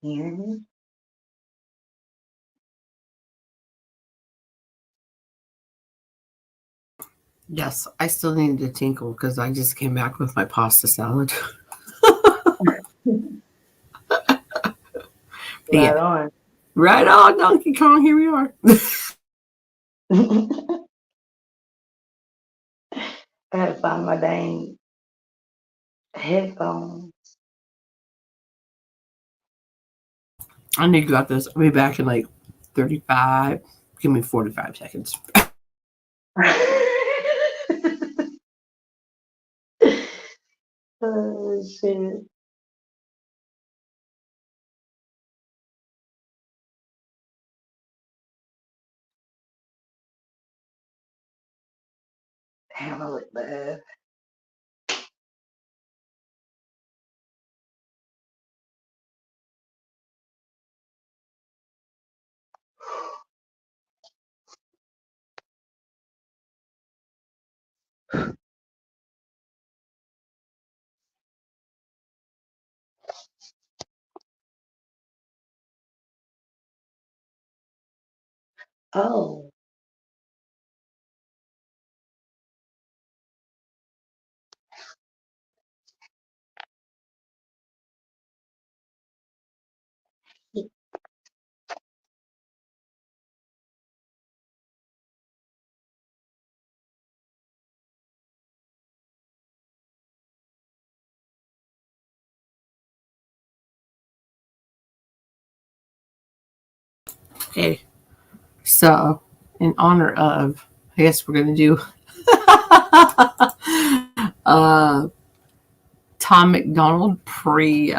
Mm-hmm. Yes, I still need to tinkle because I just came back with my pasta salad. But Right yeah, on. right on, Donkey Kong. Here we are. I gotta find my dang headphones. I knew you got this. I'll be back in like 35. Give me 45 seconds. Oh shit. Damn, I look bad. Oh. Okay, so in honor of, I guess we're going to do uh, Tom McDonald pre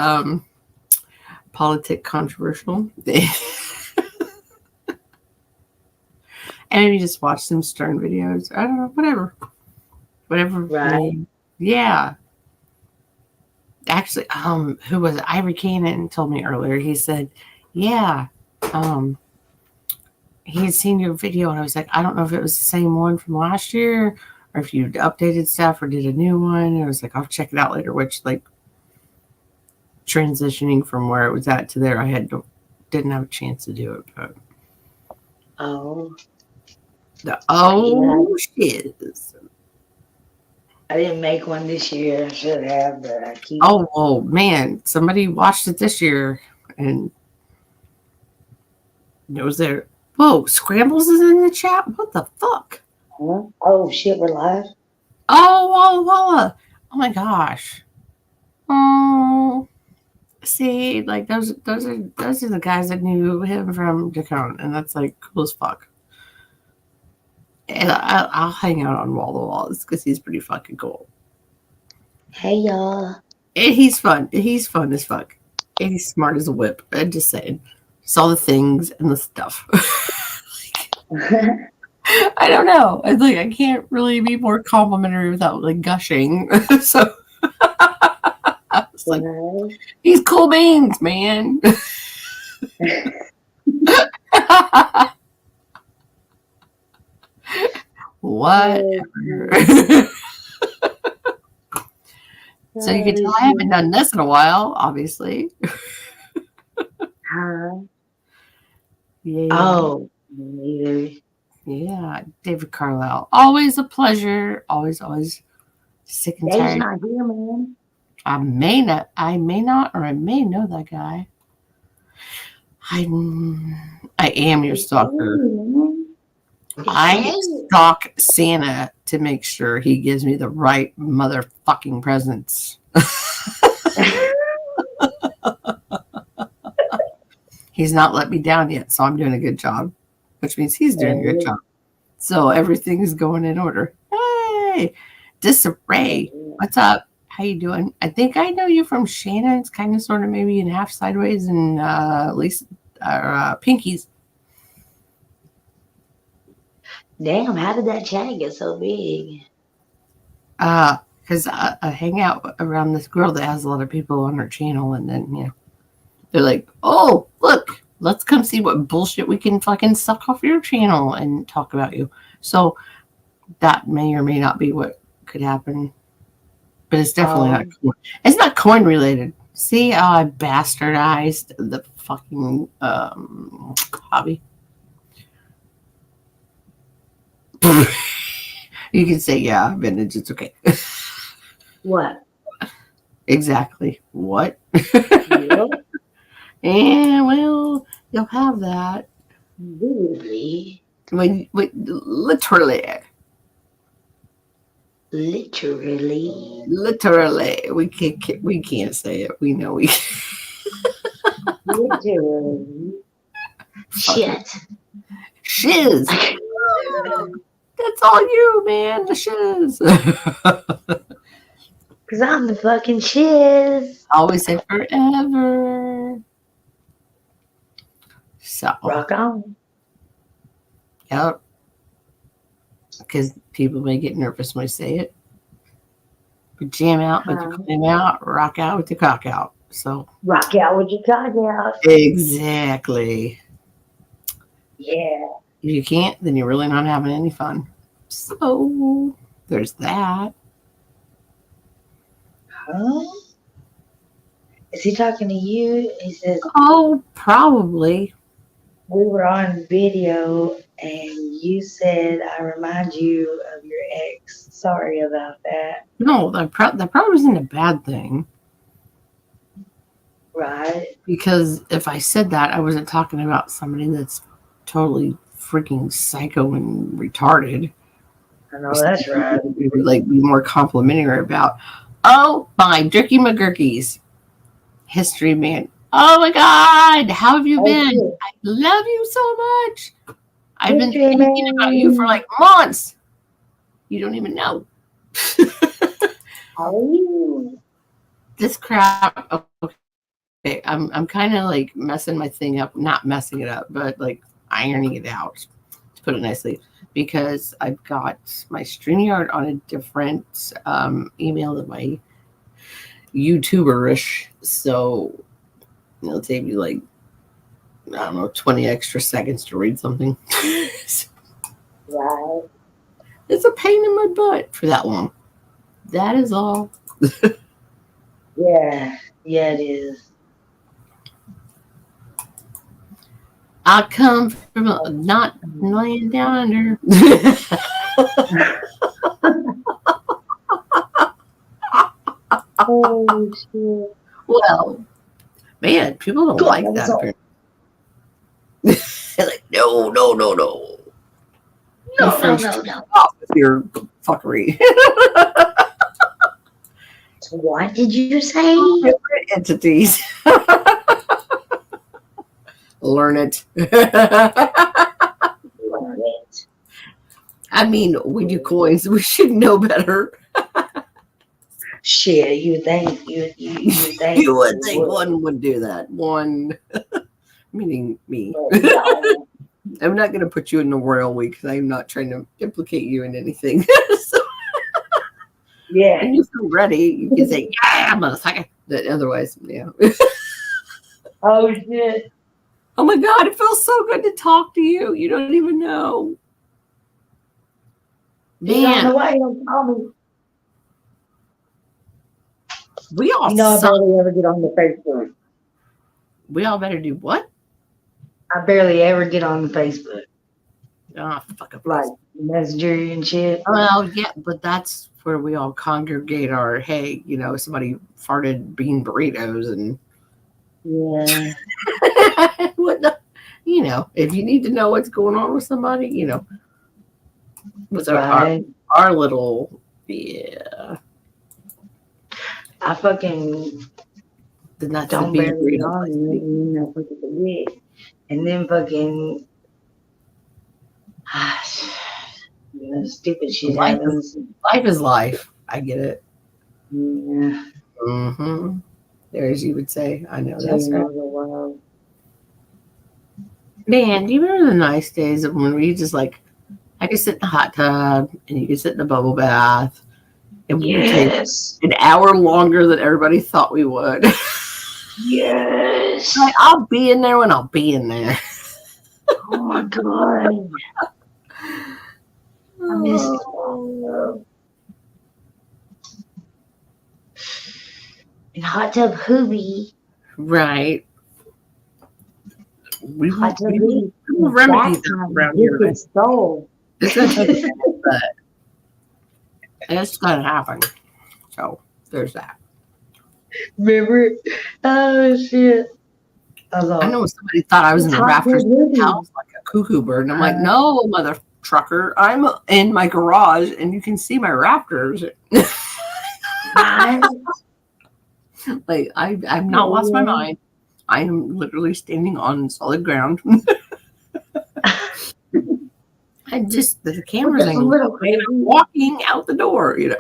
politic controversial. And maybe just watch some Stern videos. I don't know, whatever. Whatever. Right. Yeah. Actually, who was it? Ivory Cannon told me earlier. He said, yeah, um, he had seen your video, and I was like, I don't know if it was the same one from last year or if you updated stuff or did a new one. And I was like, I'll check it out later, which, like, transitioning from where it was at to there, didn't have a chance to do it. But Oh. Yeah. shit. I didn't make one this year. I should have, but I keep. Oh, man. Somebody watched it this year, and it was there. Whoa, Scrambles is in the chat? What the fuck? Huh? Oh shit, we're live. Oh, Walla Walla. Oh my gosh. Oh, see, like those are the guys that knew him from Jacone, and that's like cool as fuck. And I'll hang out on Walla Wallas because he's pretty fucking cool. Hey y'all. And he's fun. He's fun as fuck. And he's smart as a whip. I'm just saying. Saw the things and the stuff. I don't know. It's like I can't really be more complimentary without like gushing. So it's like he's cool beans, man. Whatever. So you can tell I haven't done this in a while, obviously. Huh? Yeah. Oh, neither. Yeah, David Carlisle. Always a pleasure. Always sick and Dave's tired. not here, man. I may not, or I may know that guy. I am your stalker. I stalk Santa to make sure he gives me the right motherfucking presents. He's not let me down yet, so I'm doing a good job, which means he's doing a good job. So everything's going in order. Hey, Disarray, what's up? How you doing? I think I know you from Shannon's, kind of, sort of, maybe in Half Sideways and Lisa Pinky's. Damn, how did that chat get so big? Because I hang out around this girl that has a lot of people on her channel, and then they're like, "Oh, look, let's come see what bullshit we can fucking suck off your channel and talk about you." So that may or may not be what could happen, but it's definitely not coin. It's not coin related. See how I bastardized the fucking hobby. You can say, yeah, vintage. It's okay. What? Exactly. What? Yep. Yeah, well, you'll have that. Literally. When literally, Literally. we can't say it. We know we Literally. fucking Shit. shiz. That's all you, man. The shiz. Cause I'm the fucking shiz. Always say forever. So, Rock on. yep. Because people may get nervous when I say it. But jam out with your clam out, rock out with your cock out. So, Rock out with your cock out. exactly. Yeah. If you can't, then you're really not having any fun. So, there's that. Huh? Is he talking to you? He says, Oh, probably. we were on video and you said I remind you of your ex. Sorry about that. No, that probably isn't a bad thing. Right? Because if I said that, I wasn't talking about somebody that's totally freaking psycho and retarded. I know that's right. We would like be more complimentary about, oh, my Jerky McGurkies. History man. Oh my God, how have you been? Shit. I love you so much. I've been History thinking about you for man. like months. You don't even know. How are you? This crap. Okay, I'm kind of like messing my thing up, not messing it up, but like ironing it out, to put it nicely, because I've got my StreamYard on a different email than my YouTuberish, so it'll take me like, I don't know, 20 extra seconds to read something. Right. It's a pain in my butt for that long. That is all. Yeah. Yeah, it is. I come from not laying down under. Oh, shit. Well, man, people don't like that. They're like, no. No, Off with your fuckery. What did you say? Different entities. Learn it. Learn it. I mean, we do coins. We should know better. Shit, you think you think You would think one would do that. One, meaning me. No. I'm not going to put you in the royal we because I'm not trying to implicate you in anything. So, Yeah. when you feel ready, you can say, yeah, motherfucker. Otherwise, yeah. Oh shit. Oh my God, it feels so good to talk to you. You don't even know. You don't know Man, why you don't call me. we all You know, I suck. barely ever get on the Facebook. We all better do what? I barely ever get on the Facebook. Oh, fuck up. Like Messenger and shit. Well, yeah, but that's where we all congregate our, hey, you know, somebody farted bean burritos and Yeah. what the, you know, if you need to know what's going on with somebody, you know, what's Right. our little, yeah. I fucking Then that's don't the bean barely get burrito on place. and then I fucking forget. And then fucking you know, stupid shit happens. Life is life. I get it. Yeah. Mm-hmm. There's, you would say, I know Tell that's you right. know the world. Man, do you remember the nice days of when we just like, I could sit in the hot tub and you could sit in the bubble bath and we would take Yes. an hour longer than everybody thought we would. Yes. Like, I'll be in there when I'll be in there. Oh my god. I miss it. And hot tub hoobie. Right. We Hot tub booty. will remedy Bath that time. around here. Wicked soul. It's going to take a minute, but it's going to happen. So there's that. Remember? Oh shit! I was I all, know somebody thought I was in It's the hot tub rafters of the booty. house like a cuckoo bird. And I'm like, no, mother trucker. I'm in my garage and you can see my rafters. Right? Like, I've not lost my mind. I am literally standing on solid ground. I just, the camera's That's a angled little that way, and I'm crazy. walking out the door, you know.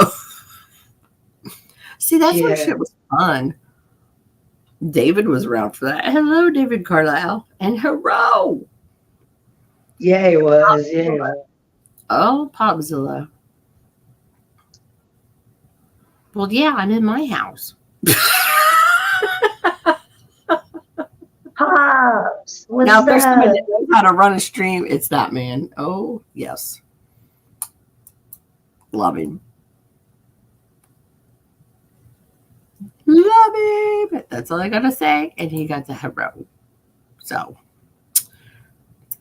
See, that's when Yeah. shit was fun. David was around for that. Hello, David Carlisle. And hello. yeah, it was. Yeah, it was. Oh, Popzilla. Well, yeah, I'm in my house. Pops. What's Now, if there's somebody up? that knows how to run a stream, it's that man. Oh, yes. Love him. Love him. That's all I got to say. And he got the hero. So,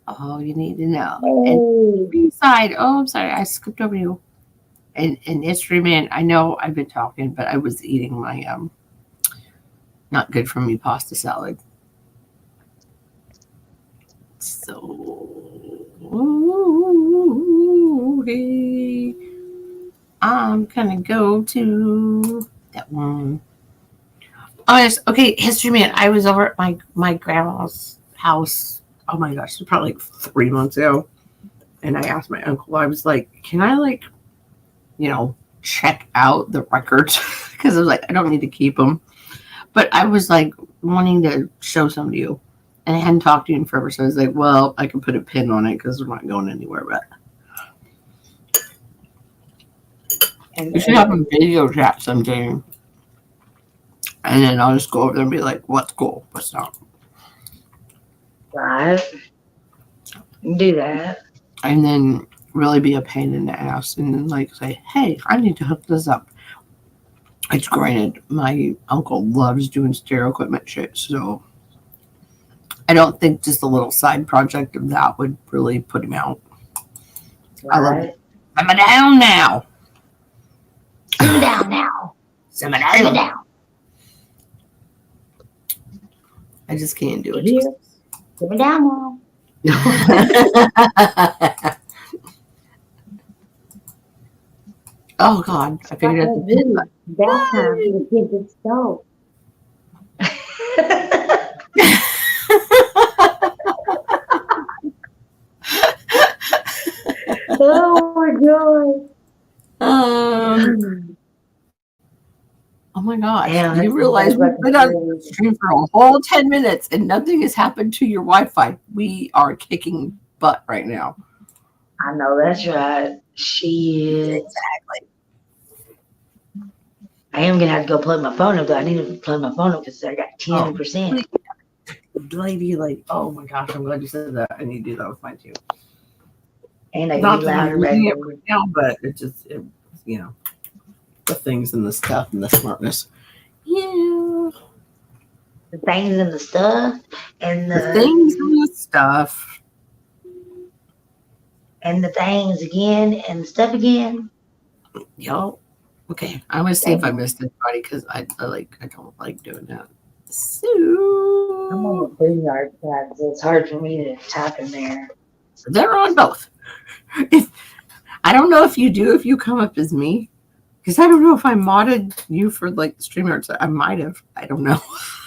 all you need to know. And Hey. B-side. Oh, I'm sorry. I skipped over you. And History Man, I know I've been talking, but I was eating my not good for me pasta salad. So, okay. I'm gonna go to that one. Oh yes, okay, History Man. I was over at my grandma's house. Oh my gosh, it was probably like 3 months ago, and I asked my uncle. I was like, "Can I check out the records?" Because I was like, I don't need to keep them. But I was like wanting to show some to you, and I hadn't talked to you in forever. So I was like, well, I can put a pin on it because we're not going anywhere. But we should have a video chat someday. And then I'll just go over there and be like, what's cool, what's not. Right. Do that. And then really be a pain in the ass and then like say, hey, I need to hook this up. It's granted, my uncle loves doing stereo equipment shit, so I don't think just a little side project of that would really put him out. Right. I love it. Simmer down now. Simmer down now. Simmer Simmer down. down. I just can't do it. Here. Simmer down now. Oh God, I figured out the pin button. Bath time. The kids at stove. Oh my god. Oh my gosh. Yeah, You realize we've been on the stream for a whole 10 minutes and nothing has happened to your Wi-Fi. We are kicking butt right now. I know that's right. Shit. Exactly. I am gonna have to go plug my phone up though. I need to plug my phone up because I got 10%. Lady, like, oh my gosh, I'm glad you said that. I need to do that with mine too. And I Not get that louder I'm using it right right now, but the things and the stuff and the smartness. Yeah. the things and the stuff and The things and the stuff. and the things again and the stuff again. Yo. Okay. I'm gonna see if I missed anybody because I don't like doing that. So I'm on the 3 yard side, so it's hard for me to type in there. they're on both. I don't know if you come up as me. Because I don't know if I modded you for like StreamYard. I might have. I don't know.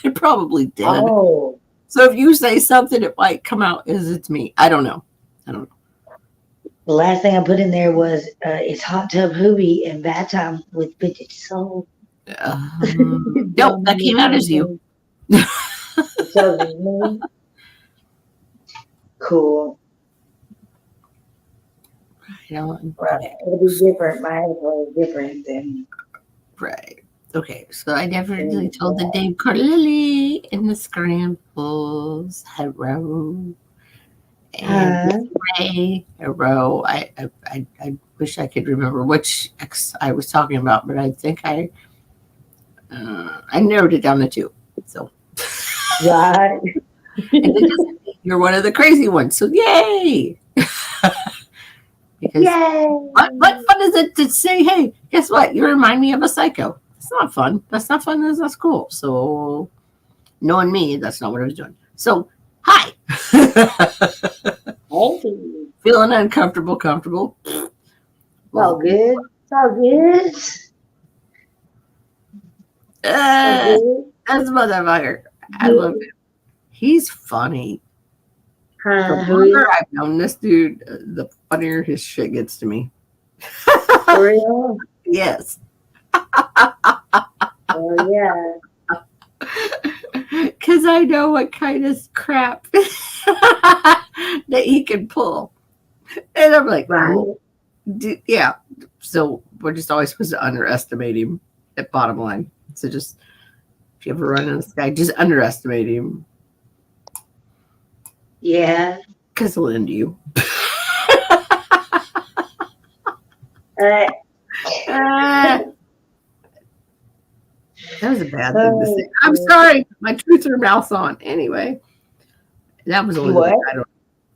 I probably did. Oh. So if you say something, it might come out as it's me. I don't know. The last thing I put in there was it's hot tub hoobie and bath time with bitched soul. Nope, that came out as you. So it's me. Cool. Right. It'll be different. My avatar is different than. Right. Okay. So I definitely told the Dave Carlilli in the scrambles. Hello. And Ray. Hello. I wish I could remember which ex I was talking about, but I think I narrowed it down to 2. So. Right. And it doesn't mean you're one of the crazy ones. So yay! Because Yay! what fun is it to say, hey, guess what? You remind me of a psycho. It's not fun. That's not fun. That's cool. So knowing me, that's not what I was doing. So hi. Hey. Feeling uncomfortable, comfortable. It's all good. It's all good. It's all good. That's motherfucker. I love him. He's funny. The Who longer is I've known this dude, the funnier his shit gets to me. for real? Yes. Oh yeah. Because I know what kind of crap that he can pull. And I'm like, Right. oh, yeah. So we're just always supposed to underestimate him at bottom line. So just, if you ever run into this guy, just underestimate him. Yeah. Because he'll end you. Uh, That was a bad thing to say. I'm sorry. My truth or mouth on. Anyway, that was only What? like, I don't know,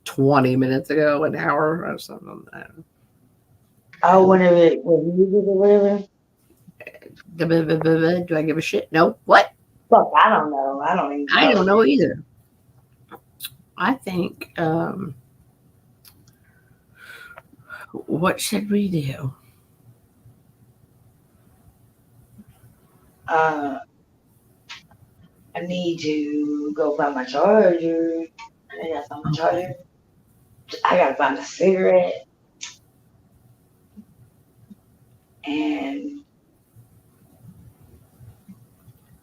20 minutes ago, an hour or something. I don't know. Oh, whenever it was music or whatever. Do I give a shit? No. What? Fuck, I don't know. I don't even know. I don't know either. I think, what should we do? I need to go find my charger. I gotta find my charger. I gotta find a cigarette. And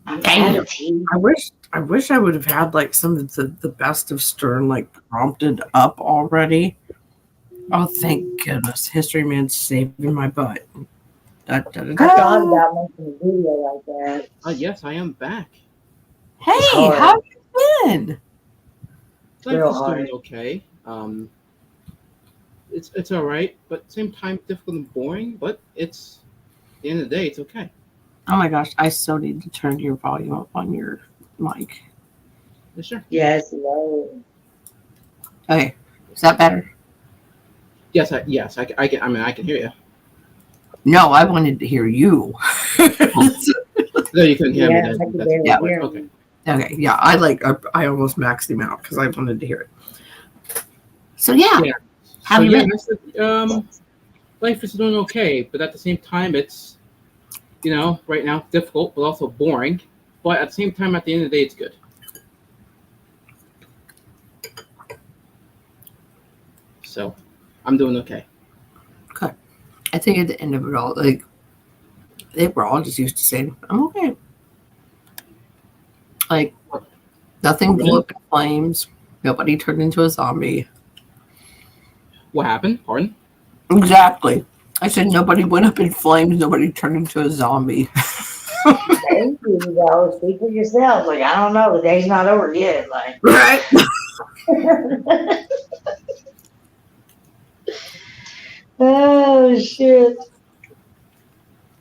I'm Damn. out of tea. I wish I would have had like some of the best of Stern like prompted up already. Oh, thank goodness. History Man's saving my butt. Da, da, da, I da. thought about making a video like that. Yes, I am back. Hey, hard. how have you been? Life Real is hard. doing okay. It's all right, but at the same time difficult and boring. But it's at the end of the day, it's okay. Oh my gosh, I so need to turn your volume up on your mic. Yeah, sure. Yes, Lord. Okay, is that better? Yes, I can. I mean, I can hear you. No, I wanted to hear you. No, you couldn't hear me. Yeah, Then. I can That's barely yeah, hear okay. him. Okay, yeah, I almost maxed him out because I wanted to hear it. So yeah, Yeah. how So you yeah, been? I said, life is doing okay, but at the same time, it's right now difficult, but also boring. But at the same time, at the end of the day, it's good. So I'm doing okay. I think at the end of it all, like they were all just used to saying, "I'm okay." Like nothing blew up in flames. Nobody turned into a zombie. What happened? Pardon? Exactly. I said nobody went up in flames. Nobody turned into a zombie. Thank you, though. Speak for yourself. Like, I don't know. The day's not over yet. Like, Right. oh, shit.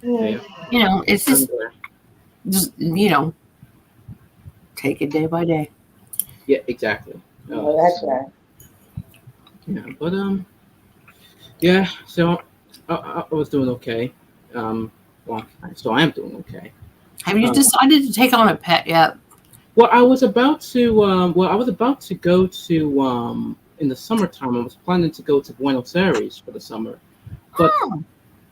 Yeah. It's just take it day by day. Yeah, exactly. Oh, that's right. Yeah, but yeah. So I was doing okay. So I am doing okay. Have you decided to take on a pet yet? Well, I was about to. I was about to go to in the summertime. I was planning to go to Buenos Aires for the summer, but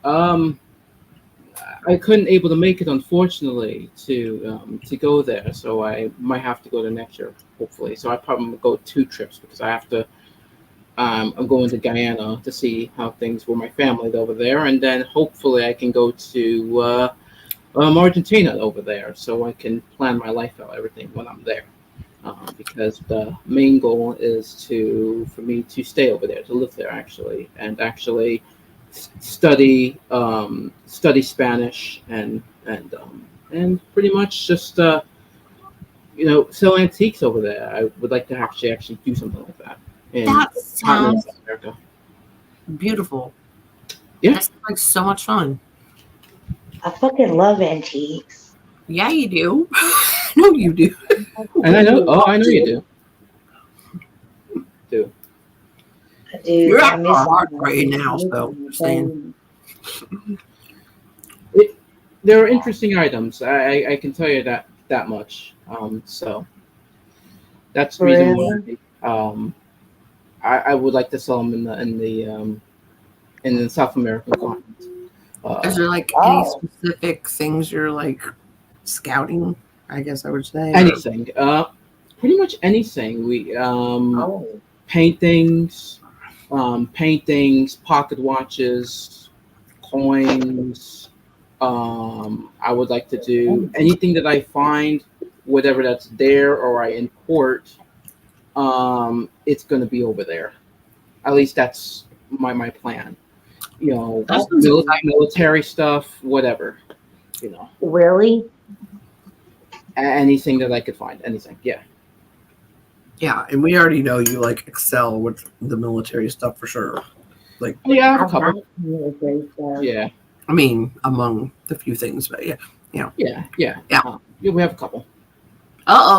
I couldn't able to make it, unfortunately, to go there. So I might have to go to next year, hopefully. So I probably will go 2 trips because I have to. I'm going to Guyana to see how things with my family over there, and then hopefully I can go to Argentina over there, so I can plan my life out, everything when I'm there. Because the main goal is for me to stay over there, to live there actually, and actually study Spanish and pretty much just sell antiques over there. I would like to actually do something like that. That sounds America. beautiful. Yeah. That sounds like so much fun. I fucking love antiques. Yeah, you do. No, you do. And I know. Oh, I know you do. too. I do. You're I at miss our heart my, right I now, miss so my just saying. phone. There are interesting items. I can tell you that much. So that's the For reason real? why I would like to sell them in the South American continent. Is there like any Oh, specific things you're like scouting? I guess I would say, or Anything, pretty much anything. We oh, paintings, paintings, pocket watches, coins. I would like to do anything that I find, whatever that's there or I import. It's going to be over there. At least that's my plan. You know, that that's sounds exciting. military stuff, whatever. You know, really? anything that I could find, anything. Yeah. Yeah, and we already know you like excel with the military stuff for sure. Like, Oh, yeah, I have a I've got couple. military stuff. Yeah. I mean, among the few things, but yeah, Yeah. Yeah. Yeah, we have a couple.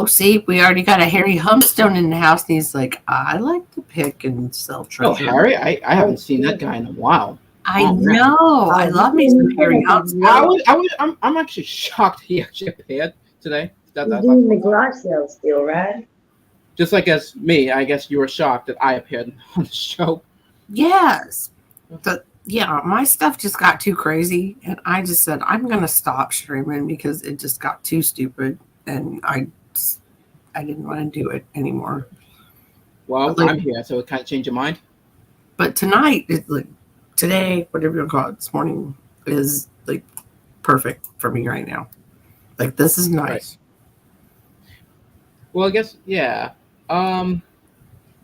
See, we already got a Harry Humstone in the house, and he's like, I like to pick and sell Oh, treasure. Harry, I haven't seen that guy in a while. I Oh, man. know. I love me some Harry Humstone. I'm actually shocked he actually appeared today. He's doing the garage sale still, right? Just like as me, I guess you were shocked that I appeared on the show. Yes. Yeah, my stuff just got too crazy, and I just said I'm gonna stop streaming because it just got too stupid, and I didn't want to do it anymore. Well, But, like, I'm here, so it kind of changed your mind. But tonight, it's like today, whatever you call it, this morning is like perfect for me right now. Like this is nice. Well, I guess yeah.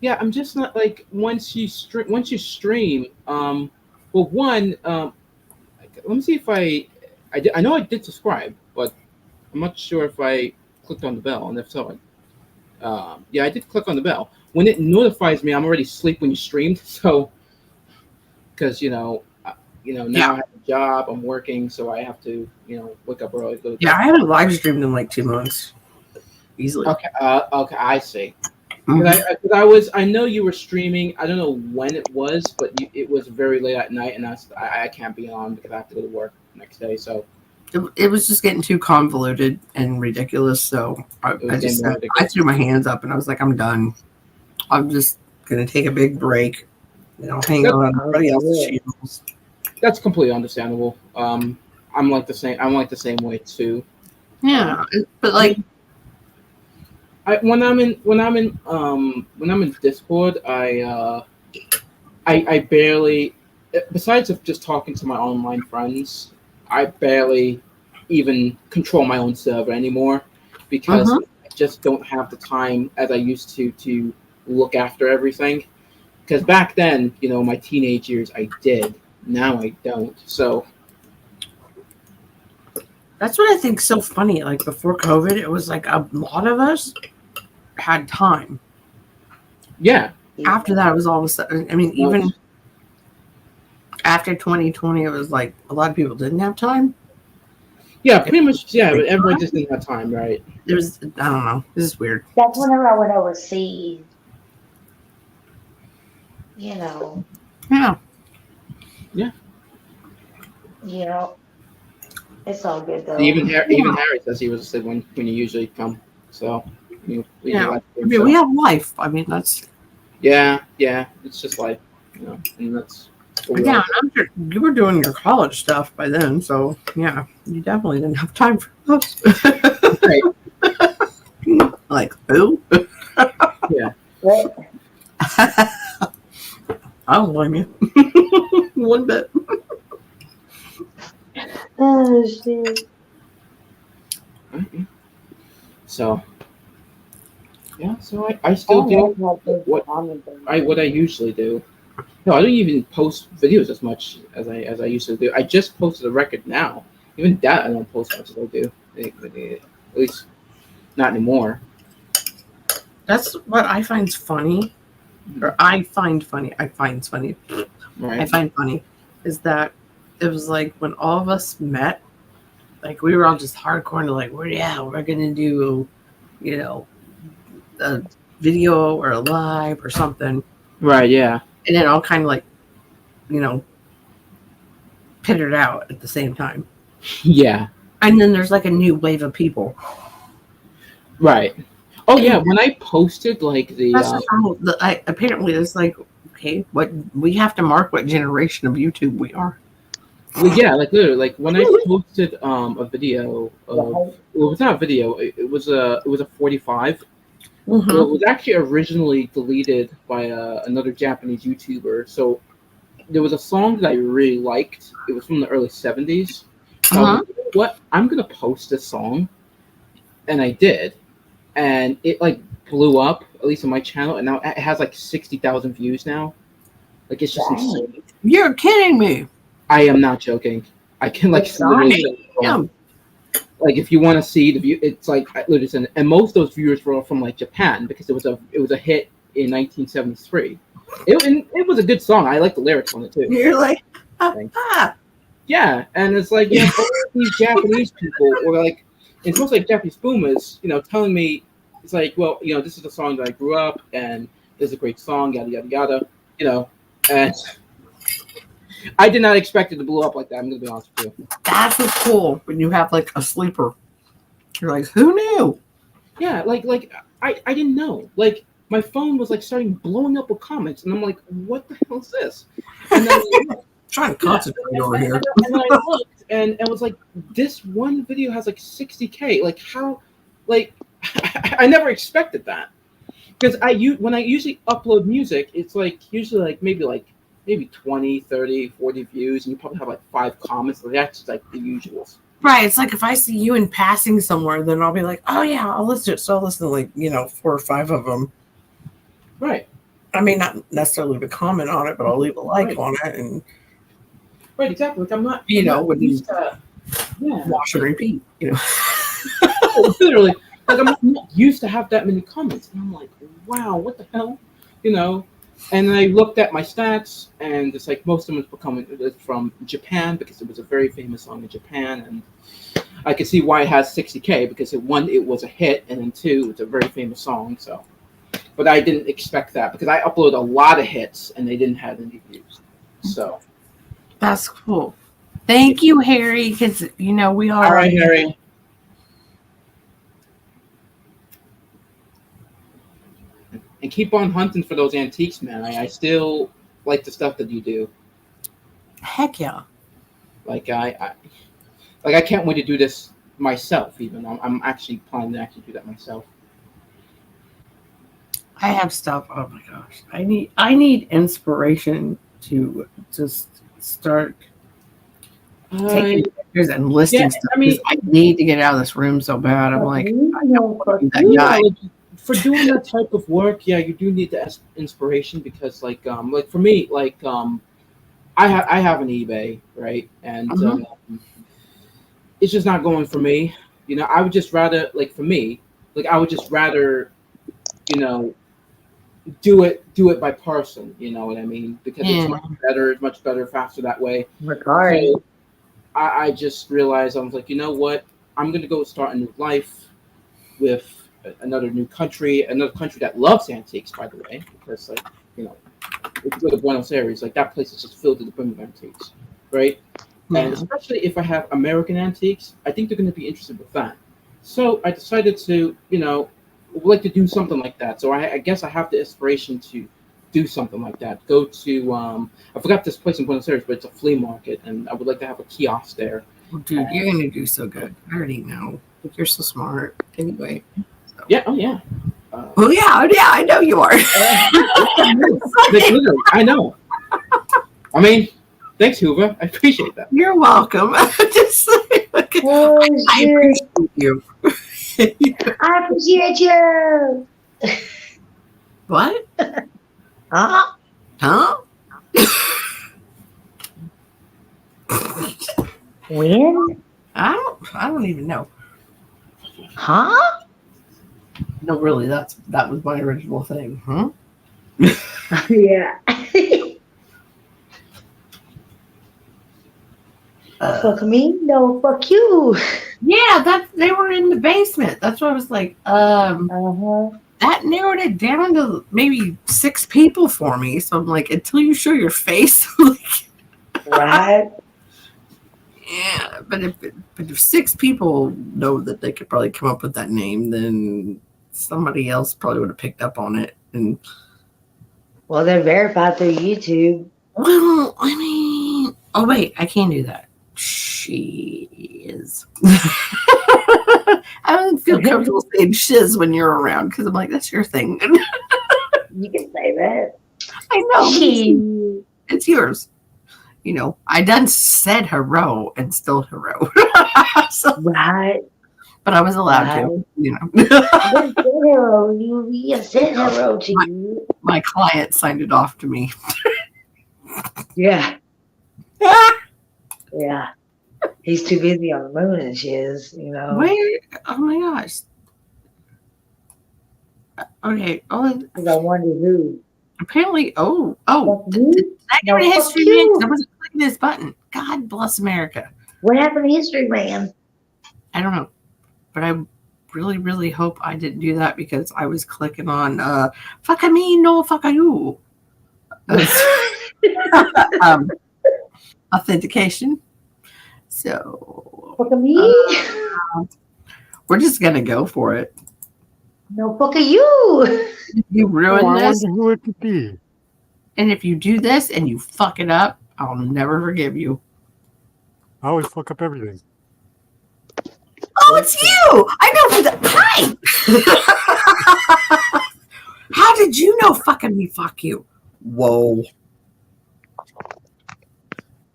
Yeah, I'm just not like once you stream. Well, one. Let me see if I know I did subscribe, but I'm not sure if I clicked on the bell, and if so, yeah, I did click on the bell. When it notifies me, I'm already asleep when you streamed. So, because now Yeah. I have a job, I'm working, so I have to wake up early. Go to Yeah, I haven't live streamed in like 2 months, easily. Okay, okay, I see. Mhm. I know you were streaming. I don't know when it was, but it was very late at night, and I can't be on because I have to go to work next day. So It was just getting too convoluted and ridiculous. So I was just getting more I ridiculous. threw my hands up and I was like, I'm done. I'm just gonna take a big break. Hang Yep. on everybody else's Yeah. channels. That's completely understandable. I'm like the same. I'm like the same way too. Yeah, but like, When I'm in Discord, I barely, besides of just talking to my online friends, I barely even control my own server anymore because Mhm. I just don't have the time as I used to look after everything. Because back then, my teenage years, I did. Now I don't. So that's what I think's so funny. Like before COVID, it was like a lot of us had time. yeah, After that, it was all of a sudden. I mean, no, even after 2020, it was like a lot of people didn't have time. yeah, pretty much. Yeah, but everyone just didn't have time, right? It was, I don't know. This is weird. That's whenever I went overseas. You know, Yeah. it's all good though. Even Harry says he was asleep when you usually come. So Yeah. like I mean, we have life. I mean, that's. yeah. It's just like and that's what we Yeah, all I'm sure you were doing your college stuff by then, so yeah, you definitely didn't have time for us. do. Right. Like who? Yeah. What? I don't blame you. One bit. Oh shit. So yeah, so I still do what I what I usually do. No, I don't even post videos as much as I used to do. I just posted a record now. Even that I don't post much as I do. At least not anymore. That's what I find funny, or I find funny. I find funny. Right. I find funny is that it was like when all of us met, like we were all just hardcore and like, we're gonna do, a video or a live or something, Right. Yeah. and then I'll kind of like, you know, pit it out at the same time. Yeah. And then there's like a new wave of people. Right. Oh yeah. When I posted like That's just apparently it's like, okay, what we have to mark what generation of YouTube we are. well, yeah, like literally, like when I posted a video of well, it was not a video. It was a 45. Well, it was actually originally deleted by another Japanese YouTuber. So there was a song that I really liked. It was from the early 70s. So I was like, you know what? I'm gonna post this song, and I did, and it like blew up at least on my channel, and now it has like 60,000 views now. Like it's just insane. You're kidding me. I am not joking. I can like literally, like if you want to see the view, it's like literally, and most of those viewers were all from like Japan because it was a hit in 1973. It was a good song. I like the lyrics on it too. You're like, yeah, and it's like all these Japanese people were like, it's mostly like Japanese boomers, telling me it's like, well, this is the song that I grew up, and this is a great song, yada yada yada, and. I did not expect it to blow up like that. I'm gonna be honest with you. That's what's cool when you have like a sleeper. You're like, who knew? Yeah, like I didn't know. Like my phone was like starting blowing up with comments, and I'm like, what the hell is this? And then trying to concentrate over here. And then I looked, and it was like this one video has like 60K. Like how? Like I never expected that because when I usually upload music, it's like usually like maybe 20, 30, 40 views, and you probably have like 5 comments. Like that's just like the usuals. Right. It's like if I see you in passing somewhere, then I'll be like, oh yeah, I'll listen to it. So I'll listen to like, 4 or 5 of them. Right. I may not necessarily leave a comment on it, but I'll leave a like on it. And right, exactly. Like I'm not, when you wash and repeat, Literally. Like I'm not used to have that many comments. And I'm like, wow, what the hell? And then I looked at my stats, and it's like most of them is from Japan because it was a very famous song in Japan, and I could see why it has 60K because it was a hit, and then 2, it's a very famous song. So, but I didn't expect that because I upload a lot of hits and they didn't have any views. So that's cool. Thank you, Harry, because we are. All right, Harry. And keep on hunting for those antiques, man. I still like the stuff that you do. Heck yeah! Like I can't wait to do this myself. Even I'm actually planning to actually do that myself. I have stuff. Oh my gosh! I need inspiration to just start taking pictures and listing stuff. I need to get out of this room so bad. I'm like, for doing that type of work, yeah, you do need the inspiration because, like for me, I have an eBay, right, and it's just not going for me. I would just rather, for me, I would just rather, do it by person. You know what I mean? Because it's much better, faster that way. Regardless. So I just realized I was like, you know what? I'm gonna go start a new life with another country that loves antiques, by the way, because if you go to Buenos Aires, that place is just filled to the brim of antiques, right? And especially if I have American antiques, I think they're going to be interested with that. So I decided to, would like to do something like that. So I guess I have the inspiration to do something like that. Go to I forgot this place in Buenos Aires, but it's a flea market, and I would like to have a kiosk there. Dude, you're going to do so good. I already know. You're so smart. Anyway. Yeah. Oh yeah. I know you are. Literally, I know. I mean, thanks, Hoover. I appreciate that. You're welcome. I appreciate you. I appreciate you. What? Huh? When? I don't even know. Huh? No, really, that was my original thing. Huh? Yeah. Fuck me? No, fuck you. Yeah, they were in the basement. That's why I was like, that narrowed it down to maybe 6 people for me. So I'm like, until you show your face, like, Right? yeah. But if 6 people know that they could probably come up with that name, then somebody else probably would have picked up on it. And Well, they're verified through YouTube. well, I mean, oh wait, I can't do that. She is. I don't feel comfortable saying shiz when you're around because I'm like, that's your thing. You can say that. I know. She. It's yours. You know, I done said hero and still hero. So, Right. but I was allowed to, you know. You said hello to you. My client signed it off to me. Yeah. Yeah. He's too busy on the moon and shiz, you know. Where? Oh my gosh. Okay. Oh, Because I wonder who. apparently. Oh. Fuck Did you. I go No, to fuck history, you. man? 'Cause I wasn't clicking this button. God bless America. What happened to History Man? I don't know, but I really, really hope I didn't do that because I was clicking on "fuck me, no fuck you" authentication. So Fuck me. we're just gonna go for it. No fuck you. You ruin I this, wonder who it could be. and if you do this and you fuck it up, I'll never forgive you. I always fuck up everything. Oh, it's you! I know who the hi. How did you know fucking me? Fuck you. Whoa.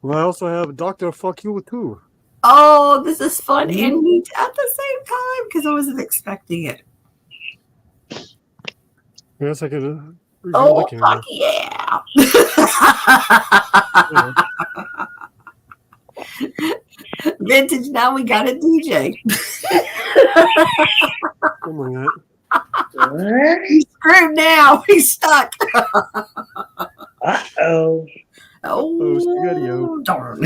Well, I also have Dr. Fuck You too. Oh, this is fun and neat at the same time because I wasn't expecting it. Yes, I could. Oh, fuck yeah. Vintage, now we got a DJ. Oh my God. What? He's screwed now. He's stuck. Uh-oh. Oh, spaghetti-o. darn.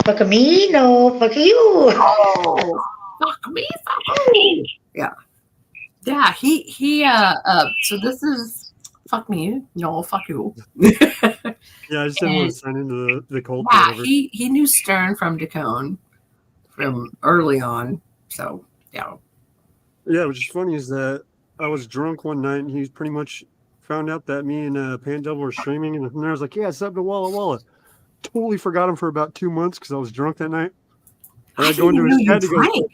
Fuck me, no fuck you. Oh, fuck me, fuck you. Yeah. Yeah, so this is fuck me, no, fuck you. Yeah, I just didn't want to sign into the cult. or Yeah, whatever. he knew Stern from Dacone from early on. So, yeah. Yeah, which is funny is that I was drunk one night and he pretty much found out that me and Pandevil were streaming, and then I was like, "Yeah, sub to Walla Walla." Totally forgot him for about 2 months because I was drunk that night. And I go into his chat to go,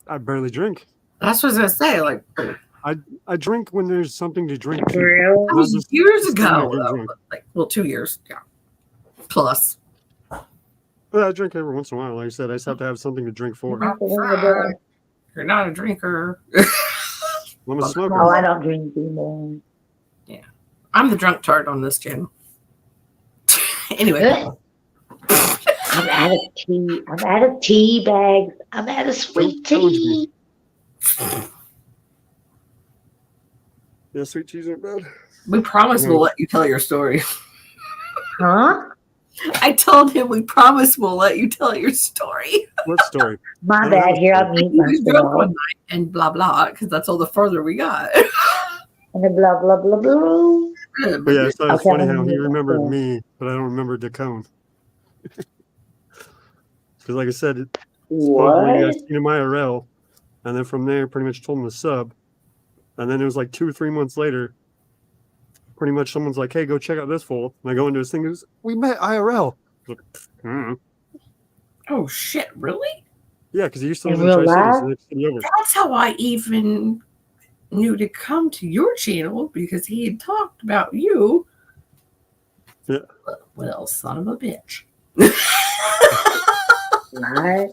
I barely drink. That's what I was gonna say. Like, I drink when there's something to drink. For real? that was years ago. I get Though. drunk. Like, well, 2 years, yeah, plus. But I drink every once in a while. Like I said, I just have to have something to drink for. You're not a drinker. I'm a smoker. No, I don't drink anymore. I'm the drunk tart on this channel. Anyway, Good. I'm out of tea. I'm out of tea bags. I'm out of sweet tea. Yeah, sweet cheese aren't bad. we promise we'll let you tell your story. Huh? I told him we promise we'll let you tell your story. What story? My bad. Here, I'll mute He was drunk myself. one night and blah blah because that's all the further we got. And then blah, blah, blah, blah. But yeah, I thought it was Okay, funny I'm how gonna he mute remembered myself. me, but I don't remember Dacone. Because like I said, it supposedly I What? seen him IRL, and then from there pretty much told him to sub. And then it was like 2 or 3 months later, pretty much someone's like, "Hey, go check out this fool." And I go into his thing, goes, "We met IRL." I was like, "Hmm." Oh shit! Really? Yeah, because he used to In live in real Tri-Cities, life? the next city over. That's how I even knew to come to your channel because he had talked about you. Yeah. Well, son of a bitch. Right?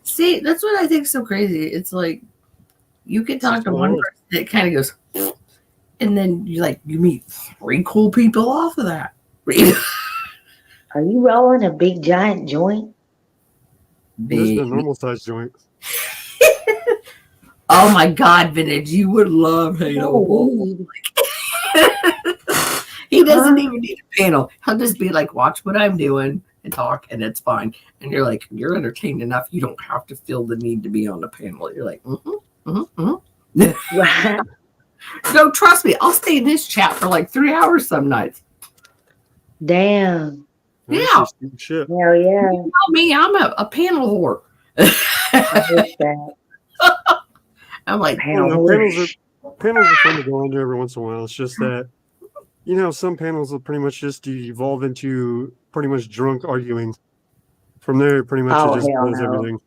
See, that's what I think is so crazy. It's like you can talk to one person that kind of goes, and then you meet 3 cool people off of that. Are you rolling a big giant joint? This is a Big. normal size joint. Oh my God, Vintage, you would love Halo. weed. He doesn't even need a panel. He'll just be like, watch what I'm doing and talk, and it's fine. And you're like, you're entertained enough. You don't have to feel the need to be on the panel. You're like, Right. No, trust me. I'll stay in this chat for like 3 hours some nights. Damn. Yeah. Shit. Hell yeah. You know me, I'm a panel whore. I wish that. I'm like, Panel Panels are fun to go on to every once in a while. It's just that, some panels will pretty much just evolve into pretty much drunk arguing. From there, pretty much Oh, it just hell blows no. everything.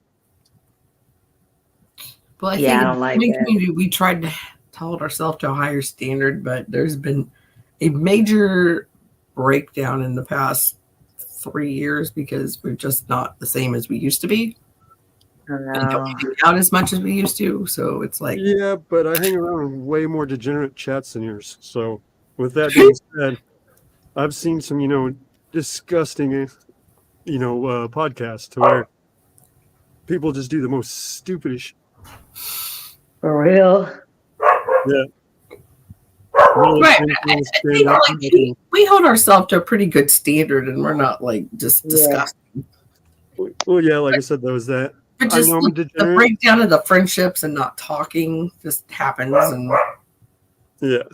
well, I Yeah, think I in don't the like gaming that. community, we tried to hold ourselves to a higher standard, but there's been a major breakdown in the past 3 years because we're just not the same as we used to be. I And don't know. hang out as much as we used to. So it's like, Yeah, but I hang around with way more degenerate chats than yours. So, with that being said, I've seen some, disgusting, podcasts to where people just do the most stupidest. For real. Yeah. right. I think like we hold ourselves to a pretty good standard, and we're not like just Yeah. disgusting. Well, yeah, like I said, there was that. But I just know I'm a the degenerate. breakdown of the friendships and not talking just happens, and Yeah,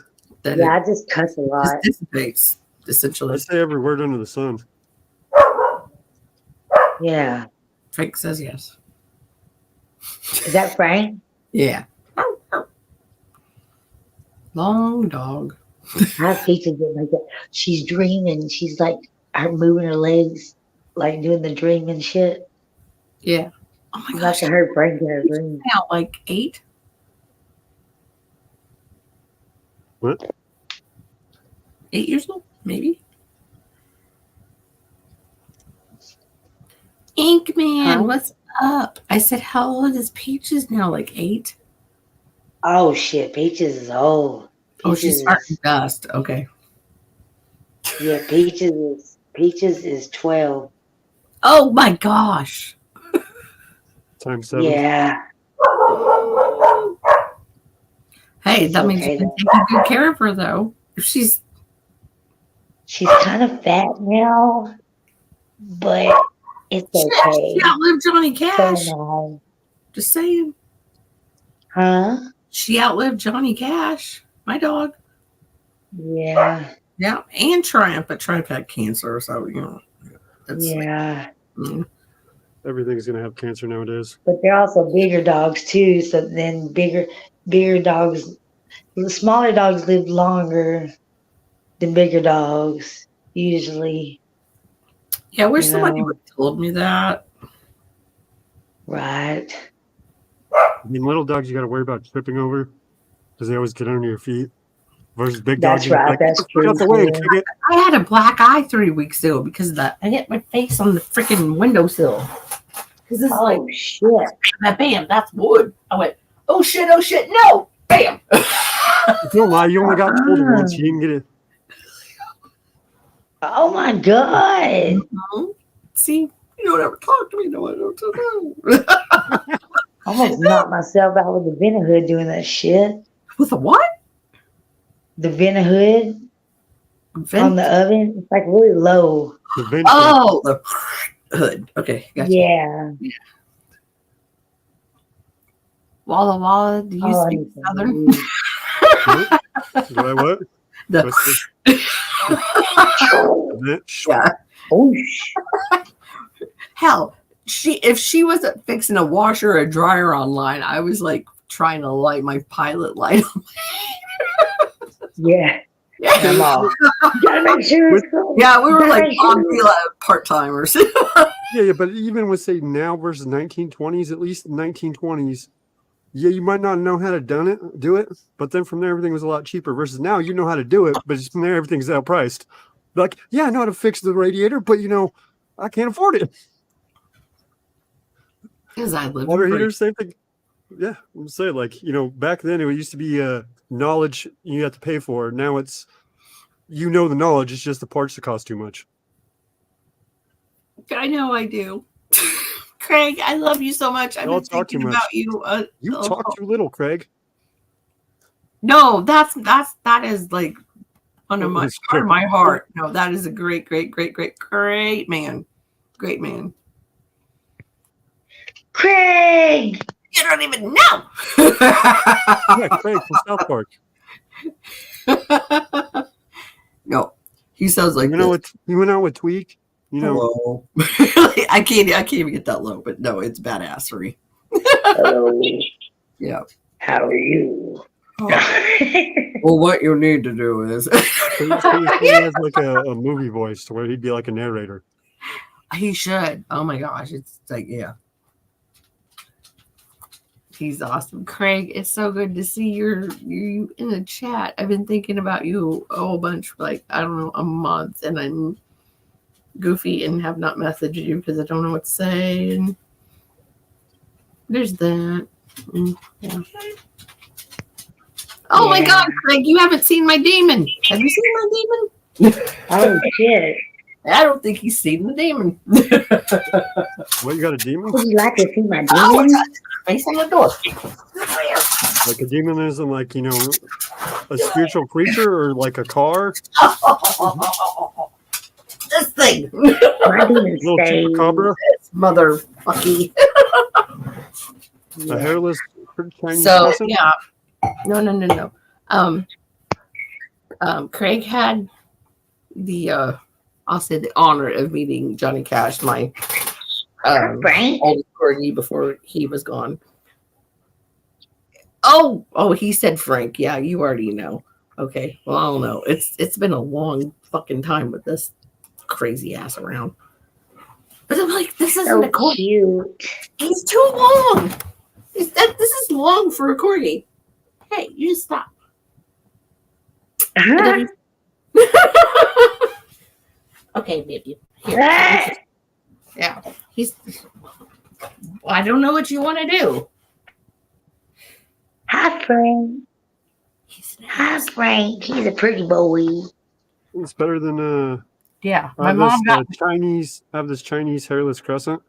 then Yeah, I it just cuss a just lot. dissipates I essentially. say every word under the sun. Yeah. Frank says yes. Is that Frank? Yeah. Long dog. I have Peaches get like that. She's dreaming. She's like her moving her legs, like doing the dreaming shit. Yeah. Oh my You gosh. must have heard Frank in her dream. Now like 8. What? 8 years old, maybe. Inkman, Huh? what's up? I said, how old is Peaches now? Like 8? Oh shit, Peaches is old. Oh, she's Peaches starting is dust. Okay. yeah, Peaches is 12. Oh my gosh. Times 7. Yeah. Hey, It's that means okay you can though. take good care of her though. If she's She's kind of fat now, but it's okay. she outlived Johnny So Cash. no. Just saying. Huh? She outlived Johnny Cash. My dog. Yeah. Yeah. And Triumph, but Triumph had cancer, so that's Yeah. Everything's gonna have cancer nowadays. But they're also bigger dogs too. So then bigger dogs, the smaller dogs live longer than bigger dogs usually. Yeah, I wish You somebody know. would have told me that. Right. I mean, little dogs you got to worry about tripping over because they always get under your feet. Versus big dogs, That's you're right. like, That's "Get out the true, way and too. kick it." I had a black eye 3 weeks ago because of that. I hit my face on the freaking windowsill. Because it's like, Oh shit. bam, that's wood. I went, oh shit, no, bam. Don't lie, you only got told once. You didn't get it. Oh my god. See, you don't ever talk to me. No, I don't know. I almost knocked myself out with the Vena hood doing that shit. With a what? The Vena hood on the oven. It's like really low. The vent. Oh, the hood. Okay, gotcha. Yeah. Walla Walla, do you Oh, speak anything. Southern? What? Do I what? The What's Vent? yeah. Oh Hell, if she wasn't fixing a washer or a dryer online, I was like trying to light my pilot light. yeah. Yeah, Come on. You gotta make sure it's cool. yeah, we were like Gotta make sure. part timers. Yeah, but even with say now versus 1920s, at least 1920s, yeah, you might not know how to do it, but then from there everything was a lot cheaper. Versus now, you know how to do it, but just from there everything's outpriced. Like, yeah, I know how to fix the radiator, but I can't afford it. Because I live Water in heaters, same thing. Yeah, I'm saying back then it used to be knowledge you have to pay for. Now it's the knowledge. It's just the parts that cost too much. I know I do. Craig, I love you so much. I've Y'all been talk too thinking much. about you. You talk too little, Craig. No, that is like one of my It's part of true. my heart. No, that is a great man. Great man. Craig! You don't even know. Yeah, Craig from South Park. No, he sounds like He went out with Tweak. You know, hello. I can't even get that low, but no, it's badassery. Hello. Yeah. How are you? Well, what you need to do is he has like a movie voice to where he'd be like a narrator. he should. Oh my gosh, it's like yeah. He's awesome. Craig, it's so good to see you in the chat. I've been thinking about you a whole bunch for like, I don't know, a month, and I'm goofy and have not messaged you because I don't know what to say. And there's that. Yeah. Oh my God, Craig, you haven't seen my demon. Have you seen my demon? Oh, shit. I don't think he's seen the demon. What, you got a demon? Would you like to see my Oh, demon? facing the door. Like a demon isn't like, you know, a spiritual creature or like a car? This thing. My demon Little stays. chupacabra? Motherfucky. A hairless Chinese So, person? yeah. No. Craig had the I'll say the honor of meeting Johnny Cash, my Frank? oldest corgi, before he was gone. Oh, he said Frank. Yeah, you already know. Okay, well, I don't know. It's been a long fucking time with this crazy ass around. But I'm like, this isn't So a corgi. cute. He's too long. This is long for a corgi. Hey, you just stop. Uh-huh. Okay, baby. Here. Yeah. I don't know what you want to do. Hi, Frank. Hi, Frank. He's a pretty boy. It's better than Yeah. I My have mom got this Chinese hairless crescent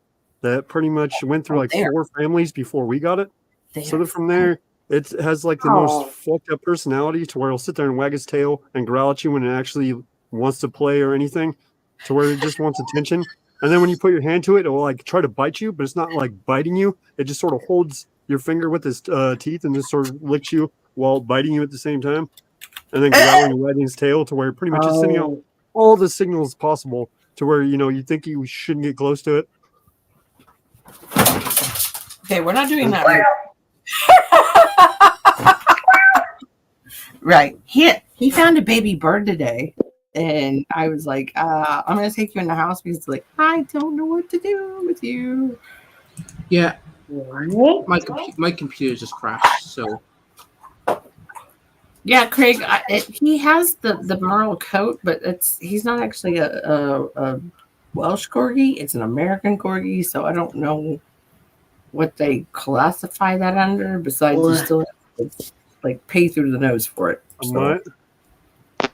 that pretty much went through like 4 families before we got it. So then from there, it has like the most fucked up personality to where it'll sit there and wag its tail and growl at you when it actually wants to play or anything, to where it just wants attention. And then when you put your hand to it, it will like try to bite you, but it's not like biting you. It just sort of holds your finger with its teeth and just sort of licks you while biting you at the same time. And then growling and wagging its tail to where pretty much it's sending out all the signals possible to where, you know, you think you shouldn't get close to it. Okay, we're not doing that right. Right. He found a baby bird today, and I was like, I'm gonna take you in the house because like I don't know what to do with you. Yeah. My computer just crashed, so yeah, Craig, he has the Merle coat, but he's not actually a Welsh corgi. It's an American corgi, so I don't know what they classify that under. Besides, you still have to like pay through the nose for it. A mutt?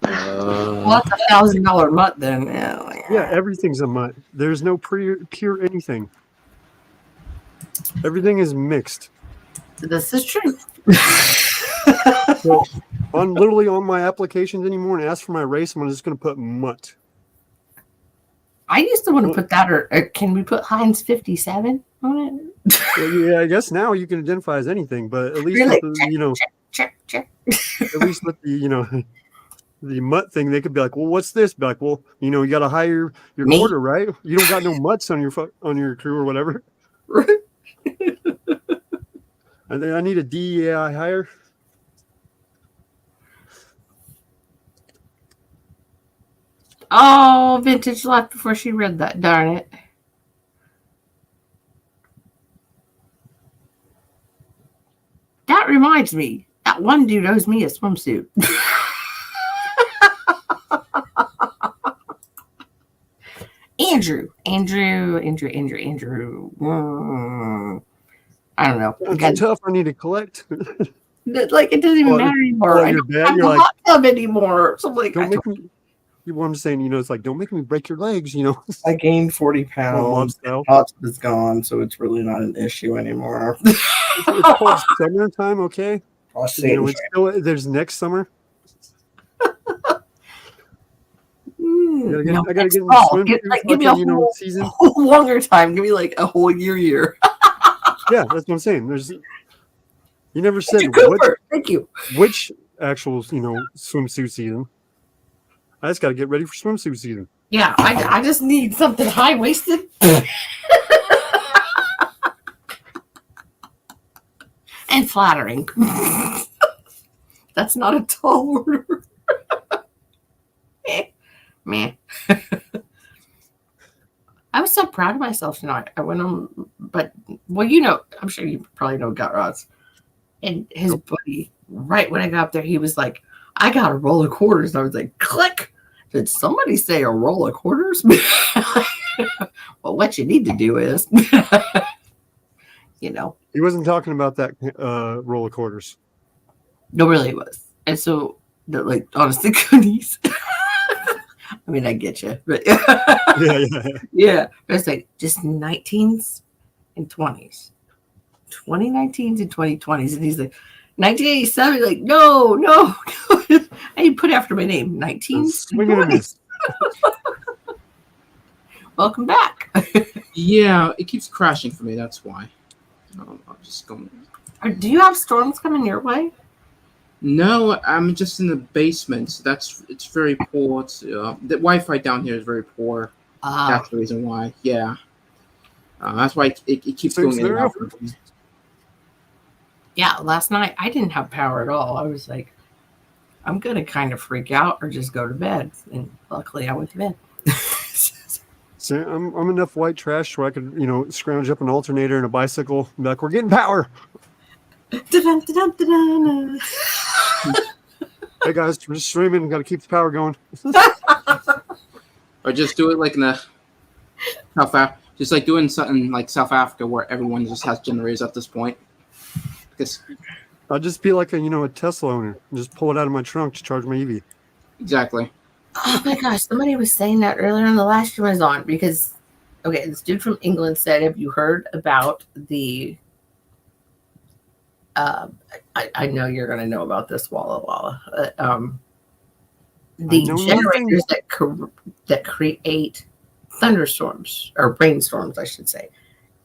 Well, that's $1,000 mutt then. Yeah, everything's a mutt. There's no pure anything. Everything is mixed. This is true. So, literally on my applications anymore and ask for my race, I'm just going to put mutt. I used to want to put that, or can we put Heinz 57 on it? Well, yeah, I guess now you can identify as anything, but at least Really? with the, you know, Check. at least with the, you know, the mutt thing, they could be like, well, what's this? Be like, well, you know, you got to hire your Me? quarter, right? You don't got no mutts on your crew or whatever. Right. And then I need a DEI hire. Oh, Vintage left before she read that. Darn it. That reminds me. That one dude owes me a swimsuit. Andrew. I don't know. It's tough. I need to collect. Like, it doesn't even matter anymore. I don't have a hot tub anymore. So, like, don't make me. What I'm saying, you know, it's like, don't make me break your legs, you know. I gained 40 pounds. Hot tub is gone, so it's really not an issue anymore. It's called summertime, okay? I'll see. You know, there's next summer. I gotta get in the fall. swim. Give me a whole, season. whole longer time. Give me like a whole year. Yeah, that's what I'm saying. You never said Thank you. which actual swimsuit season. I just got to get ready for swimsuit season. Yeah, I just need something high waisted. And flattering. That's not a tall order. Meh. I was so proud of myself tonight. I went on, but I'm sure you probably know Gut Rods. And his buddy, right when I got up there, he was like, I got a roll of quarters. And I was like, click. Did somebody say a roll of quarters? Well, what you need to do is, He wasn't talking about that roll of quarters. No, really, it was. And so, honestly, goodies. I mean, I get you, but yeah. It's like just 19s and 20s, 2019s and 2020s, and he's like 1987. Like, no. I need to put after my name 19s. Swinging a miss. Welcome back. Yeah, it keeps crashing for me. That's why. I'm just going. Do you have storms coming your way? No, I'm just in the basement. So it's very poor. The Wi-Fi down here is very poor. That's the reason why. Yeah, that's why it keeps going in and out. Yeah, last night I didn't have power at all. I was like, I'm gonna kind of freak out or just go to bed, and luckily I went to bed. So I'm enough white trash where I could scrounge up an alternator and a bicycle and be like, we're getting power. Hey guys, we're just streaming. Got to keep the power going. Or just do it like in the South Africa, just like doing something like South Africa where everyone just has generators at this point. Because I'll just be like a Tesla owner and just pull it out of my trunk to charge my EV. Exactly. Oh my gosh, somebody was saying that earlier on the last show I was on because, this dude from England said, have you heard about the I know you're going to know about this, Walla Walla. The generators that create thunderstorms or rainstorms, I should say.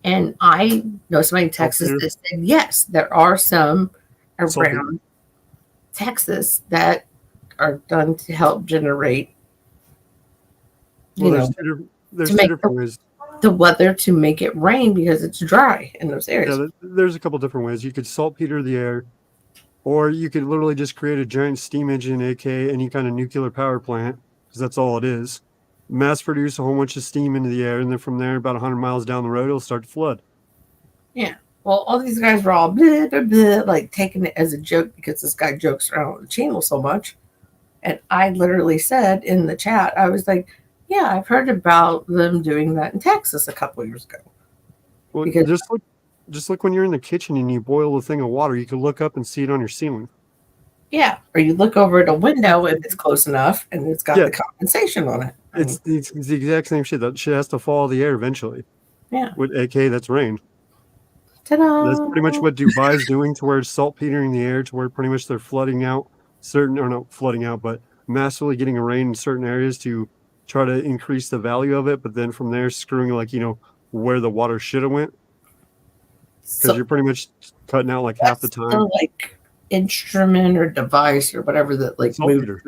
And I know somebody in Texas that said, yes, there are some around Texas that are done to help generate, there's two different ways. The weather to make it rain because it's dry in those areas. Yeah, there's a couple different ways. You could saltpeter the air, or you could literally just create a giant steam engine, aka any kind of nuclear power plant, because that's all it is. Mass produce a whole bunch of steam into the air, and then from there, about 100 miles down the road, it'll start to flood. Yeah. Well, all these guys were all blah, blah, blah, like taking it as a joke because this guy jokes around on the channel so much. And I literally said in the chat, I was like, yeah, I've heard about them doing that in Texas a couple of years ago. Well, just look when you're in the kitchen and you boil a thing of water, you can look up and see it on your ceiling. Yeah, or you look over at a window if it's close enough and it's got the condensation on it. It's the exact same shit. That shit has to fall the air eventually. Yeah. With AK, that's rain. Ta-da! That's pretty much what Dubai's doing, to where it's saltpetering the air, to where pretty much they're flooding out but massively getting a rain in certain areas to try to increase the value of it, but then from there screwing where the water should have went, because you're pretty much cutting out like half the time. The, instrument or device or whatever that saltpeter.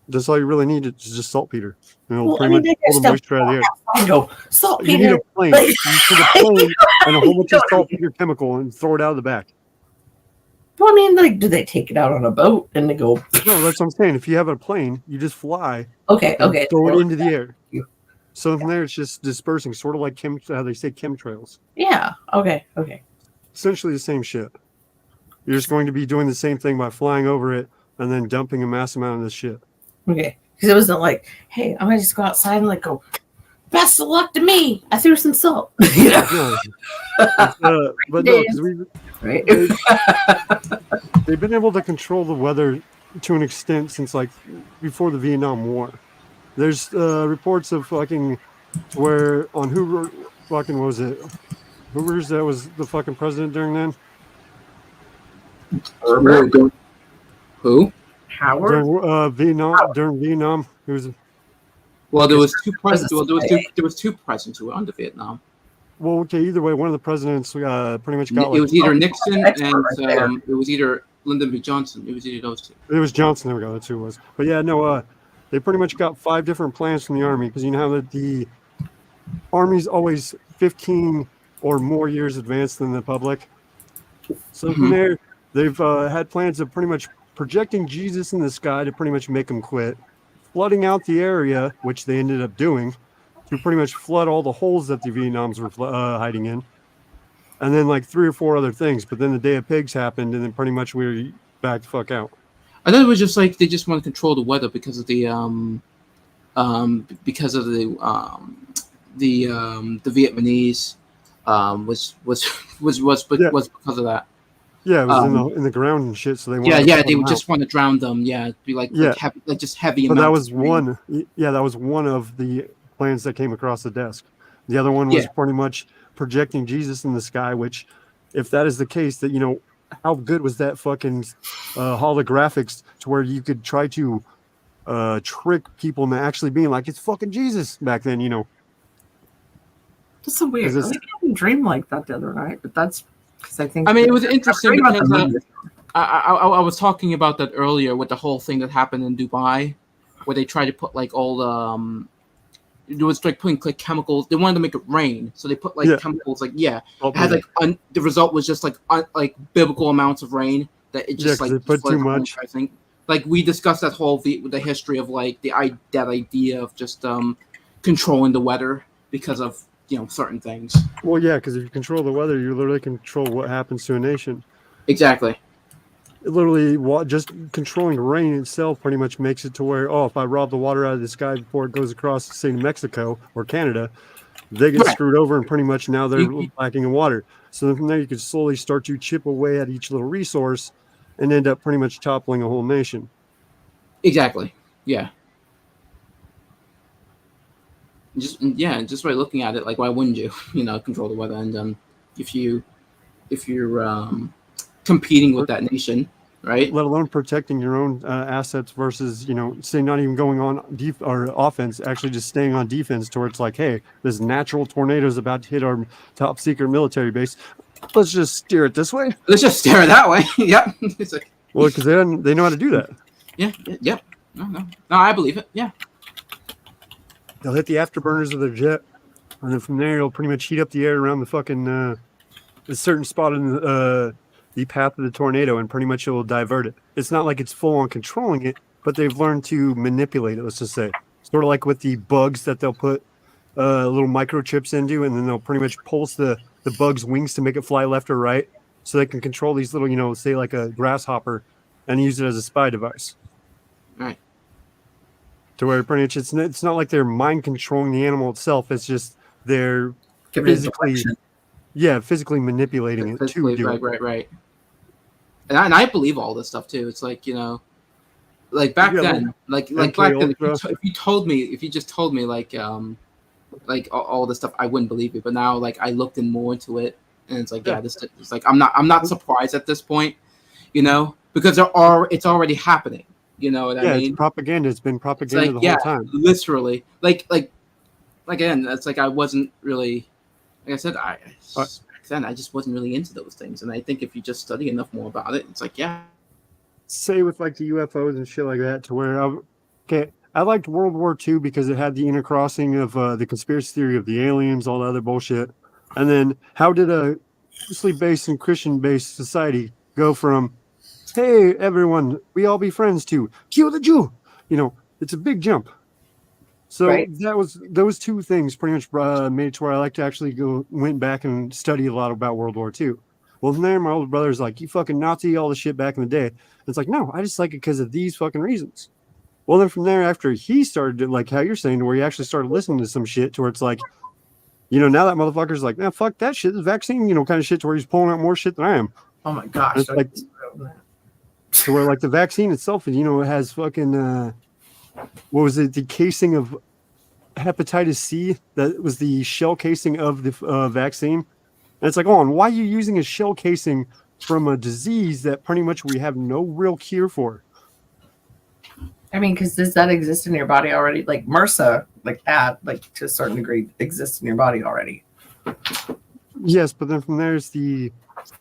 That's all you really need is just saltpeter. Pretty much pull the moisture out of the air. I know saltpeter. You need a plane. You need a plane and a whole bunch of saltpeter chemical and throw it out of the back. Well, I mean, do they take it out on a boat and they go? No, that's what I'm saying. If you have a plane, you just fly. Okay. Throw it into the air. So from there, it's just dispersing, sort of like how they say chemtrails. Yeah. Okay. Essentially the same shit. You're just going to be doing the same thing by flying over it and then dumping a mass amount of this shit. Okay. Because it wasn't like, hey, I'm going to just go outside and go, best of luck to me. I threw some salt. No. But no, because they've been able to control the weather to an extent since before the Vietnam War. There's reports of where on Hoover, what was it? Hoover's that was the fucking president during then. Who? Howard? During Vietnam, he was. Well, there was two was a presidents. Well, CIA. there was two presidents who were under Vietnam. Well, okay, either way, one of the presidents pretty much got It like was either Nixon expert and right there. it was either Lyndon B. Johnson. It was either those two. it was Johnson. There we go. That's who it was. But yeah, no, they pretty much got 5 different plans from the army because you know how that the army's always 15 or more years advanced than the public. So from there, they've had plans of pretty much projecting Jesus in the sky to pretty much make him quit, flooding out the area, which they ended up doing, to pretty much flood all the holes that the Vietnams were hiding in, and then like 3 or 4 other things. But then the Day of Pigs happened, and then pretty much we were back the fuck out. I thought it was just like they just want to control the weather because of the Vietnamese was because of that. Yeah, it was in the ground and shit. So they wanted they would just want to drown them. Yeah, be like just heavy. But amounts that was of rain. one. Yeah, that was one of the plans that came across the desk. The other one was pretty much projecting Jesus in the sky. Which, if that is the case, that you know, how good was that fucking holographics to where you could try to trick people into actually being like it's fucking Jesus back then, you know. That's so weird. I was having a dream like that the other night, but that's because I think. I mean, it was interesting because I was talking about that earlier with the whole thing that happened in Dubai, where they tried to put like all the it was like putting like chemicals. They wanted to make it rain, so they put like chemicals. Like it had like the result was just like biblical amounts of rain that it just like they put too much. I think like we discussed that whole the history of like that idea of just controlling the weather because of certain things. Well, yeah, because if you control the weather, you literally control what happens to a nation. Exactly. Literally, just controlling rain itself pretty much makes it to where, if I rob the water out of the sky before it goes across, say, Mexico or Canada, they get screwed over, and pretty much now they're lacking in water. So then from there, you can slowly start to chip away at each little resource and end up pretty much toppling a whole nation. Exactly. Yeah. Just by looking at it, like why wouldn't you, control the weather? And if you're competing with that nation, right? Let alone protecting your own assets versus, say not even going on or offense, actually just staying on defense towards like, hey, this natural tornado is about to hit our top secret military base. Let's just steer it this way. Let's just steer it that way. Yep. It's like, well, because they know how to do that. Yeah. Yep. No, I believe it. Yeah. They'll hit the afterburners of their jet, and then from there, it'll pretty much heat up the air around the fucking a certain spot in the path of the tornado, and pretty much it will divert it. It's not like it's full on controlling it, but they've learned to manipulate it, let's just say. Sort of like with the bugs that they'll put little microchips into, and then they'll pretty much pulse the bug's wings to make it fly left or right, so they can control these little, say like a grasshopper, and use it as a spy device. Right. To where pretty much it's not like they're mind controlling the animal itself. It's just they're physically manipulating it to do it. Right. And I believe all this stuff too. It's like like back then, like back then, if you just told me like all this stuff, I wouldn't believe it. But now like I looked in more into it, and it's like it's like I'm not surprised at this point, because it's already happening. You know what I mean? It's propaganda. It's been propaganda the whole time. Literally. Like again, it's like I wasn't really, like I said, back then I just wasn't really into those things. And I think if you just study enough more about it, it's like, say with like the UFOs and shit like that, to where I liked World War II because it had the intercrossing of the conspiracy theory of the aliens, all the other bullshit. And then how did a loosely based and Christian based society go from, hey, everyone, we all be friends, to kill the Jew? It's a big jump. So that was those two things pretty much made it to where I like to actually went back and study a lot about World War II. Well, from there, my older brother's like, you fucking Nazi, all the shit back in the day. It's like, no, I just like it because of these fucking reasons. Well, then from there, after he started, like how you're saying, where he actually started listening to some shit to where it's like, now that motherfucker's like, nah, fuck that shit, the vaccine, kind of shit, to where he's pulling out more shit than I am. Oh my gosh. It's like, to where like the vaccine itself, it has fucking what was it? The casing of hepatitis C that was the shell casing of the vaccine. And it's like, why are you using a shell casing from a disease that pretty much we have no real cure for? I mean, because does that exist in your body already? Like MRSA like that, like to a certain degree, exists in your body already. Yes, but then from there's the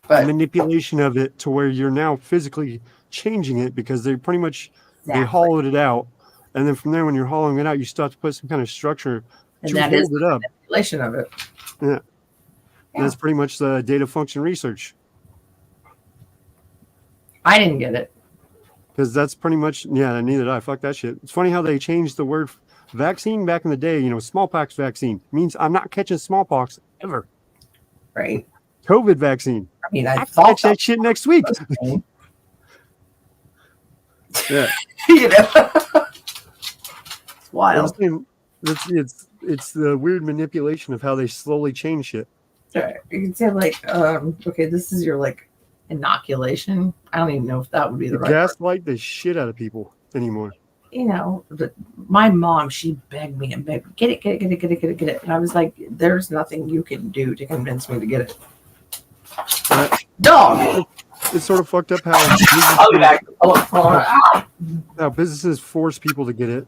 manipulation of it to where you're now physically changing it because they pretty much they hollowed it out, and then from there when you're hollowing it out, you still have to put some kind of structure and to that hold is it up. Manipulation of it. Yeah. That's pretty much the data function research. I didn't get it. Because that's pretty much, neither did I. Fuck that shit. It's funny how they changed the word vaccine back in the day. Smallpox vaccine means I'm not catching smallpox ever. Right. COVID vaccine. I mean, I catch that shit next week. Yeah. It's wild. It's the weird manipulation of how they slowly change shit. You can say okay, this is your inoculation. I don't even know if that would be the right gaslight the shit out of people anymore. But my mom, she begged me and begged, get it. And I was like, there's nothing you can do to convince me to get it. Dog. It's sort of fucked up how businesses force people to get it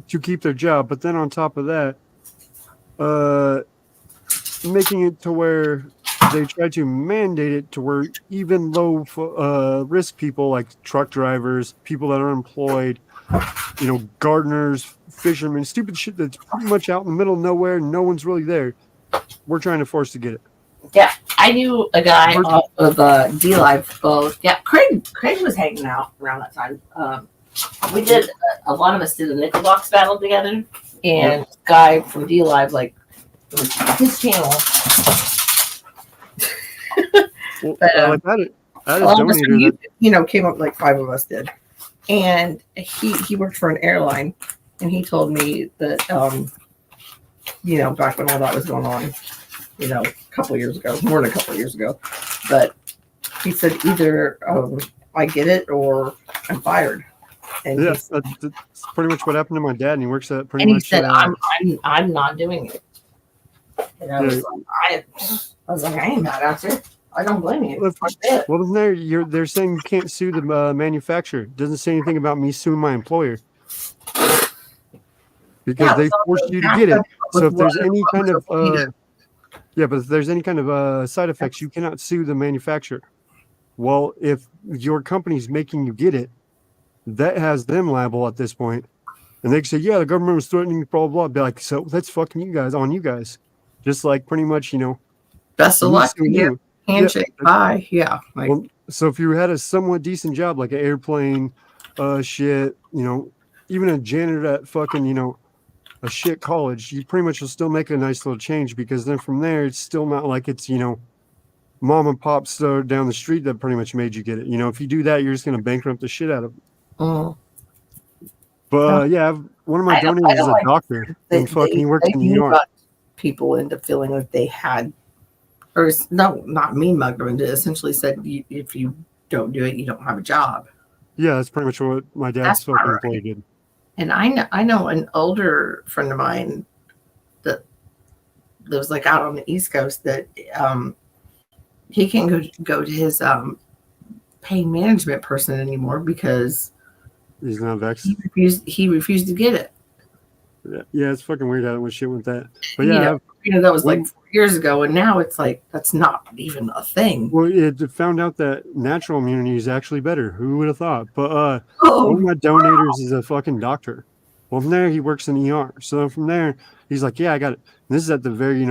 to keep their job, but then on top of that, making it to where they try to mandate it to where even low risk people like truck drivers, people that are employed, gardeners, fishermen, stupid shit that's pretty much out in the middle of nowhere, no one's really there. We're trying to force to get it. Yeah, I knew a guy off of D-Live both. Yeah, Craig was hanging out around that time. We did, a lot of us did a nickel box battle together, and this guy from D-Live, his channel. But, came up, 5 of us did. And he worked for an airline, and he told me that, back when all that was going on, a couple years ago, more than a couple years ago, but he said either I get it or I'm fired. And that's pretty much what happened to my dad, and he works at he said, I'm not doing it. And I was like, I ain't mad at you. I don't blame you. Well, they're saying you can't sue the manufacturer. It doesn't say anything about me suing my employer because they forced you to get it. So if there's any kind of but if there's any kind of side effects, you cannot sue the manufacturer. Well, if your company's making you get it, that has them liable at this point, and they can say, "Yeah, the government was threatening," blah blah. Be like, "So that's fucking you guys on you guys," just like pretty much, best of luck to you. Handshake, bye. Yeah. So if you had a somewhat decent job, like an airplane, shit, even a janitor at fucking, a shit college, you pretty much will still make a nice little change because then from there, it's still not like it's, mom and pop store down the street that pretty much made you get it. If you do that, you're just going to bankrupt the shit out of them. But one of my donors is a doctor, and he works in New York. People into feeling like they had. Or no, not mean mugged them. It essentially said, if you don't do it, you don't have a job. Yeah, that's pretty much what my dad's fucking employee did. And I know an older friend of mine that was out on the East Coast that he can't go to his pain management person anymore because he's not vaccinated. He refused to get it. Yeah, it's fucking weird how much shit with that. But that was 4 years ago, and now it's that's not even a thing. Well, it found out that natural immunity is actually better. Who would have thought? But one of my donators is a fucking doctor. Well, from there he works in ER. So from there he's like, "Yeah, I got it." And this is at the very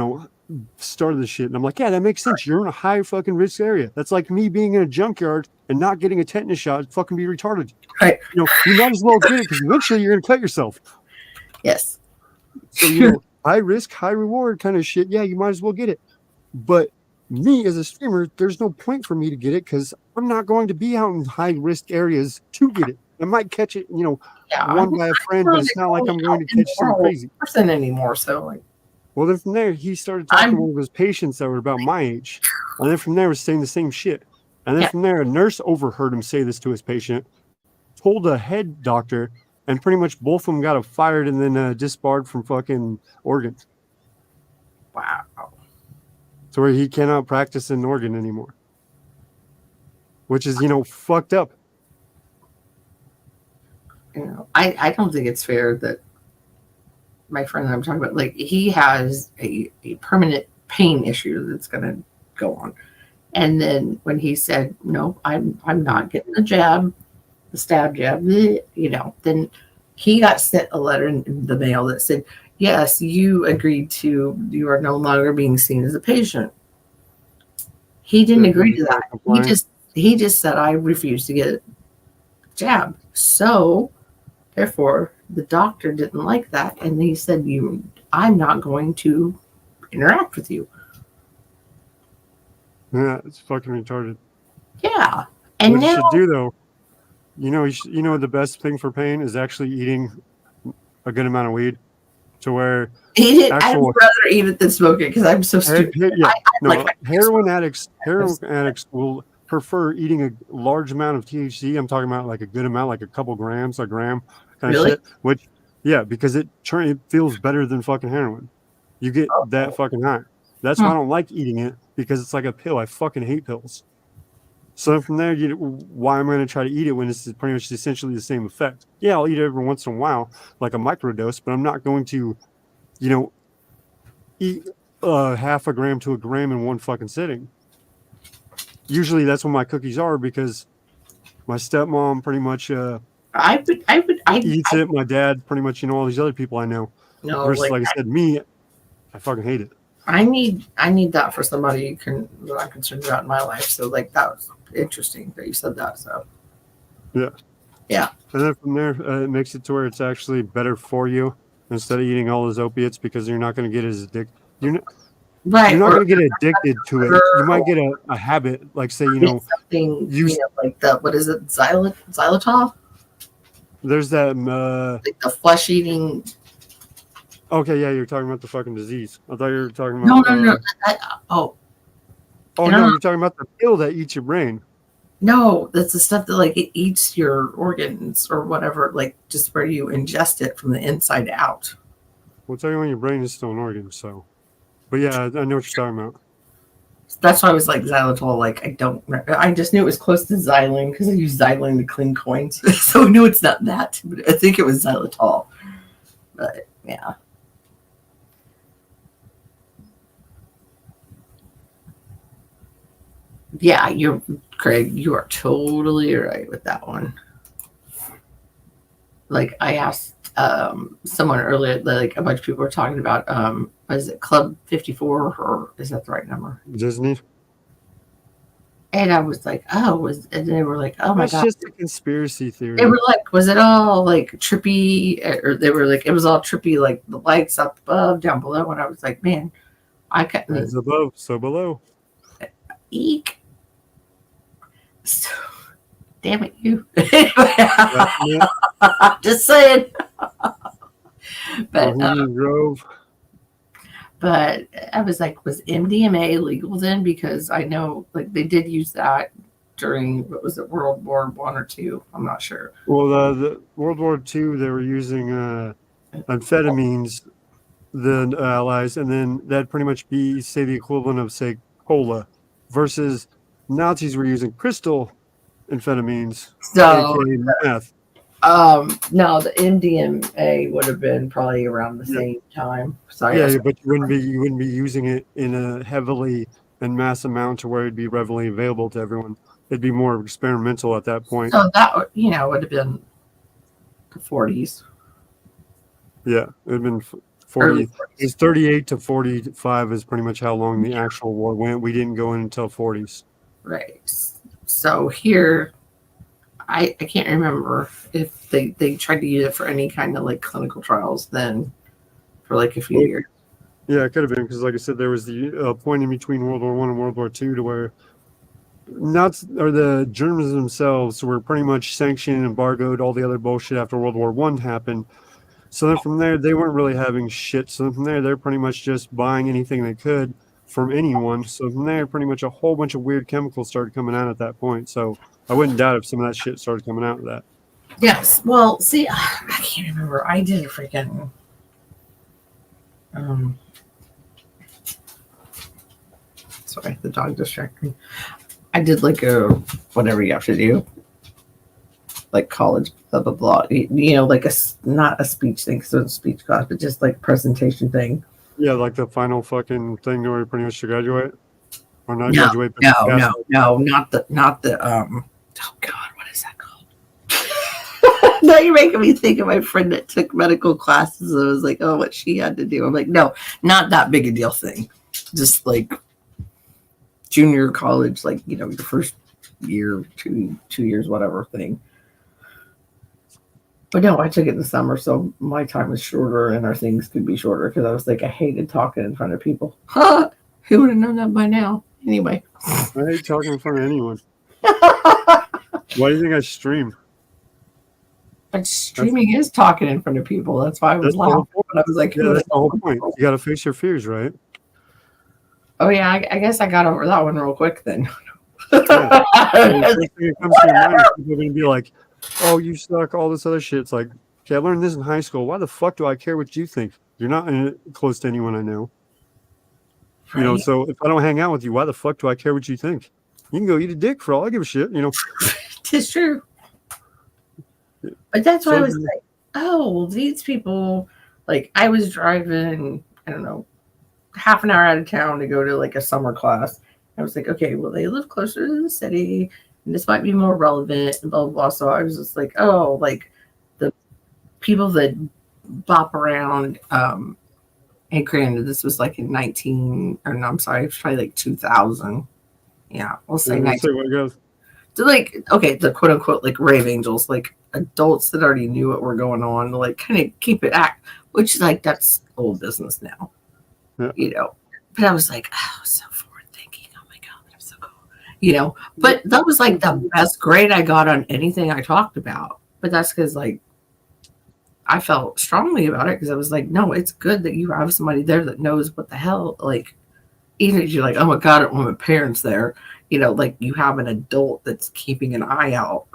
start of the shit, and I'm like, "Yeah, that makes sense. You're in a high fucking risk area. That's like me being in a junkyard and not getting a tetanus shot. Fucking be retarded. Right? You might as well get it because eventually you're gonna cut yourself." Yes. So high risk, high reward kind of shit. Yeah, you might as well get it. But me as a streamer, there's no point for me to get it because I'm not going to be out in high risk areas to get it. I might catch it, won by a friend, but it's not like I'm going to catch some crazy person anymore. So well, then from there he started talking to one of his patients that were about my age, and then from there was saying the same shit. And then from there, a nurse overheard him say this to his patient, told a head doctor. And pretty much both of them got fired and then disbarred from fucking Oregon. Wow. So where he cannot practice in Oregon anymore. Which is, fucked up. I don't think it's fair that my friend that I'm talking about, like he has a permanent pain issue that's going to go on. And then when he said, no, I'm not getting the jab, the stab jab, then he got sent a letter in the mail that said, yes, you agreed to, you are no longer being seen as a patient. He didn't agree to that. He just said, I refuse to get a jab. So therefore, the doctor didn't like that, and he said, I'm not going to interact with you. Yeah, it's fucking retarded. Yeah. And what now, you should do, though, you know the best thing for pain is actually eating a good amount of weed, to where I'd rather eat it than smoke it because I'm so stupid. Heroin addicts will prefer eating a large amount of THC. I'm talking about like a good amount, like a couple grams, a gram kind of shit. Which, yeah, because it feels better than fucking heroin. You get that fucking high. That's why I don't like eating it, because it's like a pill. I fucking hate pills. So from there, why am I going to try to eat it when it's pretty much essentially the same effect? Yeah, I'll eat it every once in a while, like a microdose, but I'm not going to, eat half a gram to a gram in one fucking sitting. Usually that's what my cookies are, because my stepmom pretty much eats it. My dad pretty much, all these other people I know. No, versus, like I said, me, I fucking hate it. I need that for somebody that I'm concerned about in my life. So like that was interesting that you said that. So yeah. And then from there, it makes it to where it's actually better for you instead of eating all those opiates, because you're not going to get as addicted. You're not going to get addicted to it. You might get a habit, like say something like the what is it, xylitol? There's that like the flesh eating. Okay, yeah, you're talking about the fucking disease. I thought you were talking about no. No, you're talking about the pill that eats your brain. No, that's the stuff that like it eats your organs or whatever, like just where you ingest it from the inside out. Well, tell you when your brain is still an organ, so. But yeah, I know what you're talking about. That's why I was like xylitol. Like I just knew it was close to xylene because I use xylene to clean coins, so I knew it's not that. But I think it was xylitol. But yeah. Yeah, Craig, you are totally right with that one. Like I asked someone earlier, like a bunch of people were talking about, is it Club 54 or is that the right number? Disney. And I was like, and they were like, oh my God. It's just a conspiracy theory. They were like, was it all like trippy? Or they were like, it was all trippy, like the lights up above, down below. And I was like, man, I couldn't. As above, so below. Eek. So, damn it, you. Just saying. But I was like, was MDMA legal then? Because I know like they did use that during, what was it, World War I or II? I'm not sure. Well, the World War II, they were using amphetamines, the Allies, and then that'd pretty much be, say, the equivalent of, say, cola, versus Nazis were using crystal amphetamines, so meth. No, the MDMA would have been probably around the same time. So yeah, but you wouldn't be using it in a heavily and mass amount to where it'd be readily available to everyone. It'd be more experimental at that point. So that would have been the 40s. Yeah, it would have been 40. It's 38 to 45 is pretty much how long the actual war went. We didn't go in until 40s. Right. So here, I can't remember if they tried to use it for any kind of like clinical trials then for like a few years. Yeah, it could have been, because like I said, there was the point in between World War I and World War II to where the Germans themselves were pretty much sanctioned and embargoed all the other bullshit after World War I happened. So then from there, they weren't really having shit. So from there, they're pretty much just buying anything they could from anyone. So from there, pretty much a whole bunch of weird chemicals started coming out at that point. So I wouldn't doubt if some of that shit started coming out of that. Yes. Well, see, I can't remember. I did a freaking sorry, the dog distracted me. I did like a whatever you have to do. like college, blah blah blah. Like not a speech thing because it's a speech class, but just like presentation thing. Yeah, like the final fucking thing where you pretty much to graduate or not No, graduate. But no, not the Oh God, what is that called? Now you're making me think of my friend that took medical classes. And I was like, oh, what she had to do. I'm like, no, not that big a deal thing. Just like junior college, like your first year, 2 years, whatever thing. But no, I took it in the summer, so my time was shorter and our things could be shorter because I was like, I hated talking in front of people. Huh? Who would have known that by now? Anyway. I hate talking in front of anyone. Why do you think I stream? But streaming is talking in front of people. That's why I was laughing. I was like, yeah, that's the whole point. You got to face your fears, right? Oh, yeah, I guess I got over that one real quick then. Yeah. The first thing that comes to your mind is people are going to be like, oh, you suck, all this other shit. It's like, okay, I learned this in high school. Why the fuck do I care what you think? You're not close to anyone I know. Right. So if I don't hang out with you, why the fuck do I care what you think? You can go eat a dick for all I give a shit, It's true. But that's why I was like, oh, well, these people, like, I was driving, I don't know, half an hour out of town to go to, like, a summer class. I was like, okay, well, they live closer to the city, and this might be more relevant, and blah, blah, blah. So I was just like, oh, like, the people that bop around, and granted, this was, like, in it was probably, like, 2000. Yeah, we'll say 19. So, like, okay, the quote unquote, like, rave angels, like, adults that already knew what were going on, to, like, kind of keep it which, like, that's old business now, But I was like, oh, so forward thinking. Oh my God, I'm so cool, But that was, like, the best grade I got on anything I talked about. But that's because, like, I felt strongly about it because I was like, no, it's good that you have somebody there that knows what the hell, like, even if you're like, oh my God, I don't want my parents there, like you have an adult that's keeping an eye out.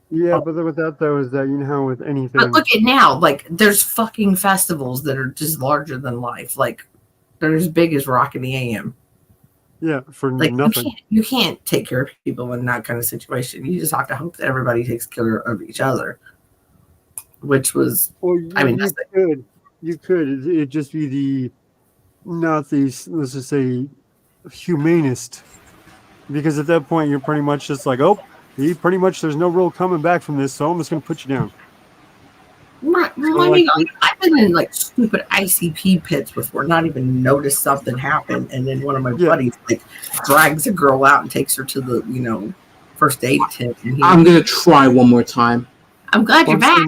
Yeah, but with that though is that how with anything. But look at now, like there's fucking festivals that are just larger than life. Like they're as big as Rock in the AM. Yeah, for like nothing. You can't take care of people in that kind of situation. You just have to hope that everybody takes care of each other. Which was, you could. It'd just be not these, let's just say, humanist. Because at that point, you're pretty much just like, oh, there's no real coming back from this, so I'm just going to put you down. Right. Well, I've been in like stupid ICP pits before, not even noticed something happened, and then one of my buddies like drags a girl out and takes her to the first aid tent. I'm gonna try one more time. I'm glad you're back.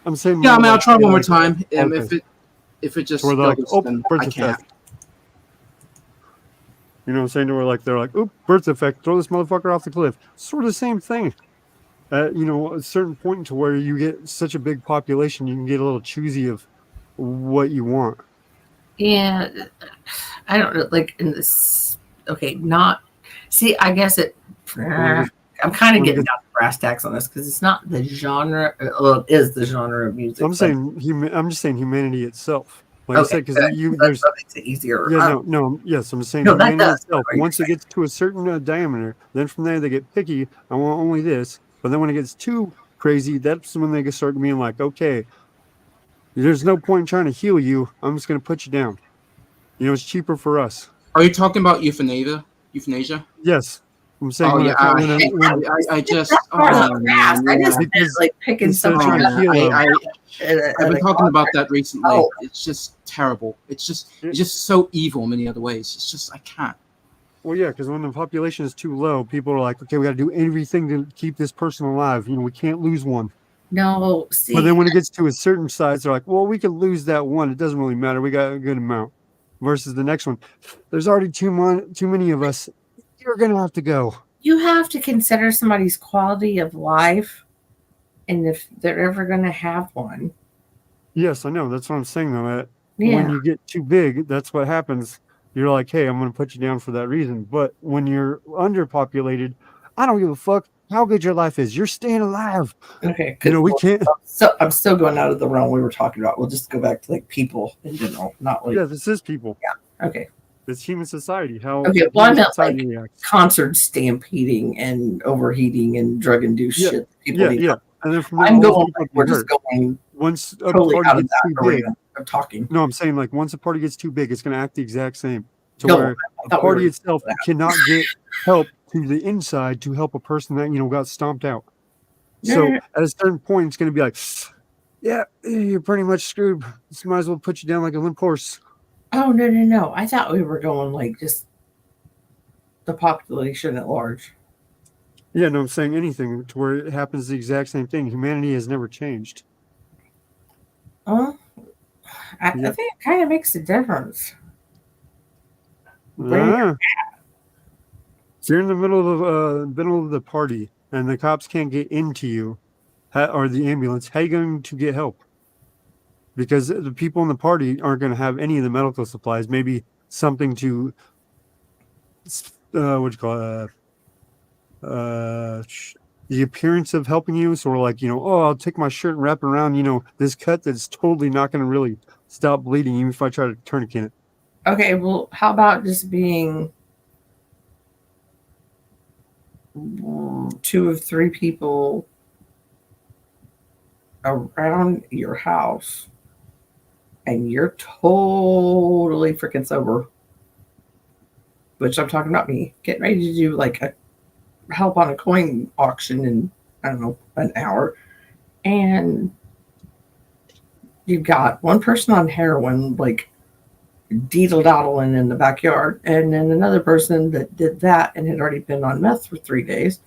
I'm saying, yeah, I'll try one more time. If it just goes, like, then birth I can't. effect. You know what I'm saying? To where they're like, oop, birth effect, throw this motherfucker off the cliff. Sort of the same thing. At a certain point to where you get such a big population, you can get a little choosy of what you want. Yeah, I don't know. Like in this, okay, not. See, I guess it. I'm kind of getting down to brass tacks on this because it's not the genre. Well, it is the genre of music. I'm just saying humanity itself. Like okay, I said, because there's that makes it easier. Yeah, yes, I'm saying humanity itself. Once it gets to a certain diameter, then from there they get picky. I want only this. But then when it gets too crazy, that's when they start being like, okay, there's no point in trying to heal you. I'm just going to put you down. It's cheaper for us. Are you talking about euthanasia? Yes. I'm saying I just like picking something. I've been talking about that recently. It's just terrible. It's just so evil in many other ways. It's just I can't. Well, yeah, because when the population is too low, people are like, okay, we got to do everything to keep this person alive. We can't lose one. No, see. But then when it gets to a certain size, they're like, well, we can lose that one. It doesn't really matter. We got a good amount. Versus the next one, there's already too many of us. You're going to have to go. You have to consider somebody's quality of life and if they're ever going to have one. Yes, I know. That's what I'm saying, though. When you get too big, that's what happens. You're like, hey, I'm going to put you down for that reason. But when you're underpopulated, I don't give a fuck how good your life is. You're staying alive. Okay. We can't. So I'm still going out of the realm we were talking about. We'll just go back to like people in general, not like. Yeah, this is people. Yeah. Okay. It's human society. How Okay, well, I human meant society like reacts. concert stampeding and overheating and drug-induced Yeah, shit. People yeah, need yeah. help. And then from there, I'm all those going people like get we're just hurt. going Once a totally party out of gets that too big, arena of talking. no, I'm saying like once a party gets too big, it's going to act the exact same. To No, where I the thought we party were itself cannot get help to the inside to help a person that got stomped out. So Yeah. at a certain point, it's going to be like, yeah, you're pretty much screwed. Just might as well put you down like a limp horse. Oh no! I thought we were going like just the population at large. Yeah, no, I'm saying anything to where it happens the exact same thing. Humanity has never changed. I Yep. think it kind of makes a difference. If you're in the middle of the party and the cops can't get into you or the ambulance, how are you going to get help? Because the people in the party aren't going to have any of the medical supplies. Maybe something to what you call it, the appearance of helping you. So we're like, oh, I'll take my shirt and wrap it around, this cut that's totally not going to really stop bleeding, even if I try to tourniquet it. Okay, well, how about just being 2 of 3 people around your house and you're totally freaking sober, which I'm talking about me, getting ready to do like a help on a coin auction in, I don't know, an hour. And you've got one person on heroin, like deedle-doddling in the backyard, and then another person that did that and had already been on meth for 3 days.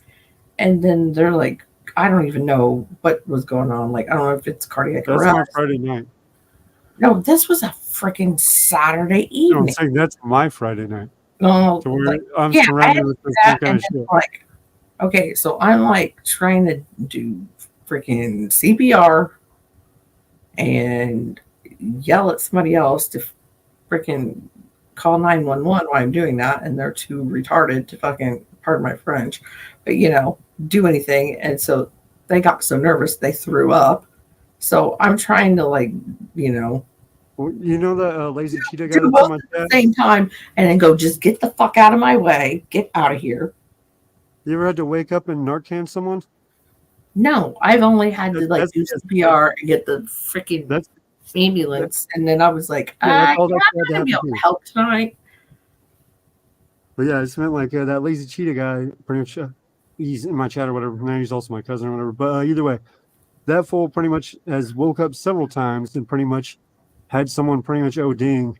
And then they're like, I don't even know what was going on. Like, I don't know if it's cardiac arrest. That's my Friday night. No, this was a freaking Saturday evening. No, I'm saying that's my Friday night. No, So like, I'm surrounded with this that, kind and of shit. like, okay, so I'm like trying to do freaking CPR and yell at somebody else to freaking call 911 while I'm doing that, and they're too retarded to fucking, pardon my French, but do anything. And so they got so nervous they threw up. So I'm trying to that lazy cheetah guy do that's both on my at the chat? same time, and then go, just get the fuck out of my way, get out of here. You ever had to wake up and Narcan someone? No, I've only had to That's do CPR and get the freaking ambulance, and then I was like, I'm not gonna be able to help tonight. But yeah, it's meant like that lazy cheetah guy. Pretty much, he's in my chat or whatever. Now he's also my cousin or whatever. But either way, that fool pretty much has woke up several times and pretty much had someone pretty much ODing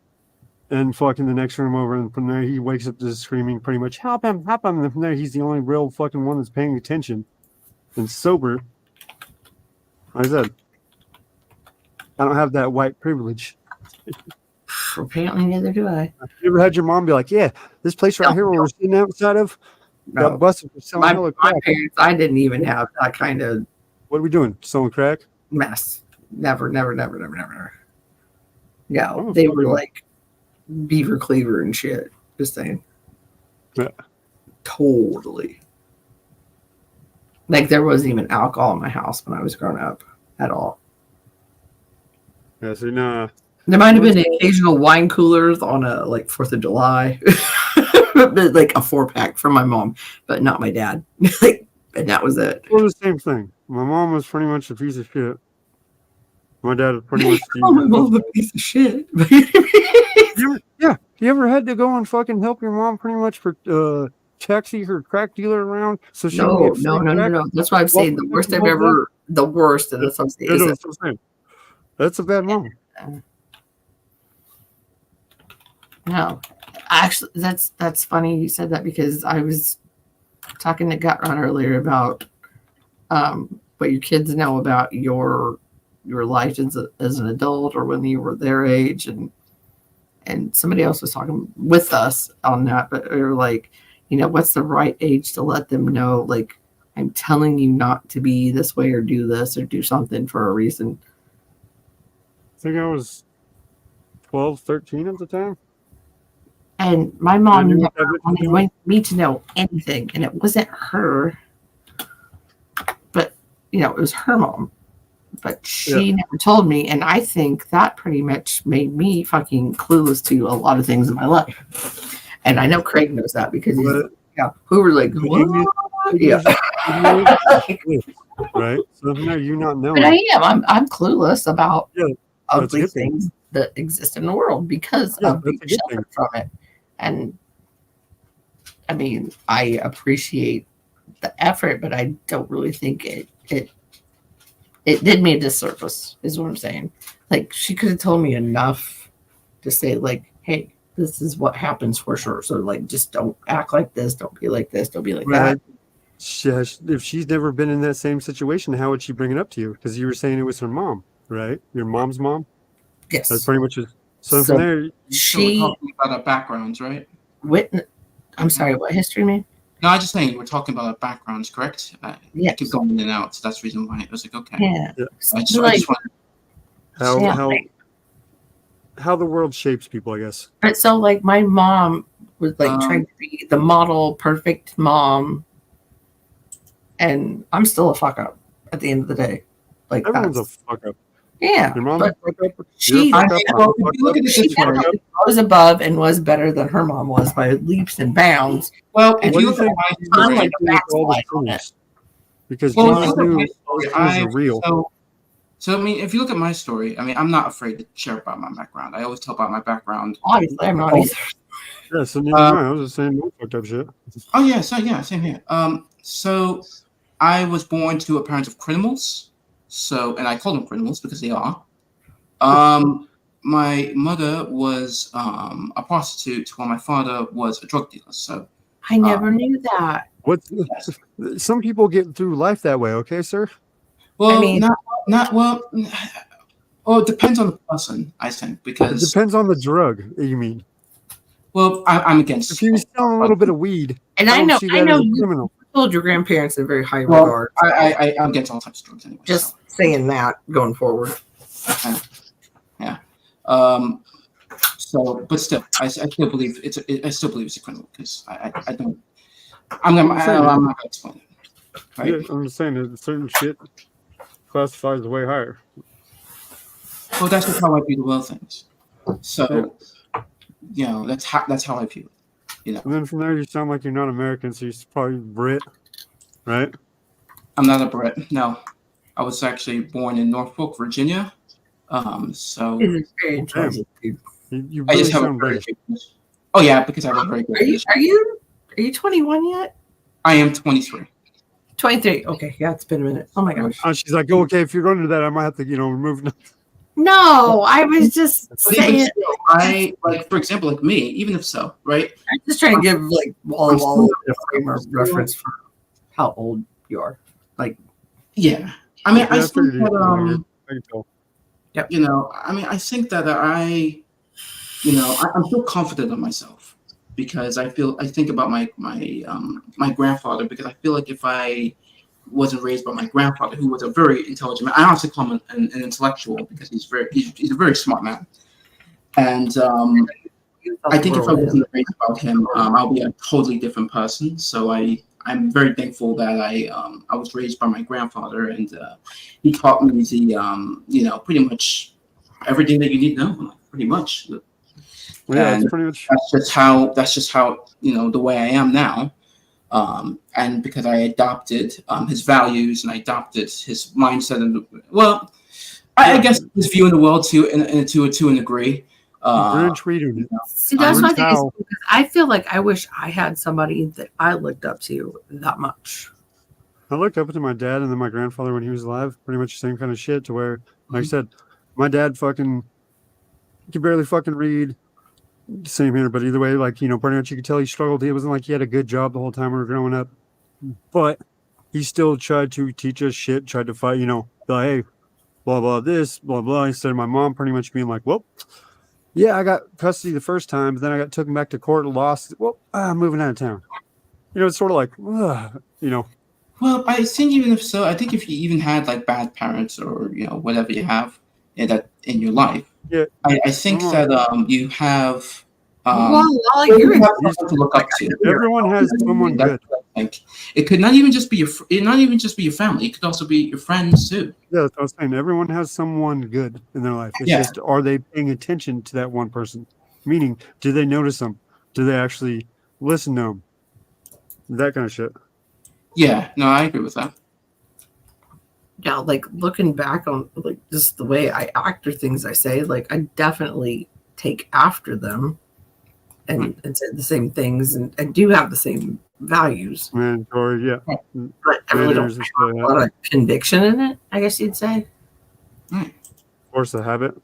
and fucking the next room over. And from there, he wakes up just screaming pretty much, help him, help him. And from there, he's the only real fucking one that's paying attention and sober. Like I said, I don't have that white privilege. Apparently, neither do I. You ever had your mom be like, yeah, this place right here where we're sitting outside of got busted for selling hella crack? My parents, I didn't even have that kind of What are we doing? Selling crack? mess. Never. No, Oh, they were really? like beaver cleaver and shit. Just saying. Yeah. Totally. Like, there wasn't even alcohol in my house when I was growing up at all. Yeah, so no. There might have been occasional wine coolers on a 4th of July, like a 4-pack from my mom, but not my dad. And that was it. Well, the same thing. My mom was pretty much a piece of shit. My dad was pretty much. Oh, my mom's a piece of shit. Yeah, you ever had to go and fucking help your mom pretty much for taxi her crack dealer around so she can get free crack? No. That's why I'm saying the worst I've ever. The worst, and that's what I'm saying. That's what I'm saying. That's a bad mom. No, actually, that's funny you said that, because I was talking to Gutron earlier about what your kids know about your life as an adult or when you were their age, and somebody else was talking with us on that, but they were like, what's the right age to let them know, like, I'm telling you not to be this way or do this or do something for a reason. I think I was 12, 13 at the time. And my mom never wanted me to know anything, and it wasn't her, but it was her mom. but she never told me, and I think that pretty much made me fucking clueless to a lot of things in my life. And I know Craig knows that because he's who were like, what? Right. So now you not knowing. But I am. I'm clueless about ugly things things that exist in the world because of being sheltered from it. And I mean, I appreciate the effort, but I don't really think it did me a disservice, is what I'm saying. Like, she could have told me enough to say, like, hey, this is what happens for sure. So, like, just don't act like this. Don't be like this. Don't be like that. If she's never been in that same situation, how would she bring it up to you? Because you were saying it was her mom, right? Your mom's mom? Yes. That's pretty much it. So from there, we're talking about our backgrounds, right? I'm sorry, what history, man? No, I was just saying we're talking about our backgrounds, correct? I keep going in and out, so that's the reason why I was like, okay. Yeah. I just want how the world shapes people, I guess. But so, like, my mom was like trying to be the model perfect mom, and I'm still a fuck up at the end of the day. Like, everyone's a fuck up. Yeah, your mom's a fuck up. She was above and was better than her mom was by leaps and bounds. Well, if you look at my story, because Jesus knew those are real. So, I mean, if you look at my story, I mean, I'm not afraid to share about my background. I always tell about my background. Obviously, I'm not either. Yeah, so neither am I. I was just saying no fucked up shit. Oh, yeah, same here. So I was born to a parent of criminals. So, and I call them criminals because they are. My mother was a prostitute while my father was a drug dealer. So I never knew that. Some people get through life that way, okay, sir? Well, I mean, not well. Oh, it depends on the person, I think, because it depends on the drug. You mean? Well, I'm against. If you're selling a little bit of weed, and I know you told your grandparents in very high regard. I'm against all types of drugs anyway. Just saying that going forward. Yeah. So, but still, I still believe it's a criminal because I don't. I'm not going to explain it. Right? Yeah, I'm just saying that certain shit classifies way higher. Well, that's just how I view the world things. So, you know, that's how I view it. You know. And then from there, you sound like you're not American, so you're probably Brit, right? I'm not a Brit. No, I was actually born in Norfolk, Virginia. So it's very interesting. You really sound British. Oh yeah, because I have a very good. Are you 21 yet? I am 23. 23. Okay, yeah, it's been a minute. Oh my gosh. She's like, okay, if you're going to that, I might have to, remove. No, I was just saying. I like, for example, like me, even if so, right? I'm just trying to give like Walla Walla a frame of reference for how old you are. Like, yeah. I mean, I think that you know, I mean, I think that I'm so confident in myself because I think about my grandfather because I feel like if I wasn't raised by my grandfather, who was a very intelligent man, I honestly call him an intellectual because he's a very smart man, and I think if I wasn't raised about him, I'll be a totally different person. So I'm very thankful that I was raised by my grandfather, and he taught me the pretty much everything that you need to know, pretty much. Yeah, and pretty much. That's just how the way I am now, and because I adopted his values and I adopted his mindset, and I guess his view in the world to a degree. See, that's my thing is because I feel like I wish I had somebody that I looked up to that much. I looked up to my dad and then my grandfather when he was alive. Pretty much the same kind of shit. To where, like I said, my dad could barely fucking read. Same here, but either way, pretty much you could tell he struggled. It wasn't like he had a good job the whole time we were growing up, but he still tried to teach us shit. Tried to fight, be like, hey, blah blah this, blah blah. Instead of my mom pretty much being like, well. Yeah, I got custody the first time, but then I got taken back to court and lost. Well, I'm moving out of town. It's sort of like, Well, I think even if so, I think if you even had like bad parents or whatever you have in your life, yeah, I think that you have you have to look up to. Everyone has someone good. Like it could not even just be your family. It could also be your friends too. Yeah, that's what I was saying. Everyone has someone good in their life. It's just, are they paying attention to that one person? Meaning, do they notice them? Do they actually listen to them? That kind of shit. Yeah, no, I agree with that. Yeah, like looking back on like just the way I act or things I say, like I definitely take after them and say the same things, and I do have the same values. Mandatory, yeah. But I really don't have a lot of conviction in it, I guess you'd say. Force a habit.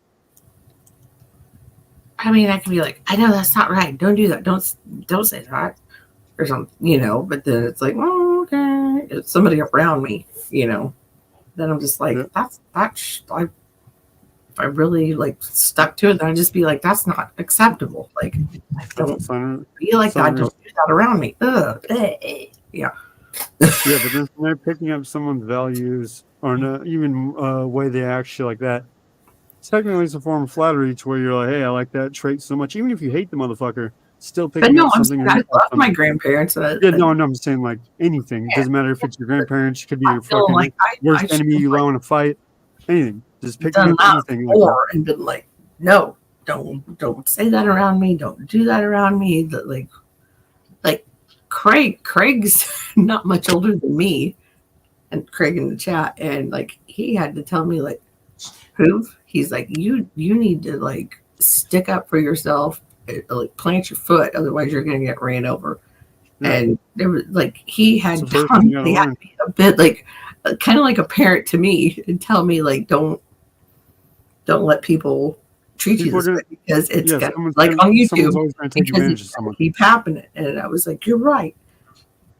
I mean, I can be like, I know that's not right. Don't do that. Don't say that, or something, But then it's like, oh, okay. It's somebody around me, Then I'm just like, I really like stuck to it. Then I'd just be like, that's not acceptable. Like, I don't be like that. Don't do that around me. Ugh. Yeah. Yeah, but then they're picking up someone's values or not even way they act, shit like that. Technically, it's a form of flattery to where you're like, hey, I like that trait so much. Even if you hate the motherfucker, still picking up something. I love my grandparents. No, I'm saying like anything. It doesn't matter if it's your grandparents. It could be your fucking worst enemy you allow in a fight. Anything. Just picking up anything. And been like, no, don't say that around me. Don't do that around me. That like Craig's not much older than me, and Craig in the chat, and like he had to tell me like, who? He's like, you need to like stick up for yourself, like plant your foot, otherwise you're gonna get ran over. Yeah. And there was like he had to be a bit like kind of like a parent to me and tell me like don't let people treat you this way because it's like on YouTube because keep happening. And I was like, you're right.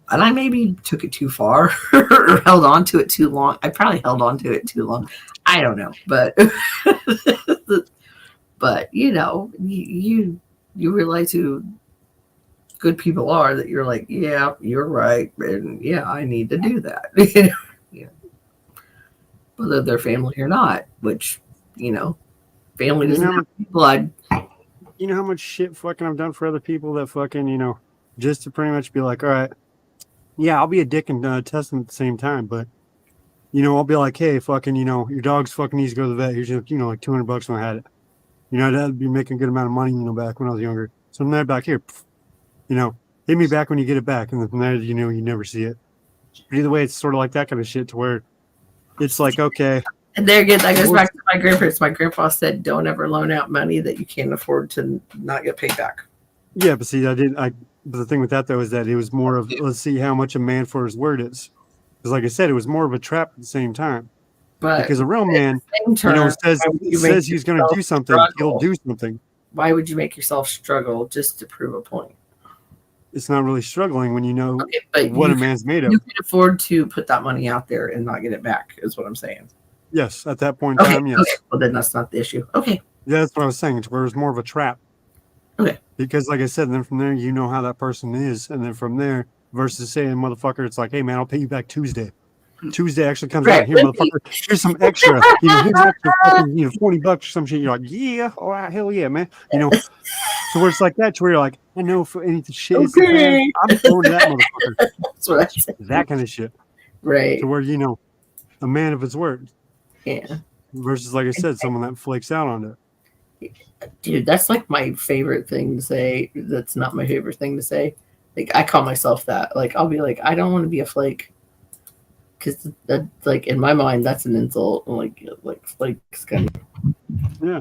And I maybe took it too far or held on to it too long. I probably held on to it too long. I don't know, but you realize who good people are, that you're like, yeah, you're right, and yeah, I need to do that. Whether they're family or not, which family doesn't have blood. You know how much shit fucking I've done for other people that fucking just to pretty much be like, all right, yeah, I'll be a dick and test them at the same time, but I'll be like, hey, fucking, your dog's fucking needs to go to the vet. Here's like $200 when I had it. That'd be making a good amount of money, back when I was younger. So I'm there back here, hit me back when you get it back, and then from there, you never see it. But either way, it's sort of like that kind of shit to where it's like, okay. And there again, that goes back to my grandparents. My grandpa said, don't ever loan out money that you can't afford to not get paid back. Yeah, but see, but the thing with that, though, is that it was more of, let's see how much a man for his word is. Because like I said, it was more of a trap at the same time. But because a real man, says he's going to do something, he'll do something. Why would you make yourself struggle just to prove a point? It's not really struggling when what a man's made of. You can afford to put that money out there and not get it back, is what I'm saying. Yes, at that point in time, yes. Okay. Well, then that's not the issue. Okay. Yeah, that's what I was saying. It's where it's more of a trap. Okay. Because like I said, then from there, how that person is. And then from there, versus saying, motherfucker, it's like, hey, man, I'll pay you back Tuesday. Tuesday actually comes out here, motherfucker. Here's some extra. Here's extra fucking, $40 or some shit. You're like, yeah, all right, hell yeah, man. So where it's like that, to where you're like, I know for anything shit, I'm going to that motherfucker. That's what I said. That kind of shit. Right. To where, a man of his word. Yeah. Versus, like I said, someone that flakes out on it. Dude, that's like my favorite thing to say. That's not my favorite thing to say. Like, I call myself that. Like, I'll be like, I don't want to be a flake. Because, like, in my mind, that's an insult. Like flakes kind of. Yeah.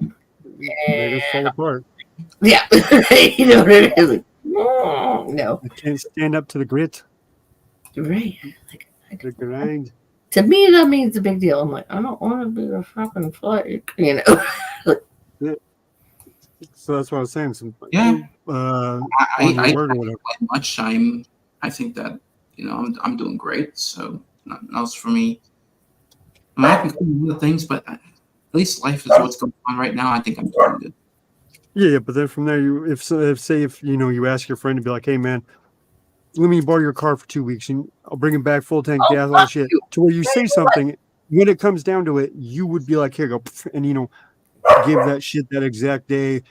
They just fall apart. Yeah. You know what I mean? Like, no. I can't stand up to the grit. Right. Like, the grind. To me, that means a big deal. I'm like, I don't want to be a fucking flake. Yeah. So that's what I was saying. I much. I think that I'm doing great. So nothing else for me. I can do other things, but at least life is what's going on right now. I think I'm doing good. Yeah, but then from there, if you ask your friend to be like, hey man, let me borrow your car for 2 weeks and I'll bring it back full tank gas, all that shit. To where you say something, when it comes down to it, you would be like, here, go, and give that shit that exact day,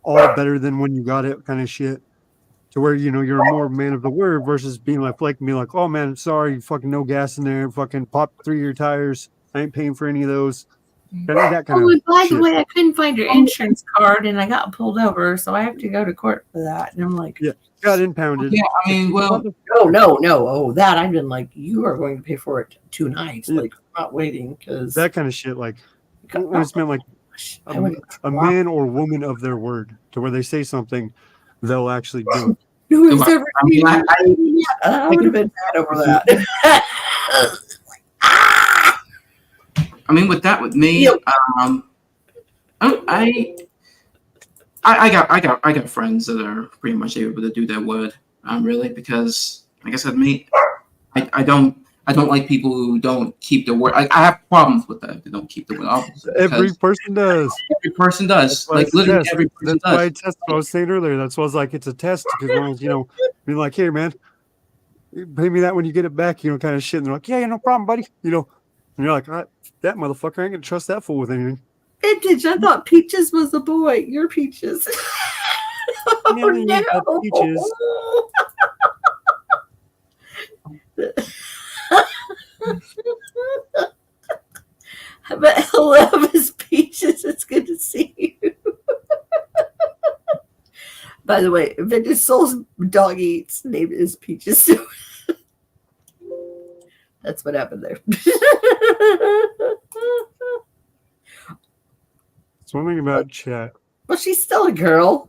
all better than when you got it, kind of shit. to where you're more man of the word versus being like me, like, oh man, sorry, fucking no gas in there, fucking pop 3-year tires. I ain't paying for any of those. That kind Oh, of and by shit. the way, I couldn't find your insurance card, and I got pulled over, so I have to go to court for that. And I'm like, Yeah, got impounded. Yeah, I mean, well, no. Oh, that I've been like, you are going to pay for it tonight. Yeah. Like, I'm not waiting because that kind of shit. Like, it's meant like a wow. man or woman of their word, to where they say something, they'll actually do it. Nobody's I ever mean, I would have been mad over that. I mean, with me, Yep. I got friends that are pretty much able to do their word. Really, because like I said, me, I don't like people who don't keep their word. I have problems with that. They don't keep their word. Every person does. Every person does. Like literally every person That's why I does. test. I was saying earlier. That's why I was like, it's a test, because when I was, being like, here, man, pay me that when you get it back, kind of shit. And they're like, yeah, no problem, buddy. And you're like, that motherfucker, I ain't gonna trust that fool with anything. Vintage, I thought Peaches was a boy. You're Peaches. Oh, no. Peaches. But hello, Miss Peaches. It's good to see you. By the way, Vintage Soul's dog eats name is Peaches. So that's what happened there. It's one thing about chat. Well, she's still a girl.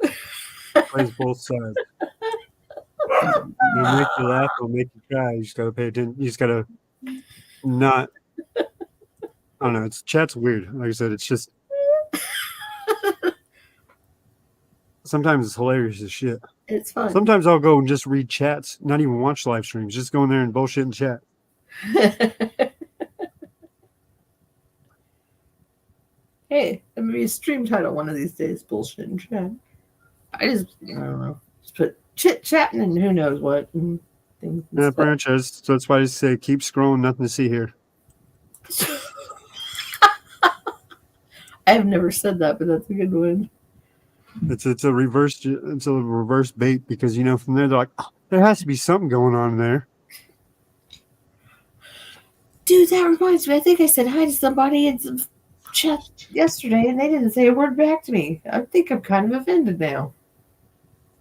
Plays both sides. They'll make you laugh, they'll make you cry. You just gotta pay attention. You just gotta not. I don't know. Chat's weird. Like I said, it's just sometimes it's hilarious as shit. It's fun. Sometimes I'll go and just read chats, not even watch live streams. Just go in there and bullshit and chat. Hey, that may be a stream title one of these days. Bullshit and chat. I don't know. Just put chit chatting and who knows what. And things and Yeah, stuff. pretty much. So that's why I say keep scrolling. Nothing to see here. I have never said that, but that's a good one. It's a reverse bait, because from there they're like, oh, there has to be something going on there. Dude, that reminds me. I think I said hi to somebody in some chat yesterday, and they didn't say a word back to me. I think I'm kind of offended now.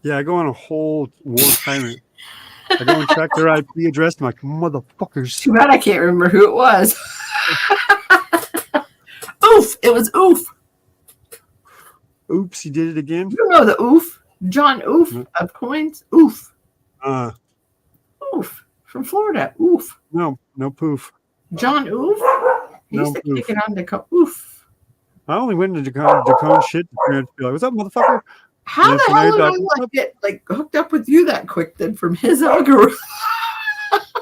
Yeah, I go on a whole war tyrant. I go and track their IP address. I'm like, motherfuckers. Too bad I can't remember who it was. Oof! It was Oof. Oops, he did it again. You know the Oof, John Oof of Coins. Oof. Oof from Florida. Oof. No poof. John Oof. He used to kick it on the Oof. I only went into Decone shit to be like, what's up, motherfucker? How the hell did I get hooked up with you that quick then from his algorithm?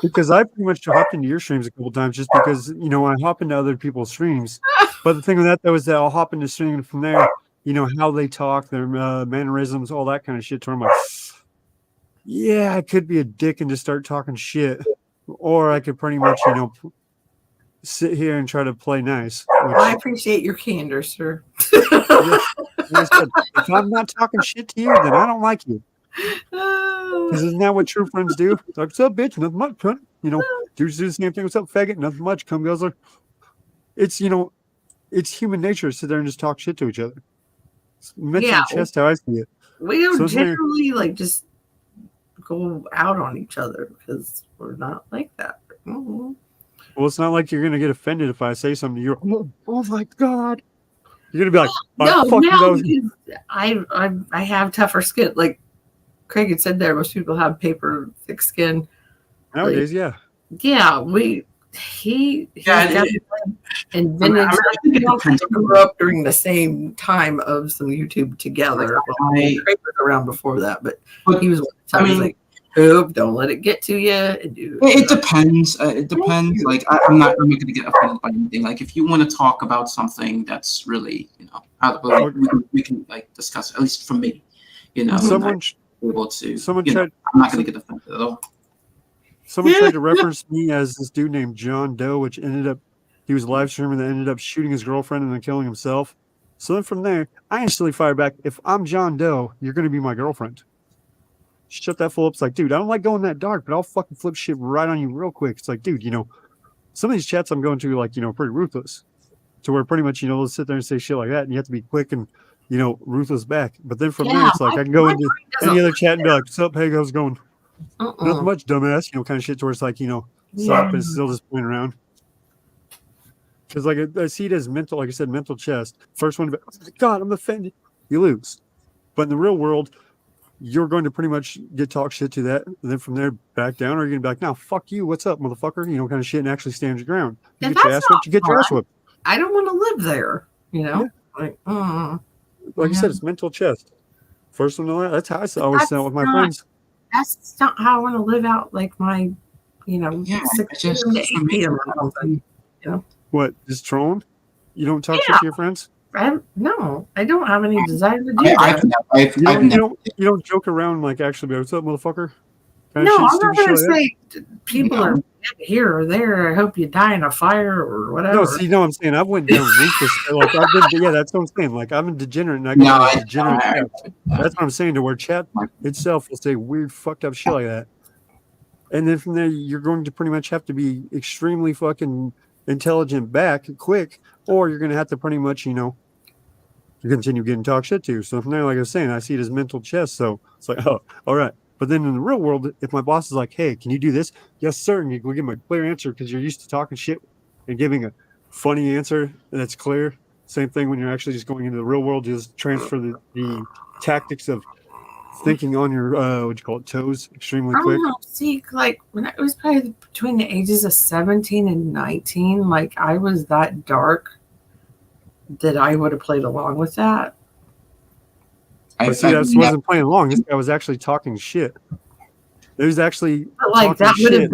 Because I pretty much hopped into your streams a couple times, just because I hop into other people's streams. But the thing with that though is that I'll hop into streaming from there. How they talk, their mannerisms, all that kind of shit. So I'm like, yeah, I could be a dick and just start talking shit, or I could pretty much sit here and try to play nice. I appreciate your candor, sir. If I'm not talking shit to you, then I don't like you. Because isn't that what true friends do? It's like, what's up, bitch? Nothing much, huh? Dudes do the same thing. What's up, faggot? Nothing much. Come guzzler. It's it's human nature to sit there and just talk shit to each other. It's mental chest how I see it. We don't generally just go out on each other because we're not like that. Mm-hmm. Well, it's not like you're gonna get offended if I say something to you. Oh my god! You're gonna be like, I have tougher skin. Like Craig had said there, most people have paper thick skin. Nowadays, and Vintage grew up during the same time of some YouTube together. Craig was around before that, but he was like, don't let it get to you. It depends. It depends. Like I'm not going to get offended by anything. Like if you want to talk about something that's really out of the way, we can discuss it, at least for me. Someone able to. tried. I'm not going to get offended at all. Someone tried to reference me as this dude named John Doe, which he was live streaming that ended up shooting his girlfriend and then killing himself. So then from there, I instantly fired back, if I'm John Doe, you're going to be my girlfriend. shut that fool up. It's like, dude, I don't like going that dark, but I'll fucking flip shit right on you real quick. It's like, dude, some of these chats I'm going to, like, pretty ruthless, to where pretty much, they'll sit there and say shit like that, and you have to be quick and, ruthless back. But then from there, it's like I can go into any other chat and be like, "What's up? Hey, how's it going? Nothing much, dumbass." Kind of shit. To where it's like, stop and still just playing around. Because like I see it as mental, like I said, mental chess. First one, God, I'm offended. You lose. But in the real world, you're going to pretty much get talk shit to that, and then from there back down, or you're gonna be like, "Now, fuck you, what's up, motherfucker?" Kind of shit, and actually stand your ground. You get your ass whipped, you get your ass whipped. I don't want to live there, Yeah. Like I said, it's mental chess. First one to last. That's how I always say it with my friends. That's not how I want to live out, like my, 16 to 18 or something. What, just trolling? You don't talk shit to your friends? No, I don't have any desire to do that. You don't joke around like actually be, "What's up, motherfucker?" No, I'm not going to say people are here or there. I hope you die in a fire or whatever. No, see, I'm saying I went down ruthless. Like I've been, yeah, that's what I'm saying. Like I'm a degenerate, and I go to degenerate chat. That's what I'm saying. To where chat itself will say weird, fucked up shit like that, and then from there you're going to pretty much have to be extremely fucking intelligent back quick, or you're going to have to pretty much, continue getting talk shit to. So from there, like I was saying, I see it as mental chess. So it's like, oh, all right. But then in the real world, if my boss is like, "Hey, can you do this?" Yes, sir. And you go give him a clear answer because you're used to talking shit and giving a funny answer that's clear. Same thing when you're actually just going into the real world, you just transfer the tactics of thinking on your toes extremely quick. See, like when I was probably between the ages of 17 and 19, like I was that dark that I would have played along with that. But see, that wasn't playing along. This guy was actually talking shit. It was actually like that would have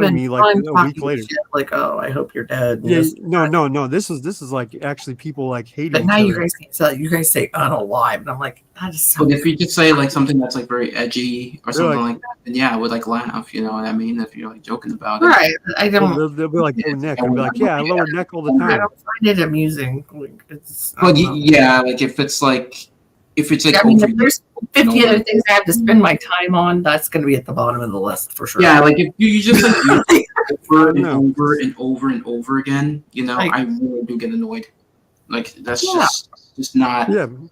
been me like a week later. Shit. Like, oh, I hope you're dead. Yeah, no. This is like actually people like hating. But now you guys say unalive, and I'm like, that is so. But if you just say like something that's like very edgy or something like that, then yeah, I would like laugh. You know what I mean? If you're like joking about it, right? I don't. They'll be like lower neck. I'll be like, yeah, I lower neck all the time. I don't find it amusing. But yeah, like if it's like. If it's like, I mean, if there's 50 other things I have to spend my time on, that's going to be at the bottom of the list for sure. Yeah, like if you just like over and over and over and over again, I really do get annoyed. Like that's just not. Yeah, and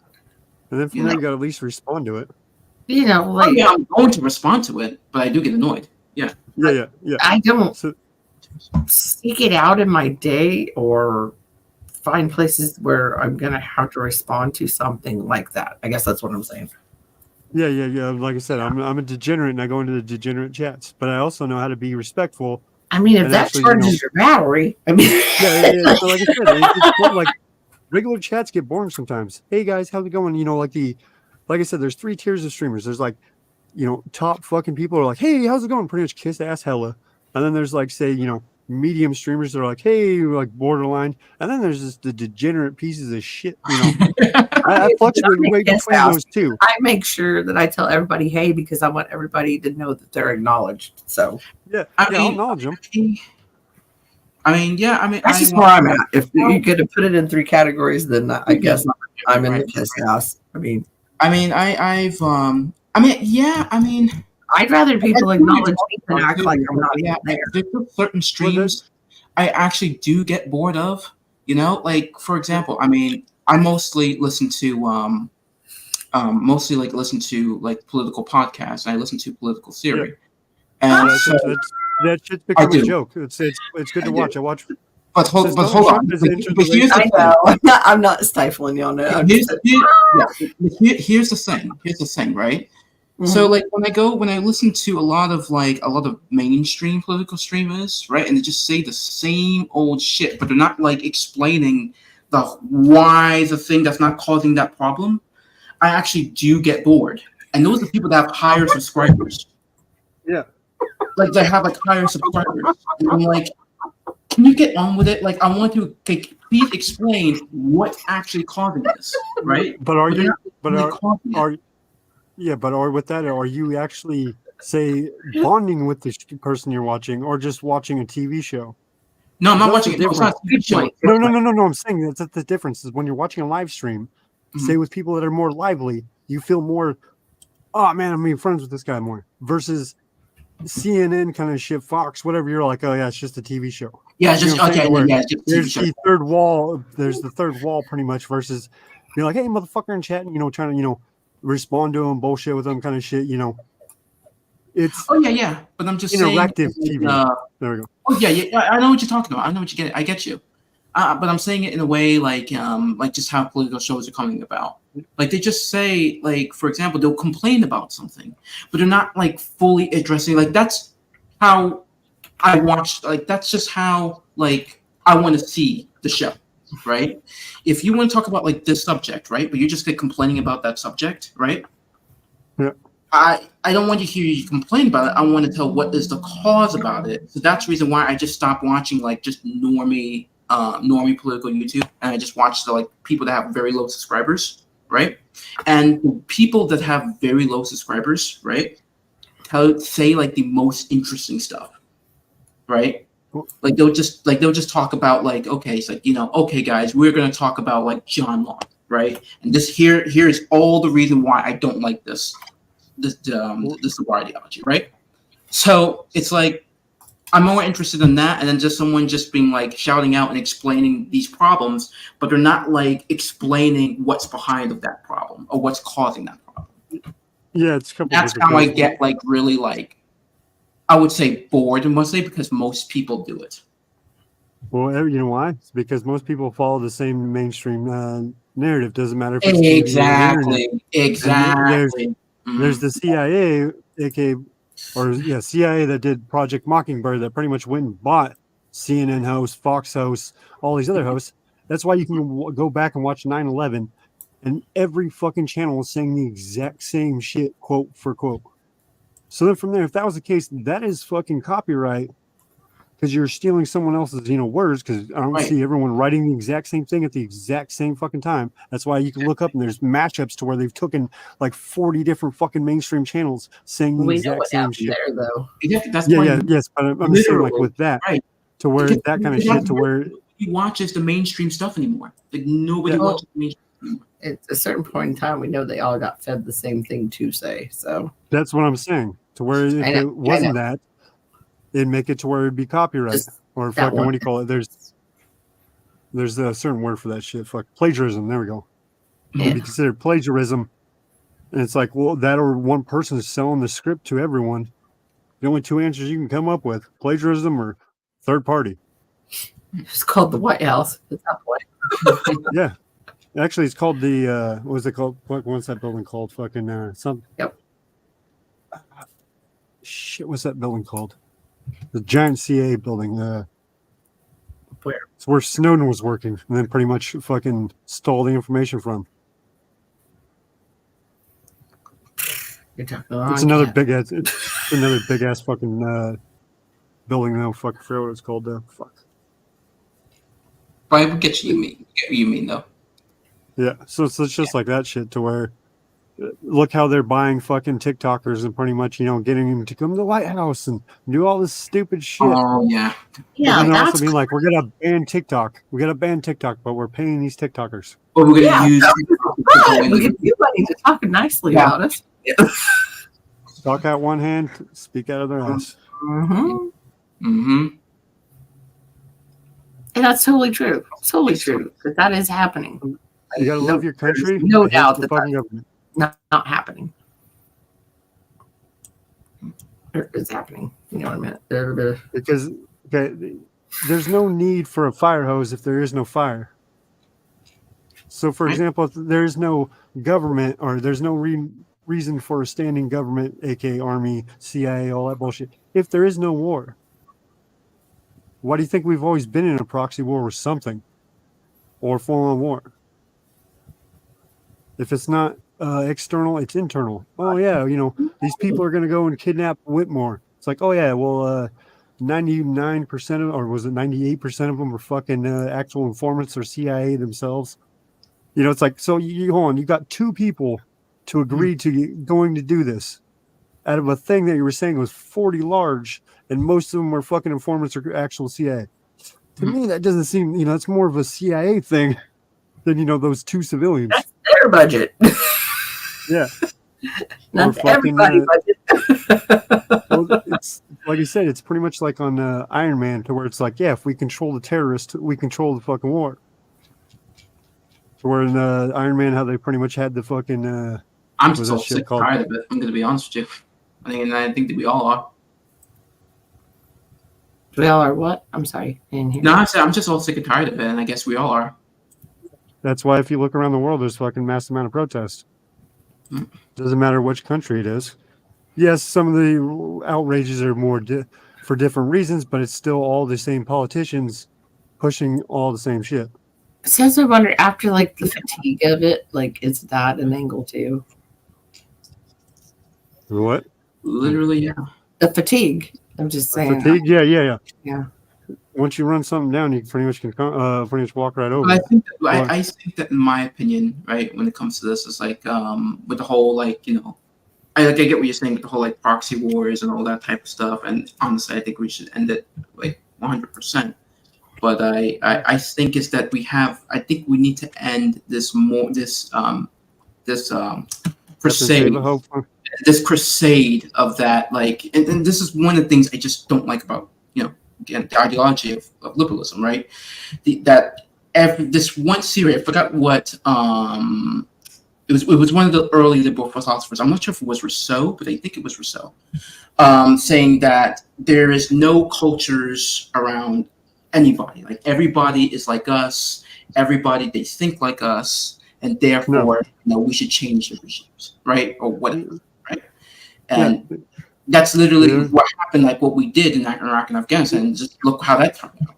then from there you got to at least respond to it. Like I'm going to respond to it, but I do get annoyed. Yeah. I don't seek it out in my day or find places where I'm gonna have to respond to something like that. I guess that's what I'm saying. Yeah. Like I said, I'm a degenerate, and I go into the degenerate chats. But I also know how to be respectful. I mean, if that charges your battery, I mean, yeah. So like I said, it's like regular chats get boring sometimes. Hey guys, how's it going? Like I said, there's 3 tiers of streamers. There's like, top fucking people are like, "Hey, how's it going?" Pretty much kiss ass hella. And then there's like, say, medium streamers that are like, "Hey," like borderline, and then there's just the degenerate pieces of shit. I fluctuate way between those two. I make sure that I tell everybody, "Hey," because I want everybody to know that they're acknowledged. So I'll acknowledge them. That's just where I'm at. If you're going to put it in 3 categories, then I guess I'm in the piss house. I'd rather people acknowledge me than act like I'm not even there. There's certain streams I actually do get bored of. Like for example, I mostly listen to political podcasts. I listen to political theory, and that shit's become a joke. It's good to watch. I watch. But hold on. But here's the thing. I'm not stifling y'all now. Here's the thing, right? Mm-hmm. So like when I listen to a lot of mainstream political streamers, right, and they just say the same old shit, but they're not like explaining why the thing that's not causing that problem, I actually do get bored. And those are the people that have higher subscribers. Yeah. Like they have like higher subscribers. And I'm like, can you get on with it? Like I want to please explain what's actually causing this, right? But are with that, are you actually say bonding with the person you're watching, or just watching a TV show? No, I'm not watching it. No, I'm saying that's the difference is when you're watching a live stream, say with people that are more lively, you feel more oh man, I'm being friends with this guy more. Versus CNN kind of shit, Fox, whatever. You're like, oh yeah, it's just a TV show. Yeah, it's just okay. Yeah, it's just There's the third wall. There's the third wall, pretty much. Versus you're like, hey, motherfucker, in chat, trying to respond to them, bullshit with them, kind of shit. It's yeah. But I'm just interactive saying, TV. There we go. Oh yeah. I know what you're talking about. I know what you get. I get you. But I'm saying it in a way like just how political shows are coming about. Like they just say, like, for example, they'll complain about something, but they're not like fully addressing. Like that's how I watch. Like that's just how like I want to see the show, right? If you want to talk about like this subject, right, but you just get complaining about that subject, right? Yeah. I don't want to hear you complain about it. I want to tell what is the cause about it. So that's the reason why I just stopped watching like just normie political YouTube, and I just watch the like people that have very low subscribers, right? And people that have very low subscribers, right, say like the most interesting stuff, right? Like they'll just talk about like, okay, it's like, okay guys, we're gonna talk about like John Locke, right? And this here's all the reason why I don't like this war ideology, right? So it's like I'm more interested in that, and then just someone just being like shouting out and explaining these problems, but they're not like explaining what's behind of that problem or what's causing that problem. Yeah, it's that's how I get like really like I would say bored mostly because most people do it. Well, you know why? It's because most people follow the same mainstream narrative. Doesn't matter if it's TV or exactly. There's the CIA, aka CIA that did Project Mockingbird that pretty much went and bought CNN hosts, Fox hosts, all these other hosts. That's why you can go back and watch 9/11, and every fucking channel is saying the exact same shit, quote for quote. So then from there, if that was the case, that is fucking copyright because you're stealing someone else's, words. Because I don't see everyone writing the exact same thing at the exact same fucking time. That's why you can look up and there's matchups to where they've taken like 40 different fucking mainstream channels saying the exact same shit. There, though. Yes, but I'm saying like with that, to where because that kind of shit, to where he watches the mainstream stuff anymore. Like nobody watches the mainstream anymore. At a certain point in time, we know they all got fed the same thing to say. So that's what I'm saying. To where if it wasn't that, it'd make it to where it'd be copyright or fucking what do you call it? There's a certain word for that shit. Fuck plagiarism. There we go. Yeah. It'd be considered plagiarism, and it's like, well, that or one person is selling the script to everyone. The only two answers you can come up with: plagiarism or third party. It's called the White House at that point. Yeah, actually, it's called the what was it called? What's that building called? Fucking something. Yep. Shit, what's that building called? The giant CA building. Where? It's where Snowden was working, and then pretty much fucking stole the information from. You're talking it's another big ass. It's another big ass fucking building. Now, fuck, I forget what it's called. Fuck. But I get what you mean though. Yeah, so it's just like that shit to where. Look how they're buying fucking TikTokers and pretty much, getting them to come to the White House and do all this stupid shit. Oh, yeah. Yeah. And also being like, we're going to ban TikTok. We got to ban TikTok, but we're paying these TikTokers. Or we're going to use TikTok. We give you money to talk nicely about us. Yeah. Talk out one hand, speak out of their ass. Mm-hmm. Mm-hmm. And that's totally true. Totally true. Because that is happening. You got to love your country. No doubt that fucking government. Not happening. It's happening. You know what I mean? Because there's no need for a fire hose if there is no fire. So, for example, if there's no government or there's no reason for a standing government, aka Army, CIA, all that bullshit, if there is no war, why do you think we've always been in a proxy war with something or full-on war? If it's not external, it's internal. Oh yeah, these people are going to go and kidnap Whitmore. It's like, oh yeah, well, 99% of, or was it 98% of them were fucking actual informants or CIA themselves. It's like, so you hold on, you got two people to agree to going to do this out of a thing that you were saying was 40 large, and most of them were fucking informants or actual CIA. To me, that doesn't seem, it's more of a CIA thing than, those two civilians. That's their budget. Yeah. Not fucking, everybody, but well, it's like you said, it's pretty much like on Iron Man, to where it's like, yeah, if we control the terrorist, we control the fucking war. So where in Iron Man, how they pretty much had the fucking I'm what was just that all shit sick and called? tired of it. I'm going to be honest with you. I think that we all are. we all are what? I'm sorry. I didn't hear. No, I'm just all sick and tired of it, and I guess we all are. That's why if you look around the world, there's fucking mass amount of protest. Doesn't matter which country it is. Yes, some of the outrages are more for different reasons, but it's still all the same politicians pushing all the same shit. Sometimes I wonder, after like the fatigue of it, like is that an angle too? What? Literally, yeah. The fatigue. I'm just saying. Fatigue? Yeah. Yeah. Once you run something down, you pretty much can pretty much walk right over. But it. I think that in my opinion, right, when it comes to this, it's like with the whole like, you know, I get what you're saying with the whole like proxy wars and all that type of stuff. And honestly, I think we should end it like 100%. But I think is that I think we need to end this crusade. This crusade of that, like, and this is one of the things I just don't like about, you know, again, the ideology of liberalism, right? This one series, I forgot what it was one of the early liberal philosophers. I'm not sure if it was Rousseau, but I think it was Rousseau, saying that there is no cultures around anybody. Like everybody is like us. Everybody, they think like us, and therefore, you know, we should change the regimes, right, or whatever, right? And that's literally what happened. Like what we did in Iraq and Afghanistan. Just look how that turned out.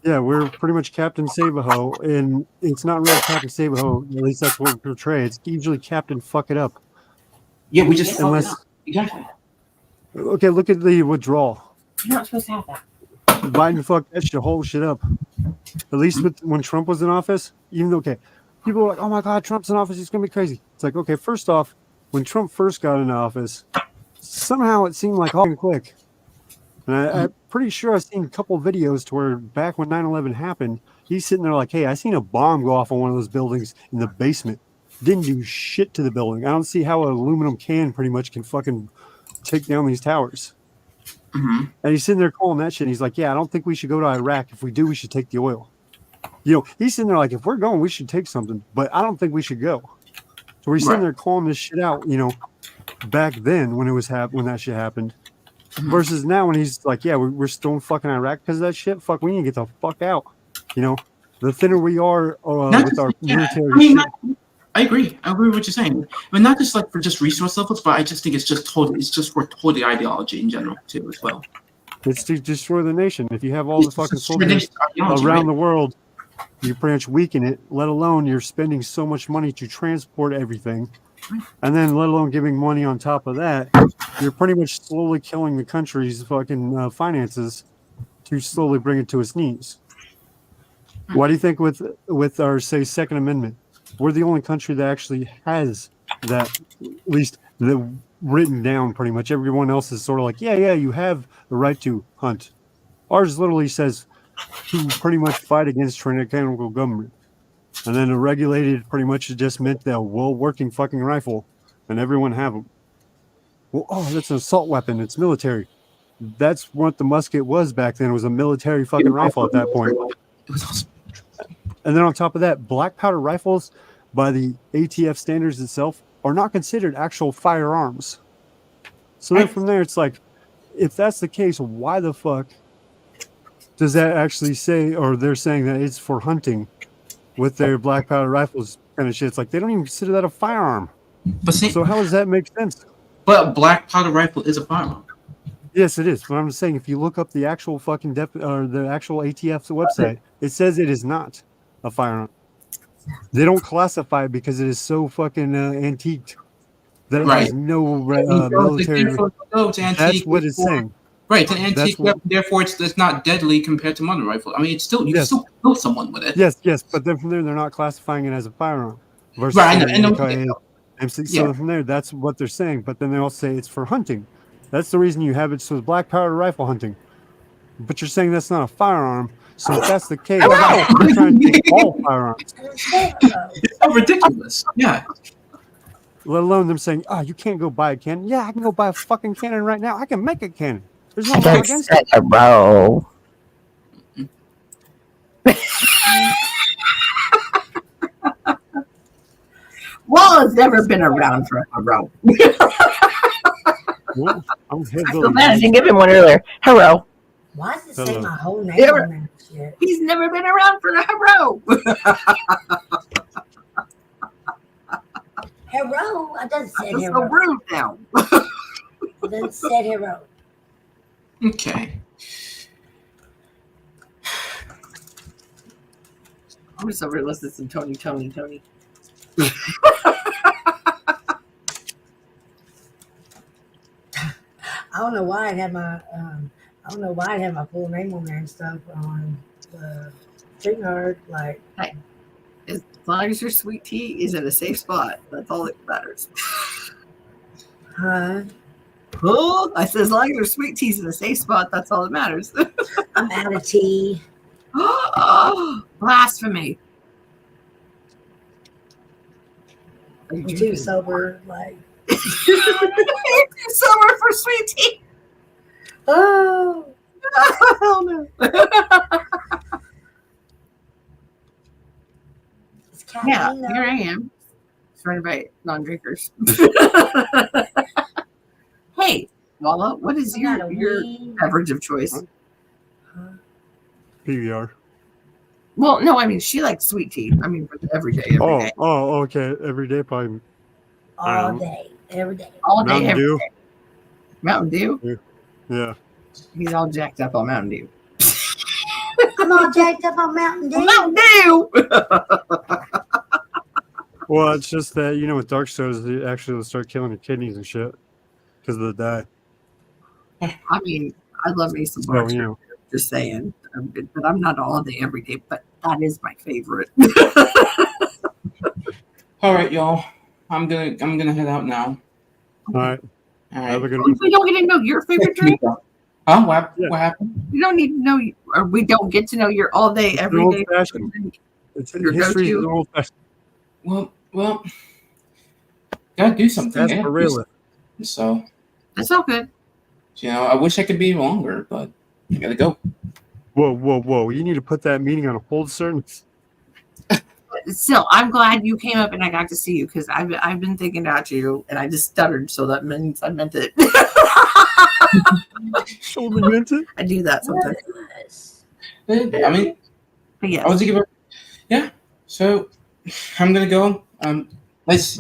Yeah, we're pretty much Captain Save-A-Ho, and it's not really Captain Save-A-Ho. At least that's what we portray. It's usually Captain Fuck It Up. Yeah, we just fuck it up. Exactly. Okay, look at the withdrawal. You're not supposed to have that. Biden fucked that shit, whole shit up. At least when Trump was in office, even though, okay, people were like, oh my God, Trump's in office, he's going to be crazy. It's like, okay, first off, when Trump first got into office, somehow it seemed like all quick. And I'm pretty sure I've seen a couple videos to where back when 9/11 happened, he's sitting there like, hey, I seen a bomb go off on one of those buildings in the basement. Didn't do shit to the building. I don't see how an aluminum can pretty much can fucking take down these towers. Mm-hmm. And he's sitting there calling that shit. And he's like, yeah, I don't think we should go to Iraq. If we do, we should take the oil. You know, he's sitting there like, if we're going, we should take something. But I don't think we should go. So he's sitting there calling this shit out, you know, back then when it was when that shit happened. Versus now when he's like, yeah, we're still in fucking Iraq because of that shit. Fuck, we need to get the fuck out. You know, the thinner we are with our military shit. I agree with what you're saying. I mean, not just like for just resource levels, but I just think it's just for totally ideology in general too as well. It's to destroy the nation. If you have all the fucking soldiers around the world, you pretty much weaken it, let alone you're spending so much money to transport everything. And then let alone giving money on top of that, you're pretty much slowly killing the country's fucking finances to slowly bring it to its knees. Why do you think with our, say, Second Amendment, we're the only country that actually has that, at least the written down pretty much. Everyone else is sort of like, yeah, you have the right to hunt. Ours literally says to pretty much fight against tyrannical government. And then a regulated pretty much just meant that well-working fucking rifle, and everyone have them. Well, oh, that's an assault weapon. It's military. That's what the musket was back then. It was a military fucking rifle at that point. It was awesome. And then on top of that, black powder rifles, by the ATF standards itself, are not considered actual firearms. So then from there, it's like, if that's the case, why the fuck does that actually say, or they're saying that it's for hunting with their black powder rifles kind of shit? It's like, they don't even consider that a firearm. But so how does that make sense? But a black powder rifle is a firearm. Yes, it is. But I'm just saying, if you look up the actual fucking or the actual ATF's website, it says it is not a firearm. They don't classify it because it is so fucking antiqued that it has no military. That's what it's saying. Right, it's an antique weapon, therefore it's not deadly compared to modern rifle. I mean, it's still you can still kill someone with it. Yes, but then from there they're not classifying it as a firearm. Versus right, I know. So from there, that's what they're saying. But then they all say it's for hunting. That's the reason you have it. So it's black powder rifle hunting. But you're saying that's not a firearm. So if that's the case, you're trying to take all firearms. It's so ridiculous. Yeah. let alone them saying, "Ah, you can't go buy a cannon." Yeah, I can go buy a fucking cannon right now. I can make a cannon. There's no I law don't against set it. a row. Wall has never been around for a row. Well, I'm I feel hillbilly. bad I didn't give him one earlier. Hello. Why does it say Hello. my whole name Never- on that shit? He's never been around for a row. Hero? I doesn't I say feel so hero. rude now. It doesn't say hero. Okay. I'm just over here listening to Tony. I don't know why it had my I don't know why it had my full name on there and stuff on the StreamYard. Like, As long as your sweet tea is in a safe spot, that's all that matters. huh? Oh, I said as long as your sweet tea's in a safe spot, that's all that matters. I'm out of tea. Blasphemy. Are you I'm too drinking? sober. Like, Summer for sweet tea. oh, Hell no. it's Yeah, caffeine. here I am. Surrounded by non-drinkers. Hey, Walla, what is your beverage of choice? PBR. Well, no, I mean she likes sweet tea. I mean for every day. Oh, okay. Every day, probably All day, every day. All day, Mountain every Dew. day. Mountain Dew? Yeah. He's all jacked up on Mountain Dew. I'm all jacked up on Mountain Dew. Mountain Dew! Well, it's just that with dark sodas, it actually will start killing your kidneys and shit because of the dye. I mean, I love me some So bartender. Just saying, but I'm not all day every day. But that is my favorite. All right, y'all. I'm gonna head out now. All right. All Have a right. good one. We don't get to know your favorite drink. Huh? What happened? We don't need to know, or we don't get to know your all day every Old day. fashioned. It's Your history go-to. is old fashioned. Well, gotta do something. I gotta do Sarsaparilla. something. So, That's all good. I wish I could be longer, but I gotta go. Whoa! You need to put that meeting on hold, sir. Still, I'm glad you came up and I got to see you because I've been thinking about you and I just stuttered, so that means I meant it. Totally meant it. I do that sometimes. I mean, But yes. I was thinking about. Yeah. So, I'm gonna go. Nice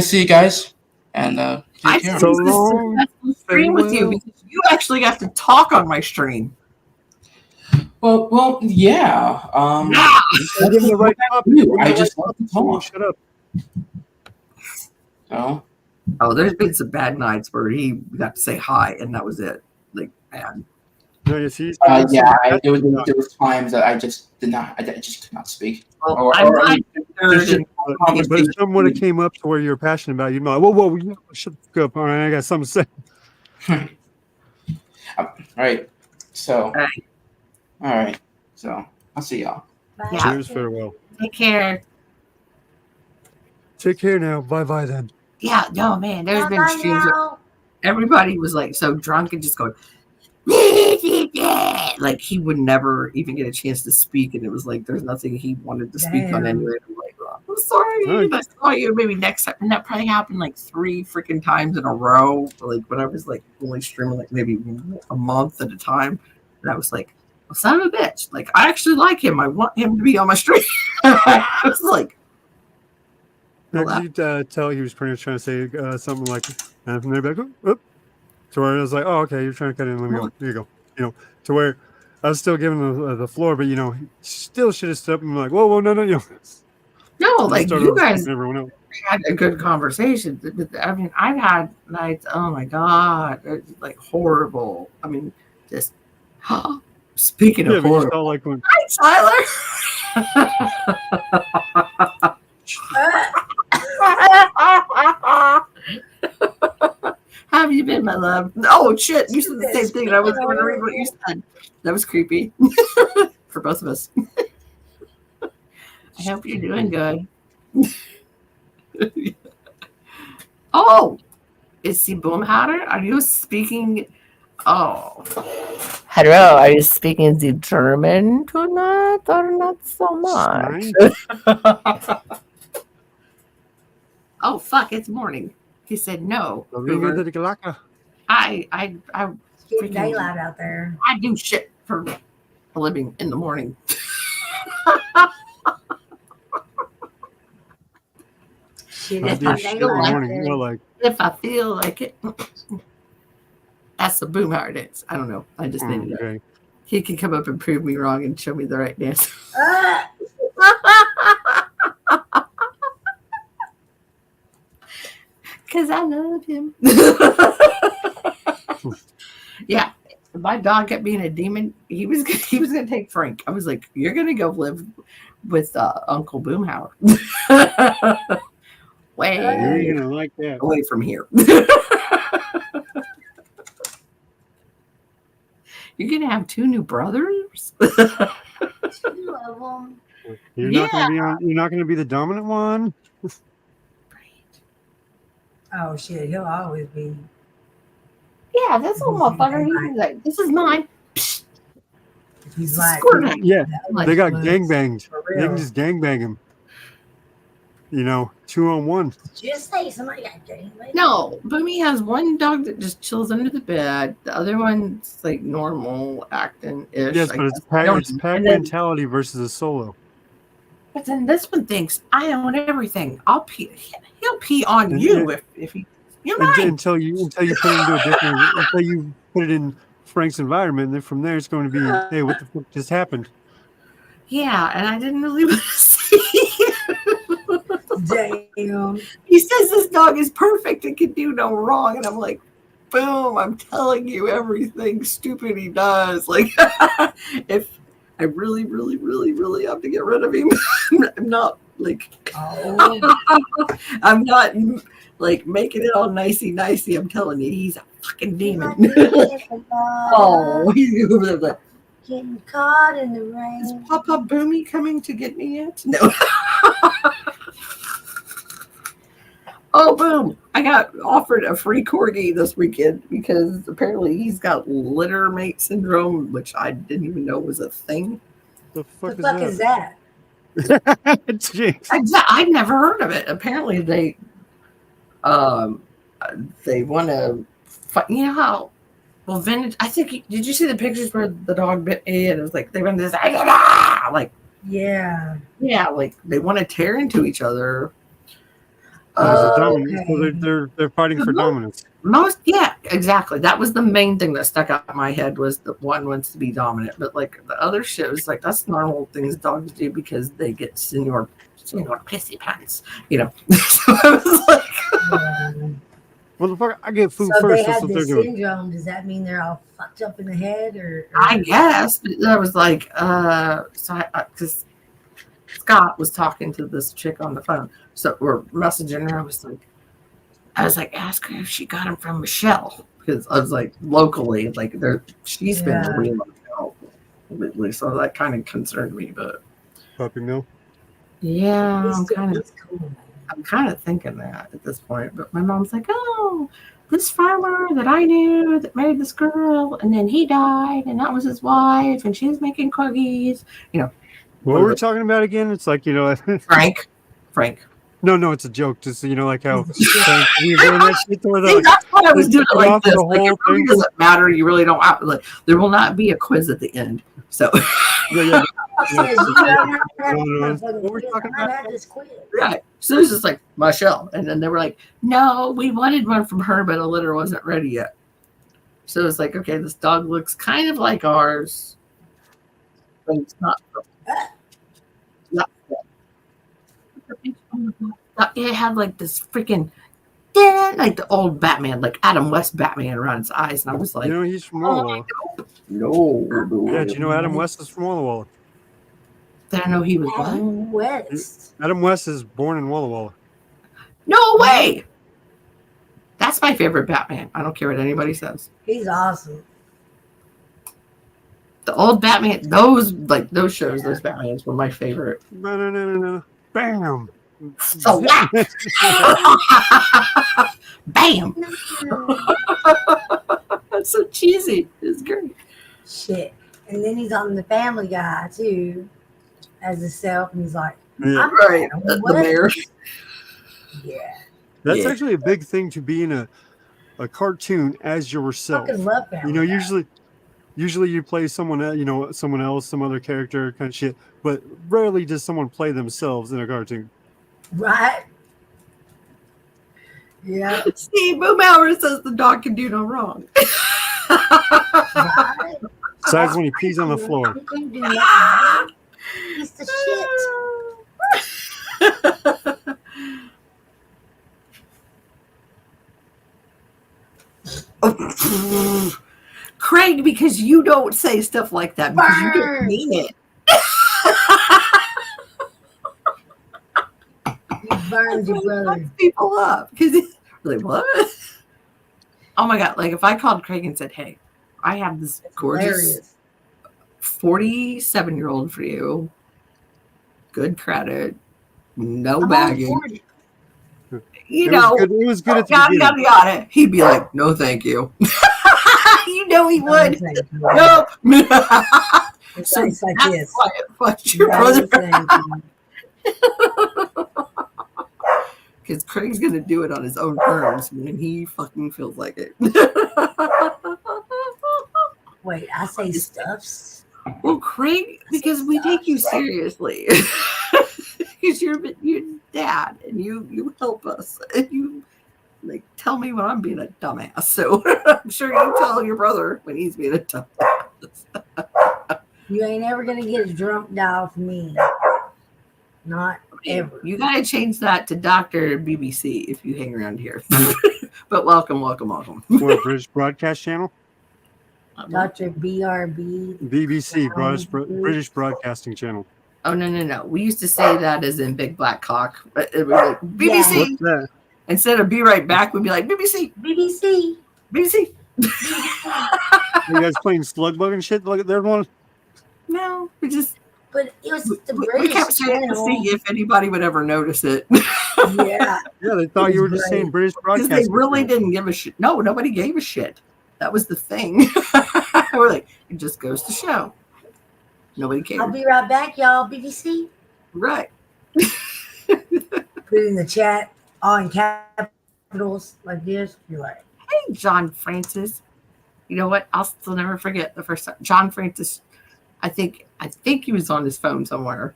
see you guys, and I take care. think So it's a long. successful stream with you because you actually got to talk on my stream. Well, yeah. Give him the right topic. I just love to talk. Shut up. So, Oh, there's been some bad nights where he got to say hi and that was it. Like, man. No, you see. there was times that I just did not. I just could not speak. Well, I'm glad there's just- But if someone that came up to where you're passionate about, you'd be like, whoa, shut the fuck up. All right, I got something to say. All right. So, All right. all right. So, I'll see y'all. Yeah. Cheers, farewell. Take care. Take care now. Bye then. Yeah, no, man, there's been Bye-bye streams where now. everybody was like so drunk and just going, like he would never even get a chance to speak, and it was like there's nothing he wanted to speak on Damn. anyway. I'm like, oh, I'm sorry, Right. I saw you maybe next time, and that probably happened like 3 freaking times in a row. Like when I was like only streaming like maybe a month at a time, and I was like, well, son of a bitch, like I actually like him. I want him to be on my stream. I was like, Now, could you tell he was pretty much trying to say something like, and from there, back, oop, to where I was like, oh, okay, you're trying to cut in. Let me go. Here you go. To where I was still giving the floor, but he still should have stood up and been like, whoa, no. no, like you guys everyone else. had a good conversation. I mean, I've had nights, oh my God, it's like horrible. I mean, just speaking Yeah, of but you horrible. felt like when Hi, Tyler. How have you been, my love? Oh, shit. You said the same thing, and I was going to read what you said. That was creepy for both of us. I hope you're doing good. Oh, is he Boomhauer? Are you speaking? Oh, hello. Are you speaking the German tonight or not so much? Oh fuck! It's morning. He said no. Hoover. I It's getting daylight out there. I do shit for a living in the morning. Shit, I it's do getting shit in the daylight out morning. there. Well, like, If I feel like it, that's the Boomhauer dance. I don't know. I just made it up. okay. He can come up and prove me wrong and show me the right dance. Ah! Because I love him. Yeah. My dog kept being a demon. He was gonna take Frank. I was like, "You're gonna go live with Uncle Boomhauer, way You're gonna like that. away from here. You're gonna have 2 new brothers." 2 of them. You're not gonna be on. You're not gonna be the dominant one. Oh shit, he'll always be. Yeah, this little motherfucker. He's like, "This is mine." He's like, Yeah, Like, they got gangbanged. for They can real. just gangbang him. 2-on-1. Just say somebody got gangbanged. no, Boomy has one dog that just chills under the bed. The other one's like normal acting ish. Yes, but it's pack mentality versus a solo. But then this one thinks I own everything. I'll pee. He'll pee on you if he. You're mine. Until you put it into a different. Until you put it in Frank's environment, and then from there it's going to be, hey, what the fuck just happened? Yeah, and I didn't really want to see. Damn. He says this dog is perfect and can do no wrong, and I'm like, boom! I'm telling you everything stupid he does. Like, if I really, really, really, really have to get rid of him, I'm not like, I'm not like making it all nicey. I'm telling you, he's a fucking demon. Oh, he's getting caught in the rain. Is Papa Boomy coming to get me yet? No. Oh, boom. I got offered a free corgi this weekend because apparently he's got litter mate syndrome, which I didn't even know was a thing. The fuck is that? I'd never heard of it. Apparently they want to fight. You know how, well, vintage, I think, did you see the pictures where the dog bit me and it was like, they went this, like, yeah, like they want to tear into each other. Dominance. So they're fighting for dominance. Yeah, exactly. That was the main thing that stuck out in my head was the one wants to be dominant, but like the other shit was like that's normal things dogs do because they get senior pissy pants, So I was like, motherfucker, I get food so first. They That's had what this they're doing. syndrome. Does that mean they're all fucked up in the head, or? I guess. But I was like, because Scott was talking to this chick on the phone, so we're messaging her. I was like, ask her if she got him from Michelle, because I was like, locally, like she's been real lately, so that kind of concerned me. But puppy mill. Yeah, I'm kind of thinking that at this point. But my mom's like, oh, this farmer that I knew that married this girl, and then he died, and that was his wife, and she was making cookies. What were we talking about again? It's like, Frank. No, it's a joke. Just like how Frank, that's why I was doing it like this. Like, it really doesn't matter. You really don't have there will not be a quiz at the end. So yeah. What were we talking about? Right. So it was just like Michelle. And then they were like, no, we wanted one from her, but a litter wasn't ready yet. So it's like, okay, this dog looks kind of like ours, but it's not. It had like this freaking, like the old Batman, like Adam West Batman around his eyes. And I was like, he's from Walla Walla. No. Yeah, do you know Adam West is from Walla Walla? Did I know he was Adam West? Adam West is born in Walla Walla. No way. That's my favorite Batman. I don't care what anybody says. He's awesome. The old Batman, those shows, those Batmans were my favorite. No. Bam. So what? Bam! That's so cheesy. It's great. Shit. And then he's on the Family Guy too, as himself, and he's like, Yeah. I'm Right. Adam The West. mayor. Yeah. That's Yeah. actually a big thing to be in a cartoon as yourself. Fucking love Family Guy. Usually you play someone someone else, some other character kind of shit, but rarely does someone play themselves in a cartoon. Right? Yeah. See, Boomhauer says the dog can do no wrong. Right? Besides when he pees on the floor. You can't do nothing wrong. He's the shit. Craig, because you don't say stuff like that because you don't mean it. You burned your brother. People up because like what? Oh my god! Like if I called Craig and said, "Hey, I have this gorgeous 47-year-old for you, good credit, no baggage." You know, it was good at the yada beginning. yada yada. He'd be like, "No, thank you." You know he would. No. No. It's So like that's this. why it fucked your brother. Because Craig's gonna do it on his own terms when he fucking feels like it. Wait, I say stuffs. Well, Craig, because we take you seriously. Because you're dad and you help us and you like tell me when I'm being a dumbass. So I'm sure you tell your brother when he's being a dumbass. You ain't ever gonna get a drunk dial from me. Not ever. You gotta change that to Dr. BBC if you hang around here. But welcome. For a British broadcast channel? Dr. BRB. BBC, British Broadcasting Channel. Oh no. We used to say that as in big black cock. But it was like BBC. What's that? Instead of be right back, we'd be like BBC. BBC. BBC. You guys playing Slugbug and shit? Like there's one. No, we just But it was the we British kept saying it to channel. see if anybody would ever notice it. Yeah. Yeah, they thought you were just saying British Because Broadcasting. they really Channel. didn't give a shit. No, nobody gave a shit. That was the thing. We're like, it just goes to show. Nobody cared. I'll be right back, y'all. BBC. Right. Put it in the chat, all in capitals like this. You're like, Hey, John Francis. You know what? I'll still never forget the first time. John Francis, I think he was on his phone somewhere.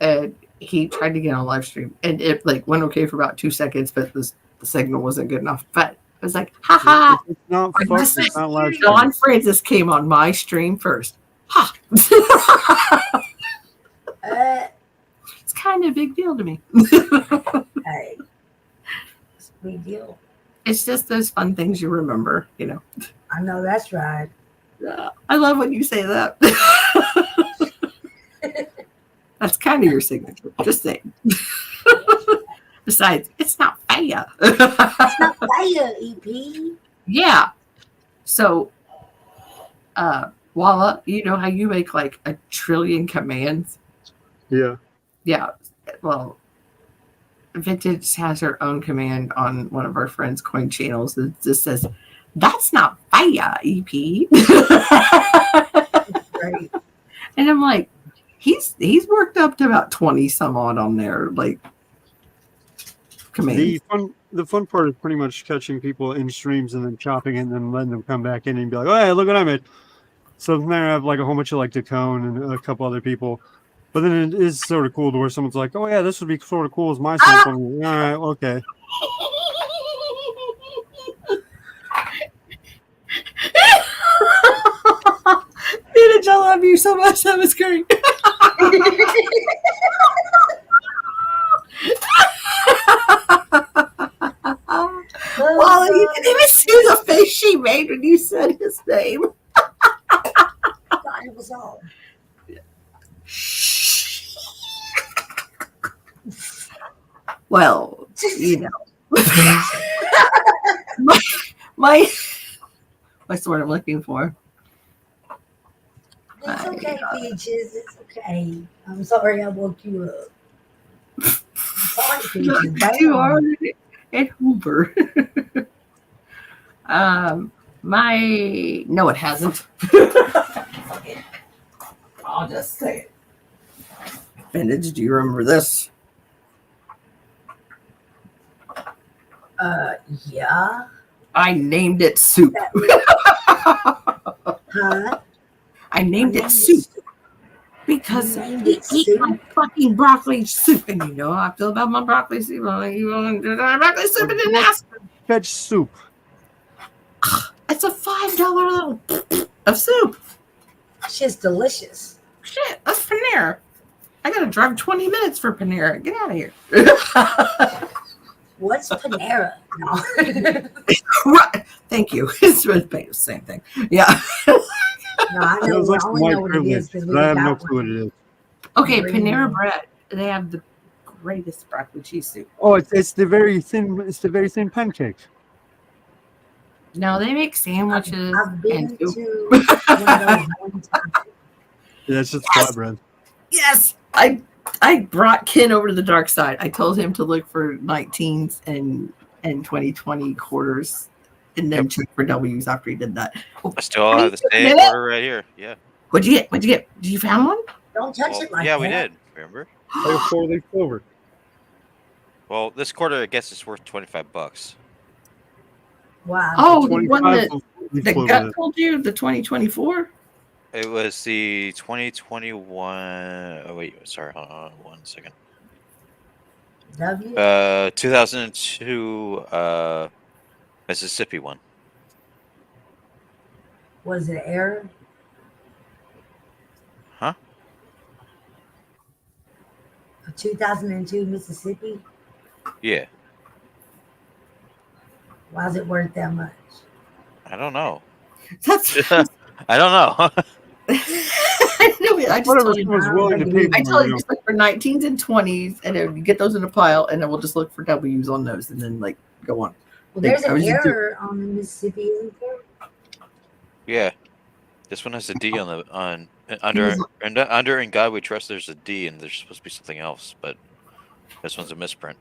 And he tried to get on a live stream. And it like went okay for about 2 seconds, but the signal wasn't good enough. But it was like, haha. It's not fucked, it's not live stream. John Francis came on my stream first. Ha! It's kind of a big deal to me. hey, it's a big deal. It's just those fun things you remember, you know. I know that's right. I love when you say that. That's kind of your signature. Just saying. Besides, it's not fair. It's not fair, EP. Yeah. So, Walla, you know how you make like 1 trillion commands? Yeah. Yeah. Well, Vintage has her own command on one of our friends' coin channels that just says, "That's not fair, EP." Great. And I'm like, he's worked up to about 20 some odd on there, like commands. The fun part is pretty much catching people in streams and then chopping it and then letting them come back in and be like, "Oh, hey, look what I made." So then I have like a whole bunch of like Decone and a couple other people. But then it is sort of cool to where someone's like, "Oh yeah, this would be sort of cool as my sample." All right, okay. Vintage, I love you so much. That was great. Well, you didn't even see the face she made when you said his name. God, it was all. Well, you know. my what's the word I'm looking for? It's okay, Peaches. It's okay. I'm sorry I woke you up. Constitution. Too Bam. hard and Hoover. No, it hasn't. I'll just say it. Vintage, do you remember this? Yeah. I named it soup. Huh? I named it soup because You named he it ate soup? my fucking broccoli soup, and you know how I feel about my broccoli soup. I'm like, you want to do that broccoli soup and didn't ask? Veg soup. It's a $5 little of soup. Shit's delicious. Shit, that's Panera. I gotta drive 20 minutes for Panera. Get out of here. What's Panera? No. Right. Thank you. It's the same thing. Yeah. No, I know. Sounds like I only my know what it is privilege. because but we I have no got clue what one. it is. Okay, Green Panera one. bread. They have the greatest broccoli cheese soup. Oh, it's the very thin. It's the very thin pancake. No, they make sandwiches I've been and soup. to one of those one time. Yeah, it's just Yes. flatbread. Yes, I brought Ken over to the dark side. I told him to look for 19s and 2020 quarters, and then check for W's after he did that. I still have the same Minute? order right here. Yeah. What'd you get? What'd you get? Did you found one? Don't touch Well, it like yeah, that. we did. Remember? Like a 4-leaf clover. Well, this quarter, I guess, is worth $25. Wow. Oh, the one 25 that leaf the clover. gut told you, the 2024. It was the 2021. Oh wait, sorry. Hold on 1 second. W? 2002 Mississippi one. Was it an error? Huh? A 2002 Mississippi? Yeah. Why is it worth that much? I don't know. That's I don't know. I knew it. I just Whatever told you. someone's willing to pay I for, told you you know. just look for 19s and 20s, and then you get those in a pile, and then we'll just look for W's on those, and then like go on. Well, there's I an was just error on the Mississippi, isn't there? Yeah. This one has a D on under In God We Trust. There's a D, and there's supposed to be something else, but this one's a misprint.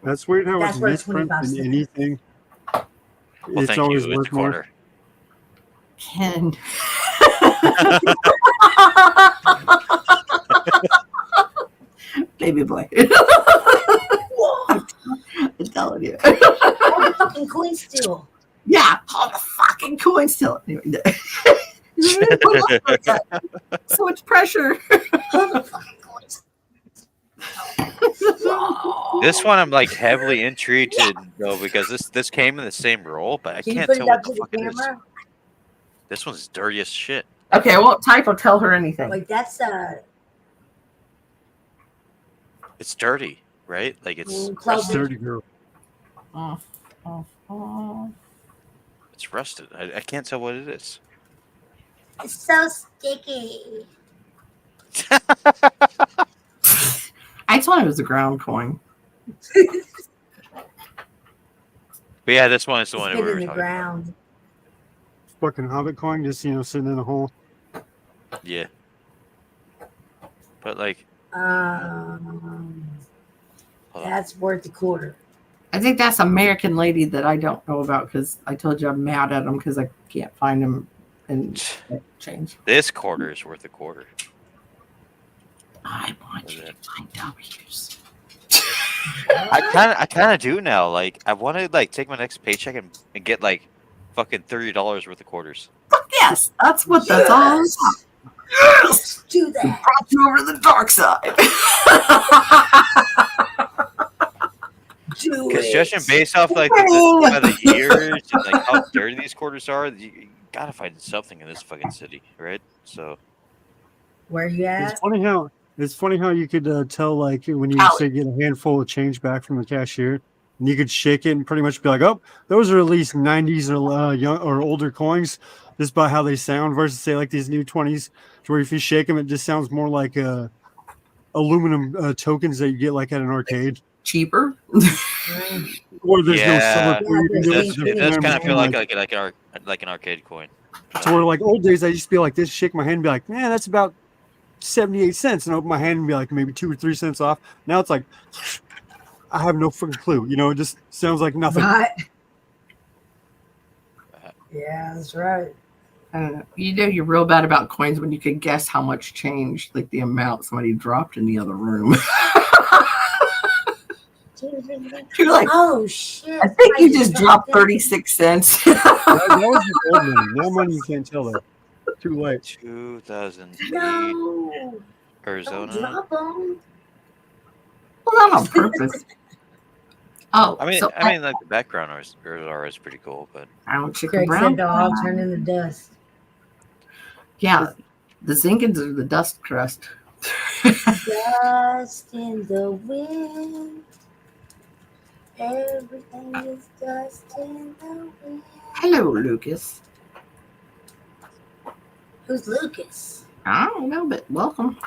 That's weird how That's it's where it's misprint 25 in cents. anything. Well, It's thank always you. It's a worth more. quarter. Ken. Baby boy. I'm telling you. All the fucking coin still. Yeah, all the fucking coins still. Anyway, so much pressure. All the fucking coins. This one I'm like heavily intrigued to know because this came in the same roll, but I Can you can't put tell it what up the to the fuck it is. camera? This one's dirty as shit. Okay, I won't type or tell her anything. Like that's It's dirty, right? Like it's close it. Dirty girl. Oh, oh, oh. it's rusted. I can't tell what it is. It's so sticky. I told him it was a ground coin. But yeah, this one is the It's one been we were in the talking about. ground. Fucking hobbit coin, just sitting in a hole. Yeah. But like, Um, hold on. that's worth a quarter. I think that's American lady that I don't know about because I told you I'm mad at them because I can't find them and change. This quarter is worth a quarter. I want you to find W's. I kind of do now. Like, I want to like take my next paycheck and get like fucking $30 worth of quarters. Yes, that's what that's all about. Let's do that. Brought you over to the dark side. Do Because it. judging based off like the years and like how dirty these quarters are, you gotta find something in this fucking city, right? So Where you at? It's funny how you could tell like when you Ow. say get a handful of change back from the cashier, and you could shake it and pretty much be like, "Oh, those are at least 90s or young or older coins," just by how they sound. Versus say like these new 20s, to where if you shake them, it just sounds more like aluminum tokens that you get like at an arcade, Cheaper. or there's Yeah. no silver. Yeah, You can there's do it it does, really it does kind of feel like like an arcade coin. to where like old days, I used to be like this, shake my hand, and be like, "Man, that's about 78 cents, and open my hand and be like maybe 2 or 3 cents off. Now it's like I have no freaking clue. You know, it just sounds like nothing. Right. Yeah, that's right. You know you're real bad about coins when you can guess how much change, like the amount somebody dropped in the other room. You're like, oh shit! I think you just dropped 36 cents. That was the old money. No money, you can't tell though. Too late. 2008 No. Arizona. Don't drop 'em. Well, not on purpose. Oh, I mean, so I mean, like the background is pretty cool, but brown chicken Craig brown. said they'll all turn into dust. Yeah, the Zinkins are the dust crust. Dust in the wind. Everything is dust in the wind. Hello, Lucas. Who's Lucas? I don't know, but welcome.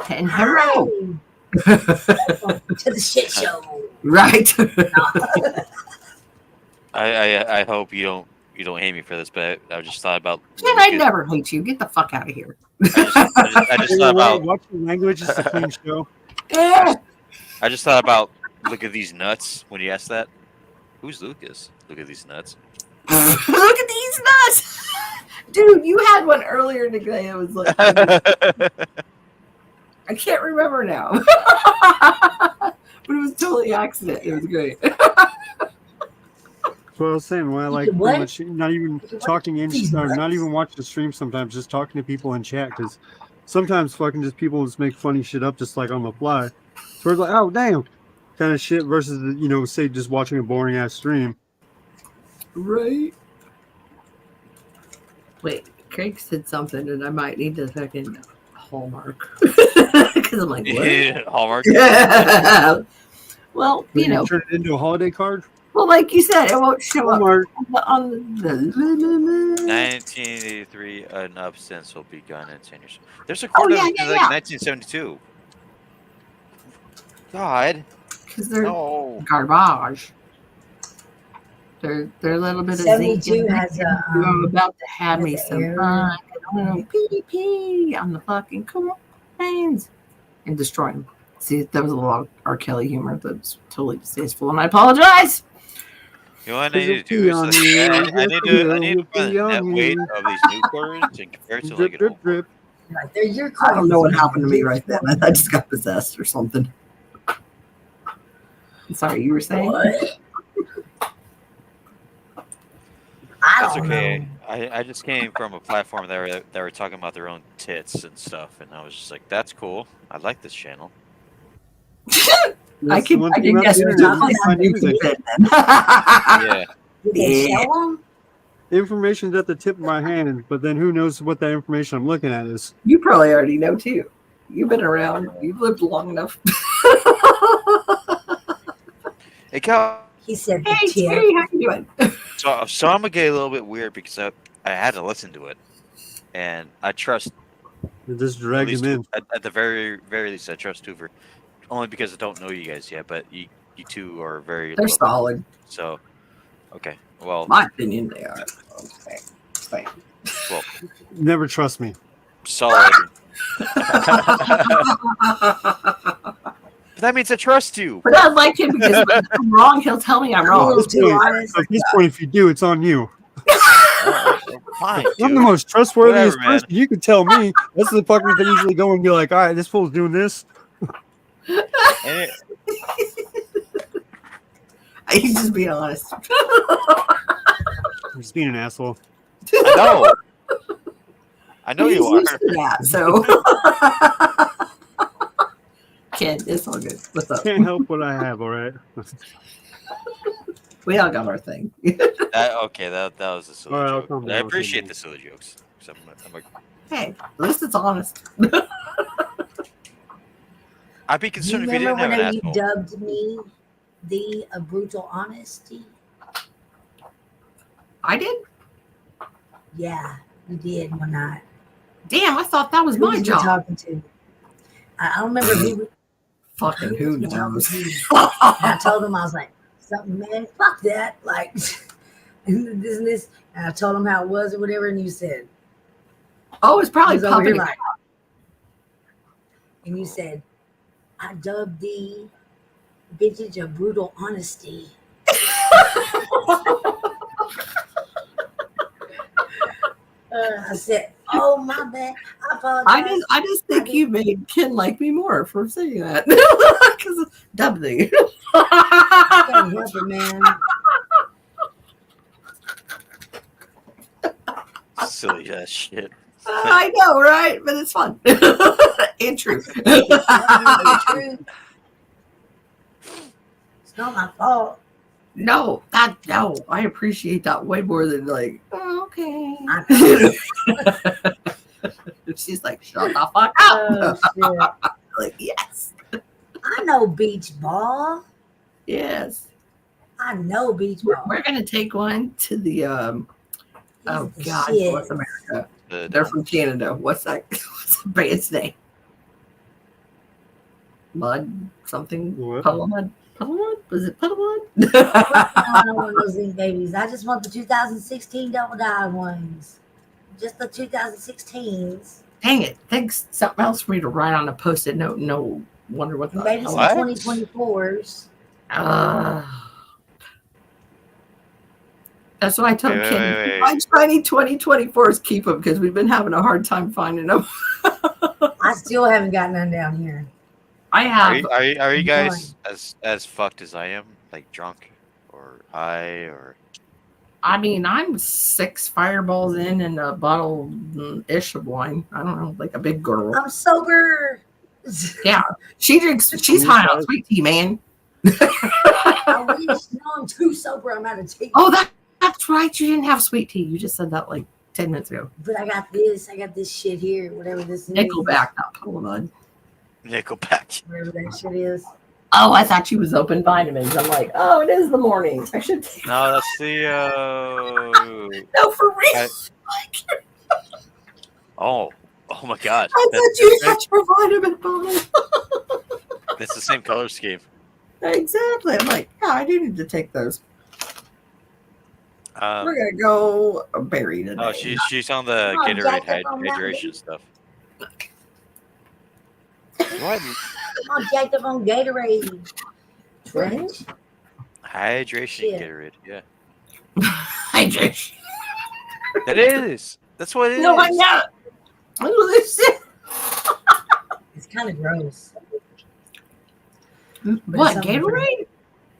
And hello. Welcome to the shit show. Right. I hope you don't hate me for this, but I just thought about. Jen, I never hate you. Get the fuck out of here. I just thought about. Watching language is a clean show. Yeah. I just thought about. Look at these nuts. When you asked that, who's Lucas? Look at these nuts. Look at these nuts. Dude, you had one earlier today. I was like, I can't remember now. But it was totally accident. It was great. So I was saying, why I like pretty much not even talking in, or not even watching the stream sometimes, just talking to people in chat, because sometimes fucking just people just make funny shit up just like on the fly. So it's like, oh damn, kind of shit versus say just watching a boring ass stream. Right. Wait, Craig said something, and I might need to fucking Hallmark because I'm like, what? Yeah, Hallmark. Well, Can you turn it into a holiday card. Well, like you said, it won't show Hallmark. up on the 1983, an absence will be gone in 10 years. There's a card yeah, like yeah. 1972. God. Because they're No. garbage. They're a little bit of 72 has a. I'm about to have me has a some error. fun. PvP on the fucking coins and destroy them. See, that was a lot of R. Kelly humor that's totally distasteful, and I apologize. You know what I need to do is I need to find the net weight of these new quarters and compare it to like an old drip. Like they're your I don't know what coins. happened to me right then. I just got possessed or something. I'm sorry, you were saying? What? I That's don't okay. know. I just came from a platform that were talking about their own tits and stuff, and I was just like, that's cool. I like this channel. I can guess you're what talking about music music. then. Yeah. Did they Yeah. show them? Information's at the tip of my hand, but then who knows what that information I'm looking at is. You probably already know too. You've been around. You've lived long enough. Hey, Cal. He said Hey, the tip. Terry, how you doing? So I'm gonna get a little bit weird because I had to listen to it, and I trust It just at, dragged least him in. at the very least I trust Hoover, only because I don't know you guys yet. But you two are very. They're lovely. solid. So, okay. Well, My opinion, they are. Okay. Fine. well, Never trust me. solid. But that means I trust you. But I like him because if I'm wrong, he'll tell me I'm wrong. At this point, if you do, it's on you. Fine, I'm dude. the most trustworthiest Whatever, man. person. You can tell me. That's the fucking thing. Usually go and be like, all right, this fool's doing this. And it- He's just being honest. I'm just being an asshole. I know He's you are. used to that, so. Kid, it's all good. What's up? Can't help what I have, all right? We all got our thing. Okay, that was a silly All right, I'll joke. calm But I down, appreciate calm the silly jokes. 'Cause I'm Hey, at least it's honest. I'd be You concerned if you remember didn't have an when you asshole. dubbed me the brutal honesty? I did? Yeah, you did one night. Damn, I thought that was Who my was you job. talking to? I don't remember who. Fucking who was you talking knows? to? And I told him, I was like, something, man, fuck that. Like, this and this. And I told him how it was or whatever, and you said, Oh, it's he probably was over here pumping. like, and you said, "I dubbed the vintage of brutal honesty." I said, "Oh my bad. I apologize." I just think you made Ken like me more for saying that. Because doubly. I can't help it, man. Silly ass shit. I know, right? But it's fun. And true. The truth. It's not my fault. No, I appreciate that way more than like, oh, okay. She's like, shut the fuck up. Oh shit! Like, yes. I know beach ball. Yes. I know beach ball. We're gonna take one to the oh the God, shit. North America. They're from Canada. What's that? What's the band's name? Mud something? What? Puddle Mud? Puddle Mud? Was it Puddle Mud? I don't want those ink babies. I just want the 2016 double die ones. Just the 2016s. Dang it. Thanks. Something else for me to write on a post-it note. No wonder what the Maybe hell. some What? 2024s. That's why I tell Wait, Ken, wait. my shiny 2024s, keep them because we've been having a hard time finding them. I still haven't got none down here. I have. Are you guys as fucked as I am? Like drunk or high or? I mean, I'm 6 fireballs in and a bottle ish of wine. I don't know, like a big girl. I'm sober. Yeah, she drinks. She's high on sweet tea, man. I wish. No, I'm too sober. I'm out of tea. Oh, that's right. You didn't have sweet tea. You just said that like 10 minutes ago. But I got this. I got this shit here. Whatever this is. Nickelback, not Puddle Mud. Nickelback. Whatever that shit is. Oh, I thought she was open vitamins. I'm like, oh, it is the morning. I should take. No, that's the. No, for real. Oh my God. I thought you had your vitamin bottle. That's the same color scheme. Exactly. I'm like, yeah, I do need to take those. We're gonna go berry today. Oh, she's on the Gatorade hydration stuff. What? I'm jacked up on Gatorade. Trench? Hydration Shit. Gatorade, yeah. Hydration. That is. That's what it is. No, I know. Look at this shit. It's kind of gross. What, something Gatorade?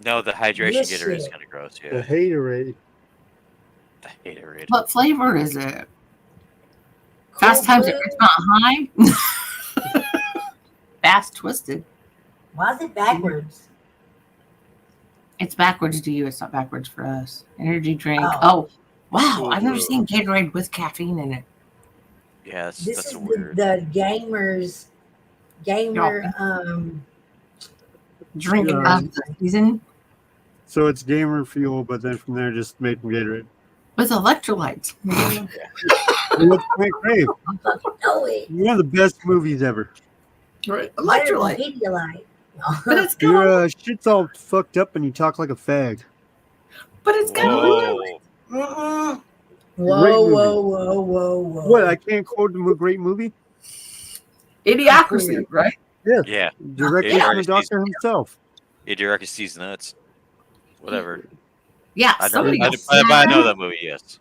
No, the hydration This Gatorade is shit. kind of gross, The yeah. haterade. The Gatorade. What flavor is it? Cold Fast Times at Blue? Ridgemont High? Fast Twisted. Why is it backwards? It's backwards to you. It's not backwards for us. Energy drink. Oh. Oh, wow. I've never seen Gatorade with caffeine in it. Yeah, This that's is weird. the gamer Drink Yeah. of the season So it's gamer fuel, but then from there just made from Gatorade. with electrolytes. What's my crave? I fucking know it. One of the best movies ever. Right. Better than Electrolyte. Pedialyte. But it's Your got shit's all fucked up and you talk like a fag. Whoa. Mm-mm. Great Whoa, movie. whoa. What? I can't quote a great movie? Idiocracy, right? Yeah. Directly Yeah. from the doctor himself. Idiocracy's nuts. Whatever. Yeah. I Somebody got know that movie, yes.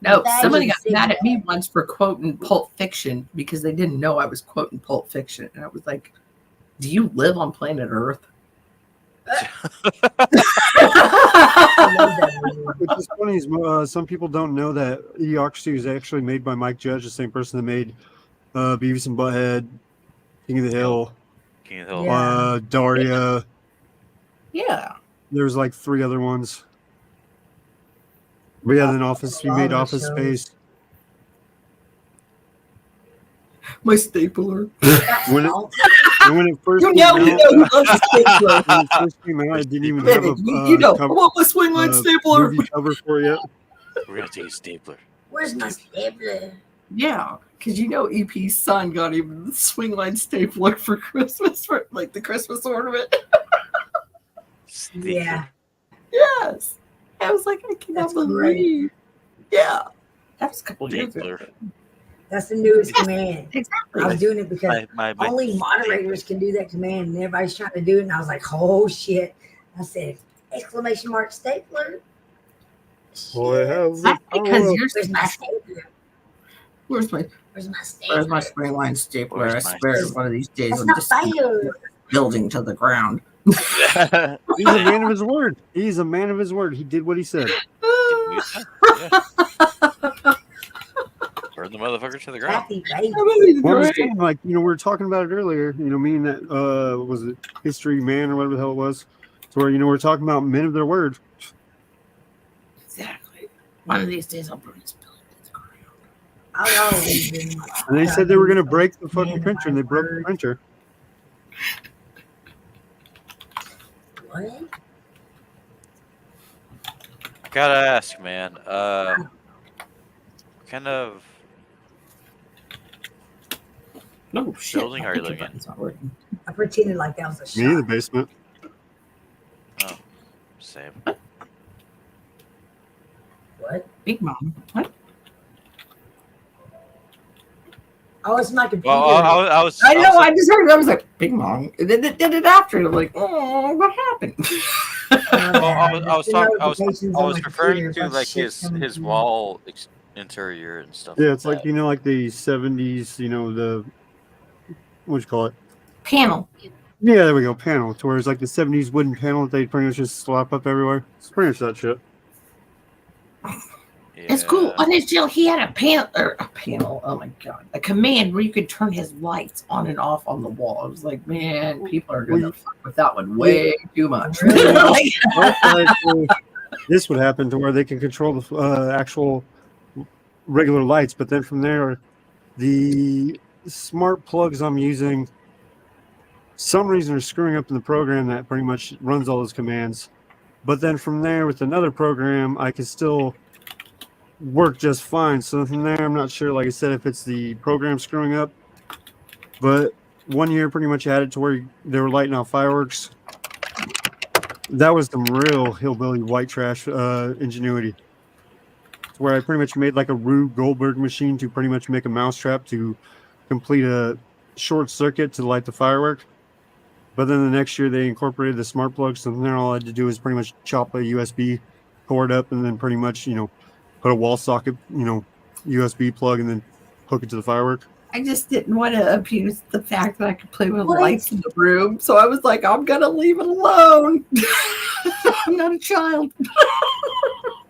No, That somebody is got sick. mad at me once for quoting Pulp Fiction because they didn't know I was quoting Pulp Fiction. And I was like, do you live on planet Earth? I love that movie. Which is funny is some people don't know that Idiocracy was actually made by Mike Judge, the same person that made Beavis and Butthead, King of the Hill, King of the Hill. Yeah. Daria. Yeah. There's like 3 other ones. But yeah, then Office. We made All the Office shows. Space. My stapler. When it, and when it first You came know, out, you know, you love the stapler. when it first came out, it didn't even have a You know, I cover, want my swing line stapler. movie cover for it yet. We're gonna take a stapler. Where's my stapler? Yeah, because you know EP's son got him the swing line stapler for Christmas, for like the Christmas ornament. Stapler. Yeah. Yes. I was like, I cannot That's great. believe. Yeah. That was a couple years ago. Stapler. That's the newest command. Exactly. I was doing it because my only moderators can do that command, and everybody's trying to do it. And I was like, "Oh shit!" I said, "Exclamation mark stapler." Boy, how's That's it? because you're Where's my special. stapler? Where's my Where's my stapler? spring line stapler? Where's I my swear, stapler? one of these days That's I'm not just fair. building to the ground. He's a man of his word. He's a man of his word. He did what he said. Yeah. Burn the motherfucker to the ground. Kathy, baby. Well, I'm just saying, like, we were talking about it earlier, me and that, was it History Man or whatever the hell it was? So where, we're talking about men of their word. Exactly. One of these days I'll burn this building to the ground. I've always been. And they said they were going to break the fucking printer, and they broke the printer. What? I gotta ask, man. Kind of No shit. building are you living in? It's not working. I pretended like that was a shot. Me in the basement. Oh, same. What? Big Mom. What? Oh, it's my computer. Well, I was. I know. was I just heard it. I was like, Big Mom. And then it did it after. And I'm like, oh, what happened? I was The referring to notifications on my like computer, his coming through. wall interior and stuff. Yeah, it's like like, that. like the 70s, the, what you call it? Panel. Yeah, there we go, panel. To where it's like the 70s wooden panel that they pretty much just slap up everywhere. It's pretty much that shit. It's cool. Yeah. On his deal, he had a panel. Oh my god, a command where you could turn his lights on and off on the wall. I was like, man, people are gonna fuck with that one way too much. This would happen to where they can control the actual regular lights, but then from there, the smart plugs I'm using, some reason are screwing up in the program that pretty much runs all those commands. But then from there, with another program, I can still work just fine. So from there, I'm not sure, like I said, if it's the program screwing up. But one year, pretty much had it to where they were lighting out fireworks. That was some real hillbilly white trash ingenuity. It's where I pretty much made like a Rube Goldberg machine to pretty much make a mousetrap to complete a short circuit to light the firework. But then the next year they incorporated the smart plug, so then all I had to do was pretty much chop a USB cord up and then pretty much, put a wall socket, USB plug and then hook it to the firework. I just didn't want to abuse the fact that I could play with lights in the room. So I was like, I'm going to leave it alone. I'm not a child.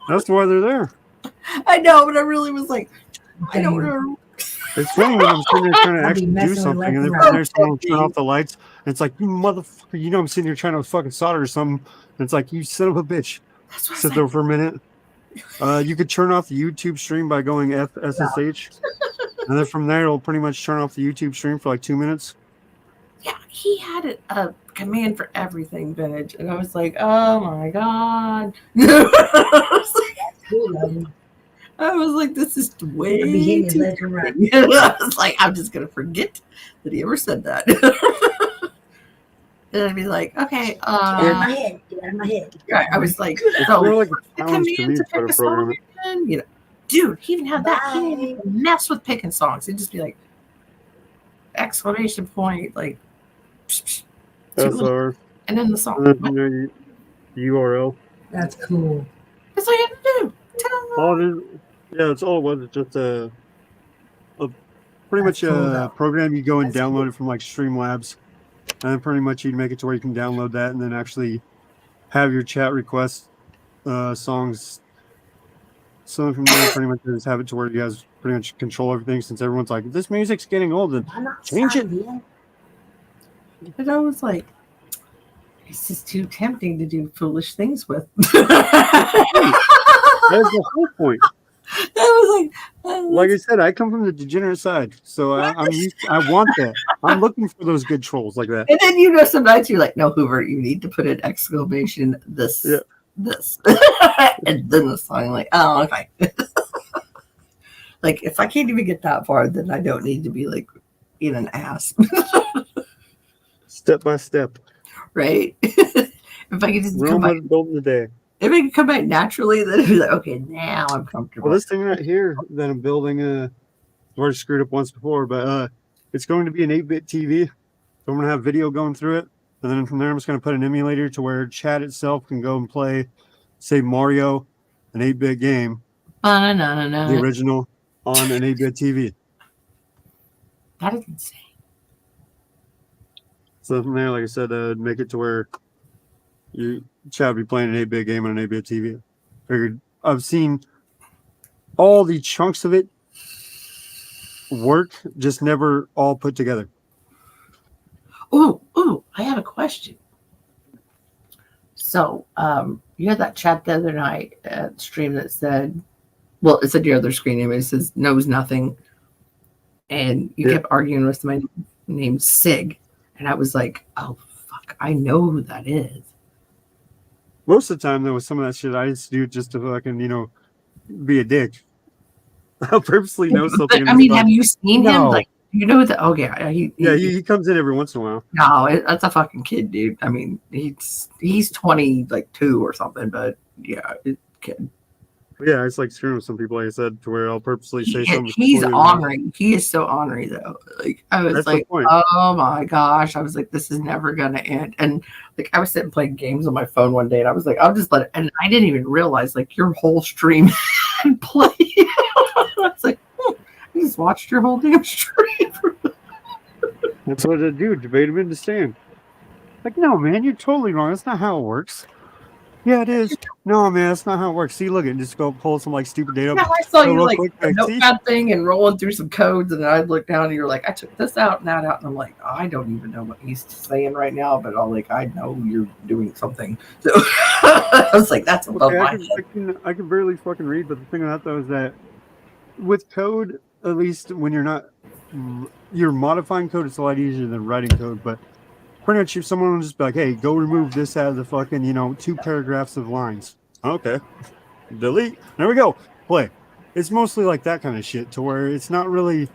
That's why they're there. I know, but I really was like, I don't know. It's funny when I'm sitting there trying to actually do something and then from there someone will turn off the lights and it's like, you motherfucker, I'm sitting here trying to fucking solder or something. And it's like, you son of a bitch. Sit there for a minute. You could turn off the YouTube stream by going FSSH. And then from there, it'll pretty much turn off the YouTube stream for like 2 minutes. Yeah, he had a command for everything, Vintage. And I was like, oh my God. I was like, this is way too right. I was like, I'm just going to forget that he ever said that. And I'd be like, okay. Get out of my head. Get out of my head. Right, I was like, so like the command to pick a song, dude, he even had that. He didn't even mess with picking songs. He'd just be like, exclamation point, like, SR. And then the song. URL. That's cool. That's all you had to do. It's all it was. It's just pretty much a program you go and download it from like Streamlabs. And then pretty much you'd make it to where you can download that and then actually have your chat request songs. So from there, pretty much just have it to where you guys pretty much control everything since everyone's like, this music's getting old and change it. And I was like, it's just too tempting to do foolish things with. That's the whole point. I was like I said, I come from the degenerate side, so I want that. I'm looking for those good trolls like that. And then some nights you're like, no, Hoover, you need to put an exclamation this, and then the song. Like, oh, okay. Like if I can't even get that far, then I don't need to be like in an ass. Step by step, right? If I could just come back, building the day. If I could come back naturally, then it'd be like, okay, now I'm comfortable. Well, this thing right here that I'm building, I've already screwed up once before, but it's going to be an 8-bit TV. So I'm going to have video going through it. And then from there, I'm just going to put an emulator to where chat itself can go and play, say, Mario, an 8-bit game, the original, on an 8-bit TV. That is insane. So from there, like I said, make it to where you chat would be playing an 8-bit game on an 8-bit TV. Figured I've seen all the chunks of it work, just never all put together. Ooh, I have a question. So, you had that chat the other night at stream that said, well, it said your other screen name, it says knows nothing. And you kept arguing with my name, Sig. And I was like, oh, fuck, I know who that is. Most of the time, though, with some of that shit, I used to do it just to fucking, be a dick. I'll purposely know something. But, I mean, have you seen him? Like, you know that? Oh, yeah. He comes in every once in a while. No, that's a fucking kid, dude. I mean, he's 22 or something, but yeah, kid. Yeah, it's like screwing with some people, like I said, to where I'll purposely say something. He's ornery. He is so ornery, though. Like, I was like, oh my gosh. I was like, this is never going to end. And like, I was sitting playing games on my phone one day, and I was like, I'll just let it. And I didn't even realize, like, your whole stream and play. I was like, I just watched your whole damn stream. That's what I do, debate him into stand. Like, no, man, you're totally wrong. That's not how it works. Yeah, it is. No, man, that's not how it works. See, look, just go pull some like stupid data. Yeah, I saw you like a notepad thing and rolling through some codes, and then I'd look down and you're like, I took this out and that out, and I'm like, I don't even know what he's saying right now, but I know you're doing something. So I was like, that's above my head. I can barely fucking read, but the thing about that though is that with code, at least when you're modifying code, it's a lot easier than writing code, but pretty much if someone will just be like, hey, go remove this out of the fucking, 2 paragraphs of lines. Okay. Delete. There we go. Play. It's mostly like that kind of shit to where it's not really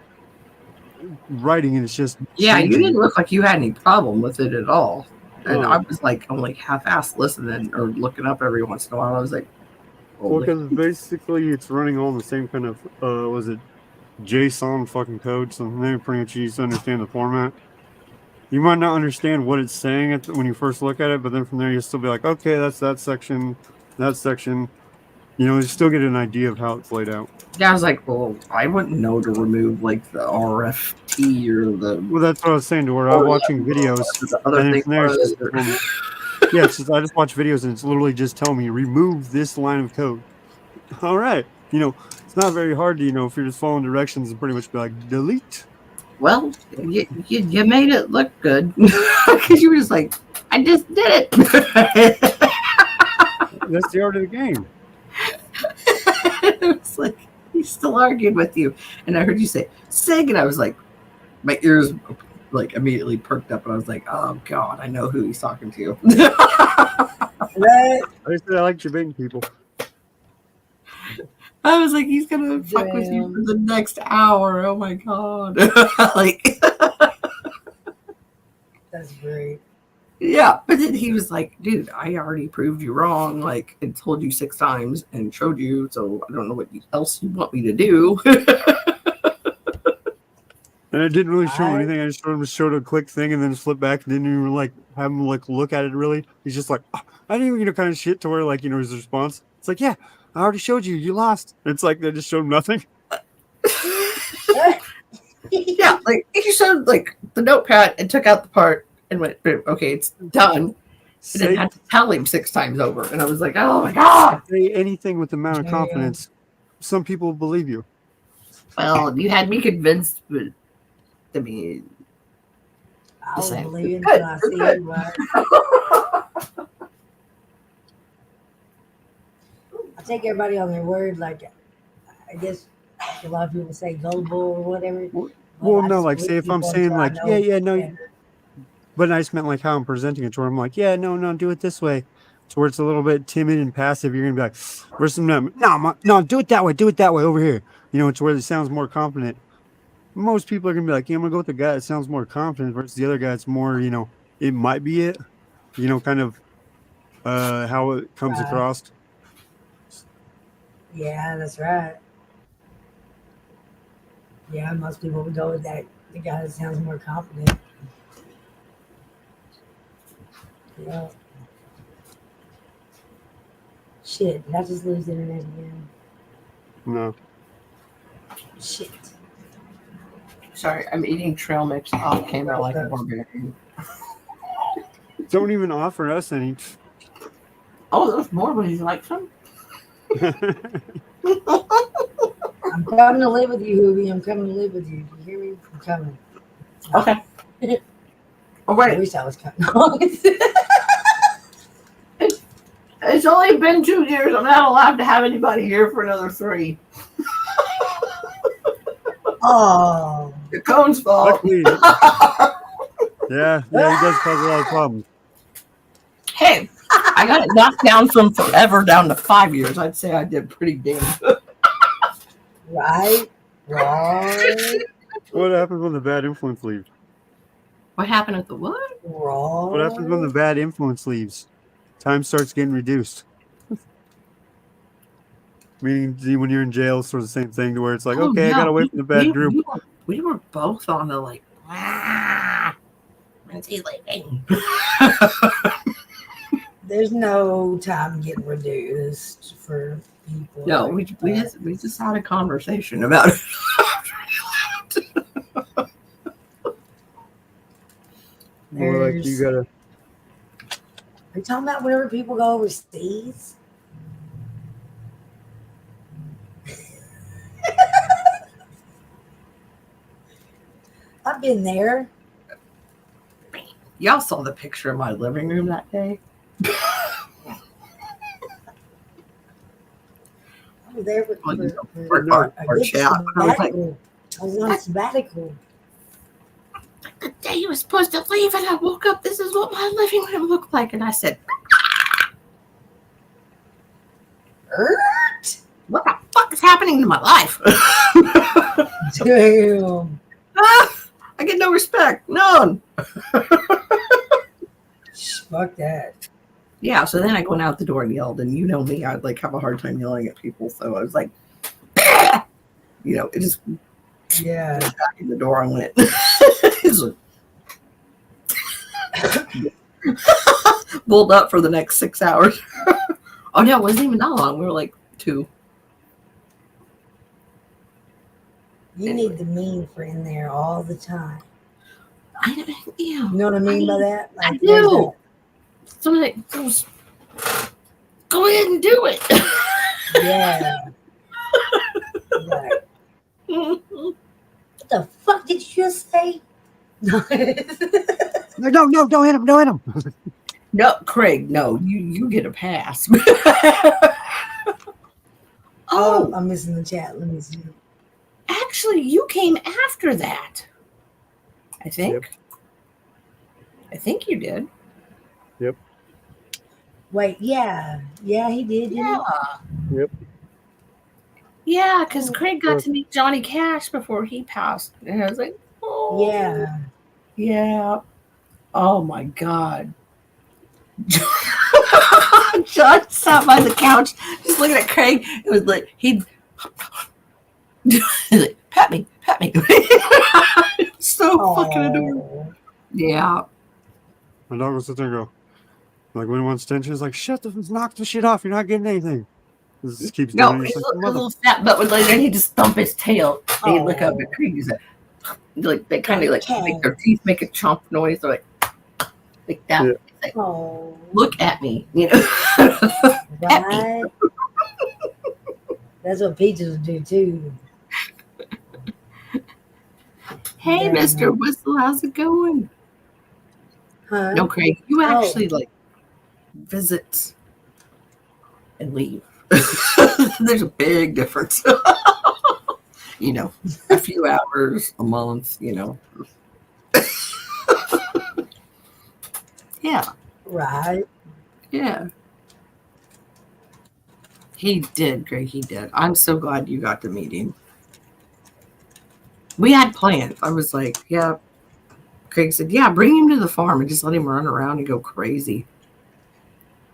writing and it's just changing. You didn't look like you had any problem with it at all. And I was like, I'm like half-assed listening or looking up every once in a while. I was like, well, because basically it's running all the same kind of was it JSON fucking code, so they pretty much easy to understand the format. You might not understand what it's saying when you first look at it, but then from there you'll still be like, okay, that's that section. You still get an idea of how it's laid out. Yeah, I was like, well, I wouldn't know to remove like the RFT or the. Well, that's what I was saying to where I'm watching videos. And then from there, I just watch videos and it's literally just telling me remove this line of code. All right, it's not very hard to if you're just following directions and pretty much be like delete. Well, you made it look good because you were just like, I just did it. That's the art of the game. It was like he still argued with you, and I heard you say "sig," and I was like, my ears like immediately perked up, and I was like, oh god, I know who he's talking to. Right? I said I like debating people. I was like, he's gonna fuck with you for the next hour. Oh my god! Like, that's great. Yeah, but then he was like, dude, I already proved you wrong, like, and told you 6 times and showed you, so I don't know what else you want me to do. And I didn't really show him anything. I just showed a quick thing and then flipped back and didn't even have him look at it really. He's just like, oh, I didn't even kind of shit to where his response. It's like, yeah, I already showed you. You lost. It's like they just showed him nothing. Yeah, like he showed the notepad and took out the part and went, okay, it's done. And then had to tell him 6 times over. And I was like, oh my god. Say anything with the amount of confidence. Some people believe you. Well, you had me convinced, but I mean, I'll believe it until I see it. Right? I take everybody on their word. Like, I guess a lot of people say gullible or whatever. Well, no, like, say if I'm saying but I just meant how I'm presenting it to her. I'm like, yeah, no, do it this way. To where it's a little bit timid and passive. You're going to be like, where's some, no, do it that way over here. It's where it sounds more confident. Most people are going to be like, I'm going to go with the guy that sounds more confident versus the other guy that's more, it might be it, kind of how it comes across. Yeah, that's right. Yeah, most people would go with that. The guy that sounds more confident. Yeah. Shit, did I just lose internet again? No. Shit. Sorry, I'm eating trail mix off camera like a barbarian. Don't even offer us any. Oh, there's more. Would you like some? I'm coming to live with you, Hoobie. I'm coming to live with you. You hear me? I'm coming. Okay. All I right. wish I was coming. It's only been 2 years. I'm not allowed to have anybody here for another 3. Oh. The cone's fault. Luckily, yeah, he does cause a lot of problems. Hey, I got it knocked down from forever down to 5 years. I'd say I did pretty damn good. Right. Right. What happens when the bad influence leaves? What happened at the what? Right. What happens when the bad influence leaves? Time starts getting reduced. Meaning, when you're in jail, it's sort of the same thing, to where it's like, okay, I got away from the bad group. We were both on the like, when's he leaving? There's no time getting reduced for people. No, we just had a conversation about it. More like you gotta. Are you talking about whenever people go overseas? I've been there. Y'all saw the picture of my living room that day. I was there for our chat. I was like, I was on a sabbatical. the day you were supposed to leave, and I woke up. This is what my living room looked like, and I said, "What the fuck is happening to my life?" Damn. I get no respect, none. Fuck that. Yeah, so then I went out the door and yelled, and you know me, I'd like have a hard time yelling at people, so I was like, you know, it just back in the door and went. Bulled up for the next 6 hours. Oh no, it wasn't even that long. We were like 2. You need the mean friend there all the time. You know what I mean by that? Like, I do. Somebody goes, go ahead and do it. Yeah. Like, what the fuck did you just say? No, don't hit him, don't hit him. No, Craig, no, you get a pass. Oh, I'm missing the chat. Let me see. Actually, you came after that. I think. Yep. I think you did. Yep. Wait, yeah, he did. Yeah. Yep. Yeah, because Craig got to meet Johnny Cash before he passed, and I was like, oh. Yeah. Oh my God. John sat by the couch, just looking at Craig. It was like he'd like, pat me. So fucking adorable. Yeah. My dog will sit there and go, like, when he wants attention, he's like, shut the, knock the shit off. You're not getting anything. This just keeps doing it. His little fat butt would like, then he'd just thump his tail. And he'd look up at Craig. He's like, they kind of like make their teeth make a chomp noise. They're like that. Yeah. Like, look at me, you know. At me. That's what Peaches would do too. Hey, Mr. Whistle, how's it going? Huh? No, Craig, you actually like visit and leave. There's a big difference. You know, a few hours, a month, you know. Yeah. Right. Yeah. He did, Greg. He did. I'm so glad you got to meet him. We had plans. I was like, yeah. Craig said, yeah, bring him to the farm and just let him run around and go crazy.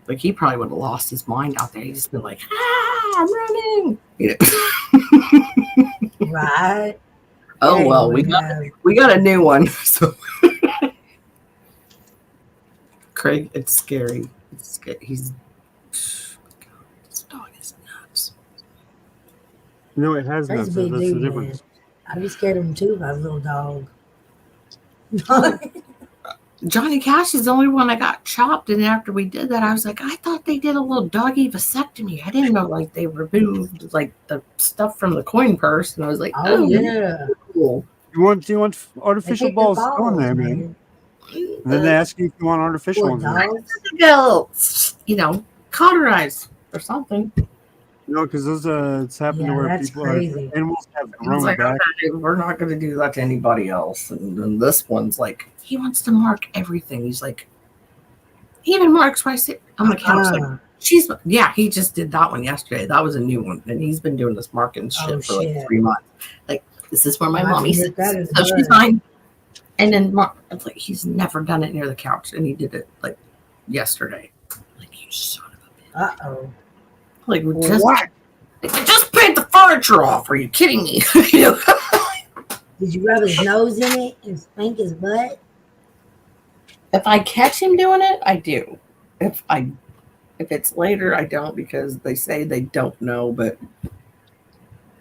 Like, he probably would have lost his mind out there. He'd just been like, I'm running. You know? Right. Oh Daddy well, would have. we got a new one. So Craig, it's scary. It's scary. He's this dog is nuts. You know, it has Craig's nuts. a big That's the dude, man. difference. I'd be scared of him too if I was a little dog. Johnny Cash is the only one I got chopped, and after we did that, I was like, I thought they did a little doggy vasectomy. I didn't know like they removed like the stuff from the coin purse, and I was like, Oh yeah. cool. You want They artificial take the balls on there, man. And then they ask you if you want artificial Poor ones. in there. dogs. Go, cauterize or something. No, because those it's happened to Yeah, where that's people crazy. animals have I was grown like, back. okay, we're not going to do that to anybody else. And then this one's like, he wants to mark everything. He's like, he even marks where I sit on the couch. Like, he just did that one yesterday. That was a new one. And he's been doing this marking shit for like 3 months. Like, this is where my mommy sits. So she's fine. And then it's like, he's never done it near the couch. And he did it like yesterday. Like, you son of a bitch. Uh-oh. Like, just paint the furniture off. Are you kidding me? Did you rub his nose in it and spank his butt? If I catch him doing it, I do. If it's later, I don't, because they say they don't know. But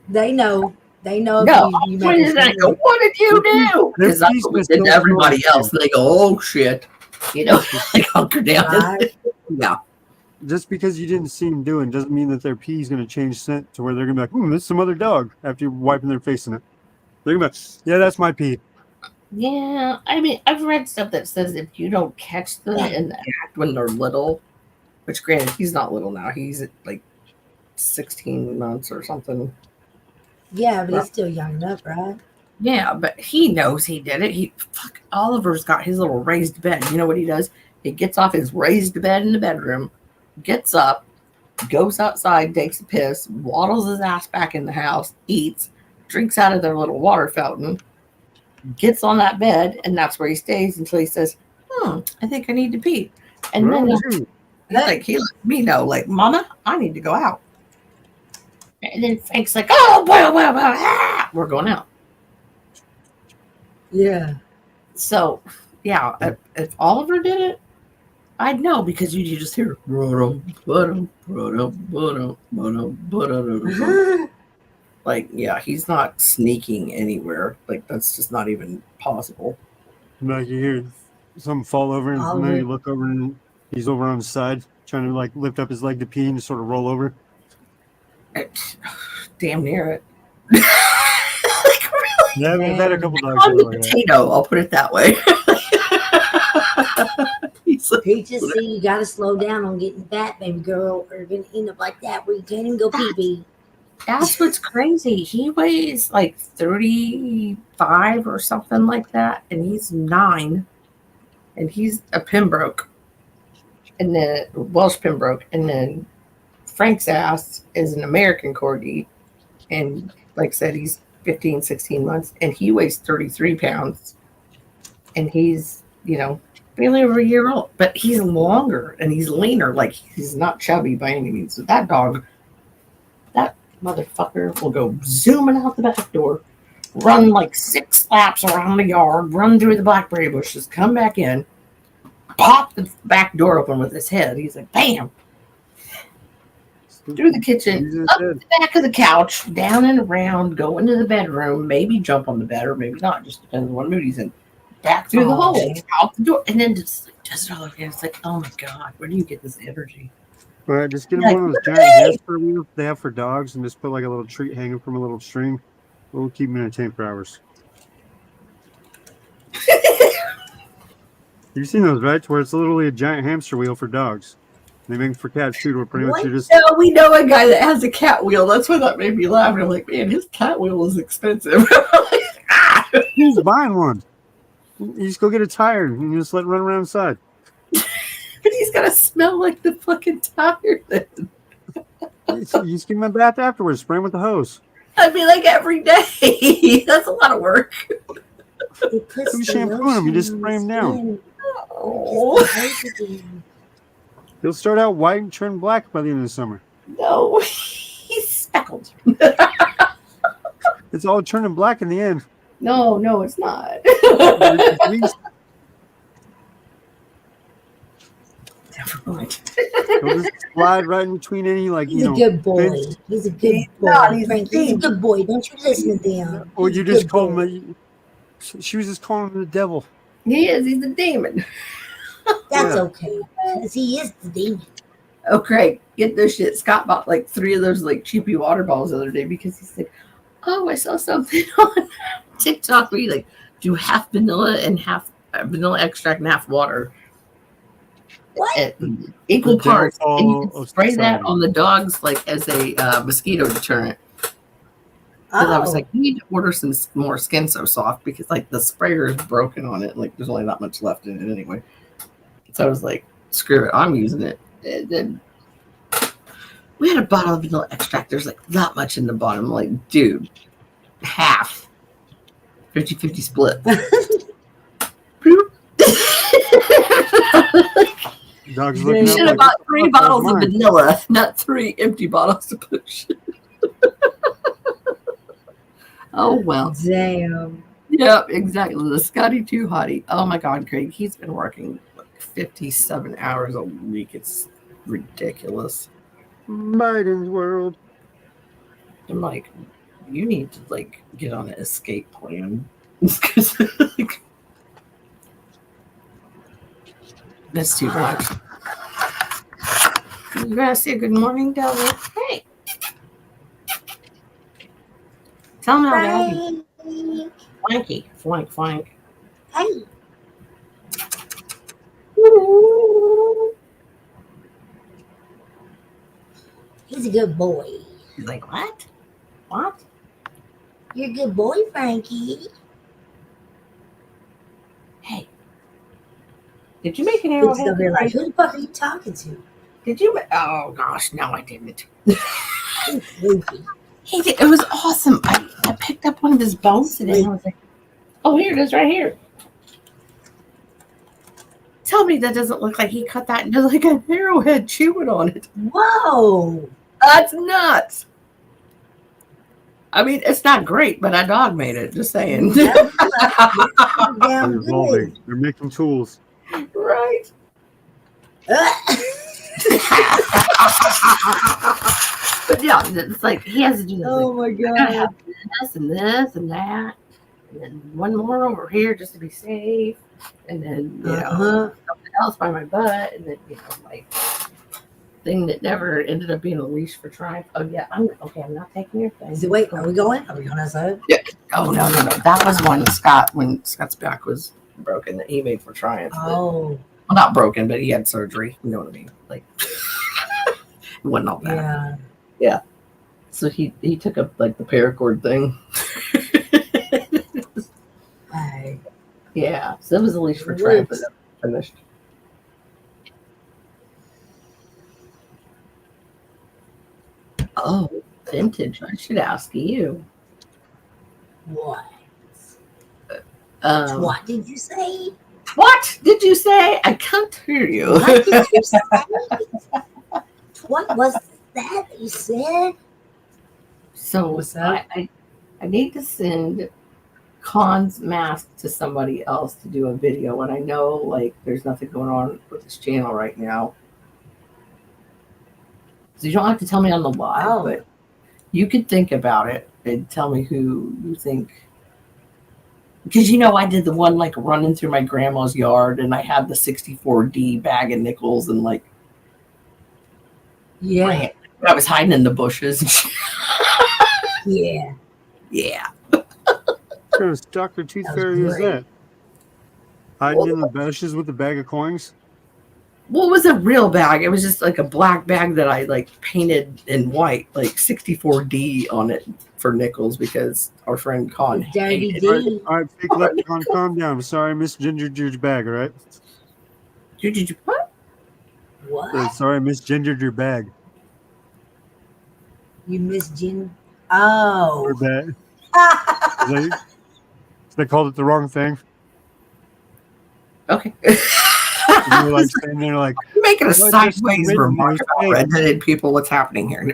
They know. They know. no, you what did you do? Because that's what we did to everybody else. And they go, "Oh shit," like hunker down. Right. Yeah. Just because you didn't see them doing doesn't mean that their pee is going to change scent to where they're going to be like, this is some other dog after you're wiping their face in it. They're going to be like, yeah, that's my pee. Yeah, I mean, I've read stuff that says if you don't catch them in the act when they're little, which granted, he's not little now. He's like 16 months or something. Yeah, but he's still young enough, right? Yeah, but he knows he did it. Oliver's got his little raised bed. You know what he does? He gets off his raised bed in the bedroom, gets up, goes outside, takes a piss, waddles his ass back in the house, eats, drinks out of their little water fountain, gets on that bed, and that's where he stays until he says, I think I need to pee. And then he lets me know, like, Mama, I need to go out. And then Frank's like, oh, boy, we're going out. Yeah. So, yeah, if Oliver did it, I'd know, because you just hear like, yeah, he's not sneaking anywhere. Like, that's just not even possible. Like, you hear something fall over, and then you look over, and he's over on his side trying to like lift up his leg to pee and just sort of roll over. Damn near it. Like, really? Yeah, we've had a couple dogs. On the potato, I'll put it that way. Peaches, see, you gotta slow down on getting fat, baby girl, or you're gonna end up like that where you can't even go pee-pee. That's what's crazy. He weighs like 35 or something like that, and he's 9, and he's a Pembroke, and then Welsh Pembroke, and then Frank's ass is an American Corgi, and like I said, he's 15, 16 months, and he weighs 33 pounds, and he's, barely over a year old, but he's longer and he's leaner. Like, he's not chubby by any means. So that dog, that motherfucker will go zooming out the back door, run like 6 laps around the yard, run through the blackberry bushes, come back in, pop the back door open with his head. He's like, bam, through the kitchen, up the back of the couch, down and around, go into the bedroom, maybe jump on the bed or maybe not, just depends on what mood he's in. Back through the hole, out the door, and then just does it all again. It's like, oh my God, where do you get this energy? All right, just get him one of those giant hamster wheels they have for dogs, and just put like a little treat hanging from a little string. We'll keep him entertained for hours. You've seen those, right? Where it's literally a giant hamster wheel for dogs. They make them for cats too, where pretty much you're just. No, we know a guy that has a cat wheel. That's why that made me laugh. And I'm like, man, his cat wheel is expensive. He's buying one. You just go get it tired and you just let it run around inside. But he's gonna smell like the fucking tire then. You just give him a bath afterwards. Spray him with the hose. I'd be like, every day. That's a lot of work. You shampoo him. You just spray him down. Oh. He'll start out white and turn black by the end of the summer. No, he's speckled. It's all turning black in the end. No, it's not. Please, Never mind. he'll just slide right in between any, like, He's a good boy. fence. He's a good boy. not. He's a Frank, he's a demon. good boy. Don't you listen to him. Or He's you a just good call boy. him. She was just calling him the devil. He is. He's a demon. That's Yeah. okay. Because he is the demon. Oh, Craig, get this shit. Scott bought like 3 of those like cheapy water bottles the other day because he said, "Oh, I saw something on TikTok where you like do half vanilla and half vanilla extract and half water What? at equal The parts, and you downfall can of spray that society. on the dogs like as a mosquito deterrent." Because I was like, you need to order some more Skin So Soft because like the sprayer is broken on it. Like there's only not much left in it anyway. So I was like, screw it, I'm using it. And then we had a bottle of vanilla extract. There's like that much in the bottom. I'm like, dude, half. 50-50 split. Dog's You looking You up should like, have bought "What the 3 fuck? That was bottles of mine." vanilla, not 3 empty bottles of potion. Oh, well. Damn. Yep, exactly. The Scotty 2 hottie. Oh, my God, Craig. He's been working like 57 hours a week. It's ridiculous. Biden's world. I'm like, you need to like get on an escape plan. That's too much. You gotta say good morning, Devil. Hey. Tell me how to Frank. Flanky. Flank. Hey. He's a good boy. He's like, what? What? You're a good boy, Frankie. Hey. Did you make an He's arrowhead? over there like, who the fuck are you talking to? Did you? Oh gosh, no, I didn't. He's sleepy. He did. It was awesome. I picked up one of his bones today and I was like, oh, here it is right here. Tell me that doesn't look like he cut that into like an arrowhead chewing on it. Whoa. That's nuts. I mean, it's not great, but a dog made it. Just saying. Damn They're good. evolving. They're making tools. Right. But yeah, it's like he has to do this. Oh my I gotta god. have this and this and that, and then one more over here just to be safe, and then something else by my butt, and then like thing that never ended up being a leash for Triumph. Oh yeah, I'm not taking your thing. Wait, are we going? Are we going outside? Yeah. Oh no. That was one when Scott's back was broken that he made for Triumph. Oh. Well, not broken, but he had surgery. You know what I mean? Like it wasn't all bad. Yeah. So he took up like the paracord thing. Hey. Yeah. So it was a leash for Triumph, but that finished. Oh, vintage. I should ask you. What? Um, What did you say? What did you say? I can't hear you. What did you say? What was that you said? So What's up? I need to send Khan's mask to somebody else to do a video, and I know like there's nothing going on with this channel right now. So you don't have to tell me on the live, but you could think about it and tell me who you think. Because I did the one like running through my grandma's yard, and I had the 64D bag of nickels, and like Yeah. I was hiding in the bushes. Yeah. Yeah. What kind of Dr. Tooth That was Fairy is great. that? Hiding in the bushes with a bag of coins? Well, it was a real bag. It was just like a black bag that I like painted in white, like 64D on it for nickels because our friend Con Dirty hated D. All right, fake leprechaun, calm down. Sorry, I misgendered your bag, all right? Did you what? What? Sorry, I misgendered your bag. You missed Jen. Oh. Your bag. They called it the wrong thing. Okay. And you're like standing there like, You're making a "Well, I just sideways written remark this about thing." redheaded people. What's happening here?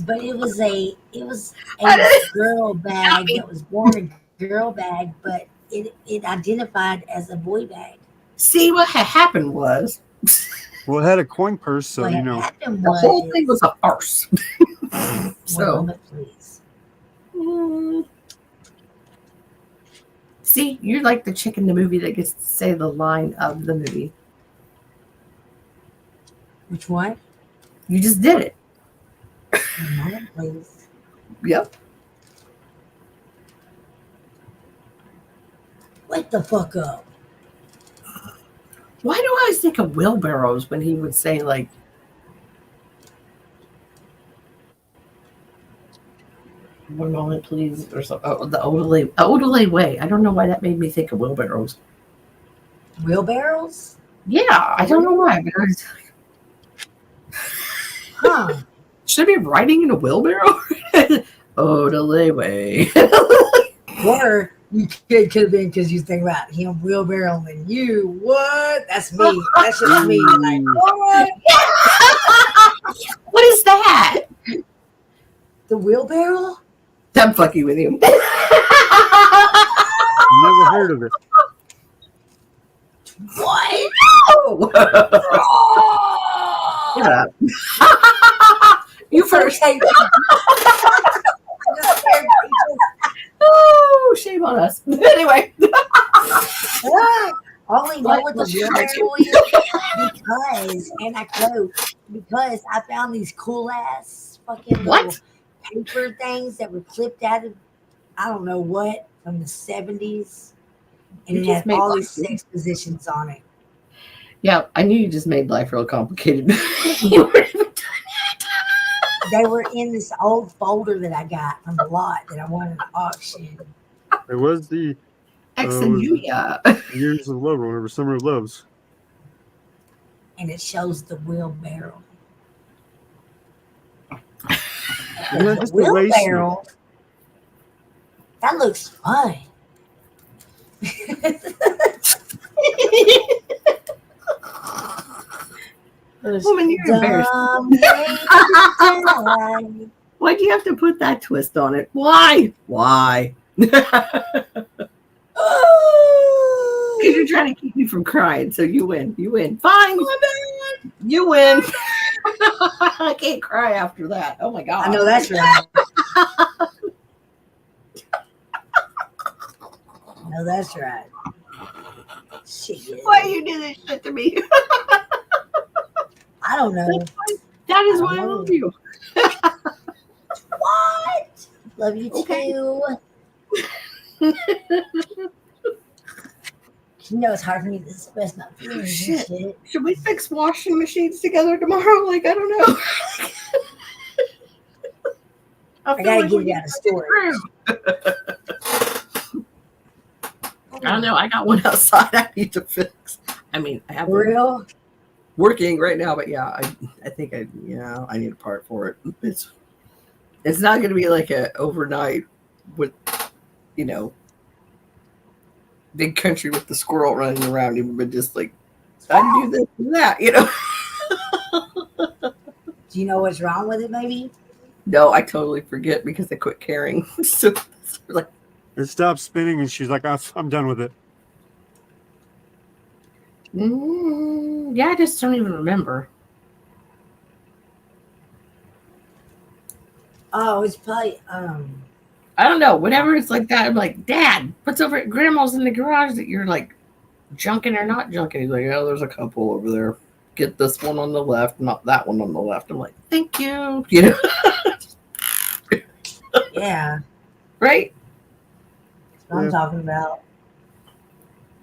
but it was I a didn't- girl bag that was born a girl bag, but it identified as a boy bag. See, what had happened was Well, it had a coin purse, so What you had know. happened the whole thing was was a farce. one So, moment, please. mm, see, you're like the chick in the movie that gets to say the line of the movie. Which one? You just did it. One moment, please. Yep. Wake the fuck up. Why do I always think of wheelbarrows when he would say like, "One moment, please," or something? Oh, the Odelay way. I don't know why that made me think of wheelbarrows. Wheelbarrows? Yeah, I don't know why. But I was, Huh. should I be riding in a wheelbarrow? Odelay way. Or you could have been because you think about him wheelbarrowing you. What? That's me. That's just me. Like, what? What is that? The wheelbarrow? I'm fucking with you. Never heard of it. What? Shut up. You first. Okay. Oh, shame on us. Anyway. Only know what the wheelbarrow is because, and I quote, because I found these cool ass fucking little What? paper things that were clipped out of I don't know what from the 70s, and You it just had made all life these sex positions on it. Yeah, I knew you just made life real complicated. You weren't even They were in this old folder that I got from the lot that I wanted to auction. It was the X and was Julia. Years of Love or whatever, Summer of Loves. And it shows the wheelbarrow. Isn't that The just the waist? wheelbarrow. That looks fun. Woman, you're embarrassed. Why'd you have to put that twist on it? Why? Why? Because you're trying to keep me from crying, so you win. You win. Fine. You win. I can't cry after that. Oh my god. I know that's right. No, that's right. Shit. Why you do this shit to me? I don't know. That is I why I don't love know. you. What? Love you Okay. too. You know it's hard for me to express my feelings Shit. and shit. Should we fix washing machines together tomorrow? Like, I don't know. I gotta get it out of storage. I don't know. I got one outside I need to fix. I mean, I have For one real? working right now, but yeah, I think I need a part for it. It's not going to be like a overnight with, big country with the squirrel running around him, but just like I do this and that, Do you know what's wrong with it, maybe? No, I totally forget because I quit caring. So it's like, It stopped spinning, and she's like, "I'm done with it." yeah, I just don't even remember. Oh, it's probably I don't know. Whenever it's like that, I'm like, Dad, what's over at Grandma's in the garage that you're like junking or not junking? He's like, oh, there's a couple over there. Get this one on the left, not that one on the left. I'm like, thank you. yeah. Right? That's what I'm Yeah. talking about.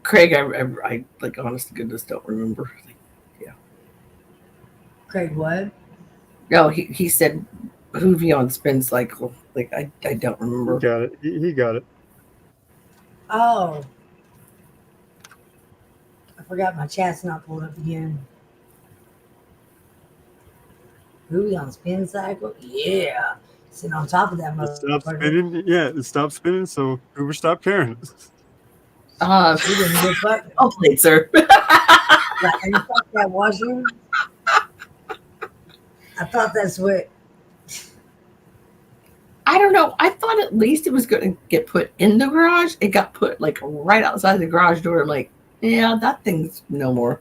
Craig, I like, honest to goodness, don't remember. Craig, what? No, he said Hoovy on spin cycle. Like, I don't He remember. got it. He got it. Oh. I forgot my chat's not pulled up again. Ruby on spin cycle? Yeah. Sitting on top of that It stopped motherfucker. spinning. Yeah, it stopped spinning. So Hoover stopped caring. She didn't give a fuck. Oh, please, sir. Like, are you fuck that washer? I thought that's what. I don't know. I thought at least it was going to get put in the garage. It got put like right outside the garage door. I'm like, yeah, that thing's no more.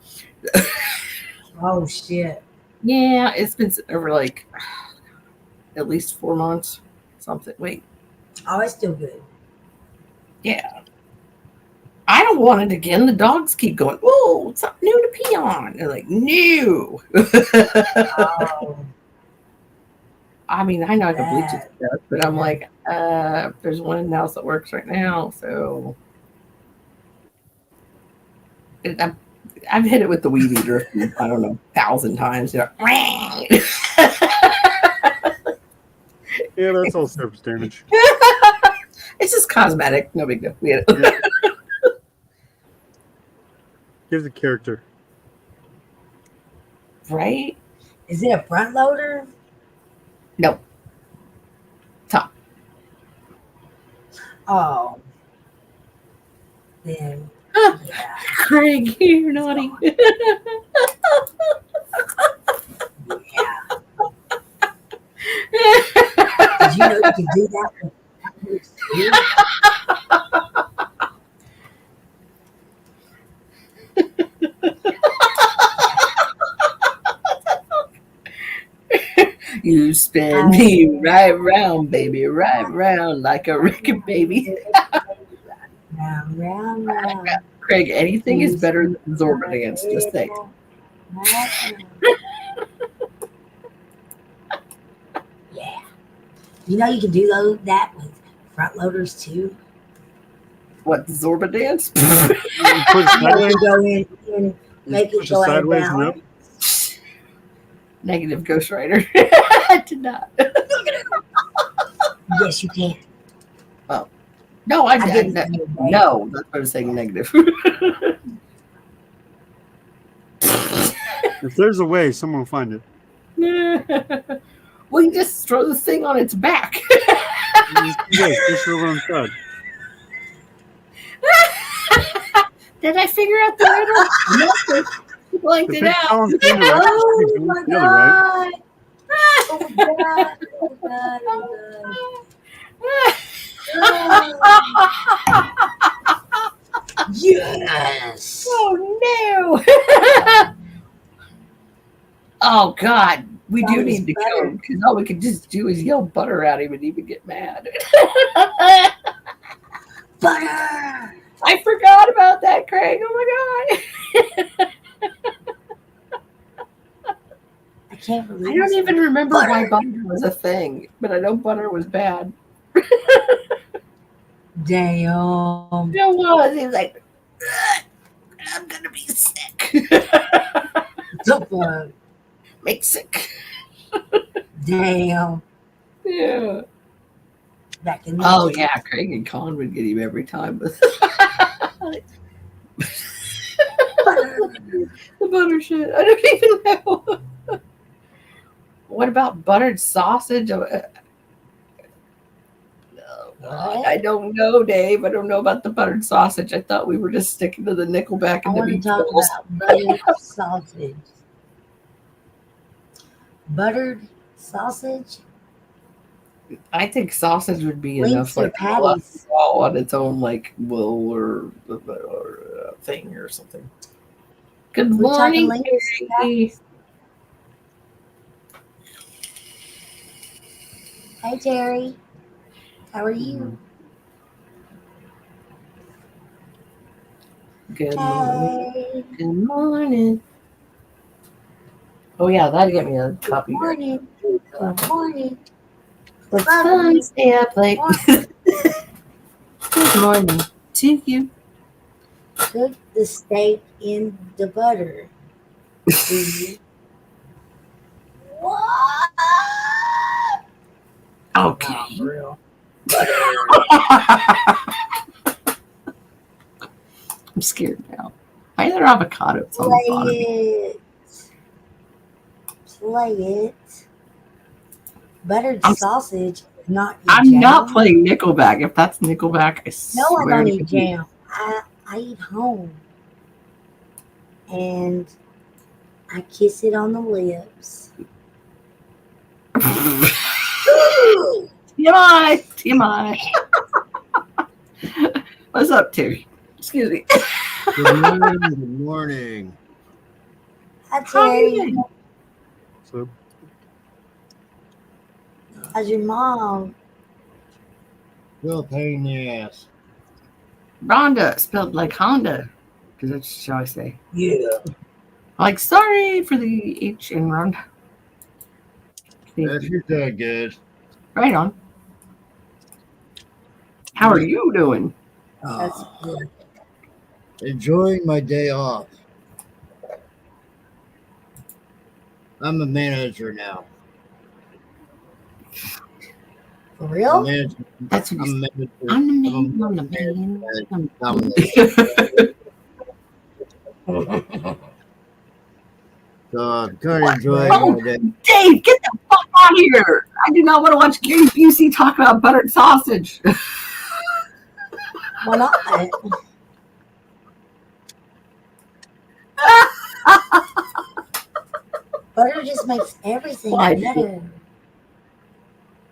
Oh shit. Yeah, it's been sitting over like at least 4 months. Something. Wait. Oh, it's still good. Yeah. I don't want it again. The dogs keep going, oh, something new to pee on. They're like, new. Oh, I mean, I know I can bleach it that. to death, but I'm like, there's one in the house that works right now, so I've hit it with the weed eater, I don't know, 1,000 times. You know. Yeah, that's all surface damage. It's just cosmetic, no big deal. Yeah. Gives it character. Right? Is it a front loader? No. Top. Oh. Then Ah, yeah. Craig, you're naughty. Yeah. Did you know you can do that with you? You spin me right round, baby, right round like a record baby. Round, round, round. Craig, anything is better than Zorbidance, just say. Yeah. You know you can do that with front loaders too. What, Zorbidance? You push You know, sideways, you go in and make it push it go out of sideways and up. balance. Negative Ghost Rider. I did not. Yes, you can. No, I did didn't. it the other day. No, that's what I was saying negative. If there's a way, someone will find it. Well, you just throw the thing on its back. Just push it over on the side. Did I figure out the riddle? No, you blanked If it it's out. balanced in the right, it should be Oh my balanced the other way. god! Oh my god! Oh my god! Yes! Oh no! Oh god, we do That need to was kill him better. because all we could just do is yell butter at him and he would get mad. Butter! I forgot about that, Craig. Oh my god! I can't believe I don't even remember Butter. why butter was a thing, but I know butter was bad. Damn. It was. He was like, "Ugh, I'm gonna be sick. The fuck? Make sick. Damn. Yeah. Back in the Oh day. yeah, Craig and Con would get him every time. But the butter shit. I don't even know. What about buttered sausage? I don't know, Dave. I don't know about the buttered sausage. I thought we were just sticking to the Nickelback I and the want to Beach talk Boys. about buttered sausage. Buttered sausage? I think sausage would be Links enough, or like patties? all on its own, like will or thing or something. Good We're talking morning, links or Terry. Hey Terry. How are you? Good morning. Hey. Good morning. Oh yeah, that'd get me a Good copy. morning. Good morning. Let's Love fun you. stay up late. Morning. Good morning to you. Cook the steak in the butter. Please. What? Okay. Nah, for real. I'm scared now. Why is there avocados on the bottom? Play it. Play it. Buttered I'm- sausage is not eat I'm jam. not playing Nickelback. If that's Nickelback, I No, I swear don't to eat God. jam. I eat home. And I kiss it on the lips. TMI. What's up, Terry? Excuse me. Good morning. Good morning. Hi, How are you Terry. doing? So How's your mom? Real pain in the ass. Rhonda, spelled like Honda. Because that's how I say. Yeah. Like, sorry for the H in Rhonda. She's doing good. Right on. How are you doing? That's good. Enjoying my day off. I'm a manager now. For I'm a real? manager. That's what I'm a you manager. I'm the I'm a man. I'm the man. So I'm kind of enjoying Oh, my day. Dave, get the fuck out of here. I do not want to watch Gary Busey talk about buttered sausage. Why not? Butter just makes everything Why? better.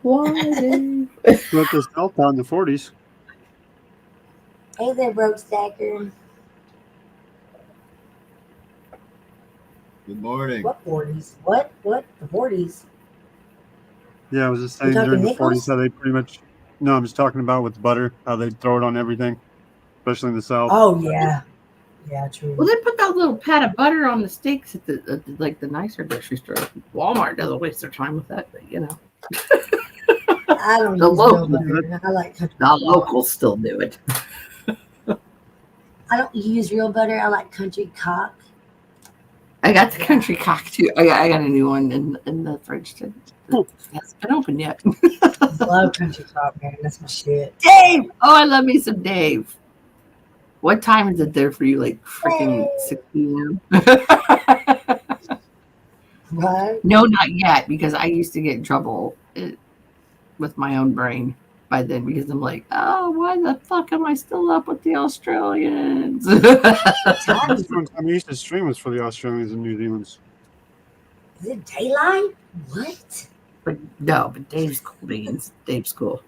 Why, Dave? let this help out in the 40s. Hey there, Broke Stacker. Good morning. What 40s? What? The 40s? Yeah, I was just You saying during talking the 40s nickels? how they pretty much. No, I'm just talking about with butter, how they throw it on everything, especially in the South. Oh, yeah. Yeah, true. Well, they put that little pat of butter on the steaks at the like the nicer grocery store. Walmart doesn't waste their time with that, but you know. I don't The use real local- butter. I like country The cock. locals still do it. I don't use real butter. I like country cock. I got the country cock too. I got a new one in the fridge too. It hasn't been open yet. I love country cock, man. That's my shit. Dave! Oh, I love me some Dave. What time is it there for you? Like freaking 6 p.m.? What? No, not yet, because I used to get in trouble with my own brain by then because I'm like, oh, why the fuck am I still up with the Australians? Time is One time I used to stream was for the Australians and New Zealanders. it daylight? What? But Dave's cool beans. Dave's cool.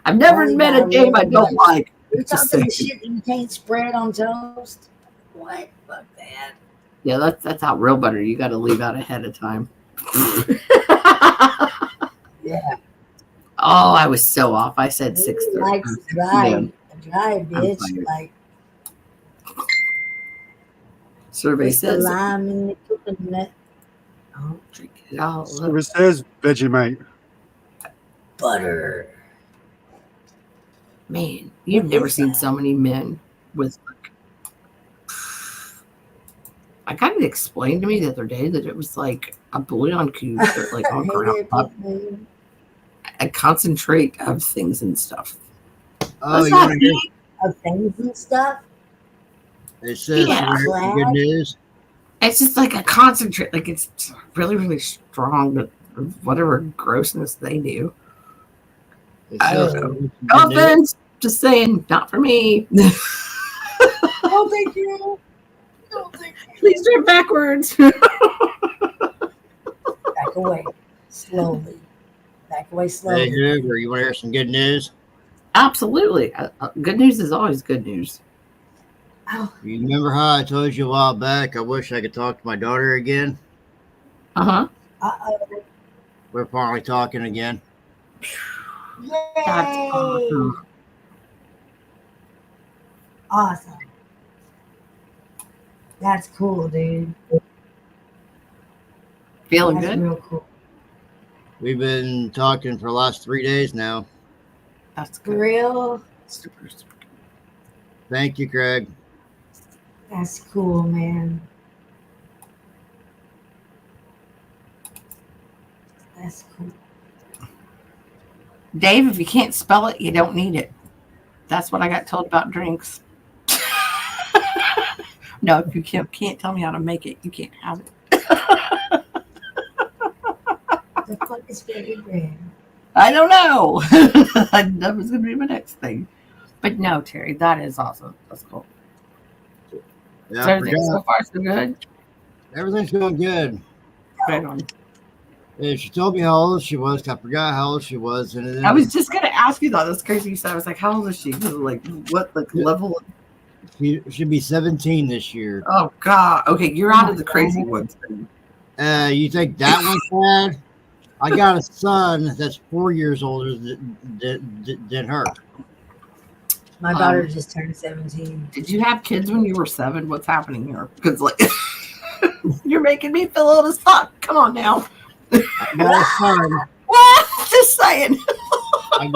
I've never Only met by a Dave I real don't butter. like. You're Just talking the saying. shit that you can't spread on toast? What? Fuck that. Yeah, that's how real butter you got to leave out ahead of time. Yeah. Oh, I was so off. I said He 6:30. likes dry. Yeah. Dry, bitch. fired. Like, Survey it's the says lime in the coconut. Oh, drink it all So up. it says Vegemite. butter. Man, you've What never is seen that? so many men with like. I got it explained to me the other day that it was like a bouillon cube, but like on Hey ground there, up, people. a concentrate of things and stuff. Oh, What's you up, want to hear? Dave? Of things and stuff. It says Yeah. you want to hear some good news. It's just like a concentrate, like it's really, really strong, but whatever grossness they do. It I says don't know. you want some No good news. offense, just saying, not for me. Oh, thank you. No, thank you. Please turn backwards. Back away. Slowly. Back away Hey, slowly. Hoover, you want to hear some good news? Absolutely. Good news is always good news. Oh, You remember how I told you a while back I wish I could talk to my daughter again? Uh-huh. uh-oh. We're finally talking again. That's Yay. awesome. Awesome. That's cool, dude. Feeling That's good? real cool. We've been talking for the last 3 days now. That's For good. real? Super, super good. Thank you, Craig. That's cool, man. That's cool. Dave, if you can't spell it, you don't need it. That's what I got told about drinks. No, if you can't tell me how to make it, you can't have it. The fuck is fairy bread? I don't know. That was going to be my next thing. But no, Terry, that is awesome. That's cool. Yeah, So I everything forgot. so far so good? Everything's going good. Right on. And she told me how old she was. I forgot how old she was. And then I was just gonna ask you that. That's crazy. You said I was like, how old is she? Like what level? she should be 17 this year. Oh God. Okay, you're out of the crazy ones. You think that was bad? I got a son that's 4 years older than her. My daughter just turned 17. Did you have kids when you were 7? What's happening here? Because like you're making me feel old as fuck. Come on now. I got a son. Just saying. I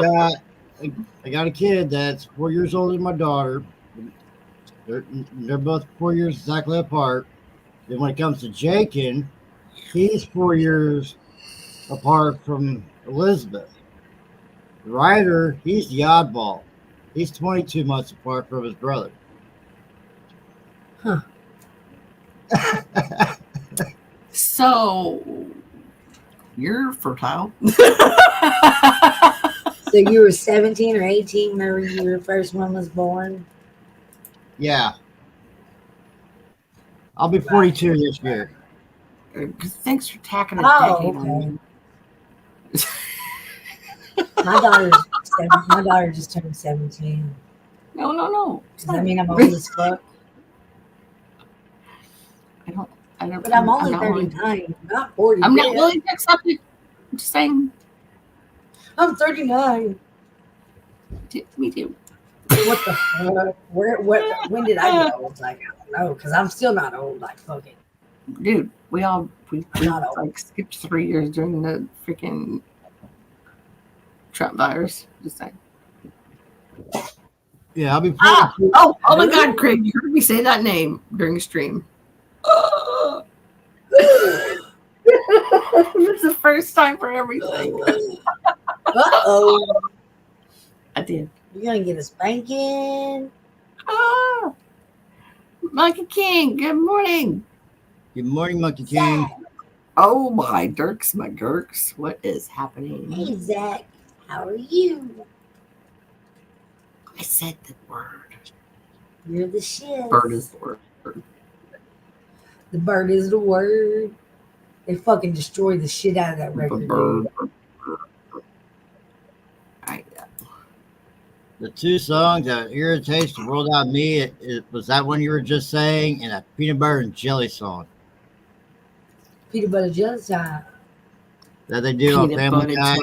got a kid that's 4 years older than my daughter. They're both 4 years exactly apart. Then when it comes to Jakin, he's 4 years apart from Elizabeth. Ryder, he's the oddball. He's 22 months apart from his brother. Huh. So you're fertile. So you were 17 or 18 whenever your first one was born? Yeah. I'll be 42 this year. Thanks for tacking a Oh, decade on okay. My daughter just turned 17. No. Does that mean I'm old as fuck? I don't. But I'm only 39, not 40. I'm not willing to accept it. I'm just saying. I'm 39. Me too. What the fuck? When did I get old? Like, I don't know, because I'm still not old. Like, fuck it. Dude, we Not old. like skipped 3 years during the freaking Trump virus. Just saying. Yeah, I'll be 42. Oh my God, Craig, you heard me say that name during the stream. It's the first time for everything. Uh-oh. I did. You're going to get a spanking. Monkey King, good morning. Good morning, Monkey King. Oh my Dirks, my Dirks. What is happening? Hey, Zach. How are you? I said the word. You're the shit. Bird is the word. The bird is the word. They fucking destroyed the shit out of that record. Bird. The two songs that irritates the world out of me was that one you were just saying and a peanut butter and jelly song Peanut butter jelly time. that they do on Family Guy.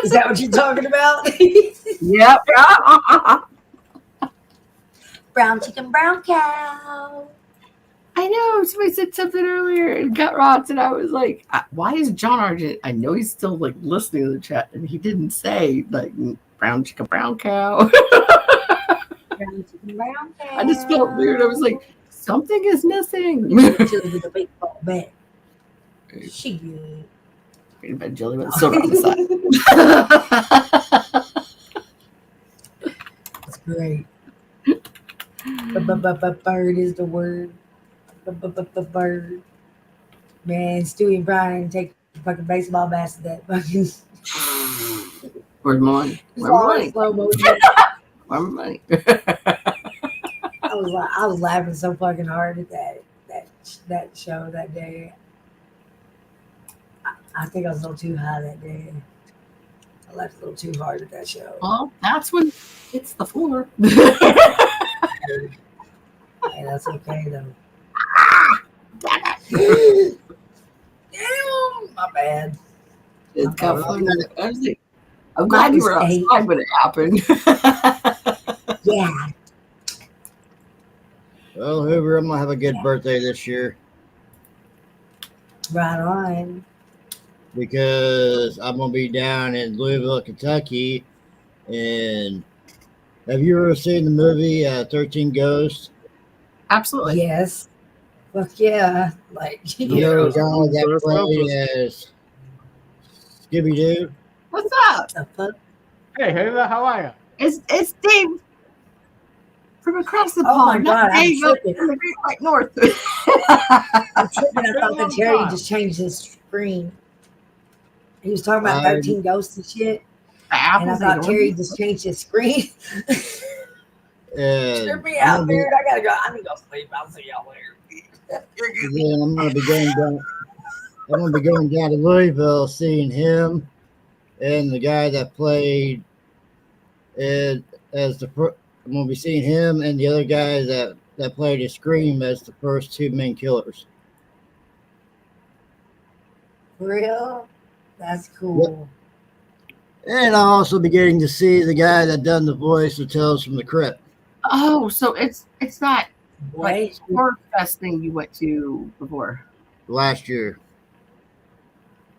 Is that what you're talking about? Yep. Brown chicken, brown cow. I know. Somebody said something earlier in Gut Rots, and I was like, why is John Argent? I know he's still like listening to the chat, and he didn't say like brown chicken, brown cow. Brown chicken, brown cow. I just felt weird. I was like, something is missing. Jelly with a baseball bat. She good. Peanut butter jelly with soda on the side. That's great. Bird is the word. Bird. Man, Stewie and Brian take the fucking baseball bats to that fucking. Where's mine? It's all in slow motion. Where's money? I was laughing so fucking hard at that show that day. I think I was a little too high that day. I laughed a little too hard at that show. Well, that's when it's the floor. Hey, that's okay though. Damn, my bad. It's got fun. I'm glad you were outside when it happened. Yeah. Well, Hoover, I'm gonna have a good birthday this year Right on. because I'm gonna be down in Louisville, Kentucky. And have you ever seen the movie 13 Ghosts? Absolutely. Yes. Fuck yeah. Like, You know the guy that played as Scooby Doo? What's up? the fuck? Hey, Hoover, how are you? It's Dave from across the Oh my pond. God, Not I'm Dave up tripping. in the Great White North. I'm tripping. I thought that Jerry just changed his screen. He was talking about 13 ghosts and shit. And I thought Terry just changed his screen. Trip me out, dude. I gotta go. I need to go sleep. I'll see y'all later. And then I'm gonna be going down. I'm gonna be going down to Louisville, seeing him and the guy that played as I'm gonna be seeing him and the other guy that played a Scream as the first two main killers. For real? That's cool. And I'll also be getting to see the guy that done the voice of Tales from the Crypt. Oh, so it's not like Wait. horror fest thing you went to before. Last year.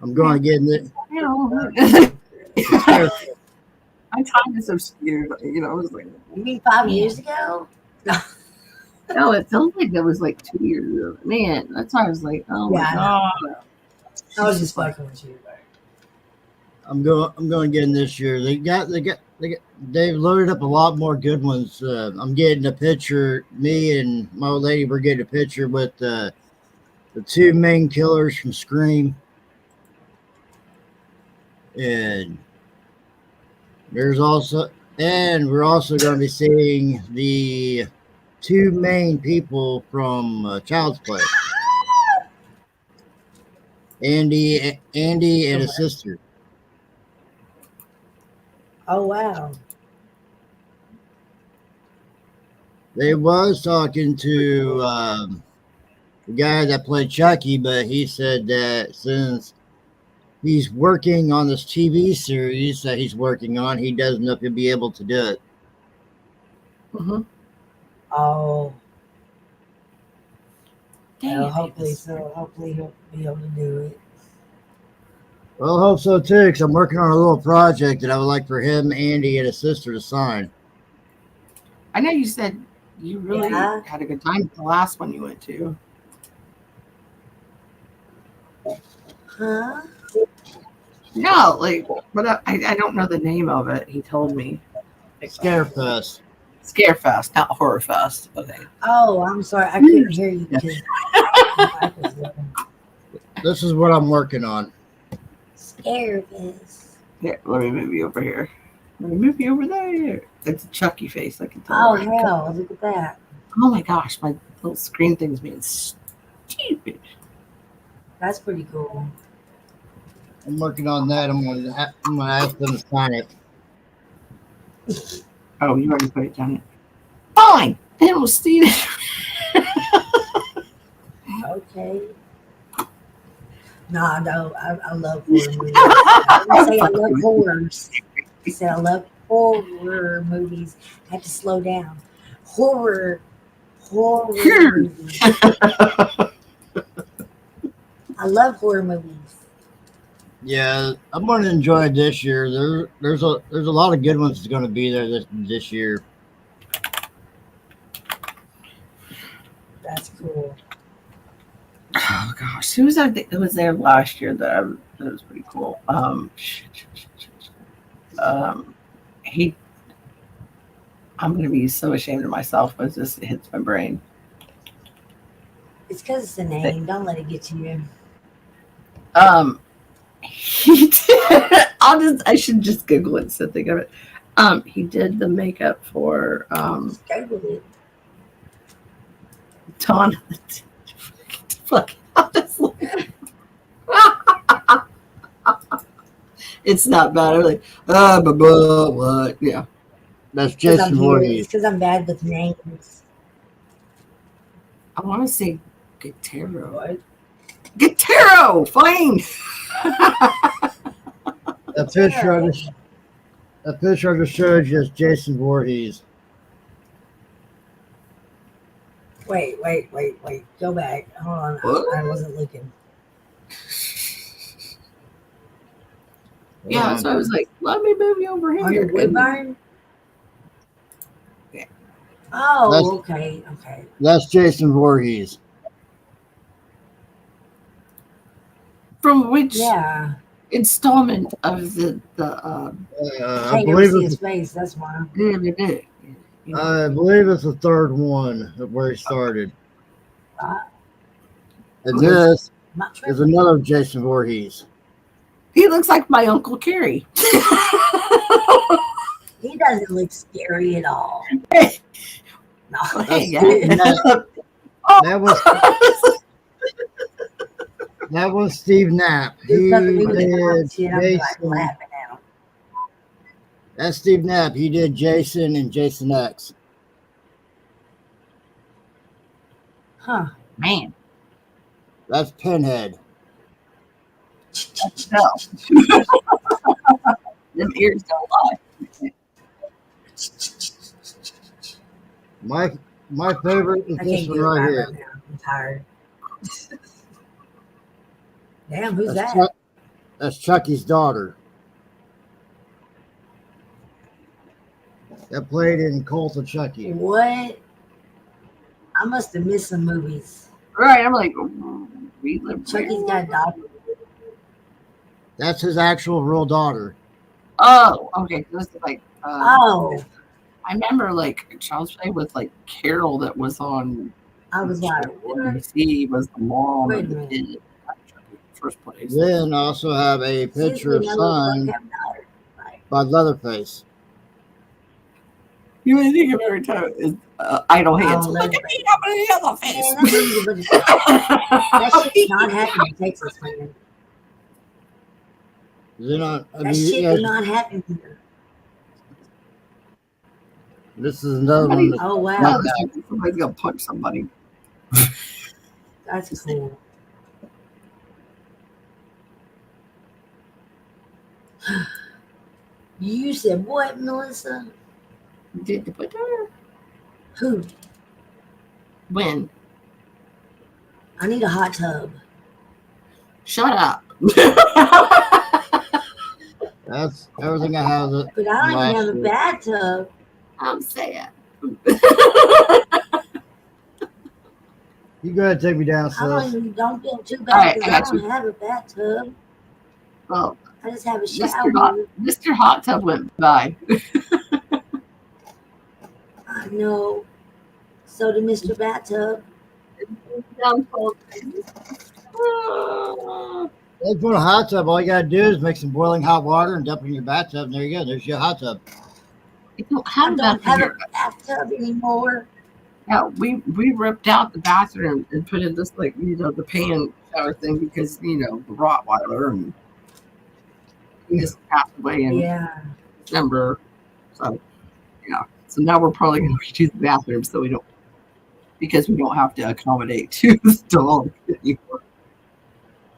I'm going to get in it. You know, my time is so skewed. You know, I was like, You mean 5 years ago? no, it feels like that was like 2 years ago. Man, that's why I was like, oh my god. I was just fucking with you. I'm going to get in this year. They've loaded up a lot more good ones. I'm getting a picture. Me and my old lady were getting a picture with the two main killers from Scream, and we're also going to be seeing the two main people from Child's Play. Andy and his sister. Oh, wow. They was talking to the guy that played Chucky, but he said that since he's working on this TV series that he's working on, he doesn't know if he'll be able to do it. Mm-hmm. Oh. Dang Well, it, hopefully Davis. so. Hopefully he'll be able to do it. Well, I hope so too, because I'm working on a little project that I would like for him, Andy, and his sister to sign. I know you said you really had a good time at the last one you went to. Huh? No, like, but I don't know the name of it. He told me. Scarefest. Scarefest, not Horror Fest. Okay. Oh, I'm sorry. I couldn't hear you because my mic was looking. This is what I'm working on. Scarefest. Here, let me move you over here. Let me move you over there. It's a Chucky face. I can tell. Oh, hell. Look at that. Oh my gosh, my little screen thing's being stupid. That's pretty cool. I'm working on that. I'm gonna ask them to sign it. Oh, you already put it down. Fine. Then we'll see it. Okay. No, I love horror movies. I didn't say I love horrors. I said I love horror movies. I had to slow down. Horror movies. I love horror movies. Yeah, I'm going to enjoy it this year. There's a lot of good ones that's going to be there this year. That's cool. Oh gosh, who was that? It was there last year that was pretty cool. He. I'm gonna be so ashamed of myself when this hits my brain. It's because it's a name. Don't let it get to you. He did. I should just Google it so think of it. He did the makeup for Just Google it. Dawn. Fuck. It's not bad. I'm like, what? Yeah. That's Jason Voorhees. It's because I'm bad with names. I want to say Guitarro. What? Guitarro! Fine! That picture I just showed you is Jason Voorhees. Wait. Go back. Hold on. I wasn't looking. Yeah, so I was like, let me move you over here. On the wood burn? Yeah. Oh, okay. That's Jason Voorhees. From which installment of the I never see his face, that's why. I believe it's the third one where he started. And this is another Jason Voorhees. He looks like my Uncle Kerry. He doesn't look scary at all. No. Hey, That was that was Steve Knapp. Dude, He fucking me with that did shit. I'm like Jason. laughing at him. That's Steve Knapp. He did Jason and Jason X. Huh. Man, That's Pinhead. no. Them ears don't lie. My favorite is I this can't one do it right right here. now. I'm tired. Damn, who's That's, that? that's Chucky's daughter. That played in Cult of Chucky. What? I must have missed some movies. Right, I'm like, we live Chucky's where? got a daughter. That's his actual real daughter. Oh, okay. This is like, Oh, I remember like Child's Play with like Carol that was on I was like, what? NBC was the mom Wait a of the minute. kid. First place. Then I also have a picture of Son by Leatherface. You would think of every time is idle hands. Oh, Look at me, I'm in the other face. Man, that shit's not happening in Texas, man. Then That shit did not happen here. This is another one. That's Oh, wow. not bad. Somebody's gonna punch somebody. That's cool. You said what, Melissa? Did you put her? Who? When? I need a hot tub. Shut up. That's everything I have. But I don't even have a bathtub. I'm saying. You go ahead and take me down, I sis. don't feel too All bad right, because I I got don't you. have a bathtub. Well, I just have a Mr. shower. Mr. Hot Tub went by. I know. So did Mr. Bathtub. They put a hot tub. All you gotta do is make some boiling hot water and dump it in your bathtub. And there you go. There's your hot tub. You don't I have don't have that. a bathtub anymore. Yeah, we ripped out the bathroom and put in this like the pan shower thing because the Rottweiler and he just passed away in December. So so now we're probably going to redo the bathroom so we don't have to accommodate to the dog anymore.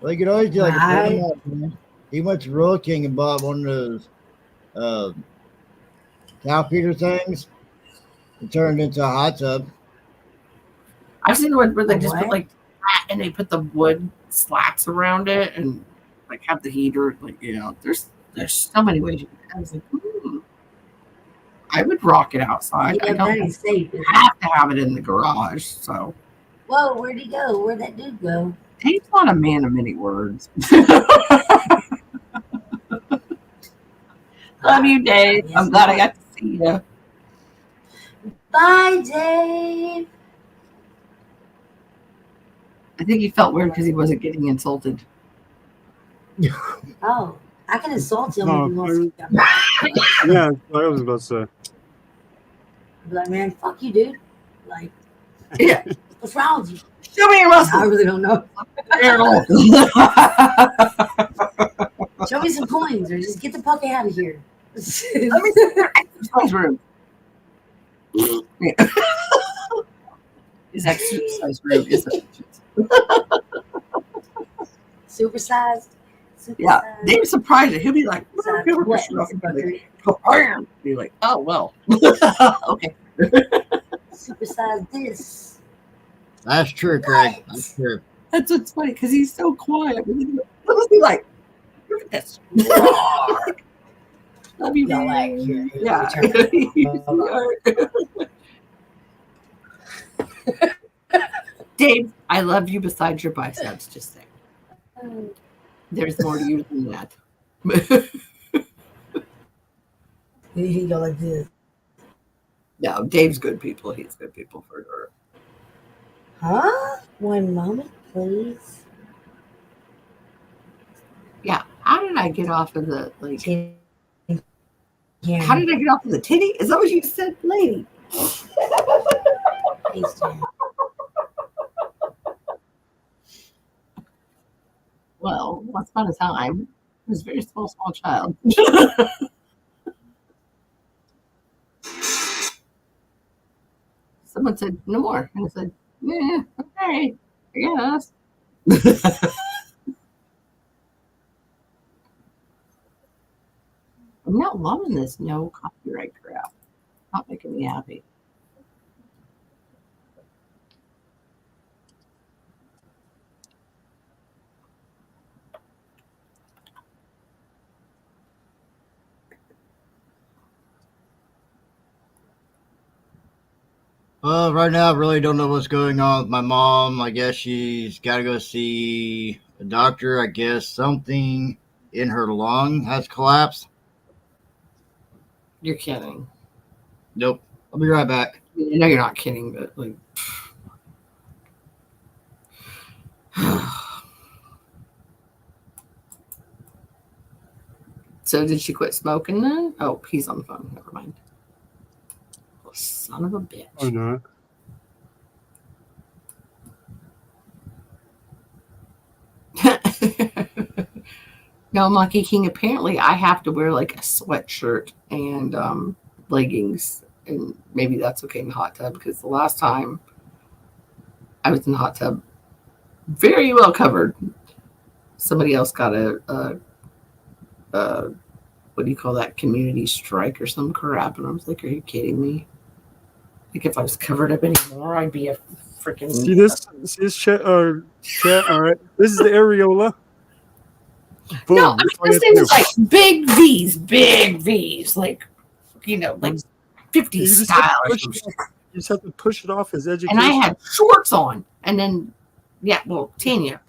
Well, you could always do like a format, man. He went to Royal King and bought one of those cow feeder things and turned it into a hot tub. I've seen the one where they just put like that and they put the wood slats around it and like have the heater. Like there's so many ways. I was like, I would rock it outside. I don't have to have it in the garage. So. Whoa, where'd he go? Where'd that dude go? He's not a man of many words. Love you, Dave. Yes, I'm glad I got to see you. Bye, Dave. I think he felt weird because he wasn't getting insulted. Oh, I can insult him No, if he wants to. Yeah, I was about to say. I'd be like, man, fuck you, dude. Like, Yeah. what's wrong with you? Show me your muscle. I really don't know. Show me some coins or just get the fuck out of here. Let me see your exercise room. His exercise room is Supersized. Yeah, Dave's surprised. He'll be like, What? be like, oh well. Okay. Supersized this. That's true, Craig. That's true. That's what's funny because he's so quiet. He'll be like, look at this. Love you, Y'all like Dave. here. Yeah. Dave, I love you besides your biceps, just saying. There's more to you than that. He go like this. No, Dave's good people. He's good people for sure. Huh? One moment, please. Yeah. How did I get off of the like? Yeah. How did I get off of the titty? Is that what you said, lady? Well, once upon a time, he was a very small child. Someone said, no more. And I said, yeah, okay, I guess. I'm not loving this no copyright crap. Not making me happy. Right now, I really don't know what's going on with my mom. I guess she's got to go see a doctor. I guess something in her lung has collapsed. You're kidding. Nope. I'll be right back. I know you're not kidding, but like. So did she quit smoking then? Oh, he's on the phone. Never mind. Oh, son of a bitch. Oh, no. No, Monkey King, apparently I have to wear like a sweatshirt and leggings, and maybe that's okay in the hot tub, because the last time I was in the hot tub, very well covered, somebody else got a what do you call that, community strike or some crap, and I was like, are you kidding me? Like, if I was covered up anymore, I'd be a freaking... See this chat? All right. This is the areola. Boom. No, I mean, this thing is like big V's, like, like 50 style. You just have to push it off as education. And I had shorts on, and then, Tanya,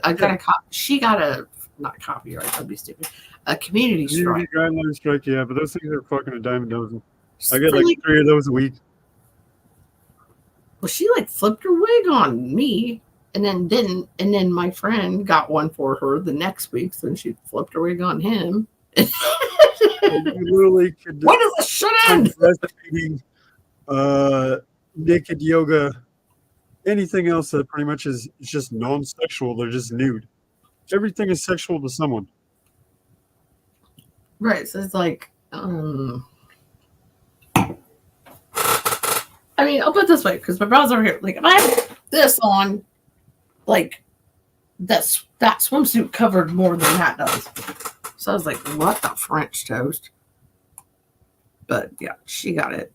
I got a cop. She got a, not copyright, that'd be stupid, a community strike. Guideline strike, yeah, but those things are fucking a dime a dozen. I get like 3 of those a week. Well, she like flipped her wig on me, and then didn't, and then my friend got one for her the next week, so she flipped her wig on him. You literally could. When does this shit end? Breastfeeding, naked yoga, anything else that pretty much is just non-sexual. They're just nude. Everything is sexual to someone. Right. So it's like, I mean, I'll put it this way, because my brother's over here. Like, if I have this on, like, that swimsuit covered more than that does. So I was like, what the French toast? But yeah, she got it.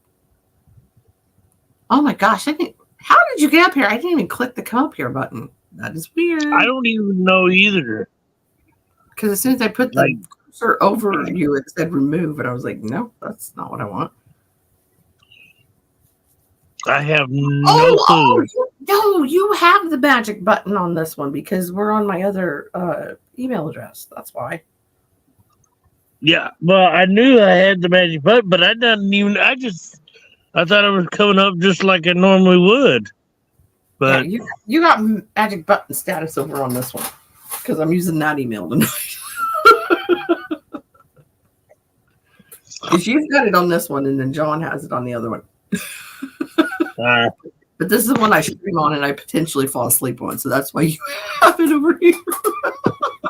Oh my gosh, how did you get up here? I didn't even click the come up here button. That is weird. I don't even know either. Because as soon as I put the cursor over you, it said remove, and I was like, no, that's not what I want. I have no clue. No, you have the magic button on this one because we're on my other email address. That's why. Yeah, well, I knew I had the magic button, but I thought it was coming up just like it normally would. But yeah, you got magic button status over on this one because I'm using that email tonight. Because you've got it on this one, and then John has it on the other one. But this is the one I stream on and I potentially fall asleep on, so that's why you have it over here.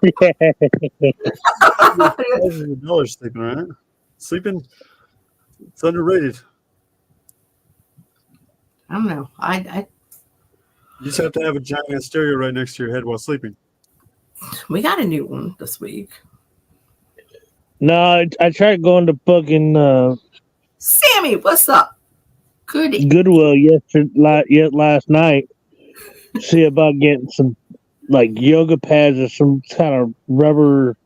$1 sleeping, right? Sleeping, it's underrated. I don't know. I You just have to have a giant stereo right next to your head while sleeping. We got a new one this week. no, I tried going to fucking Sammy, what's up? Goodwill last night. See about getting some like yoga pads or some kind of rubber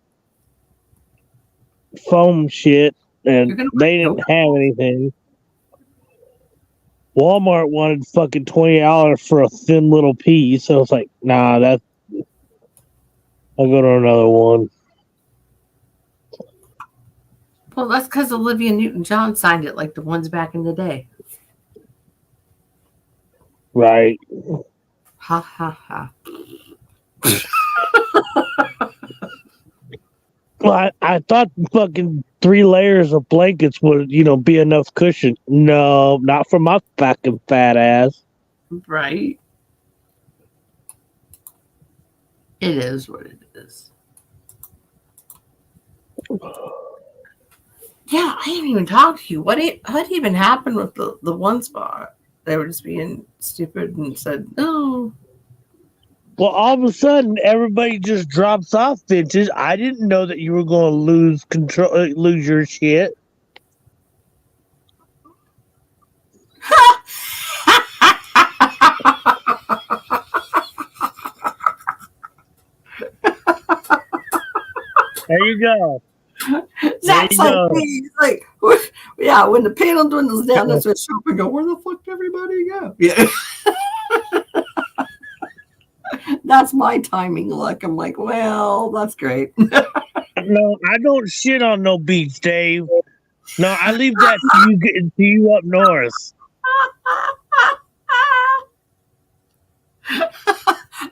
foam shit, and they didn't have anything. Walmart wanted fucking $20 for a thin little piece, so I was like, nah, I'll go to another one. Well, that's because Olivia Newton-John signed it like the ones back in the day. Right. Ha ha ha. Well, I thought fucking 3 layers of blankets would, be enough cushion. No, not for my fucking fat ass. Right. It is what it is. Yeah, I didn't even talk to you. What even happened with the one spot? They were just being stupid and said no. Well, all of a sudden, everybody just drops off Vintage. I didn't know that you were going to lose control, lose your shit. There you go. Zach's There you like go. me. He's like, yeah, when the panel dwindles down, that's when shop and go, where the fuck did everybody go? Yeah. That's my timing luck. I'm like, well, that's great. No, I don't shit on no beach, Dave. No, I leave that to you up north.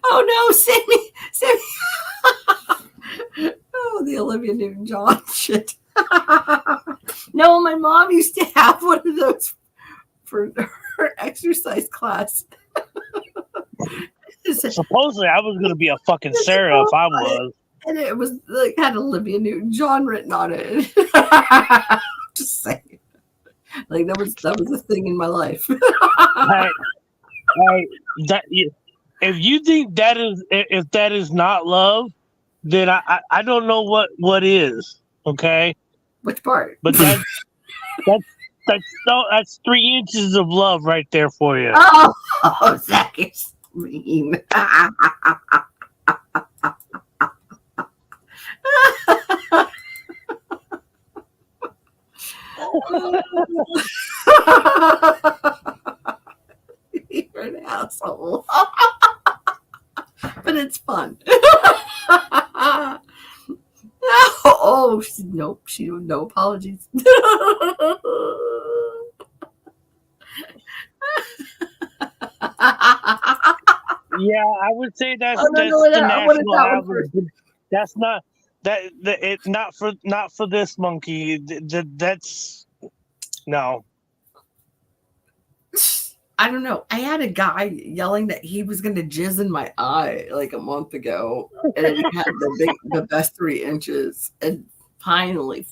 Oh no, Sammy. Oh, the Olivia Newton-John shit. No, my mom used to have one of those for her exercise class. Supposedly, I was going to be a fucking Sarah if I was. And it was like had Olivia Newton-John written on it. Just saying, like that was a thing in my life. Hey, if you think if that is not love, then I don't know what is. Okay. Which part? But that's 3 inches of love right there for you. Oh, Zach is mean. You're an asshole. But it's fun. Oh, nope. No apologies. Yeah, I would say that's the national average. That's not it's not for this monkey. That's no. I don't know. I had a guy yelling that he was going to jizz in my eye like a month ago, and he had the best 3 inches. And finally,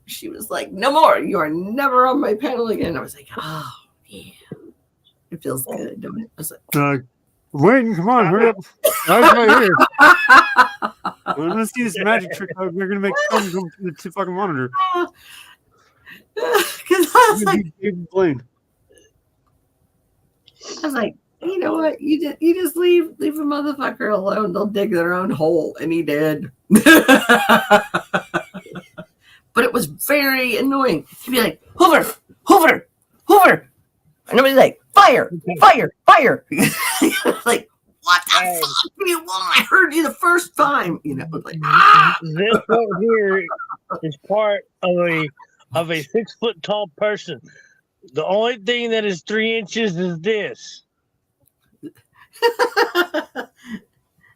she was like, "No more! You are never on my panel again." I was like, "Oh yeah, it feels good, don't it?" I was like, Wayne, come on, hurry up! I was right here. I want to see this magic trick. We're gonna make fun come through the fucking monitor. Because I was like, you know what? You just leave a motherfucker alone. They'll dig their own hole, and he did. But it was very annoying. He'd be like, Hoover, Hoover, Hoover. And everybody's like, fire, fire, fire. Like, what the fuck do you want? I heard you the first time. You know, like, This right here is part of a 6 foot tall person. The only thing that is 3 inches is this.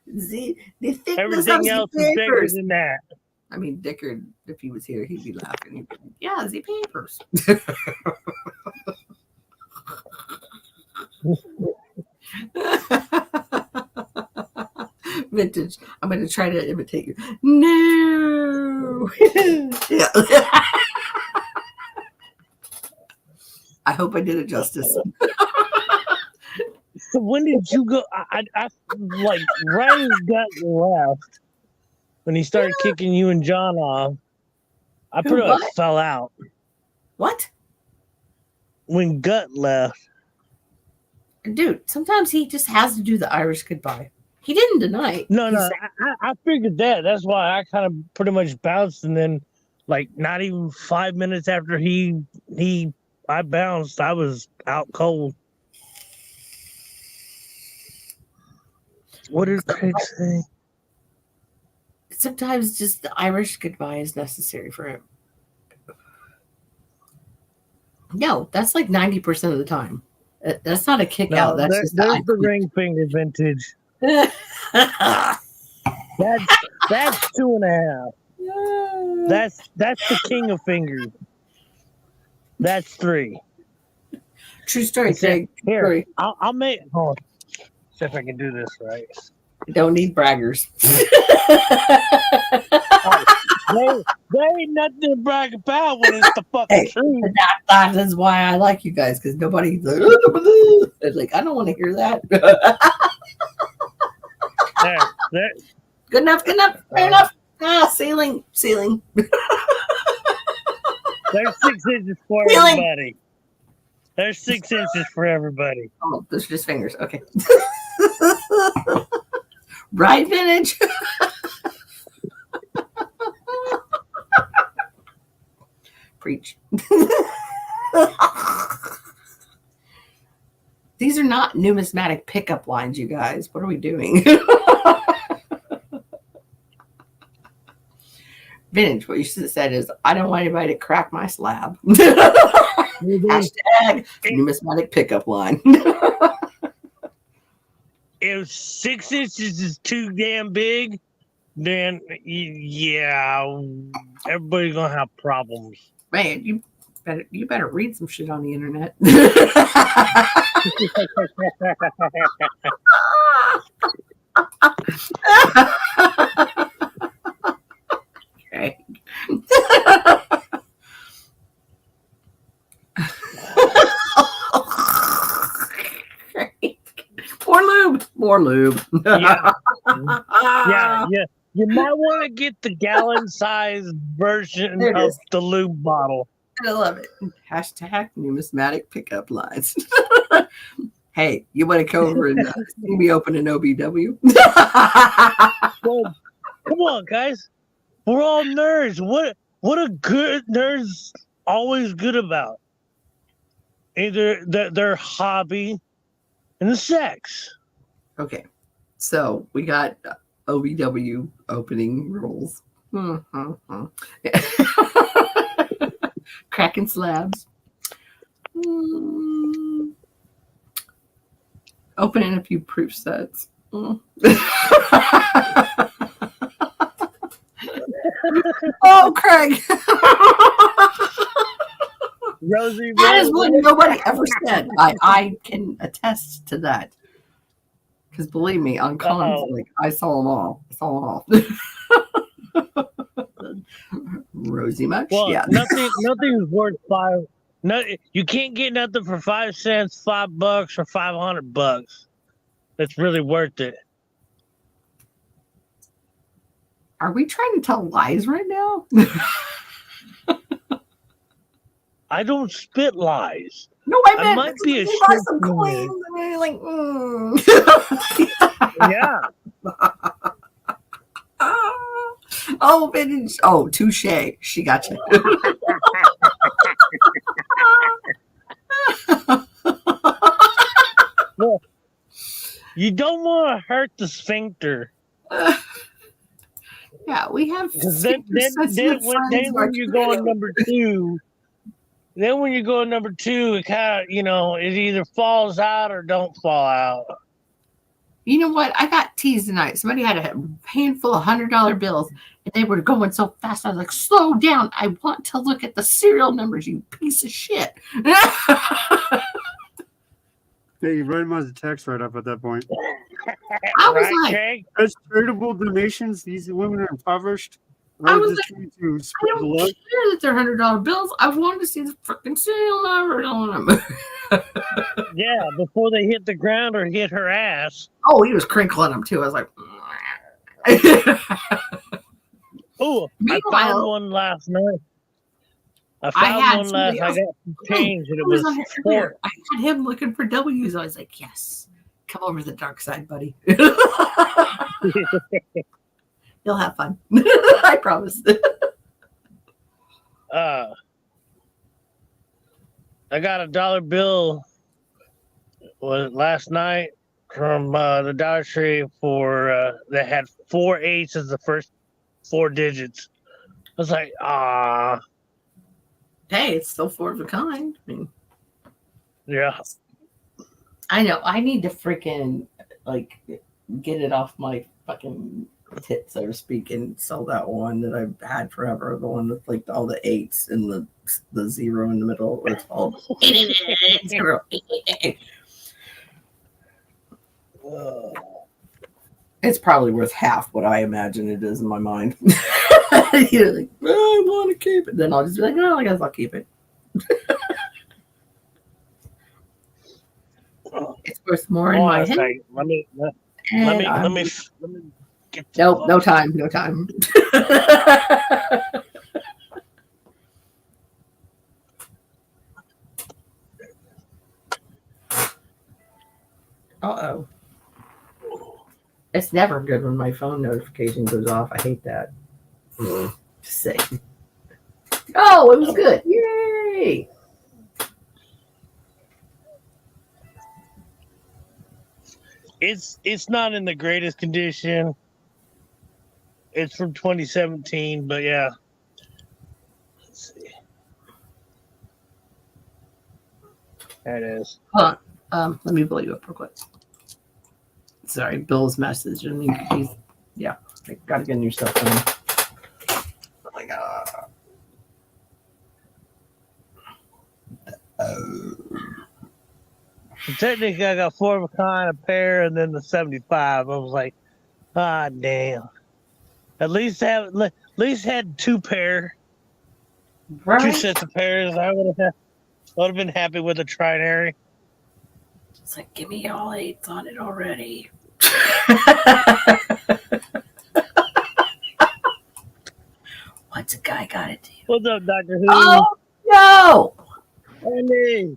The Everything else is bigger than that. I mean, Dickard, if he was here, he'd be laughing. He'd be, yeah, the papers. Vintage. I'm going to try to imitate you. No. Yeah. I hope I did it justice. So when did you go? I like right as Gut left when he started kicking you and John off. I pretty much fell out. What? When Gut left. Dude, sometimes he just has to do the Irish goodbye. He didn't deny it. No, I figured that. That's why I kind of pretty much bounced, and then like not even 5 minutes after I bounced, I was out cold. What did Craig say? Sometimes just the Irish goodbye is necessary for him. No, that's like 90% of the time. That's not a kick out. That's just there's the ring finger vintage. That's 2.5. That's the king of fingers. That's 3. True story, Craig. Here, I'll make. Hold on. See if I can do this right. Don't need braggers. There ain't nothing to brag about when it's the fucking truth. That is why I like you guys, because nobody's like, like, I don't want to hear that. There. Good enough. Fair enough. Ceiling. There's 6 inches for everybody. There's 6 inches for everybody. Oh, those are just fingers. Okay. Right, Vintage. Preach. These are not numismatic pickup lines, you guys. What are we doing? Vintage, what you should have said is, I don't want anybody to crack my slab. Hashtag numismatic pickup line. If 6 inches is too damn big, then yeah, everybody's gonna have problems. Man, you better read some shit on the internet. Okay. More lube. Yeah. You might want to get the gallon-sized version of the lube bottle. I love it. Hashtag numismatic pickup lines. Hey, you want to come over and see me open an OBW? Well, come on, guys. We're all nerds. What a good nerds always good about? Either their hobby and the sex. Okay, so we got OBW opening rules. Cracking slabs. Opening a few proof sets. Oh, Craig. Rosie, that is what nobody ever said. I can attest to that. Because believe me, on cons, like, I saw them all. Rosie much? Well, yeah. Nothing's worth $5. No, you can't get nothing for 5 cents, $5, or $500. That's really worth it. Are we trying to tell lies right now? I don't spit lies. No, I might be a buy some coins. I mean, like, Yeah. Oh, vintage. Oh, touche. She got you. Well, you don't want to hurt the sphincter. Yeah, we have. Then when you go on number 2, it kind of, it either falls out or don't fall out. You know what? I got teased tonight. Somebody had a handful of $100 bills, and they were going so fast. I was like, slow down. I want to look at the serial numbers, you piece of shit. Yeah, you write them as a text right up at that point. I was like, as charitable donations, these women are impoverished. I was like, I don't care that they're $100 bills. I wanted to see the freaking serial numbers on them. Yeah, before they hit the ground or hit her ass. Oh, he was crinkling them too. I was like, oh, I found one last night. I got some change and it was short. I had him looking for W's. I was like, yes, come over to the dark side, buddy. You'll have fun. I promise. I got a dollar bill last night from the Dollar Tree that had 4 8s as the first 4 digits. I was like, ah. Hey, it's still 4 of a kind. I mean, yeah. I know. I need to freaking get it off my fucking tit, so to speak, and sell that one that I've had forever. The one with all the 8s and the 0 in the middle. It's called 0. It's probably worth half what I imagine it is in my mind. You're like, I want to keep it. Then I'll just be like, oh, I guess I'll keep it. It's worth more in my head. Let me get Nope, no time. No time. Uh-oh. It's never good when my phone notification goes off. I hate that. Just saying. Oh, it was good. Yay! It's not in the greatest condition. It's from 2017, but yeah. Let's see. There it is. Hold on. Let me blow you up real quick. Sorry, Bill's message. He's yeah. I gotta get new stuff from him. Oh my god. Technically, I got 4 of a kind, a pair, and then the 75. I was like, ah, damn. At least had 2 pair, Right? 2 sets of pairs. I would have been happy with a trinary. It's like, give me all 8s on it already. What's a guy got to do? What's up, Dr. Who? Oh no! Hey.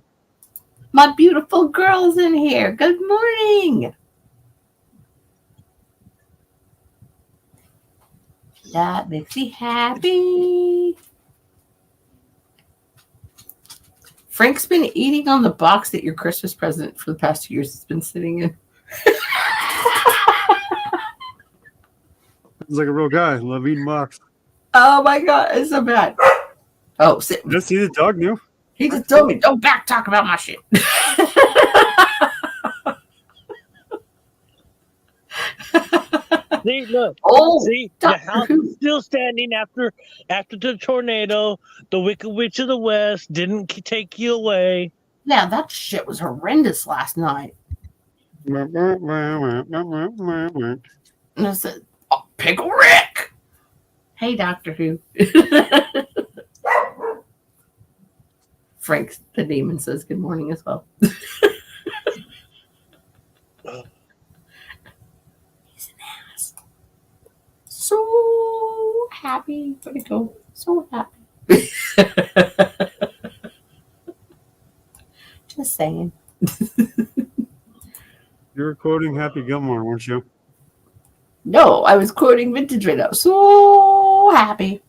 My beautiful girl's in here. Good morning. That makes me happy. Frank's been eating on the box that your Christmas present for the past 2 years has been sitting in. He's like a real guy. Love eating box. Oh my god, it's so bad. Oh, sit. Just see the dog knew. He just told me, don't back talk about my shit. See, look. Oh, See, the house is still standing after the tornado. The Wicked Witch of the West didn't take you away. Yeah, that shit was horrendous last night. And I said, oh, Pickle Rick. Hey, Doctor Who. Frank the demon says good morning as well. He's an ass. So happy. Where'd it go? So happy. Just saying. You were quoting Happy Gilmore, weren't you? No, I was quoting Vintage right now. So happy.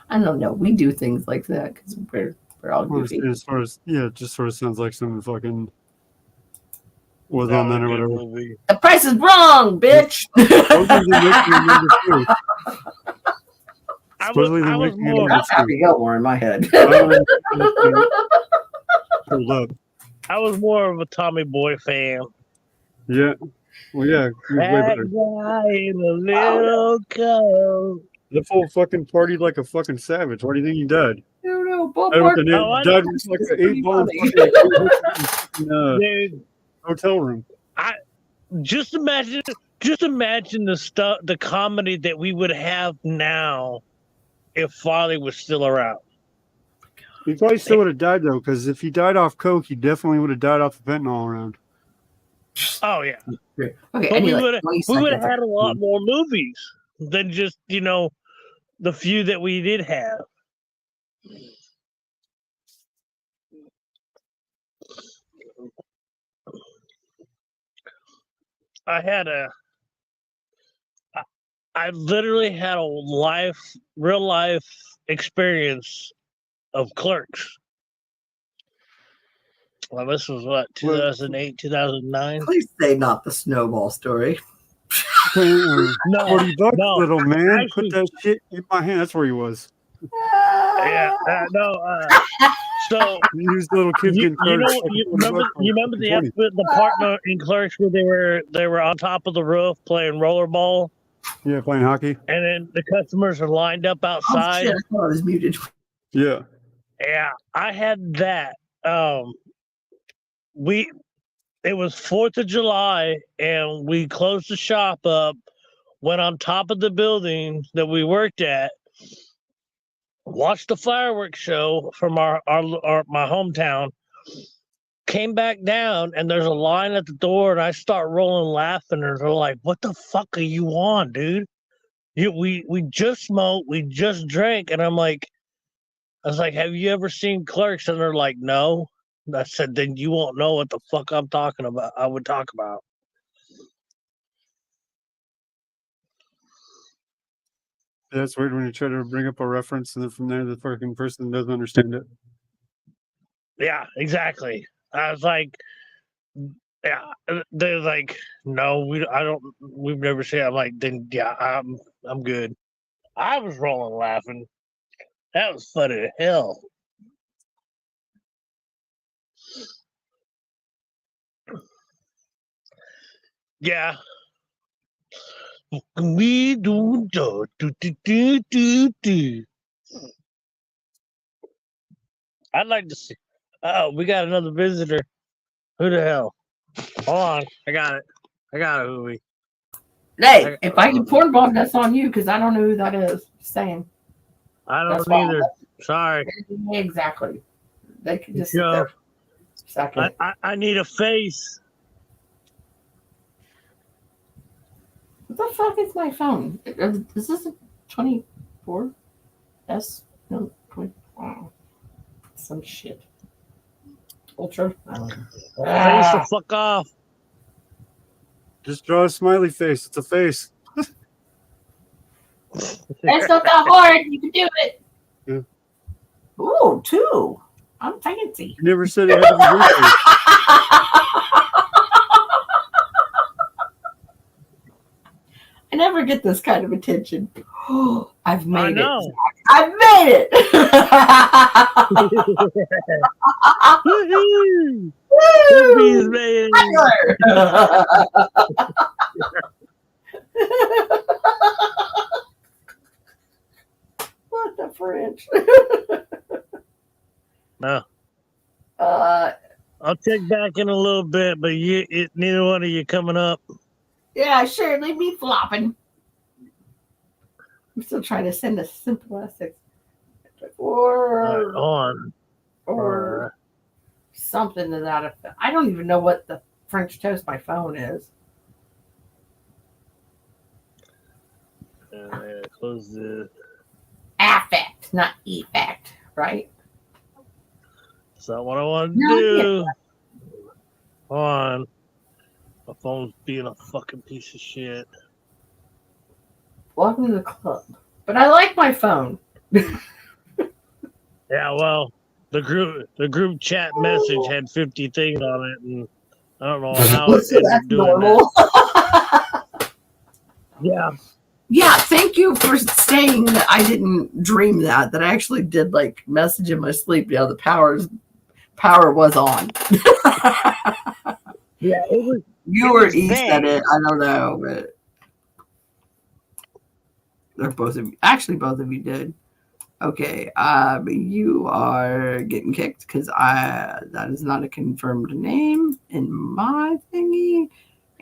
I don't know. We do things like that because we're all goofy. As far as it just sort of sounds like some fucking was on that or whatever. The price is wrong, bitch. I was more. That's Happy Gilmore in my head. Hold up. I was more of a Tommy Boy fan. Yeah. Well, yeah. He was way That better. guy in the little coat. The full fucking partied like a fucking savage. Why do you think he died? No, Died with like an 8-ball Dude, hotel room. just imagine the comedy that we would have now if Farley was still around. He probably still would have died though, because if he died off coke, he definitely would have died off the fentanyl around. Oh yeah. Okay, But anyway, we would have had a lot more movies than just, the few that we did have. I literally had a real life experience of Clerks. Well, this was what, 2008, 2009? Please say not the snowball story. $40, no, little man. actually, Put that shit in my hand. That's where he was. Yeah, so These little kids you getting remember the partner in Clerks where they were on top of the roof playing rollerball? Yeah, playing hockey. And then the customers are lined up outside. Oh, shit, I thought I was muted. Yeah. Yeah, I had that. it was 4th of July, and we closed the shop up, went on top of the building that we worked at, watched the fireworks show from my hometown, came back down, and there's a line at the door, and I start rolling laughing, and they're like, "What the fuck are you on, dude? We just smoked, we just drank," and I was like, "Have you ever seen Clerks?" And they're like, "No." And I said, "Then you won't know what the fuck I'm talking about. I would talk about." That's weird when you try to bring up a reference and then from there the fucking person doesn't understand it. Yeah, exactly. I was like, yeah. They're like, "No, we've never seen it." I'm like, "Then yeah, I'm good." I was rolling laughing. That was funny as hell. Yeah. We do. I'd like to see. Oh, we got another visitor. Who the hell? Hold on. I got it. Hoovie. Hey, if I get porn bomb, that's on you because I don't know who that is. Just saying. I don't either. Sorry. Exactly. They could just sit there. I need a face. What the fuck is my phone? Is this a 24S? No, 20. Wow. Some shit. Ultra. Face the fuck off. Just draw a smiley face. It's a face. That's not that hard. You can do it. Yeah. Ooh, 2. I'm fancy. You never said it had to be your face. I never get this kind of attention. I've made it. I've made it. Hoovie's made it. What the French? No. I'll check back in a little bit, but neither one of you coming up. Yeah, sure. Leave me flopping. I'm still trying to send a simple message. Or something to that effect. I don't even know what the French toast my phone is. Close the affect, not effect, right? That's not what I want to do. Hold on. My phone's being a fucking piece of shit. Welcome to the club. But I like my phone. Yeah, well, the group chat message had 50 things on it, and I don't know how it ended up doing that. Yeah. Yeah, thank you for saying that I didn't dream that I actually did like message in my sleep. Yeah, the power was on. Yeah, it was. You or E said it. I don't know, but they're both of you. Actually, both of you did. Okay, you are getting kicked because that is not a confirmed name in my thingy,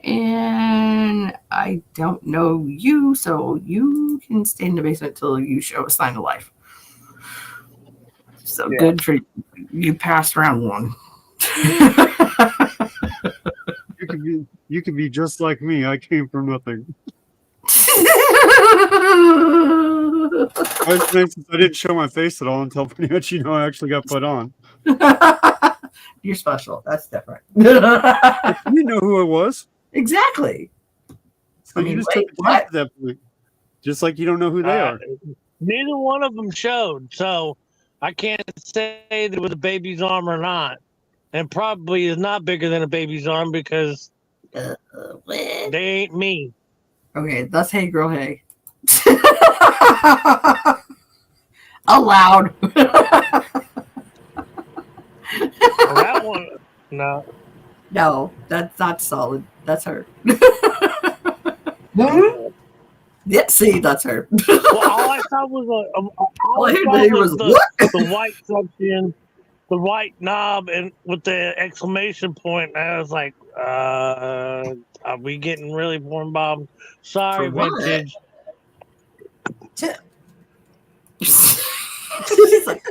and I don't know you, so you can stay in the basement till you show a sign of life. So good for you. You passed round 1. You could be just like me. I came from nothing. I didn't show my face at all until pretty much I actually got put on. You're special. That's different. You know who I was. Exactly. So you just took the test at that point. Just like you don't know who they are. Neither one of them showed, so I can't say that with a baby's arm or not. And probably is not bigger than a baby's arm because they ain't me. Okay, that's Hey Girl Hey. Aloud. That one, no. No, that's not solid. That's her. Yeah, see, that's her. Well, all I saw was the white section the white knob and with the exclamation point. And I was like, are we getting really porn bombed? Sorry, For what? vintage. She's like,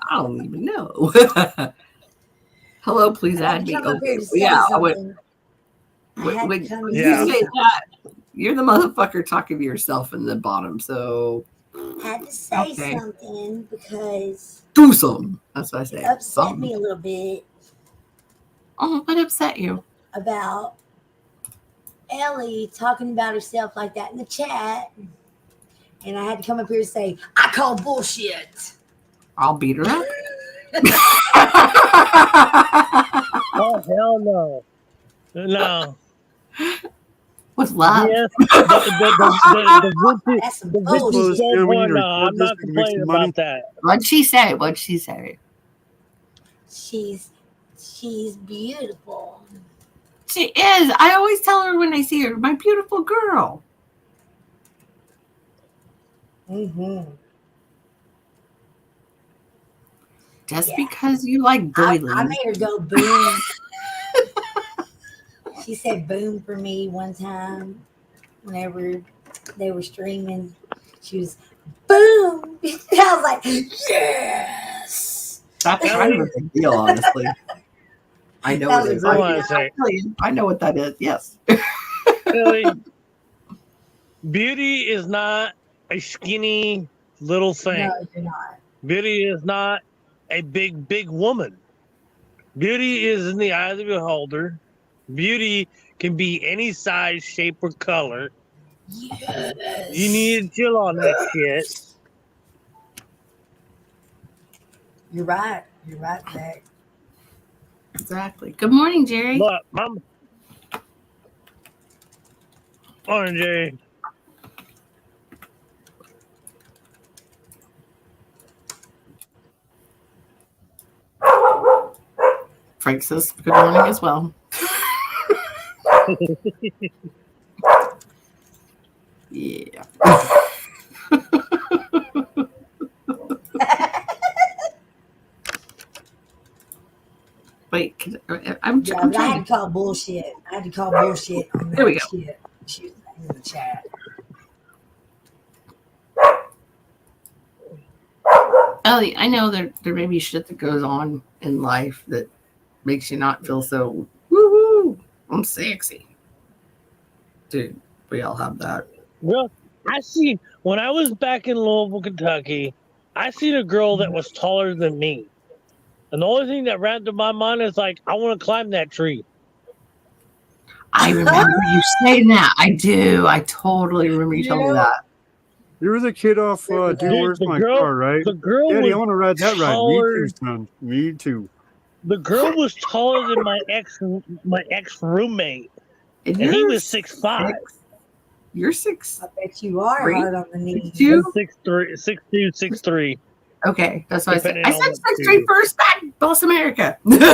I don't even know. Hello, please I had add to me. come up here Okay, to say yeah. something. I had When to come you here Yeah. to say say something. that, you're the motherfucker talking to yourself in the bottom. So I had to say okay, something because do something. That's what I it say. upset Something. me a little bit Oh, what upset you? about Ellie talking about herself like that in the chat. And I had to come up here and say, I call bullshit. I'll beat her up. Oh, hell no. No. With love. Yes. The That's some vintage bullshit. Yeah, we need to no, record I'm this. not We can make complaining some money. about that. What'd she say? What'd she say? She's beautiful. She is. I always tell her when I see her, my beautiful girl. Mm-hmm. Just Yeah. because you like doilies. I made her go boom. She said boom for me one time whenever they were streaming. She was boom. I was like, yes. That's kind of a big deal, honestly. I know That it was a is. great wanna say- I know what that is. Yes. Really, beauty is not a skinny little thing. No, you're not. Beauty is not a big woman. Beauty is in the eye of the beholder. Beauty can be any size, shape, or color. Yes. You need to chill on that shit. You're right. You're right, Zach. Exactly. Good morning, Jerry. Look, morning, Jerry. Frank says good morning as well. Yeah. Wait, I'm Yeah, but I trying had to call bullshit. I had to call bullshit on that There we go. shit. She was in the chat. Ellie, I know there may be shit that goes on in life that makes you not feel so woohoo. I'm sexy. Dude, we all have that. Well, when I was back in Louisville, Kentucky, I seen a girl that was taller than me. And the only thing that ran through my mind is like, I want to climb that tree. I remember you saying that. I do. I totally remember you telling me that. You were the kid off Dude, Where's My Car, right? The girl Daddy, was I want to ride that ride. Me taller. too, son. Me too. The girl was taller than my ex roommate, and he was 6'5". You're 6'. I bet you are Three? hard on the knees. 6'2"? 6'2", 6'3". Okay, that's what I said. Depending I on said what 6'3" first back, Boss America. But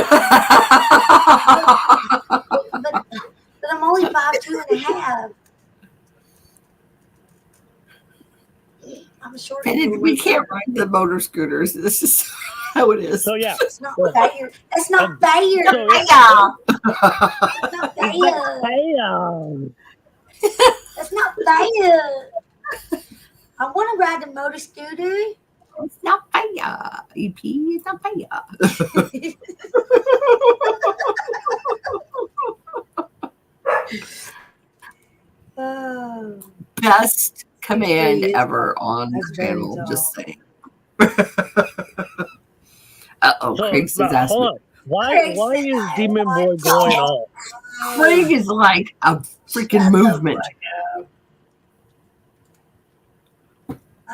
I'm only 5'2.5". I'm a short. We can't ride the motor scooters. This is how it is. So yeah, That's not fair. That's not fair. So, That's not fair. bam. That's not fair. I want to ride the motor scooter. It's not fair. EP, it's not fair. Oh, Best command He is ever tall. on That's the very channel. tall. Just saying. Uh-oh, So, Craig says hold ask me. on. Why Craig is said, Demon "I Boy want going to." off? Craig is like a freaking movement.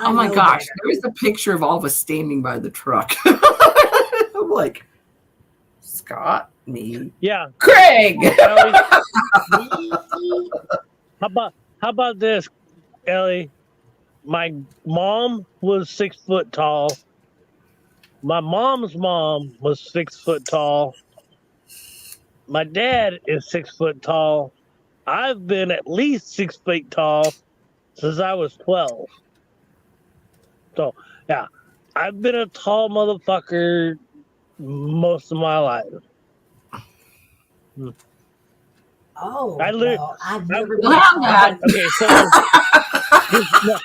Oh my gosh, there was a picture of all of us standing by the truck. I'm like, Scott, me, Yeah. Craig. How about this, Ellie? My mom was 6 foot tall. My mom's mom was 6 foot tall. My dad is 6 foot tall. I've been at least 6 feet tall since I was 12. So yeah, I've been a tall motherfucker most of my life. Oh, I literally- well, I've never been. Well, that. Okay, so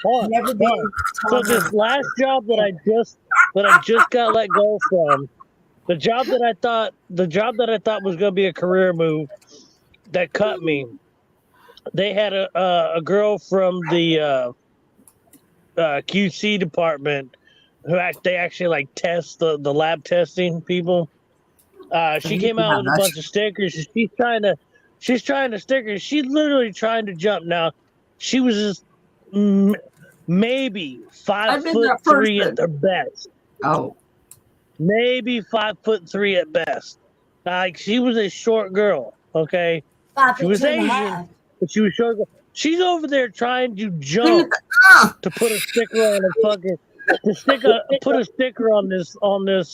hold on, Never hold been. on. So this last job that I just got let go from, the job that I thought was going to be a career move, that cut me. They had a girl from the QC department who they actually like test the lab testing people. She came out with a bunch of stickers. She's trying to sticker. She's literally trying to jump. Now, she was just maybe I've been 5'3" that person. at the best. Oh, Maybe 5'3" at best. Like, she was a short girl. Okay, 5 she foot was 2 and a Asian, half. but she was short. She's over there trying to jump to put a sticker on a fucking put a sticker on this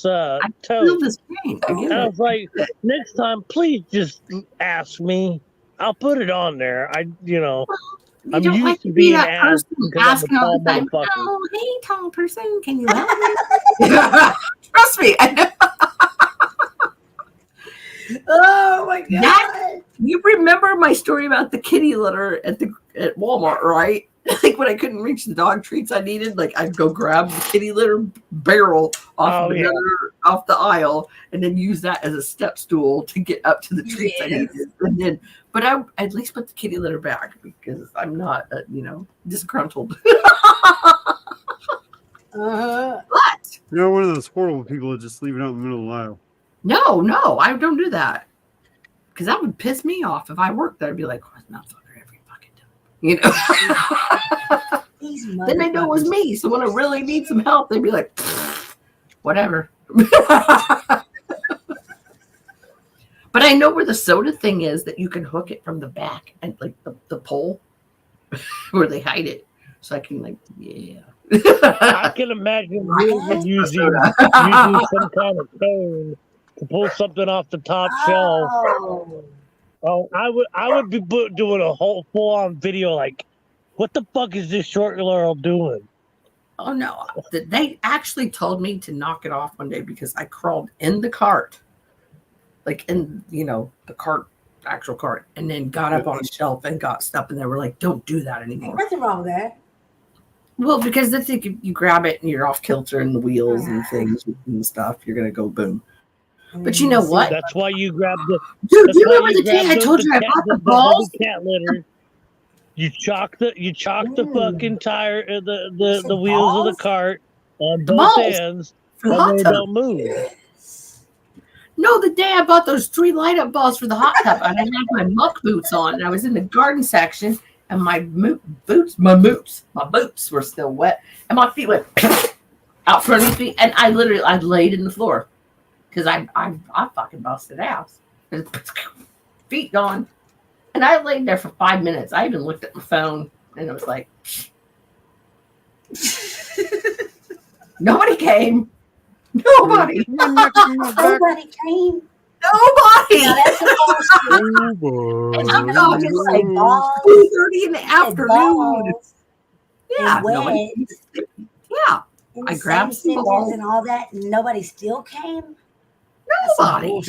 I toe. feel this pain. I get And I it. was like, next time, please just ask me. I'll put it on there. You I'm don't used like to to be being that asked person because I'm a asking all tall the time. motherfucker. Oh, hey, tall person, can you help me? Trust me. Oh my god! You remember my story about the kitty litter at Walmart, right? Like when I couldn't reach the dog treats I needed, like I'd go grab the kitty litter barrel off off the aisle and then use that as a step stool to get up to the treats I needed. And then, but I at least put the kitty litter back because I'm not, disgruntled. But You're one of those horrible people that just leave it out in the middle of the aisle. no, I don't do that because that would piss me off if I worked there. I'd be like, "What's motherfucker every fucking time?" Then they know it was me. So when I really need some help, they'd be like, "Whatever." But I know where the soda thing is that you can hook it from the back and like the pole where they hide it, so I can I can imagine you using some kind of cone to pull something off the top shelf. Oh, I would be doing a whole full-on video like, what the fuck is this short girl doing? Oh no! They actually told me to knock it off one day because I crawled in the cart, like in the actual cart, and then got up on a shelf and got stuff, and they were like, "Don't do that anymore." Nothing wrong with that. Well, because they think if you grab it and you're off kilter and the wheels and things and stuff, you're gonna go boom. But you know what? That's why you grab the. Dude, that's you why remember the day I told you I bought the balls? Cat litter. You chalk the fucking tire, the wheels of the cart on both ends, and they don't move. No, the day I bought those 3 light up balls for the hot tub, and I had my muck boots on, and I was in the garden section, and my boots were still wet, and my feet went out front of me, and I laid in the floor because I fucking busted out. Feet gone. And I laid there for 5 minutes. I even looked at my phone, and it was like, nobody came. Nobody. Nobody came. Nobody. Now that's a And I'm talking like 2:30 in the afternoon. Yeah. Yeah. I grabbed some balls and all that, and nobody still came. Nobody.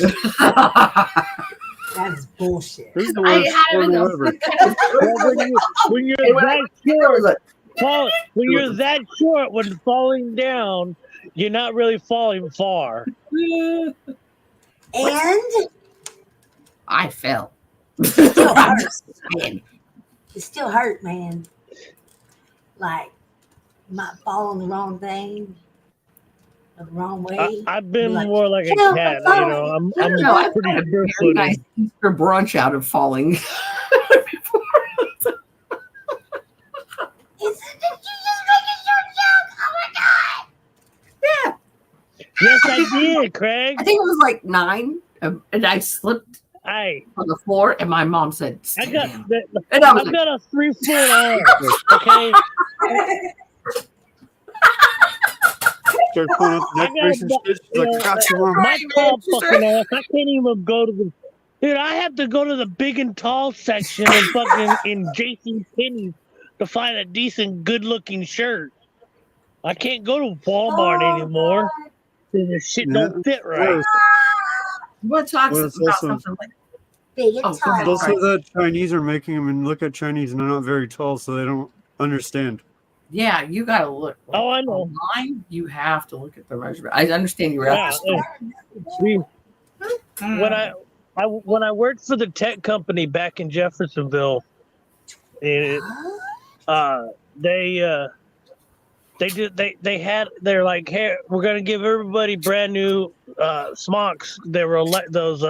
That is bullshit. This is the worst portal ever. When you're that short, when you're that short, when falling down, you're not really falling far. And I fell. it still hurts. It still hurt, man. Like, you might fall on the wrong thing, the wrong way. I've been more like a cat, I'm pretty sure. Nice Easter brunch out of falling. Yeah. Yes, I did, Craig. I think it was like 9, and I slipped on the floor, and my mom said, I got a 3-foot arm, okay? Start pulling up the neck brace and shit. She's like, I got you, Mom. My tall fucking ass, I can't even go to the... Dude, I have to go to the big and tall section and fucking in JCPenney to find a decent, good-looking shirt. I can't go to Walmart anymore. and the shit Yeah. don't fit right. What talks Well, it's about also- something like Big and Oh, go ahead. tall. Also, that Chinese are making them, and look at Chinese, and they're not very tall, so they don't understand. Yeah, you got to look. Like, Oh, I know. online, you have to look at the measurement. I understand you were Yeah, at the store. we, when I worked for the tech company back in Jeffersonville, they're like, hey, we're gonna give everybody brand new smocks. They were those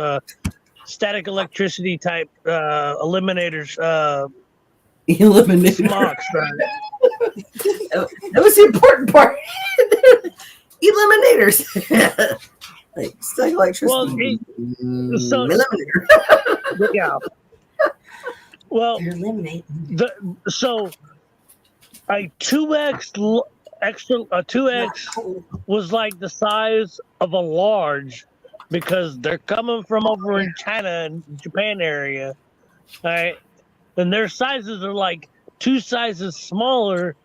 static electricity type eliminators Eliminator. smocks. That was the important part. Eliminators. Like static electricity. Well, so Eliminator. yeah. Well, They're eliminating. so a 2x extra a 2x was like the size of a large because they're coming from over in China and Japan area, right? And their sizes are like 2 sizes smaller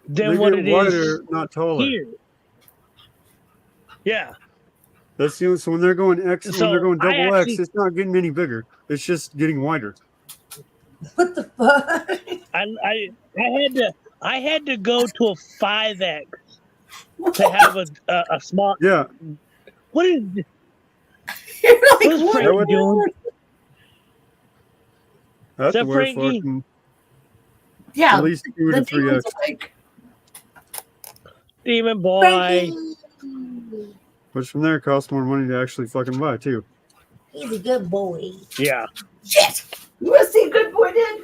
than They what get it wider, is not taller. here. Yeah. That's the only, so when they're going X, So when they're going I double X, actually- it's not getting any bigger. It's just getting wider. What the fuck? I had to go to a 5x to have a small. Yeah, What is You're like, what's what? Frank doing? I have Is that to wear Frankie? fucking Yeah, at least 2 the to 3 demon's X. like, Demon boy. Frankie. Which from there costs more money to actually fucking buy too. He's a good boy. Yeah. shit. You want to see a good boy did?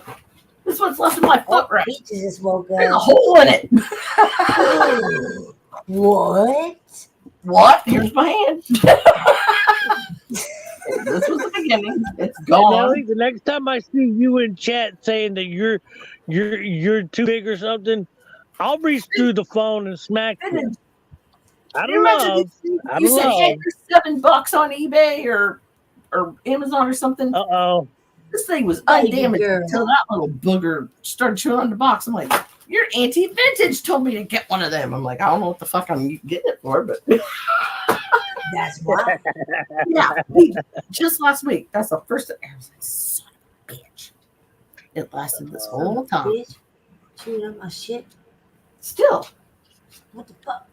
This one's left in my Oh, footrest. Peaches just woke There's a up. hole in it. What? What? Here's my hand. This was the beginning. It's And gone. Nelly, the next time I see you in chat saying that you're too big or something, I'll reach through the phone and smack you. Out You of imagine love. you said, hey, here's $7 on eBay or Amazon or something. Uh-oh. This thing was Baby undamaged girl. until that little booger started chewing on the box. I'm like, your Auntie Vintage told me to get one of them. I'm like, I don't know what the fuck I'm getting it for, but That's why. yeah, just last week. That's the first. I was like, son of a bitch. It lasted this whole time. Bitch, chewing up my shit. Still, What the fuck?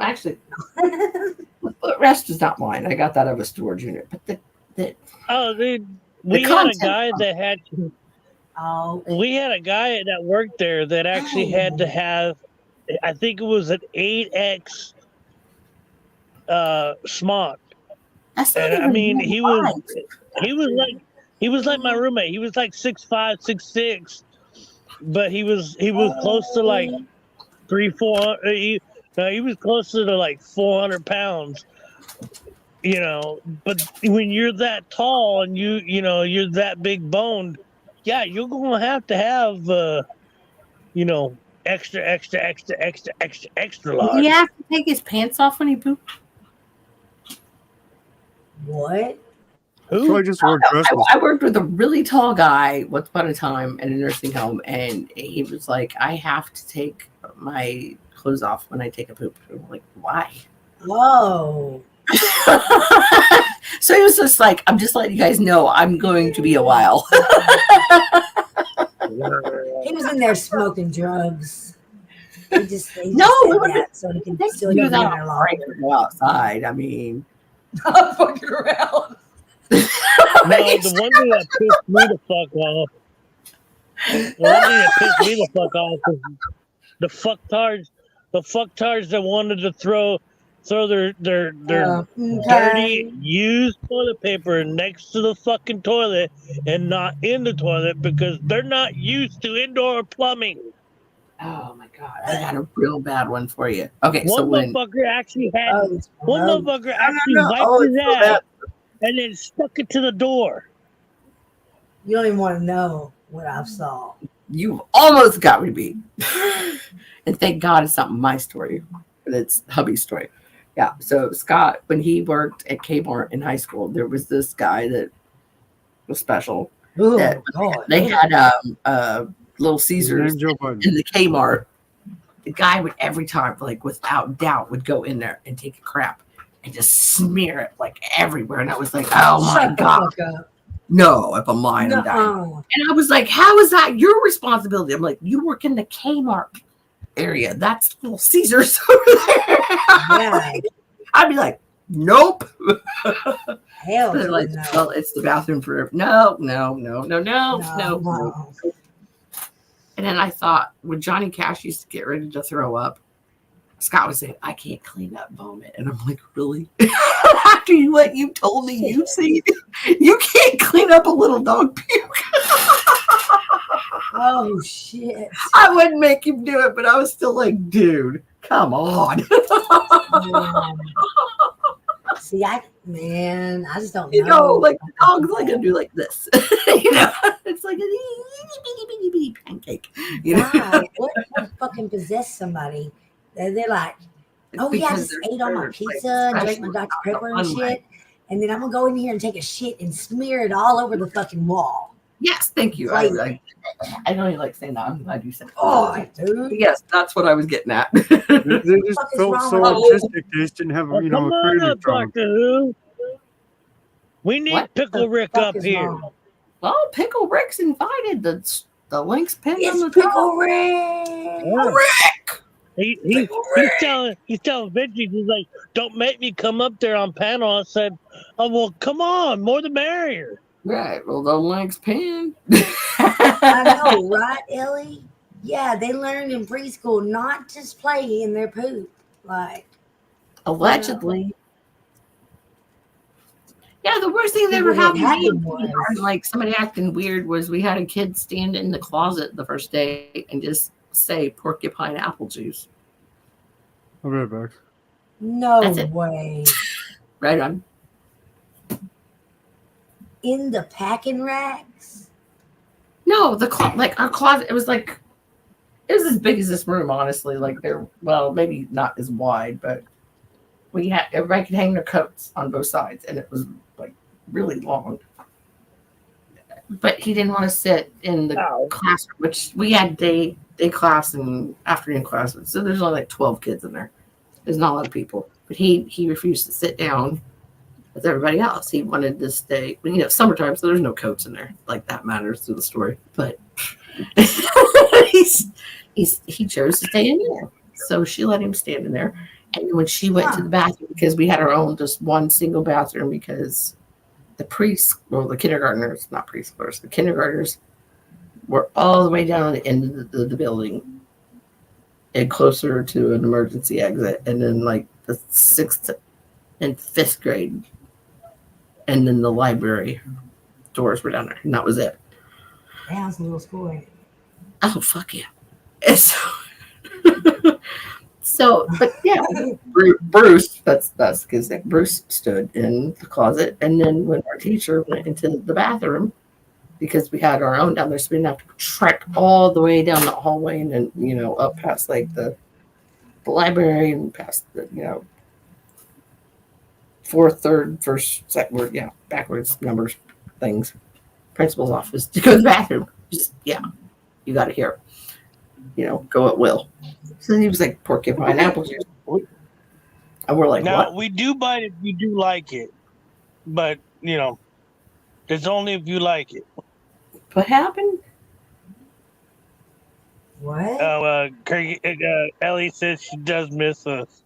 actually, the rest is not mine. I got that out of a storage unit. But Oh, dude. We had a content- guy that had we had a guy that worked there that actually had to have, I think it was an 8x smock. that's not And I even mean, real he was like my roommate. He was like 6'5", 6'6", but he was close to like 400. He was closer to like 400 pounds. You know, but when you're that tall and you're that big boned, yeah, you're gonna have extra large. Did he have to take his pants off when he pooped? What? So I Who? just wore dresses. I worked with a really tall guy once upon a time in a nursing home, and he was like, I have to take my clothes off when I take a poop. I'm like, why? Whoa. So he was just like, I'm just letting you guys know I'm going to be a while. He was in there smoking drugs. He just No, said we were- that so he can They still do be in that there on break longer. or go outside. I mean, I'm fucking around. No, the one thing that pissed me the fuck off. The one thing that pissed me the fuck off was the fucktards that wanted to throw their dirty used toilet paper next to the fucking toilet and not in the toilet because they're not used to indoor plumbing. oh my God, I got a real bad one for you. Okay, so One when motherfucker actually had Oh, one motherfucker actually no. wiped Oh, his it's so ass and then stuck it to the door. You don't even want to know what I saw. you almost got me beat. And thank God it's not my story, but it's hubby's story. Yeah. So Scott, when he worked at Kmart in high school, there was this guy that was special. Oh, That- God. They had Little Caesars Named Joe Biden. in the Kmart. The guy would every time, like without doubt, would go in there and take a crap. and just smear it like everywhere. And I was like, oh my Shut the God. fuck up. No, if I'm lying, I'm dying. Nuh-uh. And I was like, how is that your responsibility? I'm like, you work in the Kmart area. That's Little Caesars over there. Yeah. I'd be like, nope. Hell They're to like, no. well, it's the bathroom for no. No. And then I thought, when Johnny Cash used to get ready to throw up, Scott was saying, I can't clean up vomit. And I'm like, really? After what you told me you've seen, you can't clean up a little dog puke. Oh, shit. I wouldn't make him do it, but I was still like, dude, come on. See, I just don't know. You know, like the dog's like gonna do like this. You know, it's like a bitty bitty pancake. You know, God, what fucking possessed somebody? They're like, oh yeah, I Because just they're ate all my birds, pizza like, and drank my Dr. especially Pepper on and the shit, and then I'm gonna go in here and take a shit and smear it all over the fucking wall. Yes, thank you. Crazy. I know you like saying that. I'm glad you said that. Oh, dude. Yes, that's what I was getting at. They just fuck is felt wrong so with autistic. They just didn't have, Oh, you know, come a on creative up, problem. Doctor Who. We need What? Pickle Rick Fuck up is here. wrong? Well, Pickle Rick's invited. The link's pinned on It's the top. Pickle Rick. Yeah. Rick. He's telling Vinci, he's like, don't make me come up there on panel. I said, oh well, come on, more the merrier. Right. Well, the link's pinned. I know, right, Ellie? Yeah, they learned in preschool not to play in their poop. Like, Allegedly. Yeah, the worst thing that People ever that happened had to them me, was- like somebody acting weird, was we had a kid stand in the closet the first day and just say porcupine apple juice. I'll be right back. no That's it. way. Right on. In the packing racks? No, like our closet, it was as big as this room, honestly. Like well, maybe not as wide, but everybody could hang their coats on both sides, and it was like really long. But he didn't want to sit in the classroom, which we had day class and afternoon class. So there's only like 12 kids in there. There's not a lot of people. But he refused to sit down with everybody else. He wanted to stay. You know, summertime, so there's no coats in there. Like that matters to the story. But he chose to stay in there. So she let him stand in there. And when she went to the bathroom, because we had our own just one single bathroom, because the kindergartners, not preschoolers, the kindergartners were all the way down at the end of the building and closer to an emergency exit. And then like the 6th and 5th grade. And then the library doors were down there. And that was it. That was a little school, ain't it? Oh, fuck yeah. And so, but yeah, Bruce, that's because Bruce stood in the closet. And then when our teacher went into the bathroom, because we had our own down there, so we didn't have to trek all the way down the hallway and then, you know, up past like the library and past the, you know, 4th, 3rd, 1st, 2nd, yeah, backwards numbers, things. Principal's office to go to the bathroom. Just, yeah, you got to hear, you know, go at will. So he was like porcupine apple juice. And we're like, Now, what? we do bite it if you do like it. But, you know, it's only if you like it. What happened? What? Ellie says she does miss us.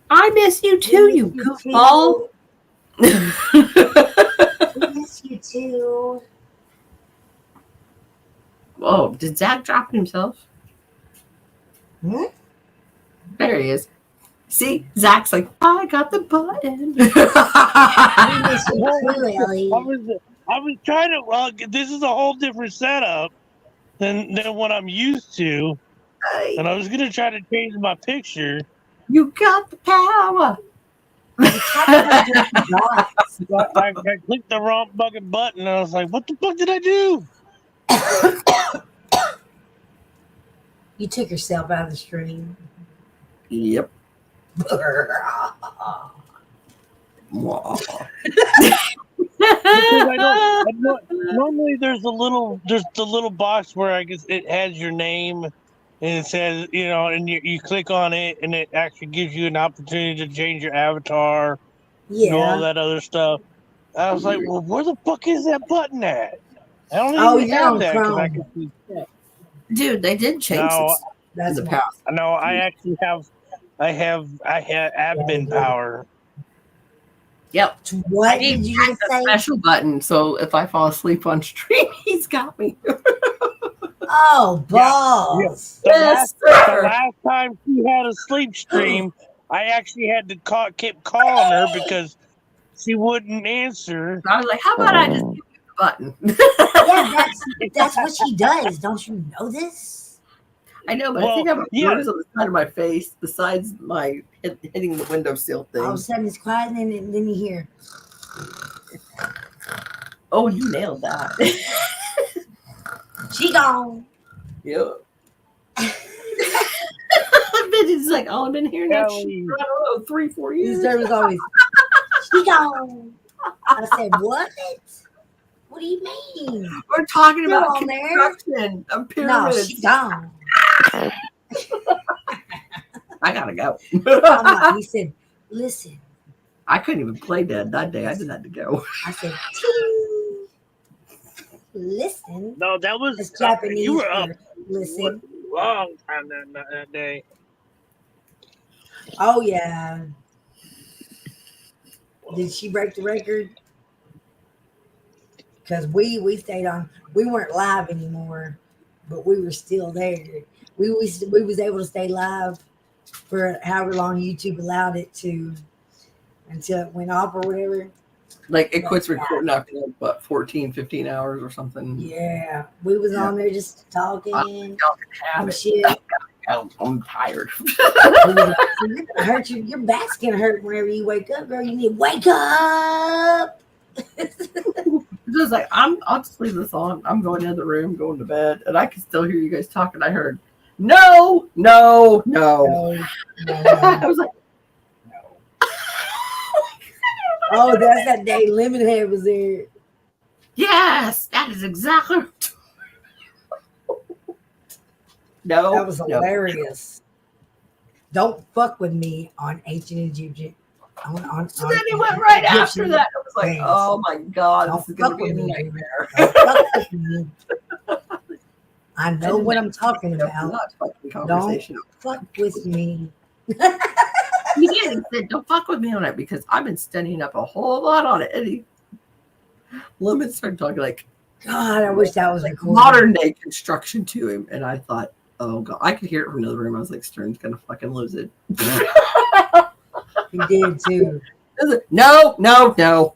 I miss you too, you goofball. We miss you too. Whoa, did Zach drop himself? What? There he is. See, Zach's like, I got the button. We miss you too, Ellie. I was trying to. Well, this is a whole different setup than what I'm used to, and I was gonna try to change my picture. You got the power. I I clicked the wrong fucking button, and I was like, "What the fuck did I do?" You took yourself out of the stream. Yep. Wow. Because I know, normally there's the little box where I guess it has your name and it says, and you click on it, and it actually gives you an opportunity to change your avatar, do all Yeah. that other stuff. I was like, well, where the fuck is that button at? I don't Oh, even you're have on that because I Chrome. can see. Dude, they did change No, this in That's the why. past. no, I actually have. I have admin power. Yep. I What need did you just a say? special button, so if I fall asleep on stream, he's got me. Oh, balls. Yes, The sir. last time she had a sleep stream, I actually had to keep calling her because she wouldn't answer. I was like, how about I just give you the button? Yeah, that's what she does. Don't you know this? I know, but I think I have a bruise on the side of my face besides my hitting the windowsill thing. All of a sudden it's quiet, and then you hear. Oh, you nailed that. She gone. Yep. It's like, oh, I've been hearing that shit for, I don't know, 3-4 years. There was always, she gone. I said, what? What do you mean? We're talking Still about on construction of No, pyramids. she gone. I gotta go. I'm like, he said, listen. I couldn't even play dead that day. I just had to go. I said, ting. Listen. No, that was It's Japanese. You were up. Listen. Long time that day. Oh yeah. Did she break the record? Because we stayed on. We weren't live anymore, but we were still there. We was able to stay live for however long YouTube allowed it to, until it went off or whatever. Like it quits recording after what 14, 15 hours or something. Yeah, we was on there just talking and shit. I'm tired. Hurt you. Your back's gonna hurt whenever you wake up, girl. You need to wake up. Just like I'll just leave this on. I'm going in the room, going to bed, and I can still hear you guys talking. I heard no. I was like, oh, that's that day Lemon Head was there. yes, that is exactly. No, that was hilarious. Don't fuck with me on Ancient Egyptian. So then he went right after that. I was like, oh my God, this is going to be a nightmare. I know what I'm talking about. Don't fuck with me. He did. He said, don't fuck with me on it because I've been studying up a whole lot on it. And Lemon started talking like, God, I wish that was like modern day construction to him. And I thought, oh God, I could hear it from another room. I was like, Stern's going to fucking lose it. He did too. No. No. I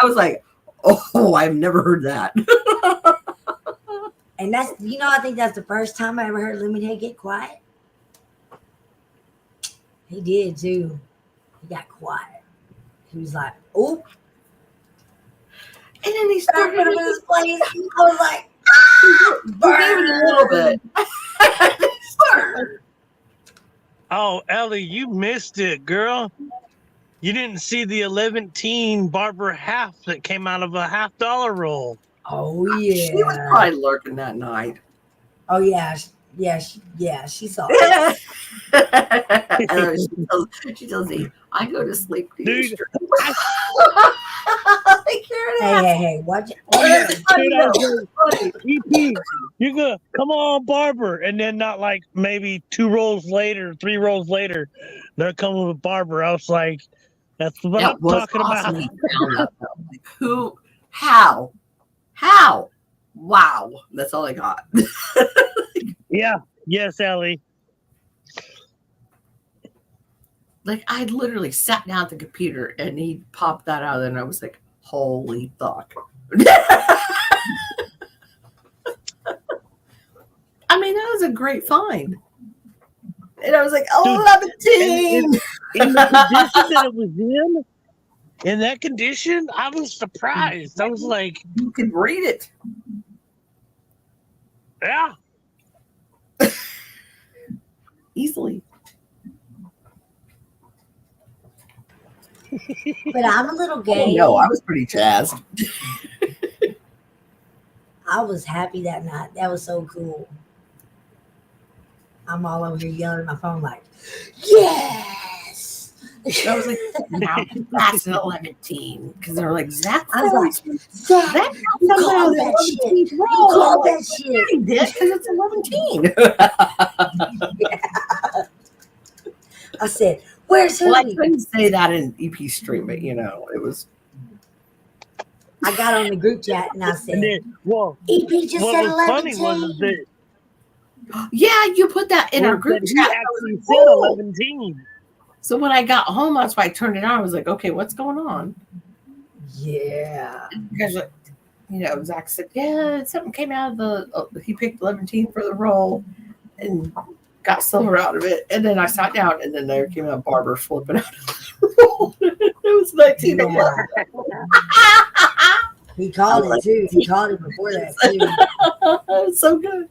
was like, oh, I've never heard that. And that's, I think that's the first time I ever heard Lemonhead get quiet. He did too. He got quiet. He was like, oh. And then he started in his place. I was like, burn a little bit. Oh, Ellie, you missed it, girl. You didn't see the 11-teen Barbara half that came out of a $50 roll. Oh, yeah. She was probably lurking that night. Oh, yeah. She saw it. She tells me, I go to sleep. Dude, Hey, watch it. EP, you go, come on, Barber. And then not like maybe 2 rolls later, 3 rolls later, they're coming with Barber. I was like, that's what I'm talking awesome. about. Who? How? Wow. That's all I got. Yeah. Yes, Ellie. Like I literally sat down at the computer and he popped that out and I was like, holy fuck. I mean, that was a great find. And I was like, 11. In the condition that it was in that condition, I was surprised. I was like, you can read it. Yeah. Easily. But I'm a little gay. No, I was pretty jazzed. I was happy that night. That was so cool. I'm all over here yelling at my phone like, yes. I was like, now that's an 11 team because they're like Zach. I was like, Zach Zach, you called that shit. You called that shit. He did because it's 11. I said, where's Well, I Hootie? couldn't say that in EP stream, but it was. I got on the group chat and I said, And then, EP just what said was 11 funny was that Yeah, you put that in our group he chat. actually said 11 teams. So when I got home, that's why I turned it on. I was like, okay, what's going on? yeah. Because, Zach said, yeah, something came out of he picked 11 for the role and got silver out of it. And then I sat down, and then there came a barber flipping out of the role. It was 19 to 11. He called it too. He called it before that too. It was so good.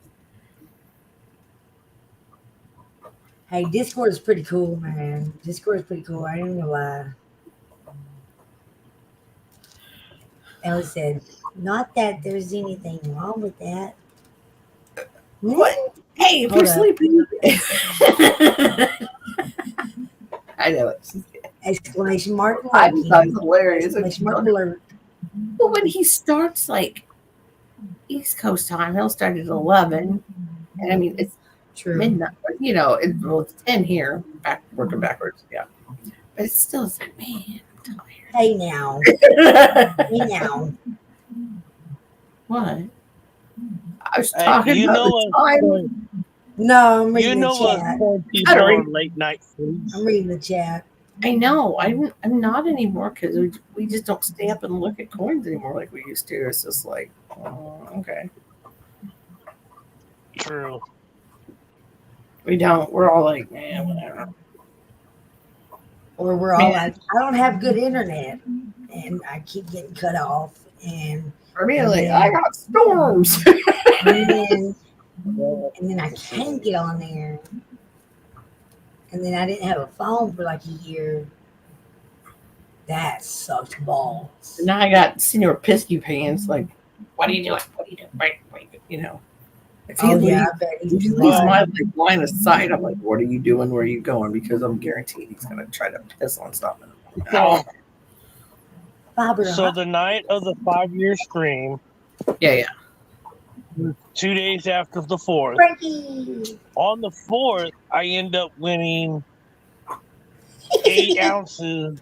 Hey, Discord is pretty cool, man. Discord is pretty cool. I ain't gonna lie. Ellie said, not that there's anything wrong with that. What? Hey, if Hold you're up. sleeping. I know it. Exclamation mark alert. I just thought it was hilarious. Exclamation mark alert. Well, when he starts like East Coast time, he'll start at 11. And I mean, it's True. midnight. It's 10 here. Working backwards. Yeah. But it's still like, man, I'm tired. Hey now. Hey now. What? I was Hey, talking you about know the what? time. No, I'm reading You know the what? chat. People on late night sleeps. I'm reading the chat. I know. I'm not anymore because we just don't stay up and look at coins anymore like we used to. It's just like, oh, okay. True. We don't. We're all like, man, whatever. Or we're all like, I don't have good internet. And I keep getting cut off. And For me, like, I got storms. and then I can't get on there. And then I didn't have a phone for like a year. That sucked balls. Now I got senior pisky pants. Like, what are you doing? What are you doing? Right. If he Oh, leaves, yeah, I bet if he he's leaves my lying. line of sight, I'm like, what are you doing? Where are you going? Because I'm guaranteed he's going to try to piss on something. So the night of the 5-year stream, Yeah. 2 days after the 4th, Frankie. on the 4th, I end up winning 8 ounces.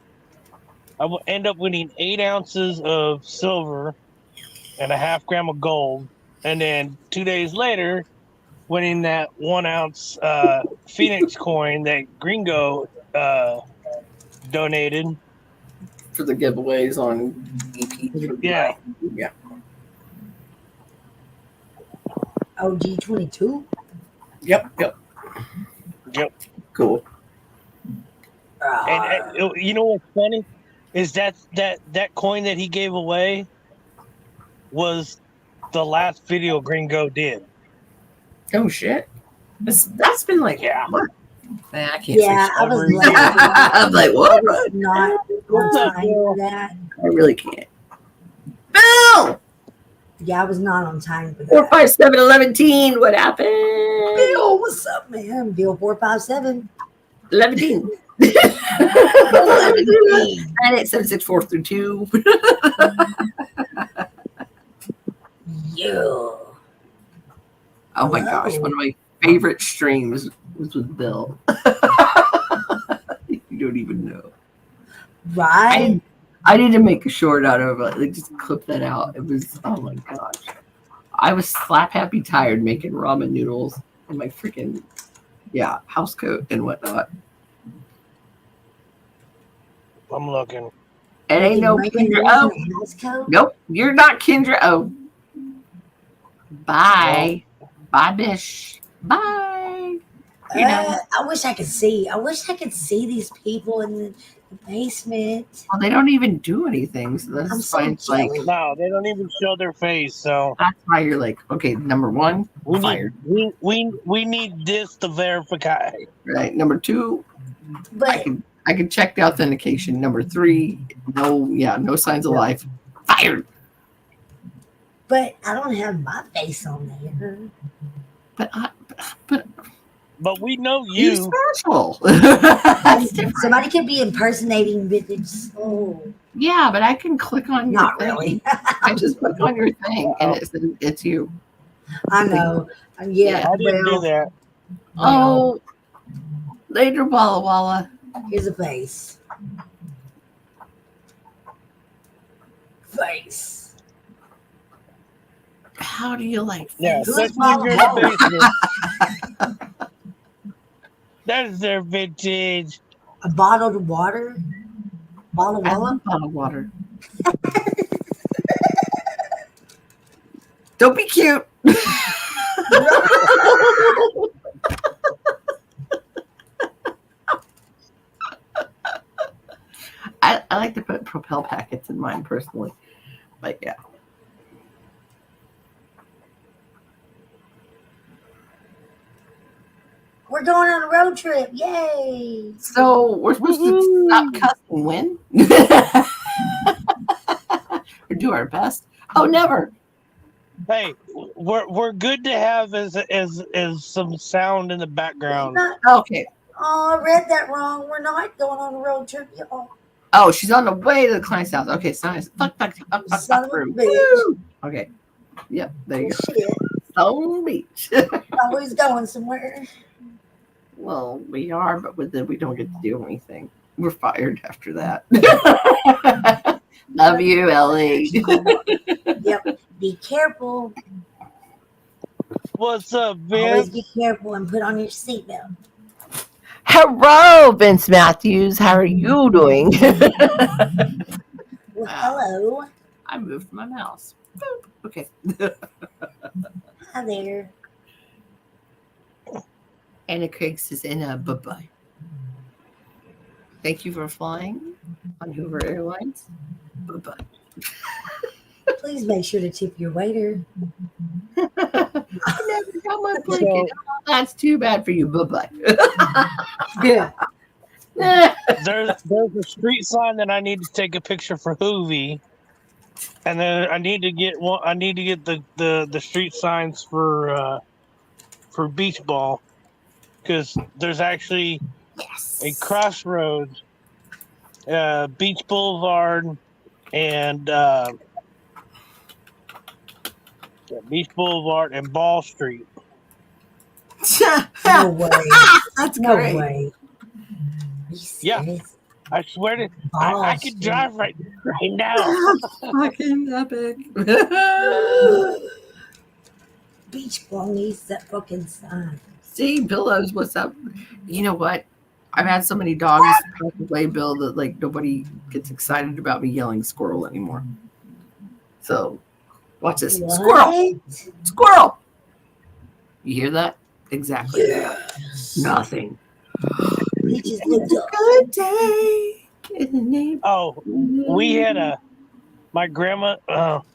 I will end up winning 8 ounces of silver and a half gram of gold. And then 2 days later, winning that 1 ounce Phoenix coin that Gringo donated. For the giveaways on EP. Yeah. Yeah. OG 22. Yep. Cool. And you know what's funny is that coin that he gave away was the last video Gringo did. Oh shit! That's been like what? Man, I can't. Yeah, I was late. I'm like, what? I was not on time for that. I really can't. Bill! Yeah, I was not on time for that. 457 11. What happened? Bill, what's up, man? Bill 457. 11. 11. 9876432. Yeah. Oh my gosh, one of my favorite streams was with Bill. You don't even know. Right? I need to make a short out of it. Like, just clip that out. It was, oh my gosh. I was slap happy tired making ramen noodles in my freaking, house coat and whatnot. I'm looking. It ain't no Kendra O. Nope, you're not Kendra O. Bye. Bye, Bish. Bye. I wish I could see. I wish I could see these people in the basement. Well, they don't even do anything, so I'm that's so fine. It's like, jealous. No, they don't even show their face. So that's why you're like, okay, number one, we fired. need we need this to verify. Right. Number two, But I can check the authentication. Number three, no signs of life. Fired. But I don't have my face on there. But we know You're you. special. That's different. Somebody could be impersonating Vintage. Oh, Yeah, but I can click on your not thing. really. I just click on your thing, and it's you. I know. Yeah. I didn't do that. Oh, later, Walla Walla. Here's a face. Face. How do you like Yeah, this? Who's especially if you're in Walla the basement. That is their vintage. A bottle of water? Bottle of I water? love bottled water. Don't be cute. I like to put Propel packets in mine personally, but yeah. We're going on a road trip. Yay. So we're supposed to stop cussing when? Or do our best? Oh, never. Hey, we're good to have as some sound in the background. Okay. Oh, I read that wrong. We're not going on a road trip, y'all. Oh, she's on the way to the client's house. Okay, nice. Fuck, Son of a through. bitch. Woo! Okay. Yep, there you go. Shit. Stone Beach. Always going somewhere. Well, we are, but then we don't get to do anything. We're fired after that. Love you, Ellie. Yep. Be careful. What's up, Always Vince? be careful and put on your seatbelt. Hello, Vince Matthews. How are you doing? Well, hello. I moved my mouse. Boop. Okay. Hi there. Anna Craig says, bye-bye. Thank you for flying on Hoover Airlines. Bye-bye. Please make sure to tip your waiter. I never got my blanket. Oh, that's too bad for you. Bye-bye. Yeah. There's a street sign that I need to take a picture for Hoovy, and then I need to get one. I need to get the street signs for beach ball, because there's actually a crossroads, Beach Boulevard, and Beach Boulevard and Ball Street. No way. That's No great. way. Yeah. I swear to I could drive right now. Fucking epic. Beach ball needs that fucking sign. See, Billows, what's up? You know what? I've had so many dogs pass away, Bill, that like nobody gets excited about me yelling squirrel anymore. So watch this. What? Squirrel! Squirrel! You hear that? Exactly. Yes. Nothing. Peaches looked up. Good day in the name. Oh, we had my grandma.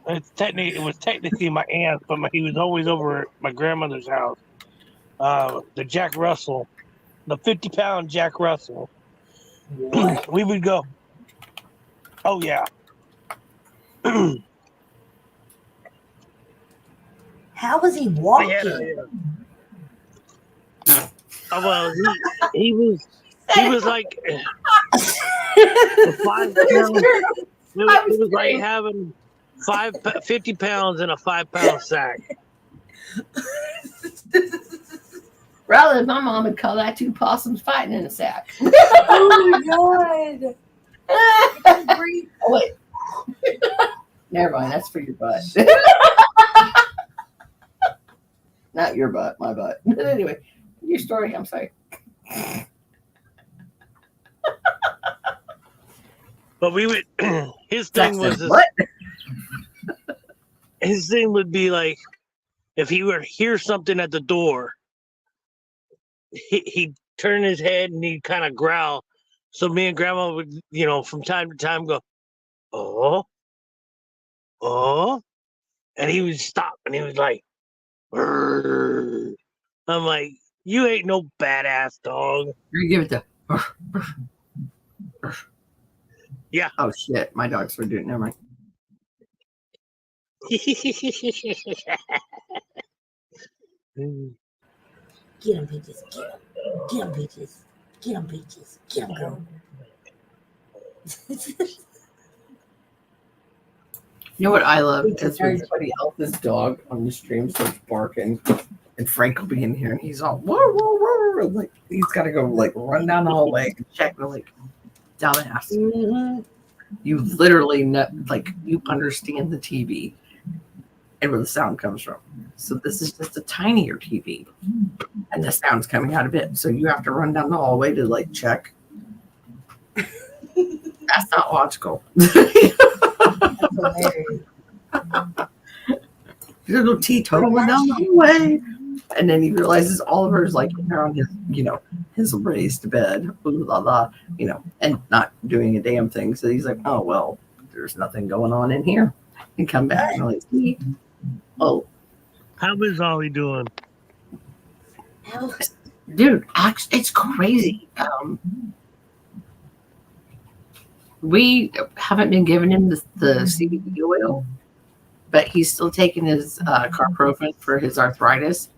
It was technically my aunt, but he was always over at my grandmother's house. The Jack Russell, the 50-pound Jack Russell. We would go. Oh yeah. How was he We walking? had well, he was like 5 pounds. It was like having 50 pounds in a 5-pound sack. Rather, my mom would call that two possums fighting in a sack. Oh my god. Oh, wait. Never mind. That's for your butt. Not your butt, my butt. But anyway, your story. I'm sorry. But we would. His thing was this, what? his thing would be like, if he were to hear something at the door, he'd turn his head and he'd kind of growl. So me and Grandma would, from time to time go, oh, and he would stop and he was like, "Brrr." I'm like, you ain't no badass dog. You give it the. Yeah. Oh shit! My dogs were doing. Never mind. Get them, Peaches. Get them. Get them, Peaches. Get them, Peaches. Get them, girl. You know what I love It's is when somebody else's dog on the stream starts barking, and Frank will be in here, and he's all whoa, whoa, whoa, like he's got to go like run down the hallway and check. And like, dumbass, you literally like you understand the TV and where the sound comes from. So this is just a tinier TV, and the sound's coming out of it. So you have to run down the hallway to like check. That's not logical. That's hilarious. Little teetotal down the hallway, and then he realizes Oliver's like there on his, his raised bed, blah, blah, blah, and not doing a damn thing. So he's like, oh well, there's nothing going on in here. And come back and like, oh, How is Ollie doing? dude, actually, it's crazy. We haven't been giving him the CBD oil, but he's still taking his carprofen for his arthritis,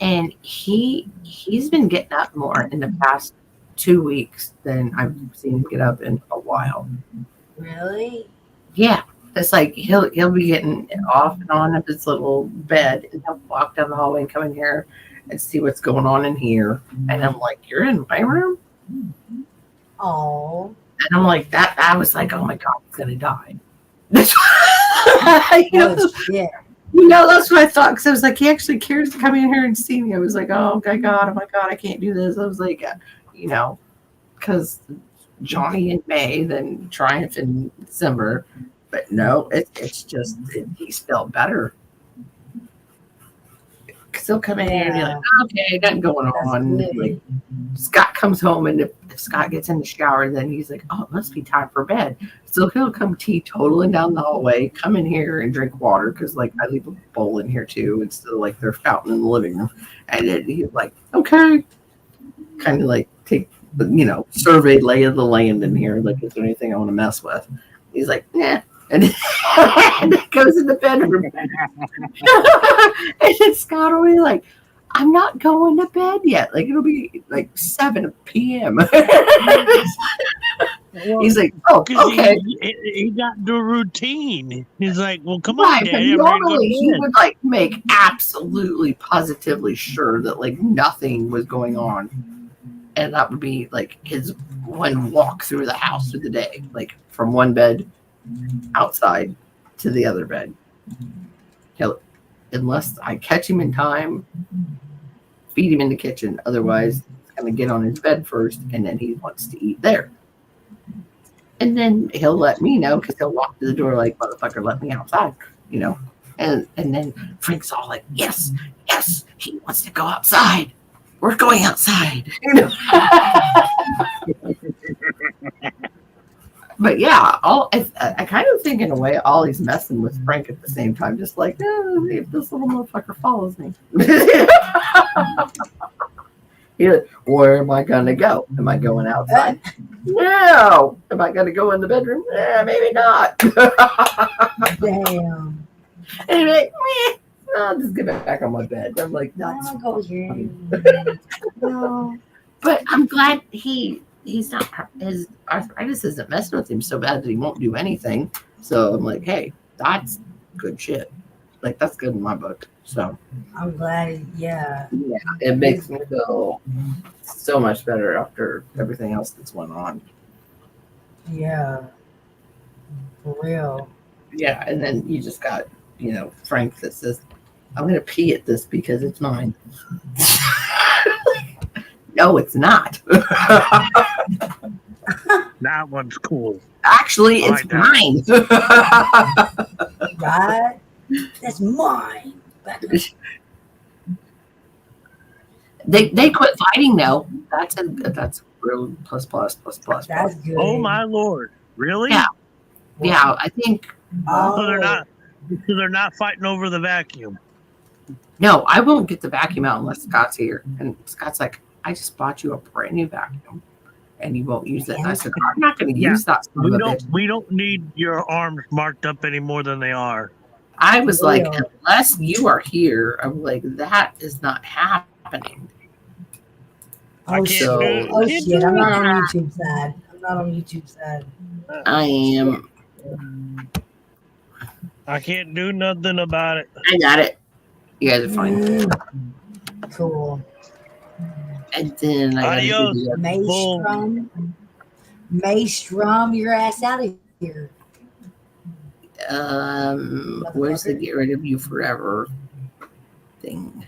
and he's been getting up more in the past 2 weeks than I've seen him get up in a while. Really? Yeah, it's like he'll be getting off and on of his little bed, and he'll walk down the hallway and come in here and see what's going on in here, and I'm like, you're in my room? Oh. And I'm like, that. I was like, oh my God, he's gonna die. Yeah. That's what I thought. Because I was like, he actually cares to come in here and see me. I was like, oh my God, I can't do this. I was like, because Johnny in May, then Triumph in December. But no, it's just he's felt better. Because he'll come in here and be like, okay, nothing going on. Like, Scott comes home, and if Scott gets in the shower, then he's like, oh, it must be time for bed. So he'll come teetotaling down the hallway, come in here and drink water, because like I leave a bowl in here too, instead of like their fountain in the living room. And then he's like, okay, kind of like take survey lay of the land in here, like, is there anything I want to mess with? He's like, nah. And it goes in the bedroom. And then Scott will be like, I'm not going to bed yet. Like, it'll be like 7 p.m. He's like, oh, okay. He got the routine. He's like, well, come right, on, Daddy. normally he would like make absolutely positively sure that like nothing was going on. And that would be like his one walk through the house through the day, like from one bed outside to the other bed. Unless I catch him in time, feed him in the kitchen. Otherwise, he's going to get on his bed first, and then he wants to eat there. And then he'll let me know, because he'll walk to the door like, motherfucker, let me outside, And then Frank's all like, yes, he wants to go outside. We're going outside. But yeah, I kind of think in a way Ollie's messing with Frank at the same time, just like, if this little motherfucker follows me. Where am I gonna go? Am I going outside? No. Am I gonna go in the bedroom? Maybe not. Damn. Anyway, I'll just get back on my bed. I'm like, that's go here. No. But I'm glad he's not, his arthritis isn't messing with him so bad that he won't do anything. So I'm like, hey, that's good shit. Like, that's good in my book. So I'm glad. Yeah, it makes me feel so much better after everything else that's went on. Yeah, for real. Yeah, and then you just got Frank that says, I'm gonna pee at this because it's mine. No, it's not. That one's cool. Actually, it's mine. Right? That's mine. They quit fighting now. That's real plus. That's good. Oh my Lord! Really? Yeah. I think. So they're not fighting over the vacuum. No, I won't get the vacuum out unless Scott's here. And Scott's like, I just bought you a brand new vacuum, and you won't use it. And I said, I'm not going to use that. We don't need your arms marked up any more than they are. I was like, Real. unless you are here, I'm like, that is not happening. I can't So- do. Oh Can't shit! do I'm it. not on YouTube side. I'm not on YouTube side. I am. I can't do nothing about it. I got it. You guys are fine. Cool. And then I got to do Adios. the other. Maelstrom. Maelstrom your ass out of here. Where's the Motherfucker. get rid of you forever thing?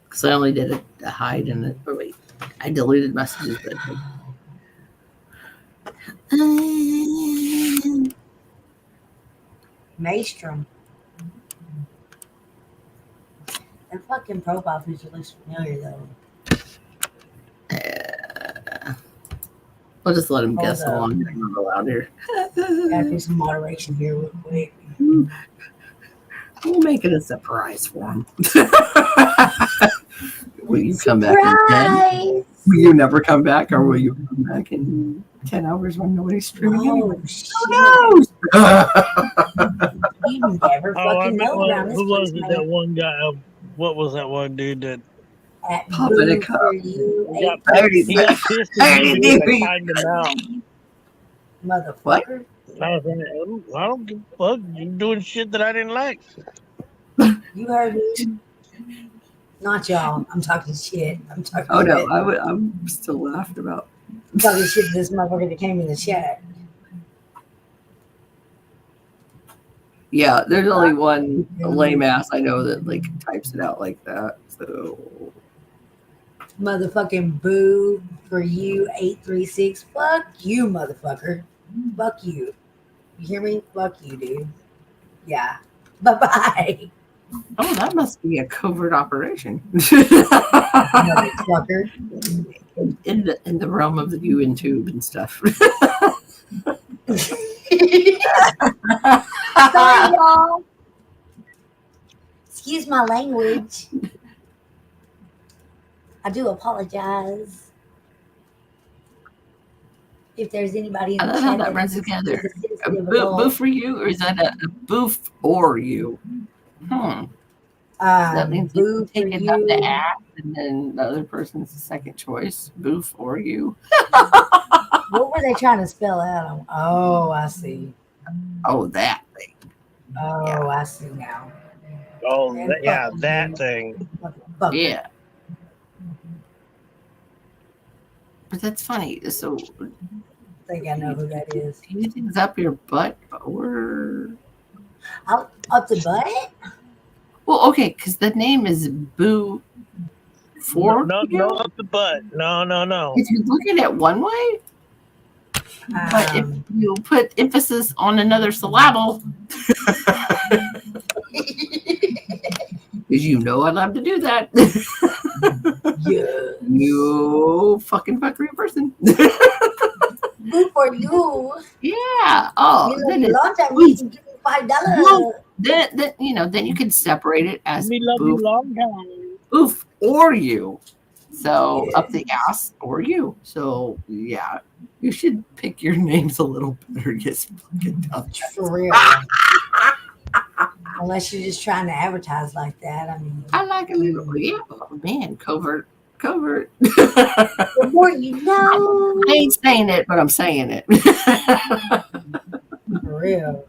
Because I only did a hide and it. Oh wait, I deleted messages. But Maelstrom. That fucking profile picture looks familiar though. we'll just let him Hold guess up. along. I'm not allowed here. Gotta do some moderation here real quick. We'll make it a surprise for him. Will you come back in 10? Surprise! Will you never come back, or will you come back in 10 hours when nobody's streaming anyway? Oh shit! Who knows? You never Oh, I fucking meant, know around this who was place, it? That man. one guy. What was that one dude that At Pop in a Boo cup. for you, he got, I already he got pissed I at already me knew because I you- timed him out? motherfucker. I was like, I don't give a fuck. You doing shit that I didn't like. You heard me. Not y'all. I'm talking shit. I'm talking Oh shit. no, I'm still laughing about. I'm talking shit to this motherfucker that came in the chat. Yeah, there's only one lame ass I know that like types it out like that. So Motherfucking Boo for you 836. Fuck you, motherfucker. Fuck you. You hear me? Fuck you, dude. Yeah. Bye bye. oh, that must be a covert operation Motherfucker. in the realm of the YouTube and stuff. Sorry, y'all. Excuse my language. I do apologize. If there's anybody in I the love chat how that runs is together. a A sensitive boo adult, for you, or is that a boof or you? That means Boo you for take it up the you. app, and then the other person's the second choice. Boof or you. What were they trying to spell out? Oh, I see. Oh, that thing. Oh, Yeah. I see now. Oh, Man, that, yeah, fuck you, that dude. thing. Fuck you. Yeah. But that's funny. So, I think I know who that is. anything's up your butt, or Up the butt? well, okay, because the name is Boo for No, you. no, up the butt. No. If you look at it one way, but if you put emphasis on another syllable, because you know I love to do that. Yeah. You fucking fuckery person. Good for you. Yeah. Oh, You then know, it's long time you can give me $5. Well, then then you can separate it as Me love you boof, long time. boof or you. So Yeah. up the ass or you. So yeah, you should pick your names a little better. Yes, fucking dumb. For real. Unless you're just trying to advertise like that. I mean, I like a little, yeah, oh, man, covert. the more you know. I ain't saying it, but I'm saying it. For real.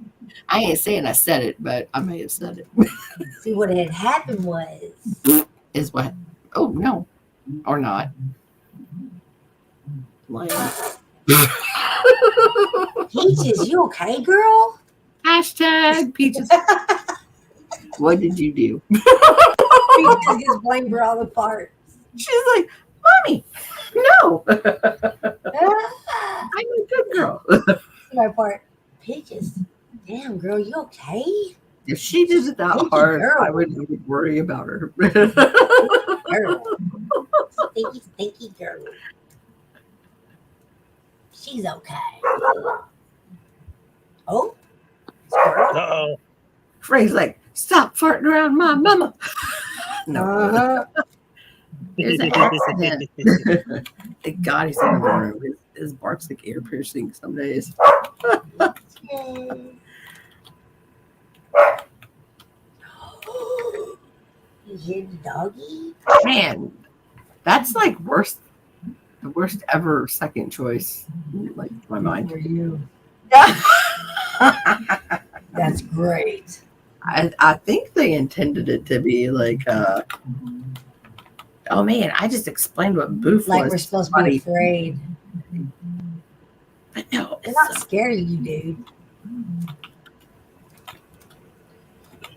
I ain't saying I said it, but I may have said it. See, what had happened was. Is what? Oh no, or not. Like, Peaches, you okay, girl? hashtag Peaches. What did you do? Peaches gets blamed for all the parts. She's like, Mommy, no. I'm Ah, a good girl. my part. Peaches, damn, girl, you okay? If she did it that Stinky hard, girl. I would worry about her. Girl. Stinky girl. She's okay. Oh? Squirrel? Uh-oh. Frank's like, stop farting around my mama. No, Uh-huh. there's an accident. Thank God he's in the room. His bark's like ear piercing some days. You hit the doggy? Man, that's like the worst ever second choice. Like in my mind. For you. Yeah. That's great. I think they intended it to be like oh man, I just explained what boof Like was. we're supposed to be afraid. But no, They're not scared of you, dude.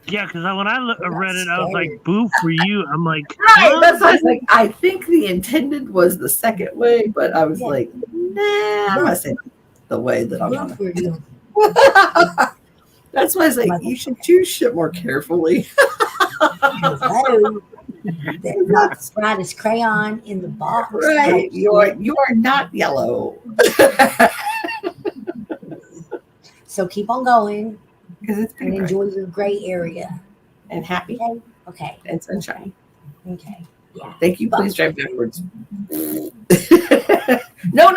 Yeah, because when I read it, I was like, "Boo for you." I'm like, right. That's why I was like, I think the intended was the second way, but I was like, nah, I'm gonna say the way that I'm Boo for you. That's why I was like, you should choose shit more carefully. Hello. They're not as bright as crayon in the box. Right. You are not yellow. So keep on going. Because it's and enjoy your gray area. And happy. Okay. And sunshine. Okay. Yeah. Thank you. Please drive backwards. No.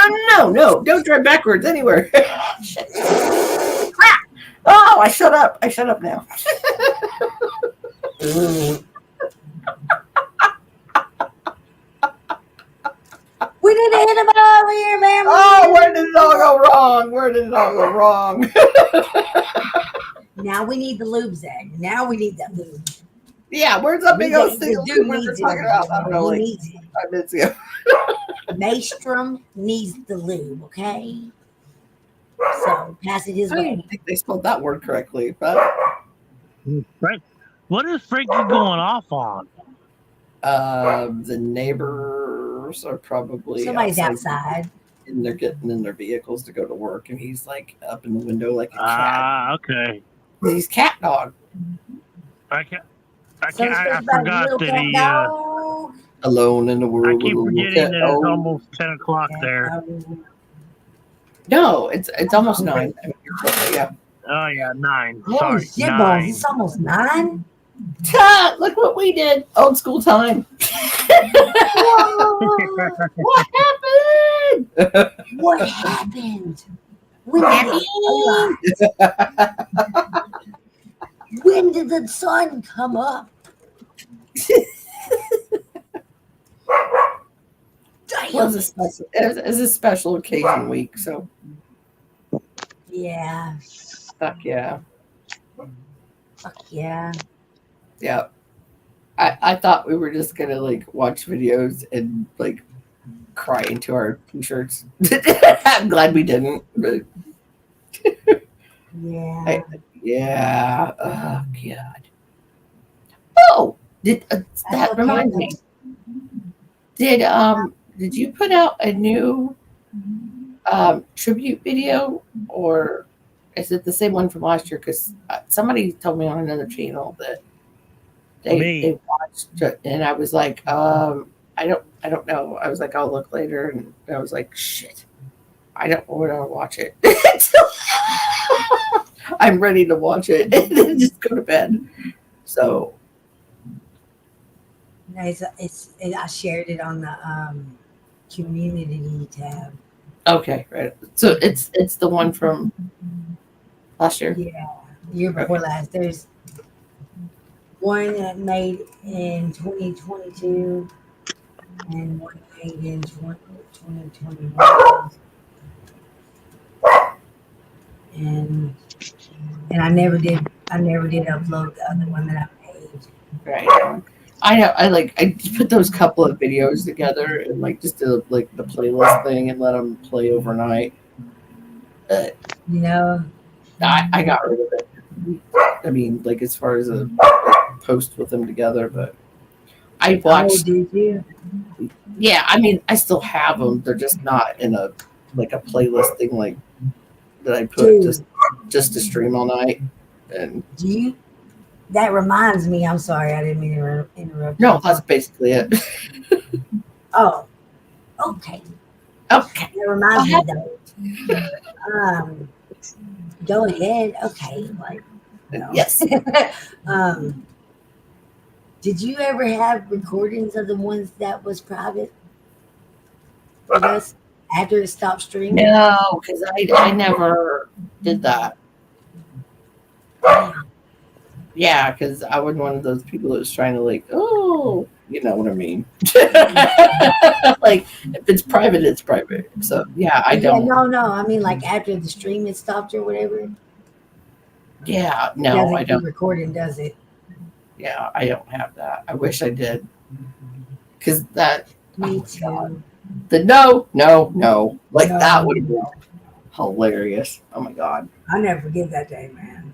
Don't drive backwards anywhere. Crap. Oh, I shut up. I shut up now. We need to hit him over here, man. Oh, where did it all go wrong? Where did it all go wrong? Now we need the lube, Zach. Now we need that lube. Yeah, where's that big old thing dude we're needs talking about? I don't know, like needs it. 5 minutes ago. Maelstrom needs the lube, okay? So pass it his I way. don't think they spelled that word correctly, but right. What is Frankie going off on? The neighbors are probably Somebody's outside. And they're getting in their vehicles to go to work, and he's like up in the window like a cat. Ah, okay. He's cat dog. I forgot that he. Alone in the world. I keep forgetting that it's almost 10 o'clock there. No, it's almost 9. Yeah. Oh yeah, 9. Holy Sorry, shit 9. balls, it's almost 9. Look what we did. Old school time. What happened? What happened? When did the sun come up? It was a special occasion week, so Yeah. fuck yeah. Fuck yeah. Yeah. I thought we were just gonna like watch videos and like cry into our t-shirts. I'm glad we didn't. But Yeah. yeah. Oh god. Oh, that reminds me. Did you put out a new tribute video, or is it the same one from last year? Because somebody told me on another channel that they watched it, and I was like, I don't know. I was like, I'll look later, and I was like, shit, I don't want to watch it. I'm ready to watch it and then just go to bed. So I shared it on the community tab. okay, right. So it's the one from last year. Yeah, year before last. There's one that made in 2022 and one made in 2021. And I never did upload the other one that I made. Right. I know. I put those couple of videos together and like just did like the playlist thing and let them play overnight. You know, I got rid of it. I mean, like as far as a post with them together, but I watched. Oh, did you? Yeah, I mean, I still have them. They're just not in a playlist thing like that I put just to stream all night. And do you? That reminds me. I'm sorry, I didn't mean to interrupt. No, that's basically it. Oh, okay. Okay. That reminds me though. Go ahead. Okay. Like, no. Yes. Did you ever have recordings of the ones that was private with us after it stopped streaming? No, because I never did that. Yeah, because I was one of those people that was trying to like, oh, you know what I mean. Like if it's private, it's private. So yeah, I Yeah, don't. no. I mean, like after the stream is stopped or whatever, Yeah, it no, I doesn't keep don't. recording, does it? Yeah, I don't have that. I wish I did. Because that, oh Me my God. too. The no. Like that would have been No. hilarious. Oh my God. I'll never forget that day, man.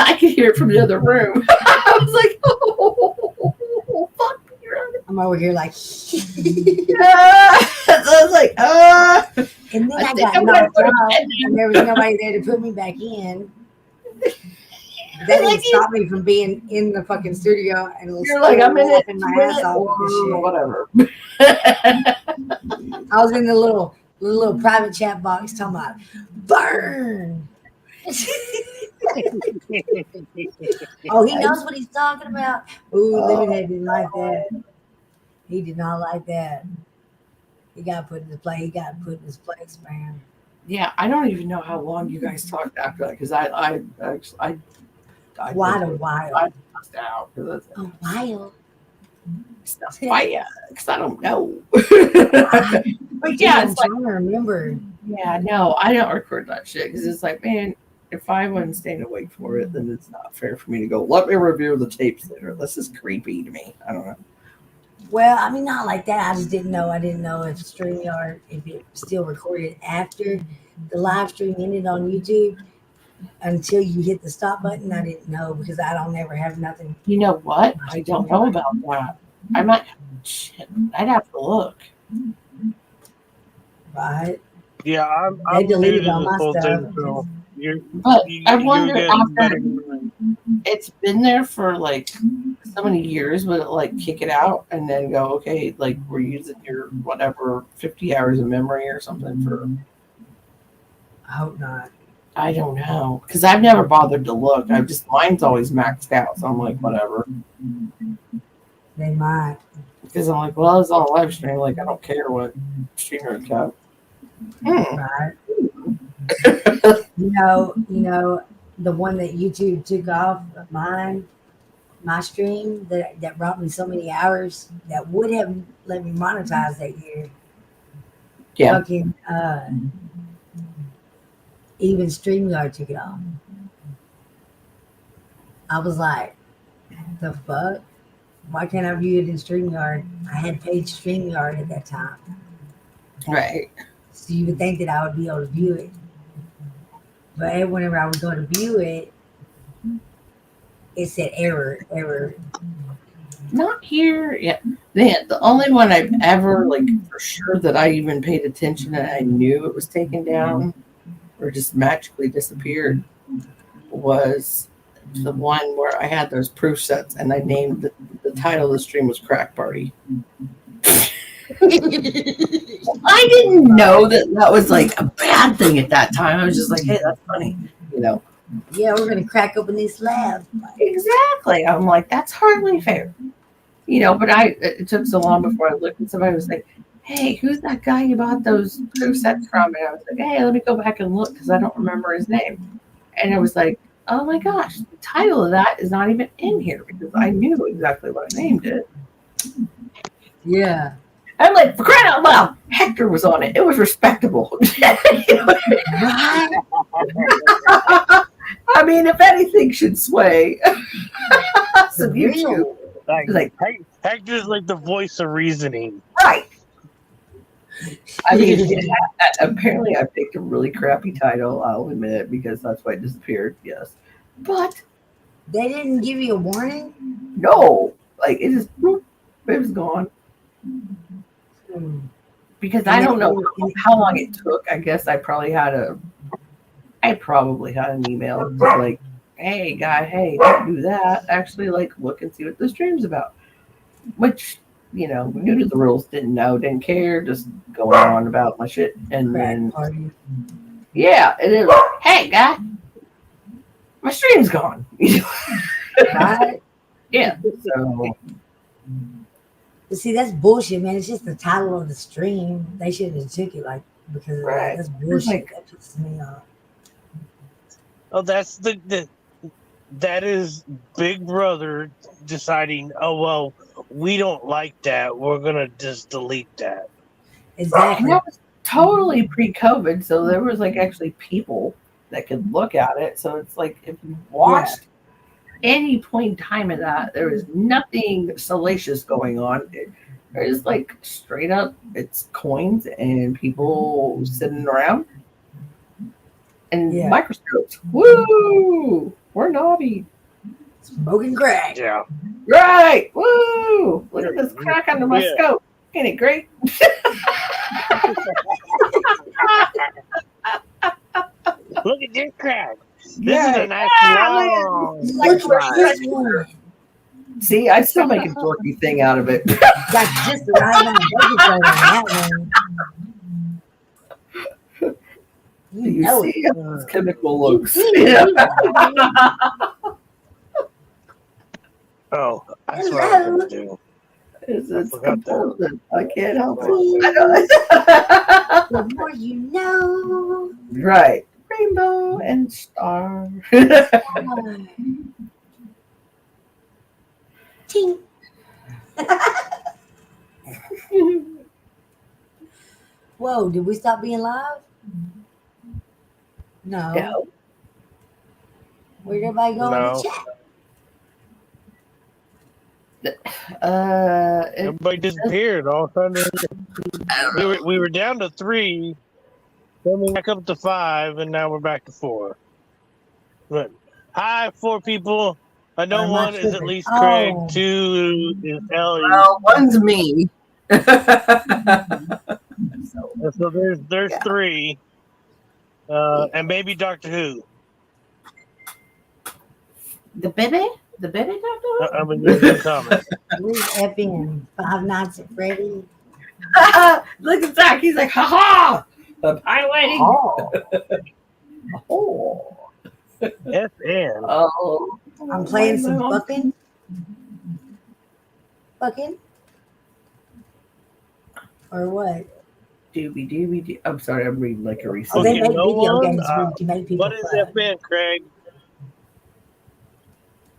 I could hear it from the other room. I was like, oh, fuck. I'm over here like, So I was like, and then I I think got I'm gonna knocked put a out, pen and there was nobody there to put me back in. That Like didn't stop me from being in the fucking studio and you're like, I'm in it laughing to my win ass it off or with this shit. whatever. I was in the little private chat box talking about burn. Oh, he knows what he's talking about. Ooh, Lemonhead didn't like that. He did not like that. He got put in his place. He got put in his place, man. Yeah, I don't even know how long you guys talked after that because I Quite a I while. passed out because A while. it's not fire because I don't know. But yeah, I'm it's like, trying to remember. yeah, no, I don't record that shit because it's like, man, if I wasn't staying awake for it, then it's not fair for me to go. Let me review the tapes later. This is creepy to me. I don't know. Well, I mean, not like that. I just didn't know. I didn't know if StreamYard, if it still recorded after the live stream ended on YouTube until you hit the stop button. I didn't know because I don't ever have nothing. You know what? I don't know about that. I might. Shit, I'd have to look. Right? Yeah, They I'm new deleted to all this my whole stuff. thing, so But I you wonder guys after better than mine. it's been there for like so many years, would it like kick it out and then go, okay, like we're using your whatever 50 hours of memory or something for I hope not. I don't know. Because I've never bothered to look. I've just mine's always maxed out, so I'm like, whatever. They might. Because I'm like, well, it's on a live stream, like I don't care what streamer it got. Right? You know, the one that YouTube took off of mine, my stream that brought me so many hours that would have let me monetize that year. Yeah. Fucking even StreamYard took it off. I was like, the fuck? Why can't I view it in StreamYard? I had paid StreamYard at that time. Right. So you would think that I would be able to view it. But whenever I would go to view it, it said error. Not here yet. The only one I've ever, like, for sure that I even paid attention and I knew it was taken down or just magically disappeared was the one where I had those proof sets and I named the title of the stream was Crack Party. I didn't know that was like a bad thing at that time. I was just like, hey, that's funny, you know. Yeah, we're gonna crack open these slabs. Exactly. I'm like, that's hardly fair. You know, but it took so long before I looked and somebody was like, hey, who's that guy you bought those proof sets from? And I was like, hey, let me go back and look because I don't remember his name. And it was like, oh my gosh, the title of that is not even in here because I knew exactly what I named it. Yeah. I'm like, for crying out loud, Hector was on it. It was respectable. Right? I mean, if anything should sway, some YouTube. Like Hector's like the voice of reasoning. Right. I mean, apparently I picked a really crappy title, I'll admit it, because that's why it disappeared, yes. But they didn't give you a warning? No. Like, it just, it was gone. Because I don't know how long it took. I guess I probably had an email just like, hey, guy, hey, don't do that. Actually, like, look and see what the stream's about. Which, you know, new to the rules, didn't know, didn't care, just going on about my shit. And then, yeah, and then, hey, guy, my stream's gone. Right? Yeah, so. But see, that's bullshit, man. It's just the title of the stream. They shouldn't have took it like because of that. That's bullshit. That pisses me off. Oh, that's the that is Big Brother deciding, oh well, we don't like that. We're gonna just delete that. And Exactly. that was totally pre-COVID, so there was like actually people that could look at it. So it's like if you watched any point in time of that, there was nothing salacious going on. It was like straight up, it's coins and people sitting around and microscopes. Woo! We're naughty. Smoking crack. Yeah. Right! Woo! Look at this crack under my scope. Ain't it great? Look at this crack. This is a nice long. See, I still make a dorky thing out of it. That's just the right amount of baking soda in that one. You know see it. how this chemical looks. Oh, that's what I was going to do. It's forgot that. compulsion. I can't help it. The more you know. Right. Rainbow and star. Ting. Whoa, did we stop being live? No. No. Where'd everybody go in No. the chat? Everybody disappeared all of a sudden. We were down to 3, then we back up to 5, and now we're back to 4. But hi, 4 people. I know I'm one not is sure. at least Craig, Oh. 2 is Ellie. Well, one's me. So there's 3, and maybe Doctor Who. The baby? The baby doctor? I mean, there's a comment. Where's FN? Five Nights at Freddy? Look at Zach. He's like, ha ha! I'm highlighting. Oh. FN. Oh. I'm playing some fucking. Fucking? Or what? Doobie doobie doo. I'm sorry, I'm reading like a receipt. Oh, they Okay, make no video one? games where you can make people What is fuck. FN, Craig?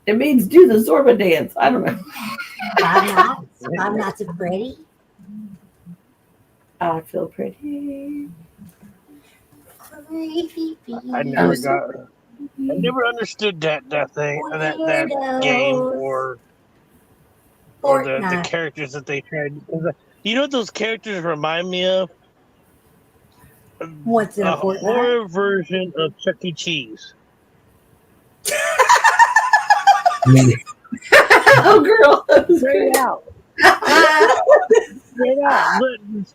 It means do the Zorba dance. I don't know. Five Nights at Freddy? I feel pretty. I never understood that thing, that game, or the characters that they tried. You know what those characters remind me of? What's in A a Fortnite? horror version of Chuck E. Cheese. Oh, girl. Straight out. Straight out.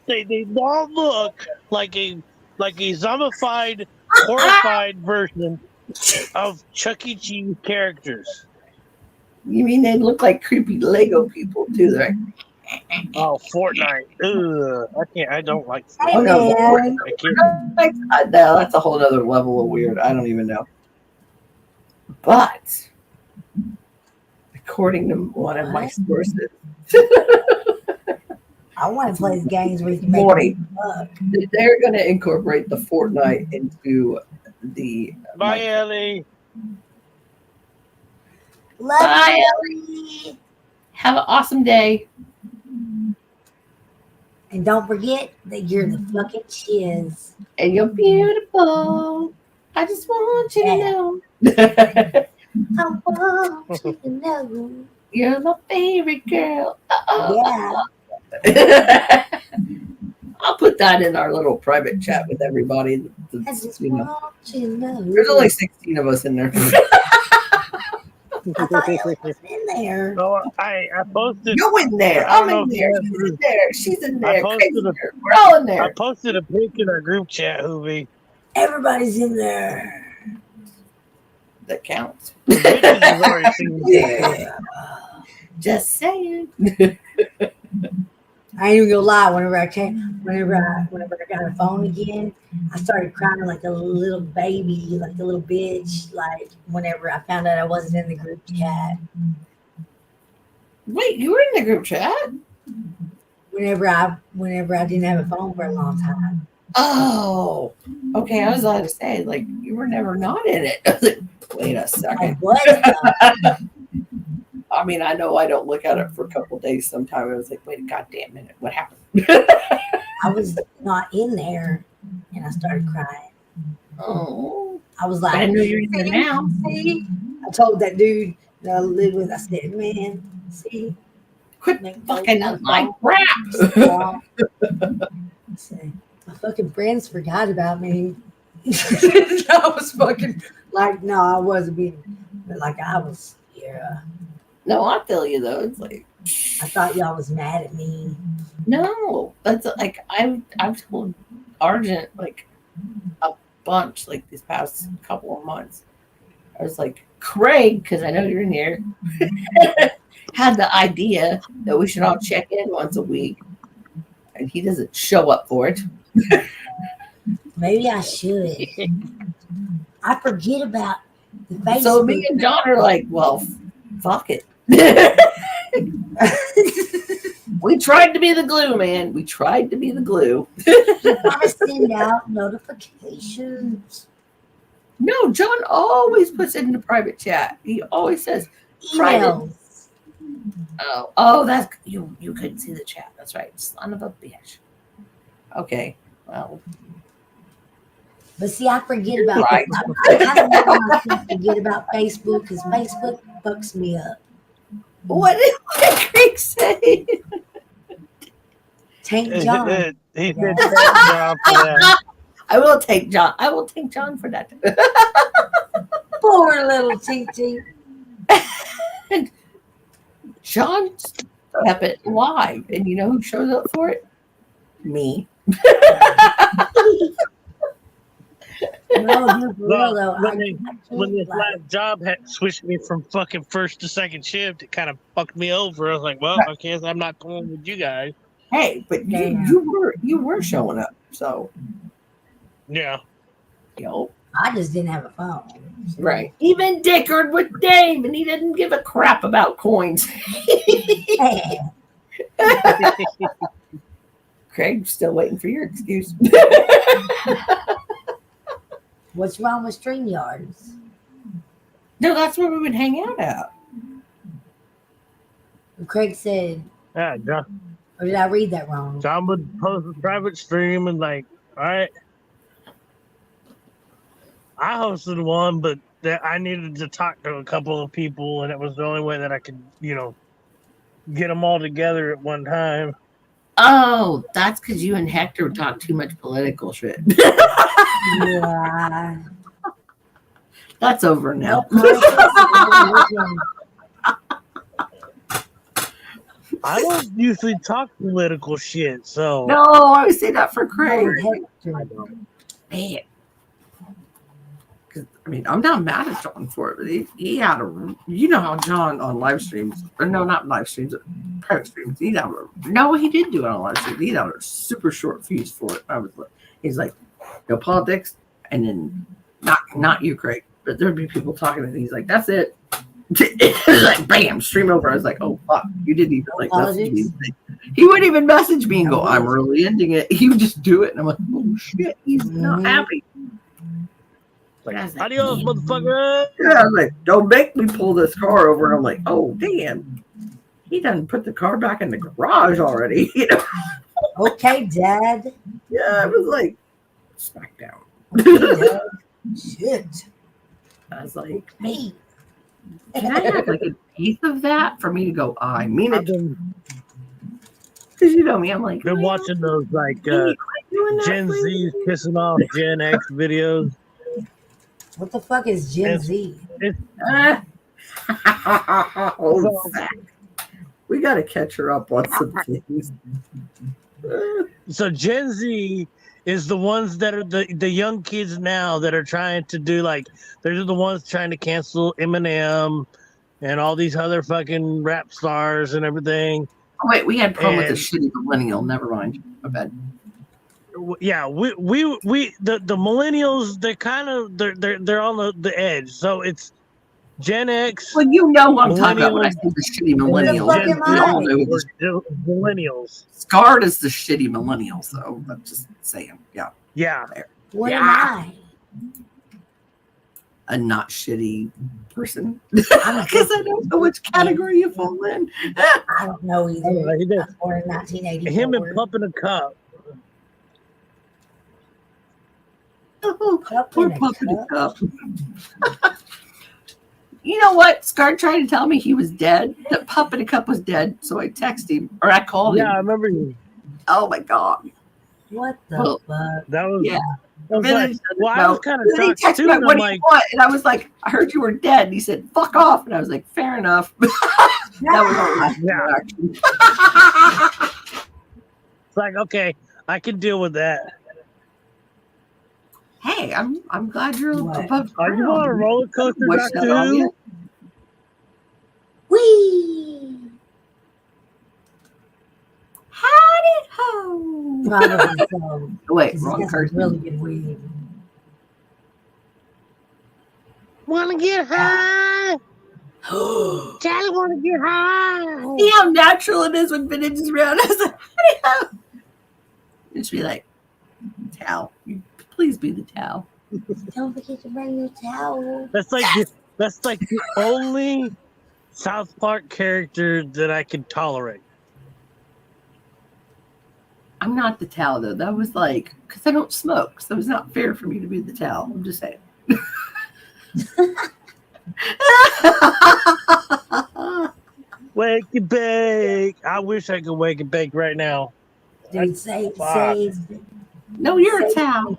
They all look like a zombified, horrified version of Chuck E. Cheese characters. You mean they look like creepy Lego people, too, right? Oh, Fortnite. Ugh. I don't like Hey, Oh, no. man. I can't. No, that's a whole other level of weird. I don't even know. But according to one of my sources, I want to play the games where you can make Morty, people fuck. they're going to incorporate the Fortnite into the. Bye, Ellie. Love Bye, you. Ellie. Have an awesome day. And don't forget that you're the fucking shiz. And you're beautiful. I just want you to know. I want you to know. You're my favorite girl. Yeah. I'll put that in our little private chat with everybody. I just You know. want you to know. There's only 16 of us in there. I thought Ellie was in there. So I posted. Go in there. I don't I'm in know if there. you She's ever- in there. She's in there. posted Craig's in a- there. We're all in I there. posted a pic in our group chat, Hoovy. Everybody's in there. That counts. The bitches have already seen it. Yeah. Just saying. I ain't even gonna lie. Whenever I got a phone again, I started crying like a little baby, like a little bitch. Like whenever I found out I wasn't in the group chat. Wait, you were in the group chat? Whenever I didn't have a phone for a long time. Oh, okay. I was about to say, like, you were never not in it. I was like, wait a I second. was though. I mean, I know I don't look at it for a couple of days sometimes. I was like, wait a goddamn minute. What happened? I was not in there, and I started crying. Oh. I was But I like, know you're in there now. see? I told that dude that I live with, I said, man, see? Quit Make fucking those my phone crap. calls. I said, my fucking friends forgot about me. I was fucking like, no, I wasn't being, but like I was, yeah. No, I feel you though. It's like, I thought y'all was mad at me. no, that's like I've told Argent like a bunch like these past couple of months. I was like, Craig, because I know you're in here, had the idea that we should all check in once a week, and he doesn't show up for it. Maybe I should. I forget about the Facebook. So me and John are like, well, fuck it. We tried to be the glue, man. We tried to be the glue. You gotta send out notifications. No, John always puts it in the private chat. He always says private. Emails. Oh, that's you. You couldn't see the chat. That's right, son of a bitch. Okay, well, But see, I forget about right. I kind of make myself forget about Facebook because Facebook fucks me up. What did Craig say? Tank John. He said thank John for that. I will take John. I will take John for that. Poor little TT. John kept it live, and you know who shows up for it? Me. No, dude, for real though. When this last job had switched me from fucking first to second shift, it kind of fucked me over. I was like, well, I guess I'm not going with you guys. Hey, but you were showing up, so Yeah. I just didn't have a phone. Right. Even dickered with Dave, and he didn't give a crap about coins. Craig's still waiting for your excuse. What's wrong with StreamYards? No, that's where we would hang out at. Craig said, Yeah, John, or did I read that wrong? John would post a private stream and like, all right. I hosted one, but I needed to talk to a couple of people, and it was the only way that I could, get them all together at one time. Oh, that's because you and Hector talk too much political shit. Yeah. That's over now. I don't usually talk political shit, so. No, I would say that for Craig. Man. I mean, I'm not mad at John for it, but he had a, you know how John on live streams, or no, not live streams, private streams, he did do it on live streams. He had a super short fuse for it. He's like, no politics, and then not you, Craig, but there'd be people talking, and he's like, that's it. Like, bam, stream over. I was like, oh fuck, you didn't even like message me. He wouldn't even message me and go, I'm really ending it. He would just do it, and I'm like, oh shit, he's not happy. Like, adios, motherfucker. Yeah, I was like, don't make me pull this car over. And I'm like, oh damn, he done put the car back in the garage already. Okay, Dad. Yeah, I was like, smack down. Okay, shit. I was like, Me. can I have like an eighth of that for me to go? I mean it. Because you know me, I'm like, been watching those like Gen Z's pissing off Gen X videos. What the fuck is Gen Z? We got to catch her up on some things. So Gen Z is the ones that are the young kids now that are trying to do like, they're the ones trying to cancel Eminem and all these other fucking rap stars and everything. Oh, wait, we had a problem with the shitty millennial. Never mind. I bet. Yeah, we the millennials, they're kind of they're on the edge. So it's Gen X. Well, you know what I'm talking about when I say the shitty millennials. Millennials. Scarred is the shitty millennials, though. I'm just saying. Yeah. Yeah. What Yeah. am I? A not shitty person. I'm a Because I don't know which category you fall in. I don't know either. Oh, he did. I was born in 1984. Him and Pup in a Cup. Oh, Pup poor in a Pup in a Cup. Cup. You know what? Scar tried to tell me he was dead. That Pup in a Cup was dead. So I texted him, or I called Yeah, I him. remember you. Oh my God. What the Well, fuck? That was, Yeah. I was Really like, doesn't well, I know. was kind of And then he shocked texted too. me, And what I'm do you like, want? And I was like, I heard you were dead. And he said, fuck off. And I was like, fair enough. That was our last Yeah. interaction. it's like, okay, I can deal with that. Hey, I'm glad you're What? above Are you on a ground. roller coaster, Wish Doctor that on Who? you. Whee! Howdy ho. Probably so. Wait, 'Cause wrong he has person. really good weed. Want to get high? Charlie want to get high. See how natural it is when vintage is around. I was like, howdy ho. And she'd be like, towel. You please be the towel. Don't forget to bring your towel. That's like the only South Park character that I can tolerate. I'm not the towel though. That was like, because I don't smoke, so it's not fair for me to be the towel. I'm just saying. Wake and bake. I wish I could wake and bake right now. Dude, say, Fuck. No, you're a say- towel.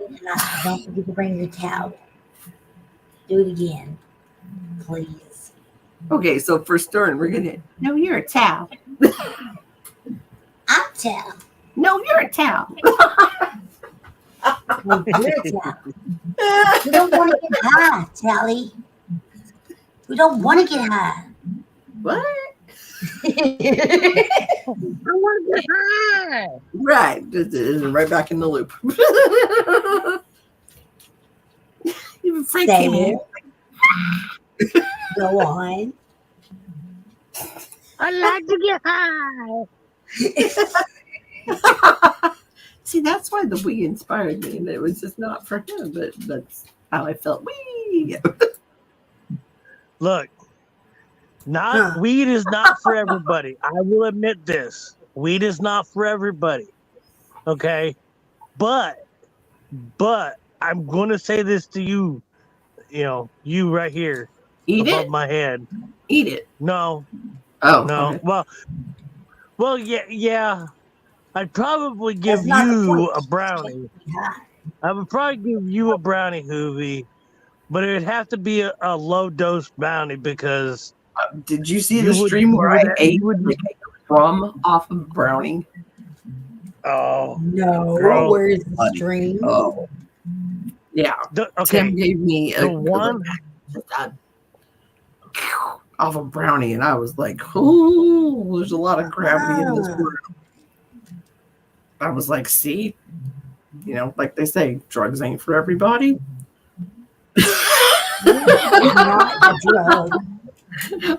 Don't forget to bring your towel. Do it again, please. Okay, so for Stern, we're gonna. No, you're a towel. I'm towel. No, you're a towel. Well, you're a towel. We don't want to get high, Tally. We don't want to get high. What? I want to get high. Right, right back in the loop. Even Frank Say came in. it. Go on. I like to get high. See, that's why the Wii inspired me, and it was just not for him, but that's how I felt. Wee. Look, weed is not for everybody. I will admit this. Weed is not for everybody. Okay? But I'm gonna say this to you, you right here Eat above it. my head. Eat it. No. Oh No. okay. Well, yeah. I'd probably give That's not the you point. a brownie. High. I would probably give you a brownie, Hoovy, but it would have to be a low dose brownie because Did you see You the would- stream you where would- I ate you would- like a crumb off of brownie? oh No, Girl. where's the Buddy. stream? Oh, yeah. okay. Tim gave me The one off a brownie, and I was like, "Oh, there's a lot of gravity in this word." I was like, "See, like they say, drugs ain't for everybody." It's not a drug.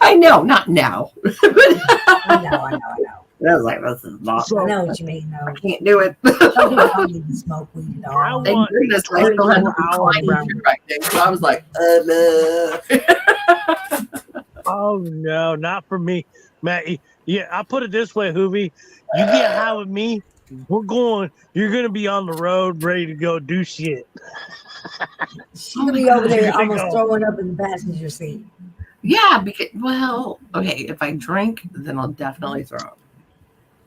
I know, not now. I know. I was like, "This is not. I know what you mean, I though. can't do it." Some people don't need to smoke weed at I all. Thank want goodness I still had to climb back then. So I was like, no. Oh no, not for me, Matt. Yeah, I'll put it this way, Hoovy. You get high with me, you're gonna be on the road, ready to go do shit. She's gonna be over there There you almost go. throwing up in the passenger seat. Yeah, because okay, if I drink, then I'll definitely throw up.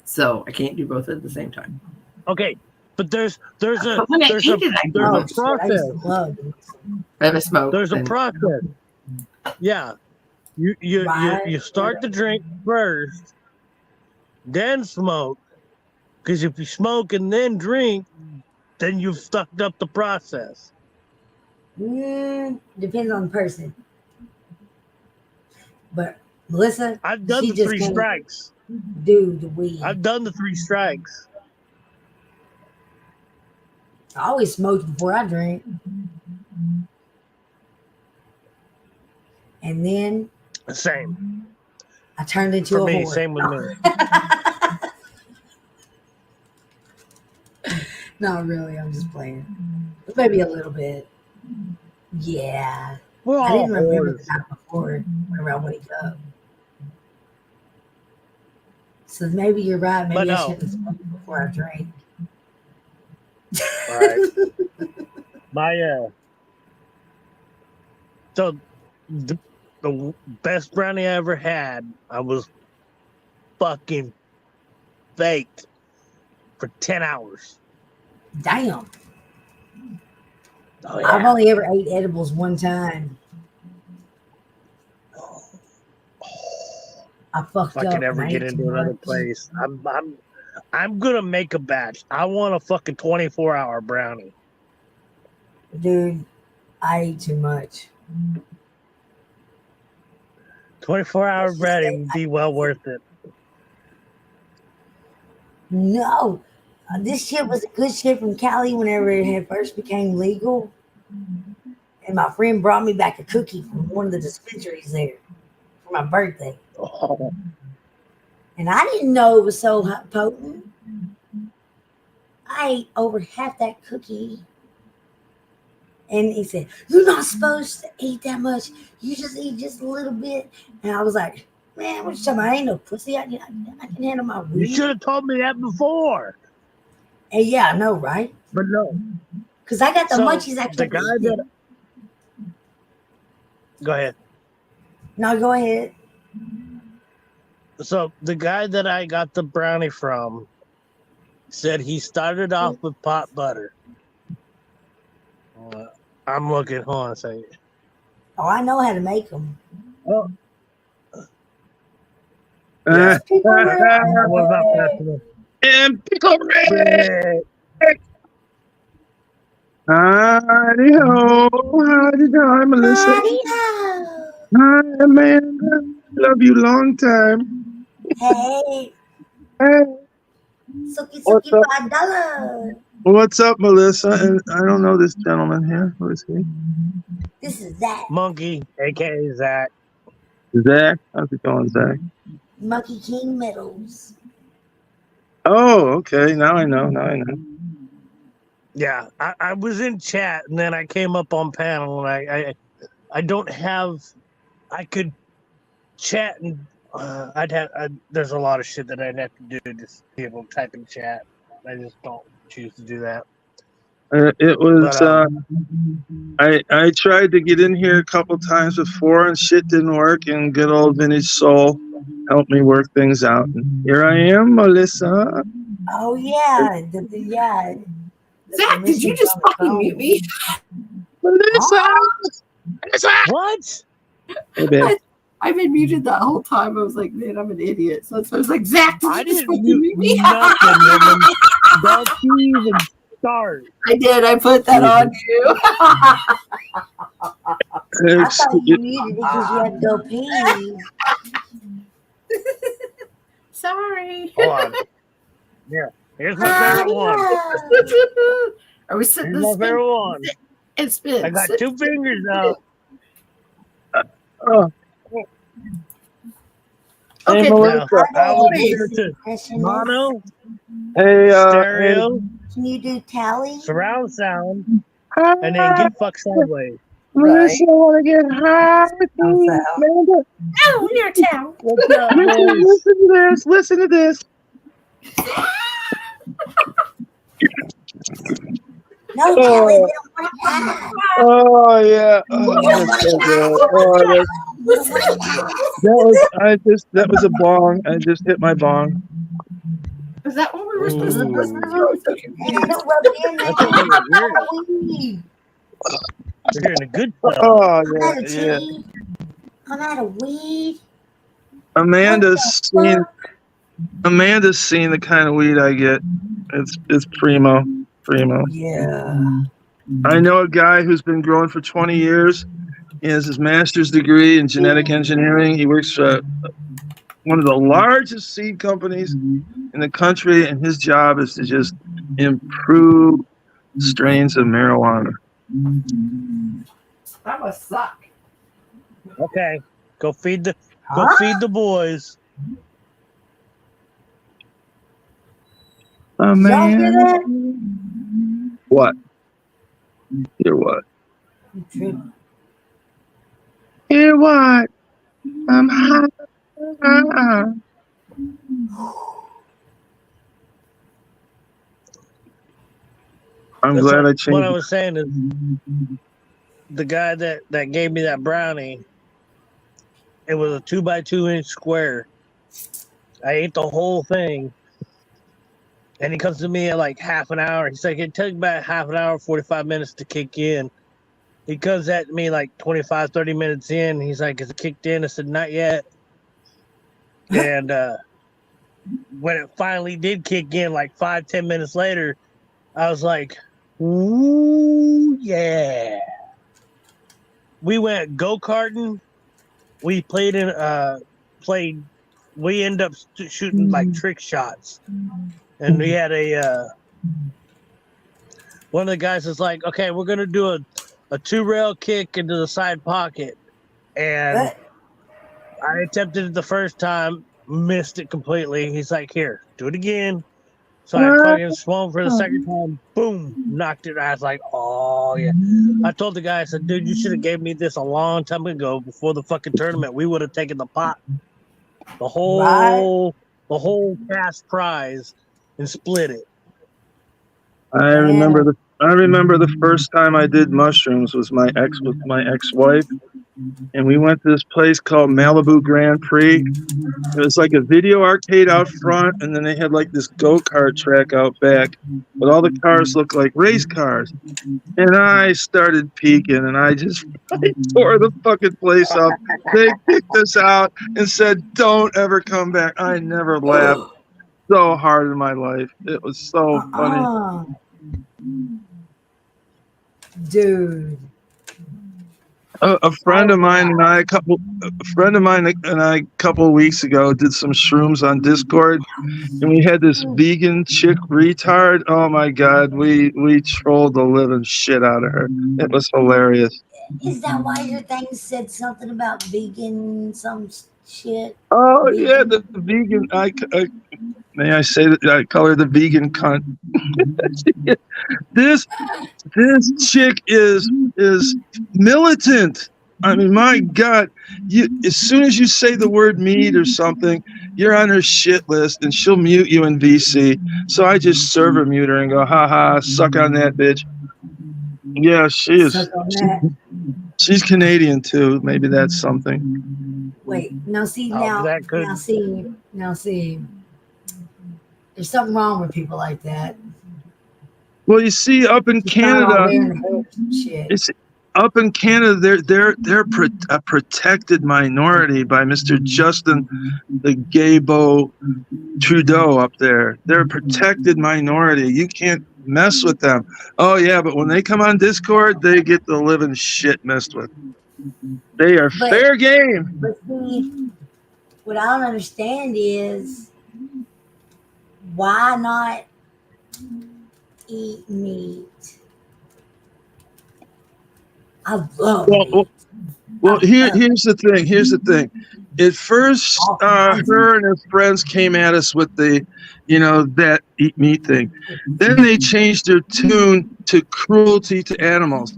So I can't do both at the same time. Okay, but there's a But when I there's eat a it, I there's do. a I used process. to love it. If I smoke, There's a then- process. Yeah, you Right. start the drink first, then smoke. Because if you smoke and then drink, then you've fucked up the process. Depends on the person. But Melissa, I've done she the just 3 can't strikes. do the weed. I've done the 3 strikes. I always smoked before I drink. And then Same I turned into for a me. whore. Same with me. Not really. I'm just playing. But maybe a little bit. Yeah. We're I all didn't remember the whores. night before whenever I wake up. So maybe you're right. But Maybe I no. shouldn't smoke before I drink. Right. My so the best brownie I ever had, I was fucking baked for 10 hours. Damn. Oh I've yeah. only ever ate edibles one time. I fucked If I up could and ever I get ate too into another much. place, I'm gonna make a batch. I want a fucking 24-hour brownie. Dude, I ate too much. 24-hour Let's just brownie say would I be well worth it. No. This shit was a good shit from Cali whenever it had first became legal. And my friend brought me back a cookie from one of the dispensaries there for my birthday. Oh, And I didn't know it was so potent. I ate over half that cookie. And he said, "You're not supposed to eat that much. You just eat just a little bit." And I was like, "Man, what you talking about? I ain't no pussy. I can handle my you should weed." have told me that before. And yeah, I know, right? But no. Because I got the So munchies I the kept guy eating. that go ahead. No, go ahead. So the guy that I got the brownie from said he started off with pot butter. I'm looking. Hold on a second. Oh, I know how to make them. Oh, yeah. People I was not fast And pickle red. enough. Howdy ho, howdy hi, Melissa. Howdy-ho. Hi, Amanda. Love you long time. Hey, Hey, Suki what's Suki up? $5. What's up, Melissa? And I don't know this gentleman here. Who is he? This is Zach, Monkey, aka Zach. Zach. How's it going, Zach? Monkey King Medals. Oh, okay. Now I know. Now I know. Yeah, I was in chat and then I came up on panel and I don't have. I could chat and there's a lot of shit that I'd have to do to just be able to type in chat. I just don't choose to do that. It was. But I tried to get in here a couple times before and shit didn't work. And good old Vintage Soul helped me work things out. And here I am, Melissa. Oh, yeah. Yeah. The Zach, did you permissions just on the fucking mute phone. me? Melissa. Huh? what? Hey, babe. I've been muted that whole time. I was like, man, I'm an idiot. So I was like, Zach, did I you just didn't fucking mute mute me? nothing, woman. Don't you even start. I did. I put that on you. I thought you muted because you had to go pee. Sorry. Hold on. Yeah. Here's my favorite one. Howdy-ho. Are we sitting Here's this my spin? favorite one. And spin. I got Sit. two fingers up. Oh. Hey, Okay, Melissa. Now, I was Please. listening to Impressionist. mono, Hey, stereo, Can you do tally? surround sound, hi, and then get fucked sideways. Melissa. I want to get high with you, Also, Amanda. No, near town. What's up, Listen, boys? listen to this. Listen to this. no, tally. We don't want to die. Oh yeah. We Oh, don't that's want to so die. good. We Oh, don't that, want to die. that was a bong. I just hit my bong. Is that what we were supposed to listen to? Ooh. I'm so Hey, confused. don't rub it in there. That's what we were hearing. I'm out of weed. We're hearing the good stuff. Oh I'm out of yeah. tea. I'm out of weed. Amanda's seen the kind of weed I get. It's primo. Yeah. I know a guy who's been growing for 20 years. He has his master's degree in genetic engineering. He works for one of the largest seed companies in the country, and his job is to just improve strains of marijuana. That must suck. Okay, go feed the Huh? boys. A Did y'all hear that? man. What? Hear what? I'm tripping. Hear what? I'm high. I'm That's glad I what I changed. was saying is the guy that gave me that brownie. It was a 2 by 2 inch square. I ate the whole thing, and he comes to me at like half an hour. He's like, "It took about half an hour, 45 minutes to kick in." He comes at me like 25, 30 minutes in. He's like, "Is it kicked in?" I said, "Not yet." And when it finally did kick in, like 5, 10 minutes later, I was like, "Ooh, yeah." We went go-karting. We played in played. We end up shooting like trick shots, and we had a one of the guys is like, "Okay, we're gonna do a 2 rail kick into the side pocket," and I attempted it the first time, missed it completely. He's like, "Here, do it again." So I fucking swung for the second time, boom, knocked it. I was like, "Oh yeah." I told the guy, I said, "Dude, you should have gave me this a long time ago before the fucking tournament. We would have taken the pot, the Right? whole cash prize, and split it." I remember Damn. the first time I did mushrooms was with my ex-wife, and we went to this place called Malibu Grand Prix. It was like a video arcade out front, and then they had like this go-kart track out back, but all the cars looked like race cars. And I started peeking, and I tore the fucking place up. They kicked us out and said, "Don't ever come back." I never laughed so hard in my life. It was so funny. Dude. A friend of mine and I, a couple of weeks ago did some shrooms on Discord, and we had this vegan chick retard. Oh my god, we trolled the living shit out of her. It was hilarious. Is that why your thing said something about vegan, some shit? Oh yeah, Vegan? the vegan. May I say that I call her the vegan cunt. this this chick is militant. I mean, my God, as soon as you say the word meat or something, you're on her shit list, and she'll mute you in VC. So I just server mute her and go, "Ha ha, suck on that, bitch." Yeah, she is. Suck on that. She's Canadian too. Maybe that's something. Wait, now see, Oh, that could. now see. There's something wrong with people like that. Well, you see, up in Just not all Canada, there in the hoops and shit. it's up in Canada. They're a protected minority by Mr. Justin, the Gaybo Trudeau up there. They're a protected minority. You can't mess with them. Oh yeah, but when they come on Discord, they get the living shit messed with. They are fair game. But see, what I don't understand is why not eat meat? I love meat. Well, here's the thing. Here's the thing. At first, her and her friends came at us with the, that eat meat thing. Then they changed their tune to cruelty to animals.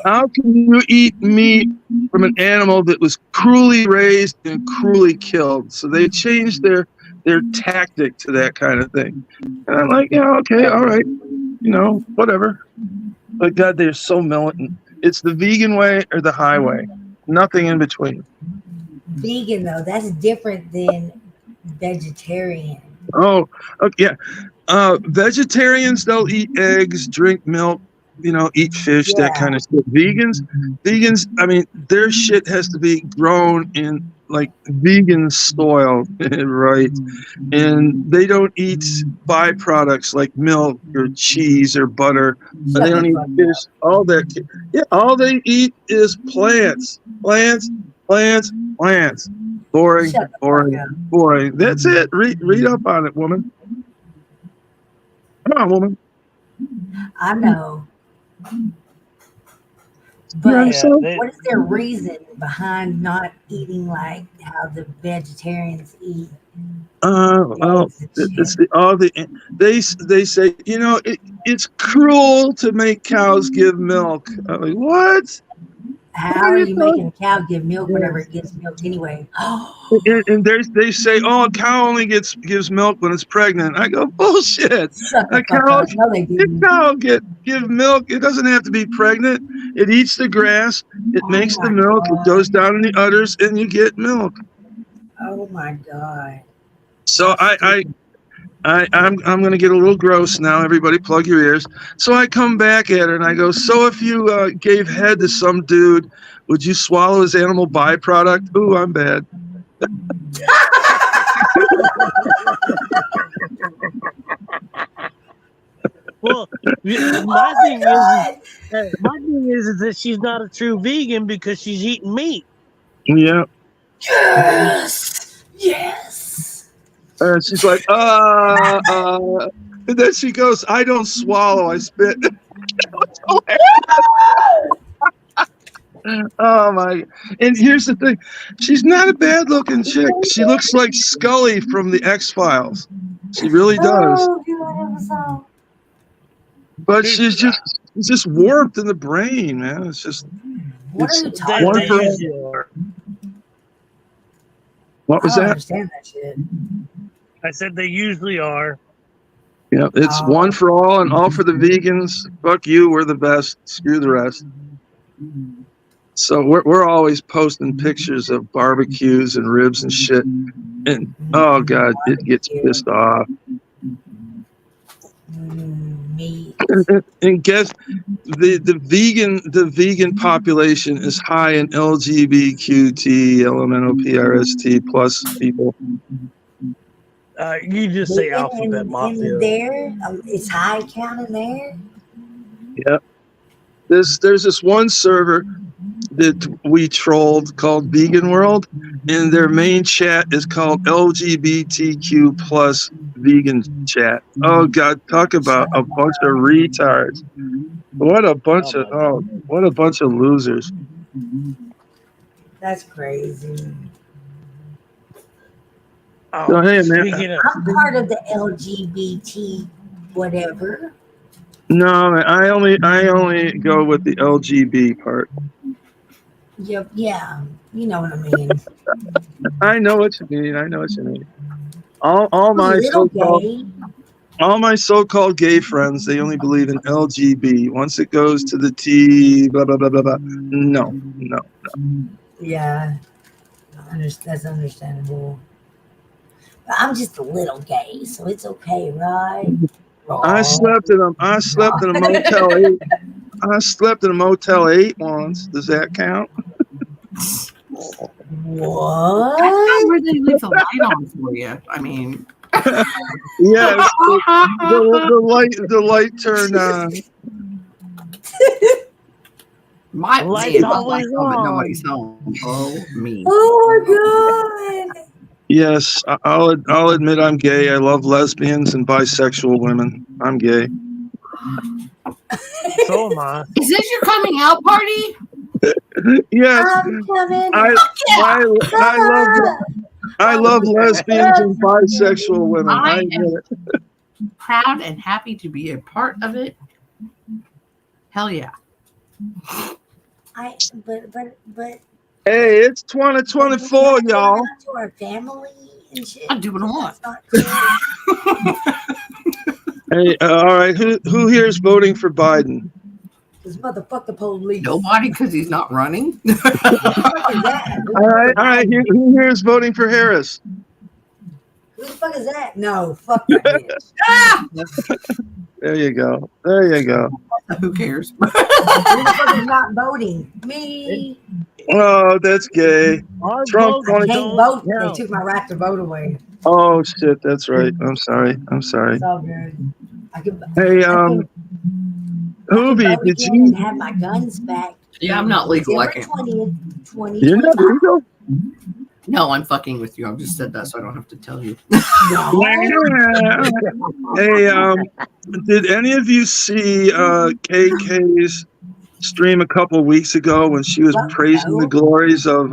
How can you eat meat from an animal that was cruelly raised and cruelly killed? So they changed their tactic to that kind of thing. And I'm like, yeah, okay, all right, whatever. But God, they're so militant. It's the vegan way or the highway. Nothing in between. Vegan though, that's different than vegetarian. Oh, okay, yeah. Vegetarians, they'll eat eggs, drink milk, eat fish, that kind of stuff. Vegans, I mean, their shit has to be grown in like vegan soil, right? And they don't eat byproducts like milk or cheese or butter. They don't eat fish. All that. Yeah, all they eat is plants. Boring. That's it. Read up on it, woman. Come on, woman. I know. But Yeah, what is their reason behind not eating like how the vegetarians eat Well, eggs and it's shit? they say it's cruel to make cows give milk. I'm like, what? What How are are you you talking? making a cow give milk Yeah. whenever it gives milk anyway? And they say, oh, a cow only gives milk when it's pregnant. I go, bullshit. Shut the A fuck cow up. No, they a didn't. cow give milk. It doesn't have to be pregnant. It eats the grass. It Oh makes the my milk. It goes god. down in the udders, and you get milk. Oh my god. So That's stupid. I'm going to get a little gross now. Everybody, plug your ears. So I come back at her and I go, so if you gave head to some dude, would you swallow his animal byproduct? Ooh, I'm bad. Well, my thing is that she's not a true vegan because she's eating meat. Yeah. Yes. Yes. And she's like, and then she goes, I don't swallow, I spit. Oh my! And here's the thing: she's not a bad-looking chick. She looks like Scully from the X-Files. She really does. Oh, God, it was so. But she's just warped in the brain, man. It's just What it's are you talking one They for usually are. what I was don't that? understand that shit. I said they usually are. Yeah, it's one for all and all for the vegans. Fuck you, we're the best. Screw the rest. So we're always posting pictures of barbecues and ribs and shit. And oh god, it gets pissed off. Meat. And guess the vegan population is high in LGBTQT, LMNOPRST plus people. You just say alphabet In mafia. there, it's high count in there. Yeah. There's this one server that we trolled called Vegan World, and their main chat is called LGBTQ plus vegan chat. Oh god, talk about a bunch of retards. What a bunch of losers. That's crazy. So, hey man, I'm part of the LGBT whatever. no, I only go with the LGB part. Yep, yeah, you know what I mean. I know what you mean. All my so-called gay friends, they only believe in LGB. Once it goes to the T, blah blah blah blah blah. No. Yeah, that's understandable. But I'm just a little gay, so it's okay, right? I slept in a Motel 8. I slept in a Motel 8 once. Does that count? What? That's where they leave the light on for you. I mean, yes, the light turned on. my light's man, always but on. nobody's home. Oh me. Oh my god! Yes, I'll admit I'm gay. I love lesbians and bisexual women. I'm gay. So am I. Is this your coming out party? Yes, I'm coming. I love lesbians and bisexual women. I admit am it. proud and happy to be a part of it. Hell yeah. But Hey, it's 2024, y'all. to our family and shit. I do what I want. That's not cool. Hey, all right. Who here is voting for Biden? This motherfucker police. Nobody, because he's not running. Who the fuck is that? All right. Who here is voting for Harris? Who the fuck is that? No, fuck that bitch. There you go. Who cares? Who the fuck is not voting? Me. Oh, that's gay. Trump I can't 20. vote. They took my right to vote away. Oh shit, that's right. I'm sorry. It's all good. Hey, Hoobie, did and you? have my guns back? Yeah, I'm not legal. I December can't. 20th, 20. You're not legal. No, I'm fucking with you. I've just said that so I don't have to tell you. Hey, did any of you see KK's stream a couple weeks ago when she was Fuck praising the no. glories of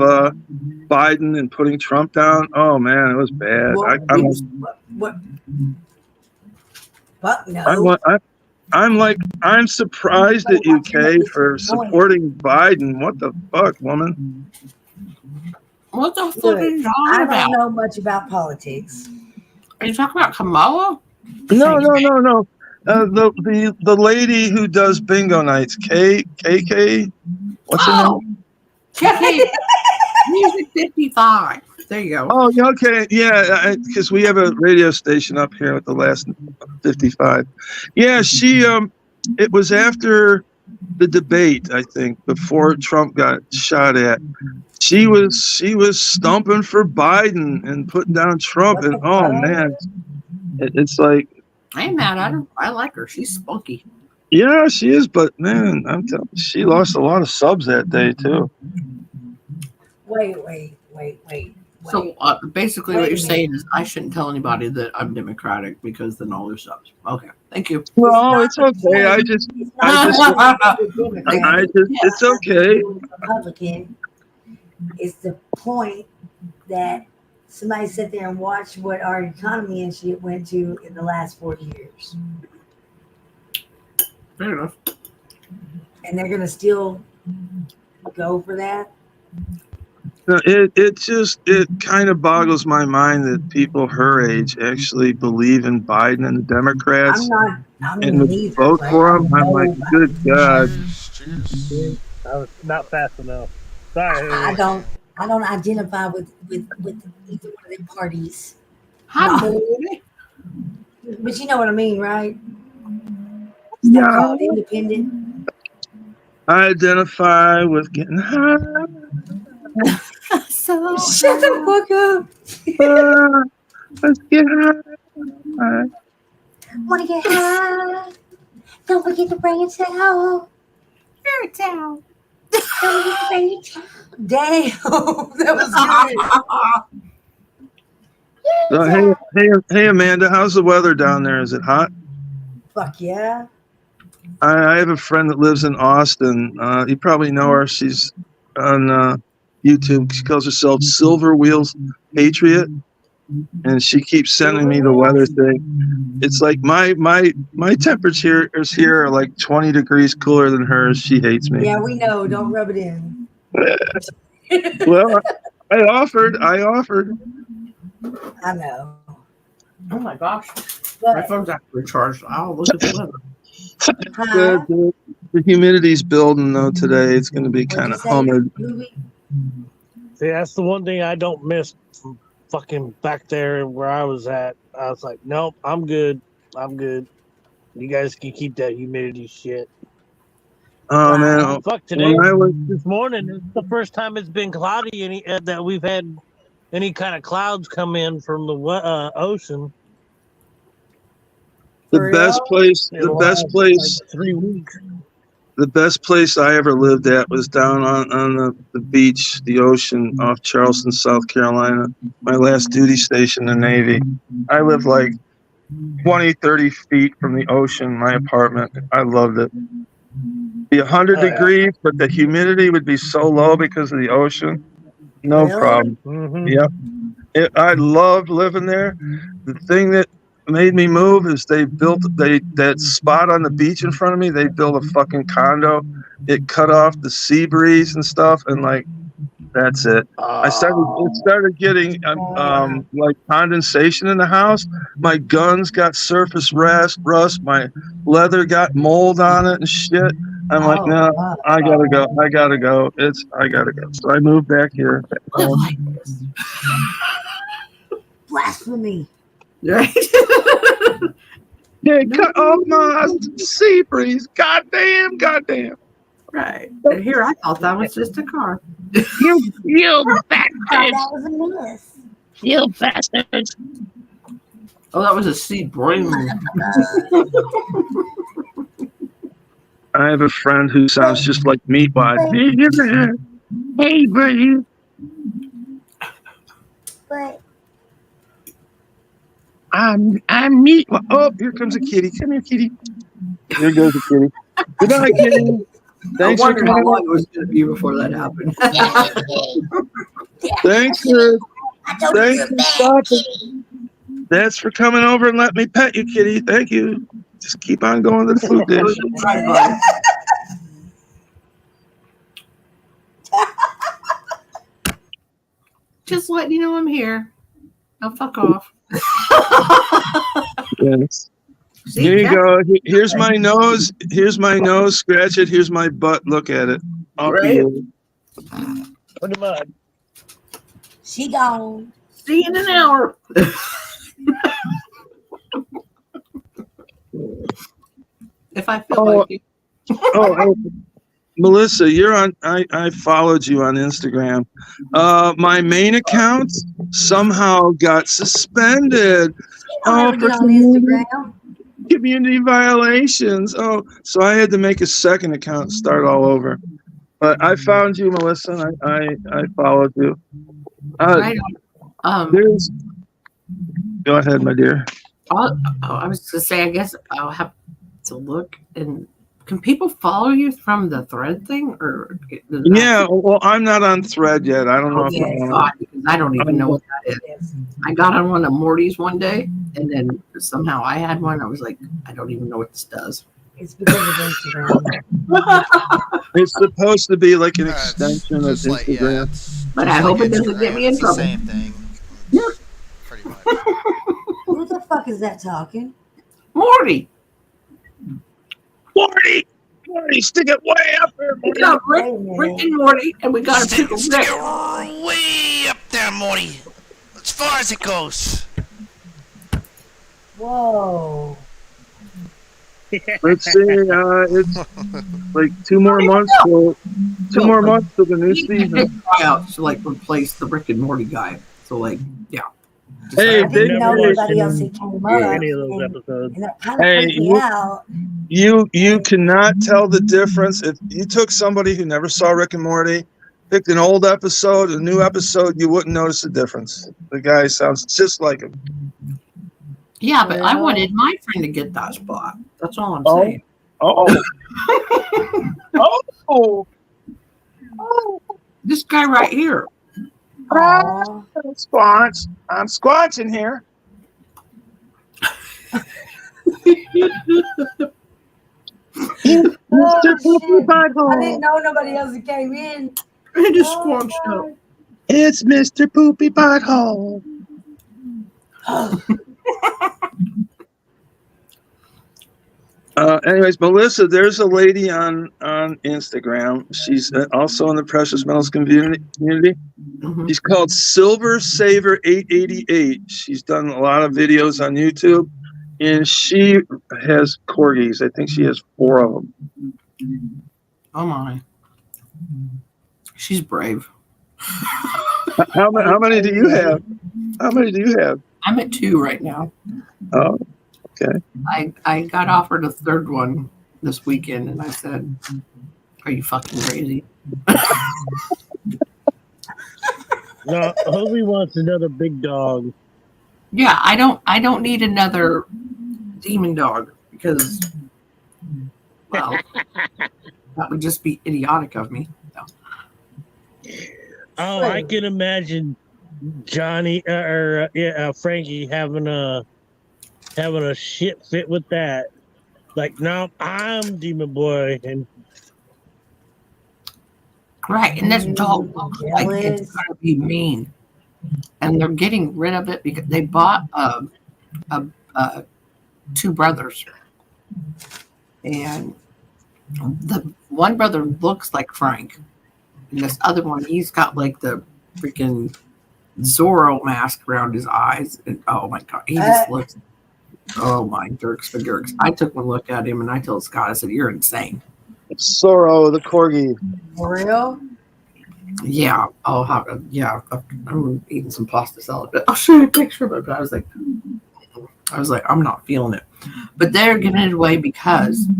Biden and putting Trump down. Oh man, it was bad. What? Fuck I'm no. I'm surprised But at you, watch him Kay, get to for the point. supporting Biden. What the fuck, woman? What the fuck Look, are you I talking don't about? know much about politics. Are you talking about Kamala? No. The lady who does bingo nights, KK. What's her Oh, name? KK Music 55. There you go. Oh, yeah, okay, yeah, because we have a radio station up here with the last 55. Yeah, she it was after the debate, I think, before Trump got shot at. She was stumping for Biden and putting down Trump, What and the oh fuck? man, it's like, I ain't mad at her. I like her. She's spunky. yeah, she is, but man, I'm telling you, she lost a lot of subs that day too. Wait. So basically, Wait what a you're minute. saying is I shouldn't tell anybody that I'm Democratic because then all their subs. Okay, thank you. No, not it's the okay. point. It's not the point that you're Democrat. it's okay. Republican. It's the point that somebody sat there and watched what our economy and shit went to in the last 40 years. Fair enough. And they're going to still go for that. No, it kind of boggles my mind that people her age actually believe in Biden and the Democrats and would neither, vote but for I him. I'm like, know good God. I was not fast enough. Sorry. I don't identify with either one of them parties. Hi, No. baby. But you know what I mean, right? Is that Yeah, called independent? I identify with getting high. So Shut the fuck up. Let's get high. Want to get high? Don't forget to bring a towel. You're a towel. Don't forget to bring a towel. Damn, that was good. So, hey, Amanda, how's the weather down there? Is it hot? Fuck yeah. I have a friend that lives in Austin. You probably know her. She's on YouTube. She calls herself Silver Wheels Patriot, and she keeps sending me the weather thing. It's like my temperatures here are like 20 degrees cooler than hers. She hates me. Yeah, we know. Don't rub it in. Well, I offered. I know. Oh my gosh. But, My phone's actually charged. I'll look at the weather. huh? The humidity's building though today. It's going to be kind of humid. See, that's the one thing I don't miss from fucking back there where I was at. I was like, nope, I'm good. You guys can keep that humidity shit. Oh man! Fuck, today, When I was this morning, it's the first time it's been cloudy that we've had any kind of clouds come in from the ocean. the best place, In the last, like, 3 weeks. the best place I ever lived at was down on the beach, the ocean off Charleston, South Carolina. My last duty station in the Navy. I lived like 20, 30 feet from the ocean, my apartment. I loved it. Be 100 degrees, but the humidity would be so low because of the ocean. No problem. Mm-hmm. Yep. I loved living there. The thing that made me move is they built that spot on the beach in front of me. They built a fucking condo. It cut off the sea breeze and stuff, and like that's it. It started getting like condensation in the house. My guns got surface rust. My leather got mold on it and shit. I'm like, no, I gotta go. I gotta go. So I moved back here. Blasphemy. Right? They cut off my sea breeze. Goddamn. Right. And here I thought that was just a car. You bastards. That was a miss. You bastards. Oh, that was a sea breeze. I have a friend who sounds just like Meatwad. Hey, buddy. But I'm Meatwad. Oh, here comes a kitty. Come here, kitty. Here goes a kitty. Good night, kitty. Thanks I for wondered how coming. long it was going to be before that happened. Thanks for I told you thanks you're for bad. stopping. Thanks for coming over and let me pet you, kitty. Thank you. Just keep on going to the food It dish. was a drive-by. Just letting you know I'm here. Now fuck off. Yes. See, Here you that's go. Here's my nose. Here's my nose. Scratch it. Here's my butt. Look at it. All for Right. you. Put him on. She gone. See you in an hour. If I feel like it. Oh, Melissa, you're on. I followed you on Instagram. My main account somehow got suspended. I don't ever For get on Instagram. community violations. Oh, so I had to make a second account, start all over. But I found you, Melissa. And I followed you. Right on. There's. Go ahead, my dear. I was going to say, I guess I'll have to look. And can people follow you from the thread thing? Or Yeah, well, I'm not on Thread yet. I don't know if I thought, because I don't even know what that is. I got on one of Morty's one day, and then somehow I had one. I was like, I don't even know what this does. It's because of Instagram. It's supposed to be like an extension of just like, yeah, Instagram. it's But just I hope like it doesn't get Instagram, me in it's the trouble. same thing. Yeah. Pretty much. Who the fuck is that talking? Morty. Morty, stick it way up there. We got Rick and Morty, and we got a pickle Rick. Way up there, Morty. As far as it goes. Whoa. Let's see. It's like 2 more months till 2 more months till the new season. Tryouts to like replace the Rick and Morty guy. So like, yeah. Hey, I didn't know watched anybody else that came up. any of those episodes. And that kind of Hey, freaked me out. you cannot tell the difference if you took somebody who never saw Rick and Morty, picked an old episode, a new episode, you wouldn't notice the difference. The guy sounds just like him. Yeah, but I wanted my friend to get that spot. That's all I'm saying. Oh. This guy right here. Squanch. I'm squanching here. Oh, shit. I didn't know nobody else that came in. He just squanched up. It's Mr. Poopy Butthole. Anyways, Melissa, there's a lady on Instagram. She's also in the precious metals community. Mm-hmm. She's called Silver Saver 888. She's done a lot of videos on YouTube, and she has corgis. I think she has 4 of them. Oh my. She's brave. How many do you have? How many do you have? I'm at 2 right now. Oh, okay. I got offered a 3rd one this weekend, and I said, "Are you fucking crazy?" No, Hobie wants another big dog. Yeah, I don't need another demon dog because, well, that would just be idiotic of me. So. Oh, I can imagine Johnny Frankie having a shit fit with that. Like, no, I'm Demon Boy, and Right, and this dog looks like it's gonna be mean, and they're getting rid of it because they bought 2 brothers, and the one brother looks like Frank, and this other one, he's got like the freaking Zorro mask around his eyes, and oh my god, he just looks. Oh my dirks for dirks! I took one look at him, and I told Scott, I said, "You're insane." Sorrow, the corgi. For real? Yeah. Oh, yeah. I'm eating some pasta salad, but I'll show you a picture of it. But I was like, I'm not feeling it. But they're giving it away because they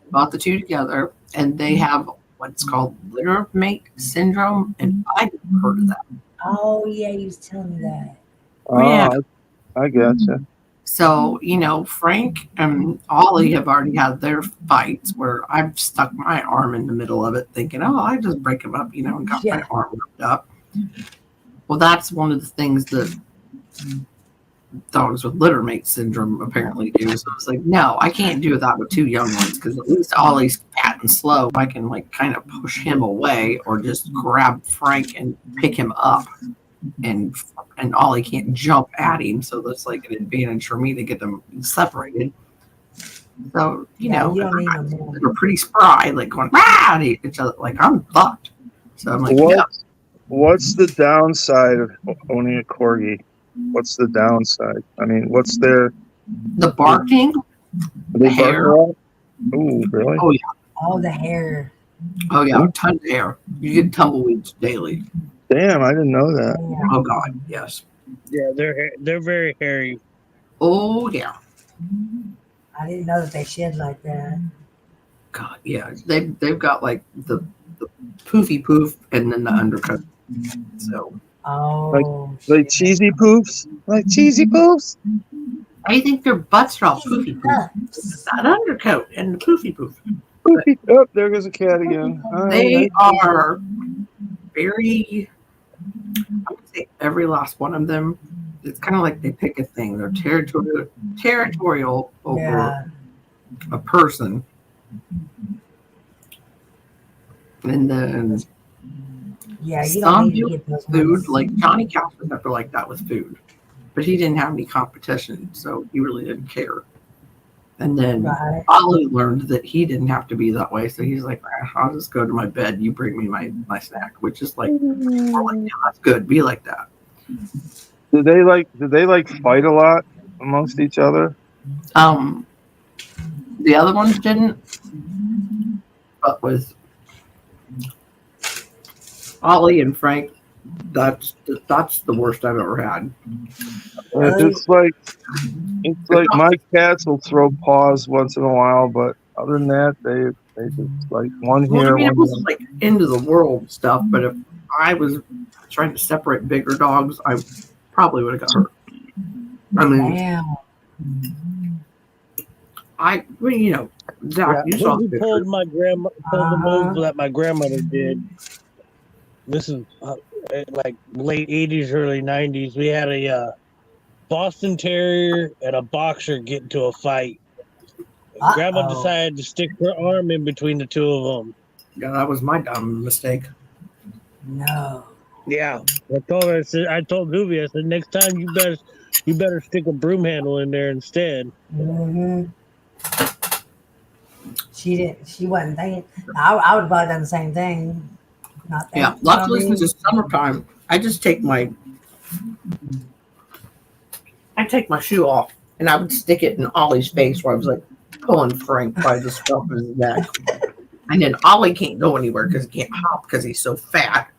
bought the 2 together, and they have what's called litter mate syndrome, and I've heard of that. Oh, yeah, he was telling me that. Oh, Yeah. I gotcha. So, Frank and Ollie have already had their fights where I've stuck my arm in the middle of it thinking, oh, I just break him up, and got my arm ripped up. Well, that's one of the things that dogs with littermate syndrome apparently do. So I was like, no, I can't do that with 2 young ones because at least Ollie's fat and slow. I can kind of push him away or just grab Frank and pick him up. And Ollie can't jump at him, so that's an advantage for me to get them separated. So they're pretty spry, going at each other. I'm fucked. So I'm like, what's the downside of owning a corgi? What's the downside? I mean, what's the barking, the hair. Oh, really? Oh yeah. All the hair. Oh yeah, a ton of hair. You get tumbleweeds daily. Damn, I didn't know that. Oh God, yes. Yeah, they're very hairy. Oh yeah. I didn't know that they shed like that. God, yeah. They've got the poofy poof and then the undercoat. So. Oh. Like cheesy poofs? Like cheesy poofs? I think their butts are all poofy poof. That undercoat and the poofy poof. Poofy. Oh, there goes a cat again. They are very. I would say every last one of them. It's kind of like they pick a thing. They're territorial over a person, and then you some don't need to get those food. ones. Like Johnny Cash was never like that with food, but he didn't have any competition, so he really didn't care. And then Ollie learned that he didn't have to be that way, so he's like, "I'll just go to my bed. You bring me my snack," which is that's good. Be like that. Do they fight a lot amongst each other? The other ones didn't, but with Ollie and Frank, that's the worst I've ever had. It's like my cats will throw paws once in a while, but other than that, they just one here. It wasn't end of the world stuff, but if I was trying to separate bigger dogs, I probably would have got hurt. I mean, Zach, you saw the pulled the move that my grandmother did. This is late 80s, early 90s. We had a Boston Terrier and a boxer get into a fight. Grandma decided to stick her arm in between the two of them. Yeah, that was my dumb mistake. No. Yeah, I told her. I told Hoovy, I said, next time you better stick a broom handle in there instead. Mm-hmm. She didn't. She wasn't thinking. I would have probably done the same thing. Luckily, since it's summertime, I just take my shoe off and I would stick it in Ollie's face where I was pulling Frank by the scruff of his neck. And then Ollie can't go anywhere because he can't hop because he's so fat,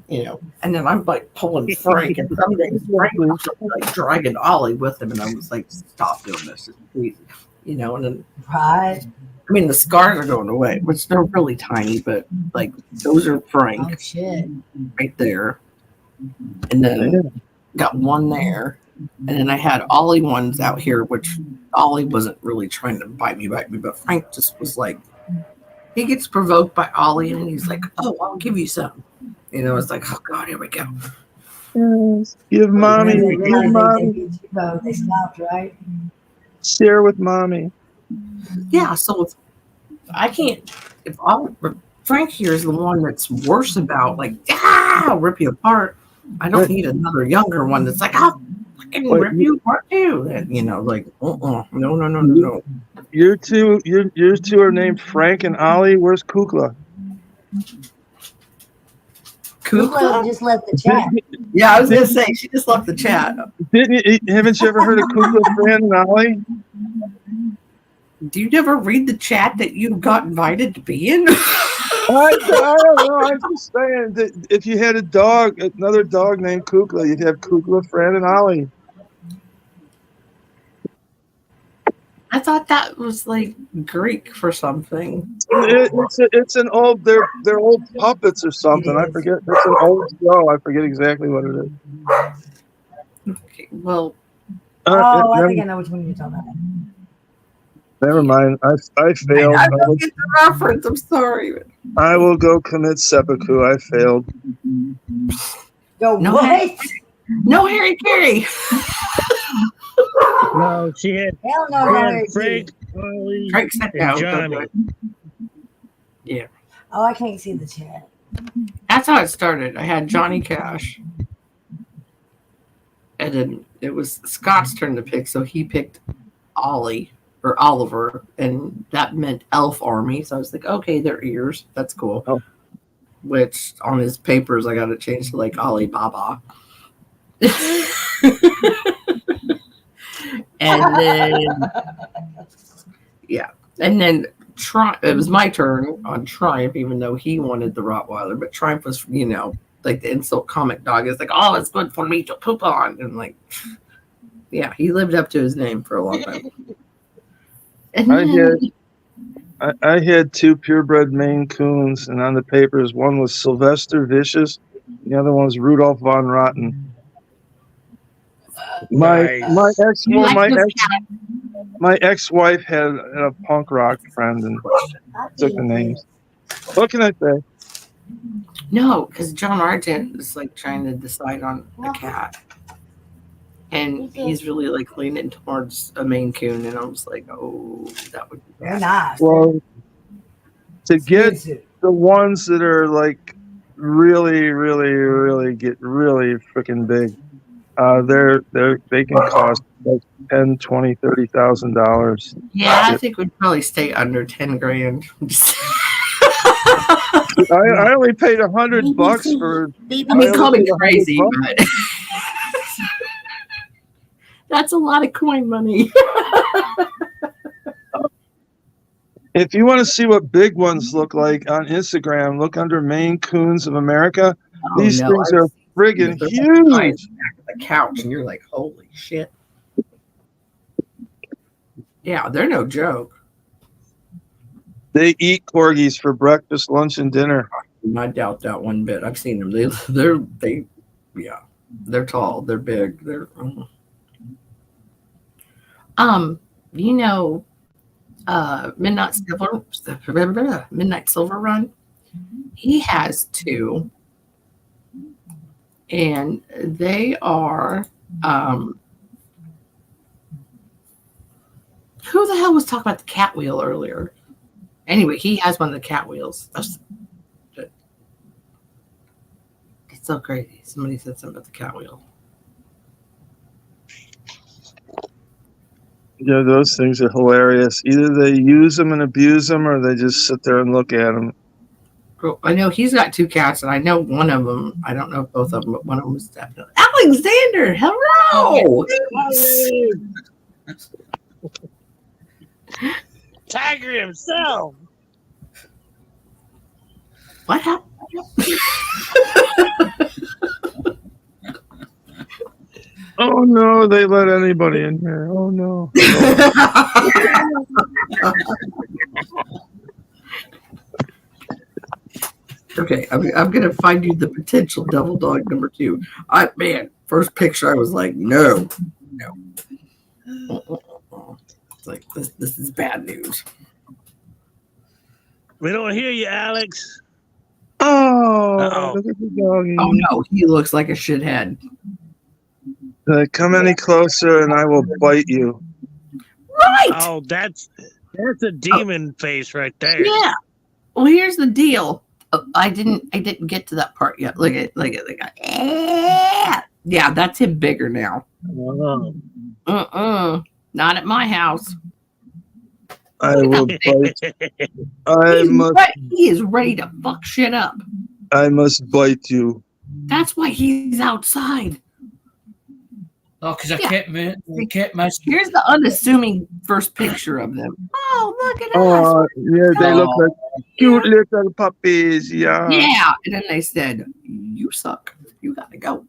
And then I'm pulling Frank, and some days Frank was dragging Ollie with him, and I was like, "Stop doing this, please," And then I mean, the scars are going away, which they're really tiny, but those are Frank. Oh shit! Right there, and then got one there, and then I had Ollie ones out here, which Ollie wasn't really trying to bite me, but Frank just was he gets provoked by Ollie, and he's like, "Oh, I'll give you some." It's like, "Oh God, here we go." Give mommy. They stopped, right? Share with mommy. Yeah, so if Frank here is the one that's worse about I'll rip you apart. I don't need another younger one that's I'll fucking rip you apart too. No. Your two are named Frank and Ollie. Where's Kukla? Kukla just left the chat. Yeah, I was gonna say she just left the chat. Haven't you ever heard of Kukla, Fran, and Ollie? Do you never read the chat that you got invited to be in? I don't know. I'm just saying that if you had another dog named Kukla, you'd have Kukla, Fran, and Ollie. I thought that was Greek for something. It's an old. They're old puppets or something. I forget. It's an old show. I forget exactly what it is. Okay, well, Oh, I think I know which one you're talking about. Never mind. I failed. I don't get the reference. I'm sorry. I will go commit seppuku. I failed. Go No, what? No Harry Carey. No, she had, Hell no, she no, had Harry Frank, Ollie, Frank sat and down. Johnny. Yeah. Oh, I can't see the chat. That's how it started. I had Johnny Cash. And then it was Scott's turn to pick, so he picked Ollie or Oliver, and that meant Elf Army. So I was like, okay, they're ears. That's cool. Oh. Which on his papers I got to change to like Alibaba. And then yeah. And then it was my turn on Triumph, even though he wanted the Rottweiler, but Triumph was, like the insult comic dog is like, oh, it's good for me to poop on. And like, yeah, he lived up to his name for a long time. And I had two purebred Maine Coons, and on the papers, one was Sylvester Vicious, the other one was Rudolph von Rotten. My ex-wife had a punk rock friend and took the names. What can I say? No, because John Argent is like trying to decide on a cat. And he's really like leaning towards a Maine Coon, and I was like, oh, that would be They're nice. Well, to get the ones that are like really, really, really get really freaking big, they can cost like $10,000, $20,000, $30,000. Yeah, I think we'd probably stay under 10 grand. I only paid $100 for. I mean, call me crazy, but that's a lot of coin money. If you want to see what big ones look like on Instagram, look under Maine Coons of America. These things are friggin' huge. The couch, and you're like, holy shit. Yeah, they're no joke. They eat corgis for breakfast, lunch, and dinner. I doubt that one bit. I've seen them. They're tall. They're big. Midnight Silver Run. He has two, and they are. Who the hell was talking about the cat wheel earlier? Anyway, he has one of the cat wheels. It's so crazy. Somebody said something about the cat wheel. Yeah, those things are hilarious. Either they use them and abuse them, or they just sit there and look at them. I know he's got two cats, and I know one of them. I don't know if both of them, but one of them is definitely Alexander. Hello. Tiger himself. What happened? Oh no, they let anybody in here. Oh no. Okay, I'm gonna find you the potential devil dog number 2. First picture I was like, no. It's like this is bad news. We don't hear you, Alex. Oh, look at the doggy. Oh no, he looks like a shithead. Come any closer and I will bite you. Right. Oh, that's a demon face right there. Yeah. Well, here's the deal. I didn't get to that part yet. Look at. Yeah, that's him bigger now. Not at my house. I will bite. He is ready to fuck shit up. I must bite you. That's why he's outside. Oh, because I kept my. Here's the unassuming first picture of them. Oh, look at us. Oh, yeah, they look like cute little puppies. Yeah. Yeah. And then they said, you suck. You got to go.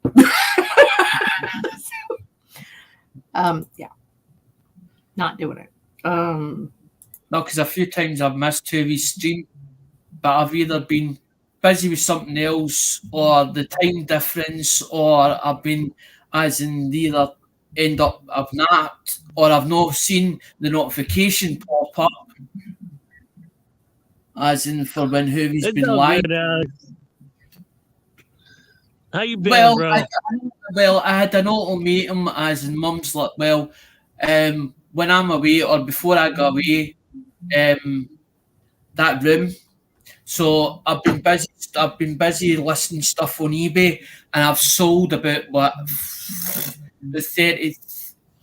Yeah. Not doing it. No, because a few times I've missed 2 weeks stream, but I've either been busy with something else, or the time difference, or I've been as in either end up I've not, or I've not seen the notification pop up, as in for when Hoovy's It's been all live. good, Alex. How you been, Well, bro? I had an ultimatum, as in Mum's like, well, when I'm away or before I go away, that room. So I've been busy listing stuff on eBay, and I've sold about the 30,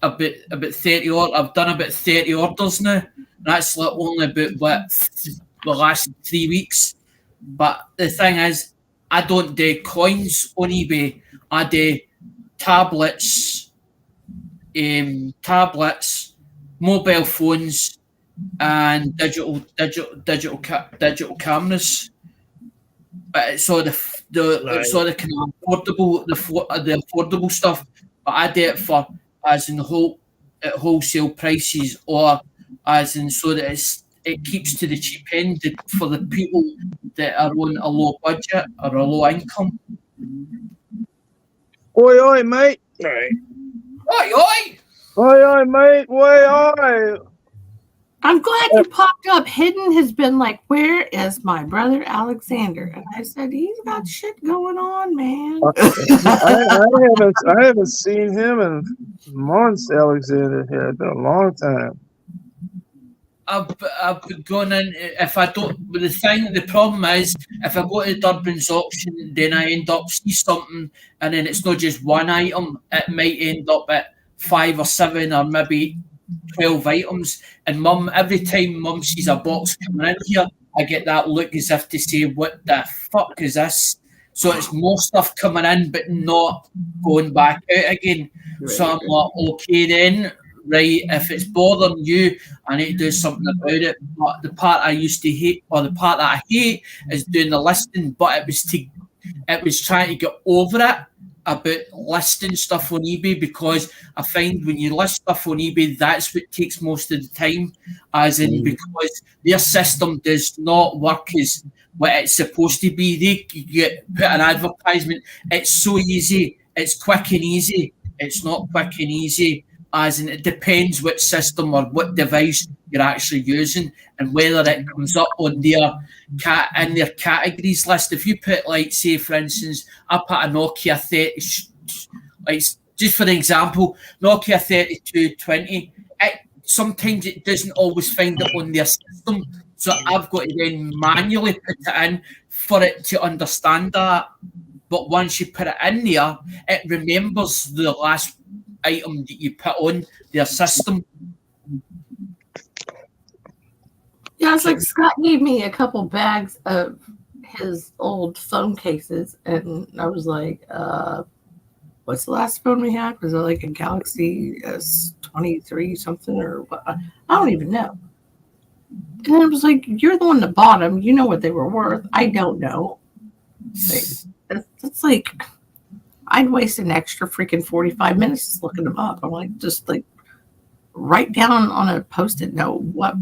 about 30 orders. I've done about 30 orders now. That's like only about the last 3 weeks. But the thing is, I don't do coins on eBay. I do tablets, mobile phones, and digital cameras. But it's all it's all the kind of affordable the affordable stuff. But I do it for as in at wholesale prices, or as in so that it keeps to the cheap end for the people that are on a low budget or a low income. Oi, oi, mate. Right. Oi, oi. Oi, oi, mate. Oi, oi. I'm glad you popped up. Hidden has been like, where is my brother Alexander? And I said, he's got shit going on, man. I haven't seen him in months, Alexander. Here, it's been a long time. I've been going in. If I don't, but the problem is, if I go to Durban's auction, then I end up see something, and then it's not just one item. It might end up at 5 or 7 or maybe 12 items. And every time Mum sees a box coming in here, I get that look as if to say, "What the fuck is this?" So it's more stuff coming in, but not going back out again. Right. So I'm like, okay then. Right, if it's bothering you, I need to do something about it. But the part I used to hate, or the part that I hate, is doing the listing. But it was trying to get over it about listing stuff on eBay, because I find when you list stuff on eBay, that's what takes most of the time, as in because their system does not work as what it's supposed to be. They put an advertisement. It's so easy. It's quick and easy. It's not quick and easy. As in, it depends which system or what device you're actually using, and whether it comes up on their categories list. If you put, like, say for instance, I put a Nokia 30, like just for example, Nokia 3220. Sometimes it doesn't always find it on their system, so I've got to then manually put it in for it to understand that. But once you put it in there, it remembers the last item that you put on their system. Yeah, it's like Scott gave me a couple bags of his old phone cases, and I was like, what's the last phone we had? Was it like a Galaxy S23 something or what? I don't even know. And I was like, you're the one that bought them. You know what they were worth. I don't know. It's like, I'd waste an extra freaking 45 minutes just looking them up. I'm like, just like write down on a Post-it note what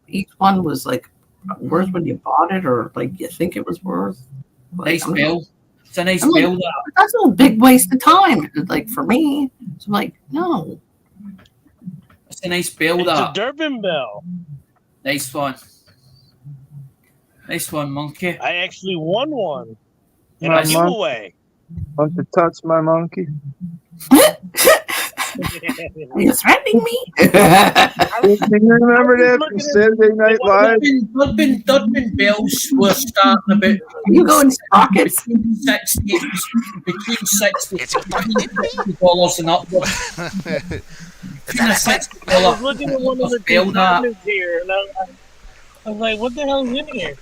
each one was like worth when you bought it, or like you think it was worth. Like, nice bill. It's a nice bill. Like, that's a big waste of time, like for me. So I'm like, no. It's a nice bill. It's a Durban bill. Nice one. Nice one, monkey. I actually won one in a giveaway. Want to touch my monkey? Are you threatening me? Do you remember that from Saturday Night Live? Durban bells were starting about. You going sprockets? Between $60 and upwards. I was looking at one of the compartments here, and I was like, what the hell is in here?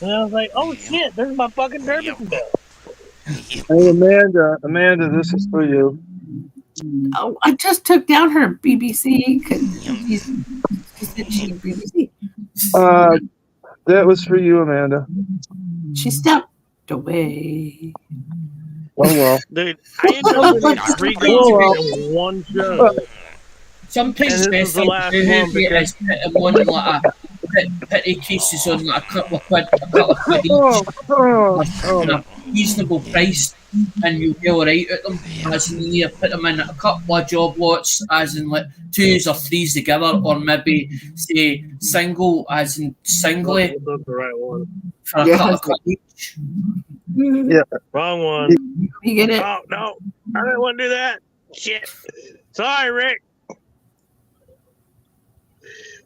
And I was like, oh shit, there's my fucking Durban bill. Hey, Amanda, this is for you. Oh, I just took down her BBC because she said she had BBC. That was for you, Amanda. She stepped away. Well. Dude, I ended up with 3 days in one show. Sometimes this the last one because one like a petty cases on like a couple of quid each. reasonable price, and you'll be all right at them. As in, you put them in a couple of job lots, as in like 2s or 3s together, or maybe say single, as in singly That's the right one. for a cut each. Yeah. Wrong one. You get it? Oh no, I didn't want to do that. Shit. Sorry, Rick.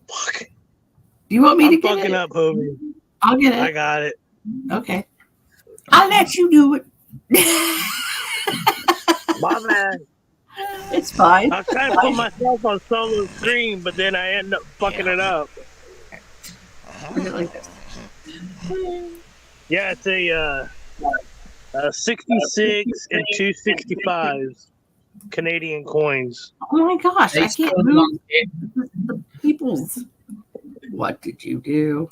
Fuck. Do you want me to I'm get fucking it? up, Hobie. I'll get it. I got it. Okay. I'll let you do it. My bad. It's fine. I was trying to put myself on solo stream, but then I end up fucking it up. Like this. Yeah, it's a 66 and 265s Canadian coins. Oh my gosh, I Nice can't going move on. the people's. What did you do?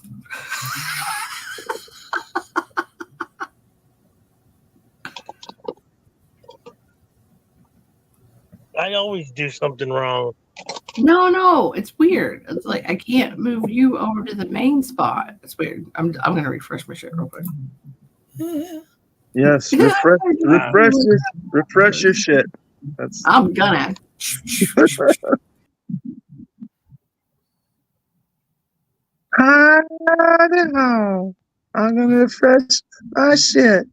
I always do something wrong. No, it's weird. It's like I can't move you over to the main spot. It's weird. I'm gonna refresh my shit real quick. Yes, refresh your shit. That's I'm gonna. I don't know. I'm gonna refresh my shit.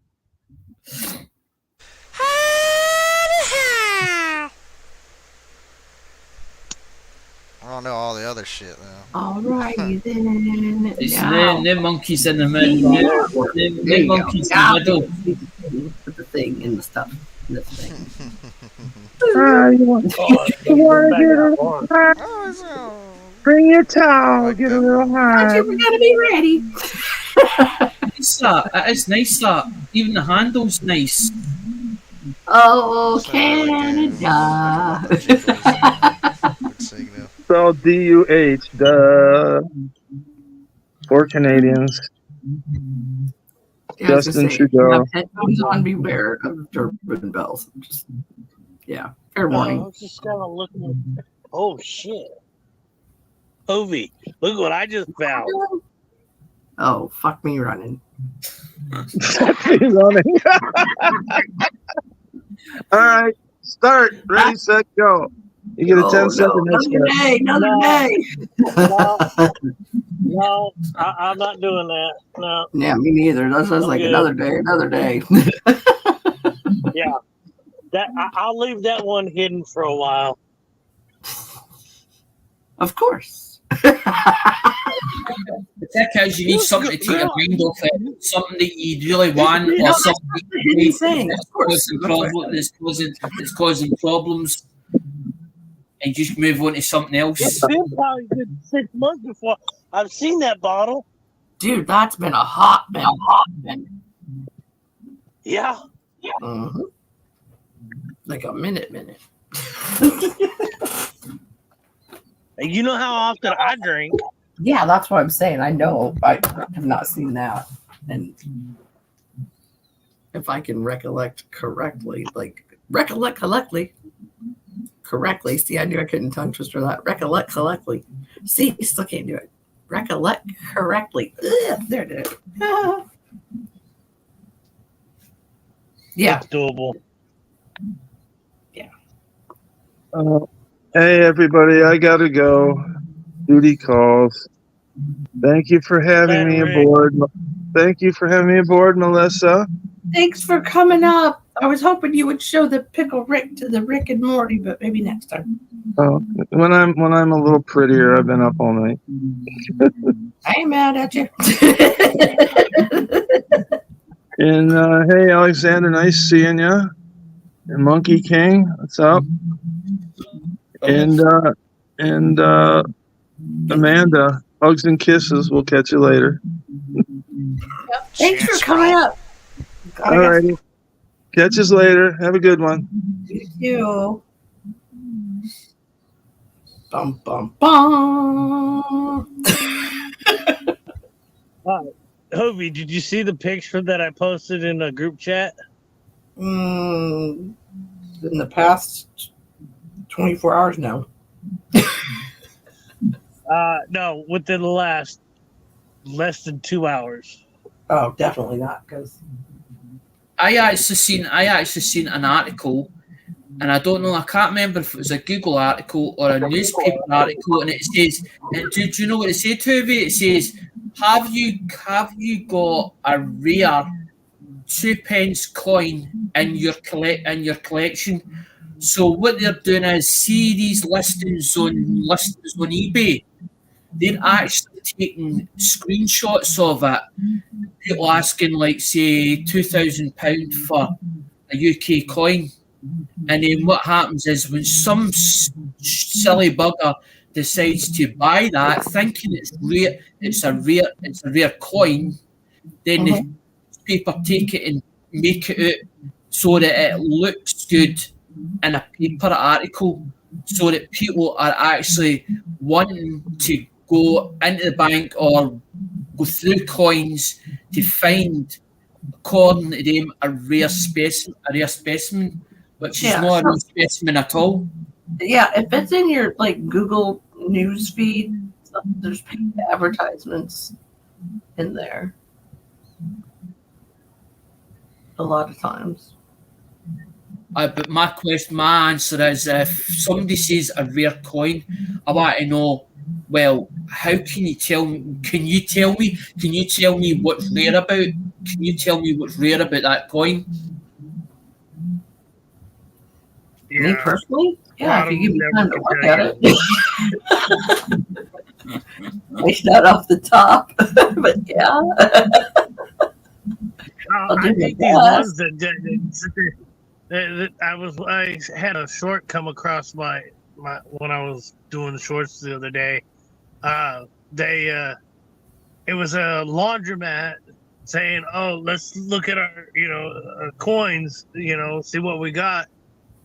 I don't know all the other shit though. Alrighty then. It's Now, the monkeys in the middle. The monkeys in the middle. Put the thing in the stuff. In this thing. You want to get a little high? Bring your towel. Get a little high. We gotta be ready. It's nice that. Even the handle's nice. Oh, Canada. Spelled DUH. Duh. For Canadians. Yeah, Justin Trudeau. Have headphones on, beware of Durbin bells. Just, yeah, fair warning. I'm just kind of looking. Oh shit, Ovi! Look what I just found. Oh, fuck me running. Fuck me running. All right, start. Ready, set, go. You get a 10-second Another day. No, I'm not doing that. No. Yeah, me neither. That's like good. another day. Yeah, I'll leave that one hidden for a while. Of course. The trick is you need something to take your mind off it, something that you really want, or something that's causing problems, and just move on to something else. It's been probably good 6 months before I've seen that bottle. Dude, that's been a hot minute. Yeah. Mm-hmm. Like a minute. You know how often I drink. Yeah, that's what I'm saying. I know. I have not seen that. And if I can recollect correctly. See, I knew I couldn't tongue twister that. Recollect correctly. See, still can't do it. Recollect correctly. Ugh, there it is. Yeah. It's doable. Yeah. Hey, everybody, I gotta go. Duty calls. Thank you for having me aboard. Thank you for having me aboard, Melissa. Thanks for coming up. I was hoping you would show the Pickle Rick to the Rick and Morty, but maybe next time. Oh, when I'm a little prettier, I've been up all night. I ain't mad at you. And hey, Alexander, nice seeing you. And Monkey King, what's up? And Amanda, hugs and kisses. We'll catch you later. Thanks for coming up. All righty. Catch us later. Have a good one. You. Bum, bum, bum. Hobie, did you see the picture that I posted in a group chat? In the past 24 hours now. No, within the last less than 2 hours. Oh, definitely not, because I actually seen an article, and I don't know, I can't remember if it was a Google article or a newspaper article, and it says, and do you know what it said, Toby? It says, have you got a rare 2 pence coin in your collection? So what they're doing is, see these listings on eBay, they're actually taking screenshots of it. People asking like, say, £2,000 for a UK coin, and then what happens is when some silly bugger decides to buy that, thinking it's a rare coin, then the people take it and make it out so that it looks good in a paper article, so that people are actually wanting to go into the bank or go through coins to find, according to them, a rare specimen, which is not a real specimen at all. Yeah, if it's in your like Google news feed, there's paid advertisements in there a lot of times. But my answer is, if somebody says a rare coin, I want to know, well, how can you tell me? Can you tell me what's rare about? Can you tell me what's rare about that coin? Me personally, yeah, if you give me time to look at it. I start off the top, but yeah. I think these ones that I had a short come across my when I was doing the shorts the other day. It was a laundromat saying, "Oh, let's look at our our coins, see what we got,"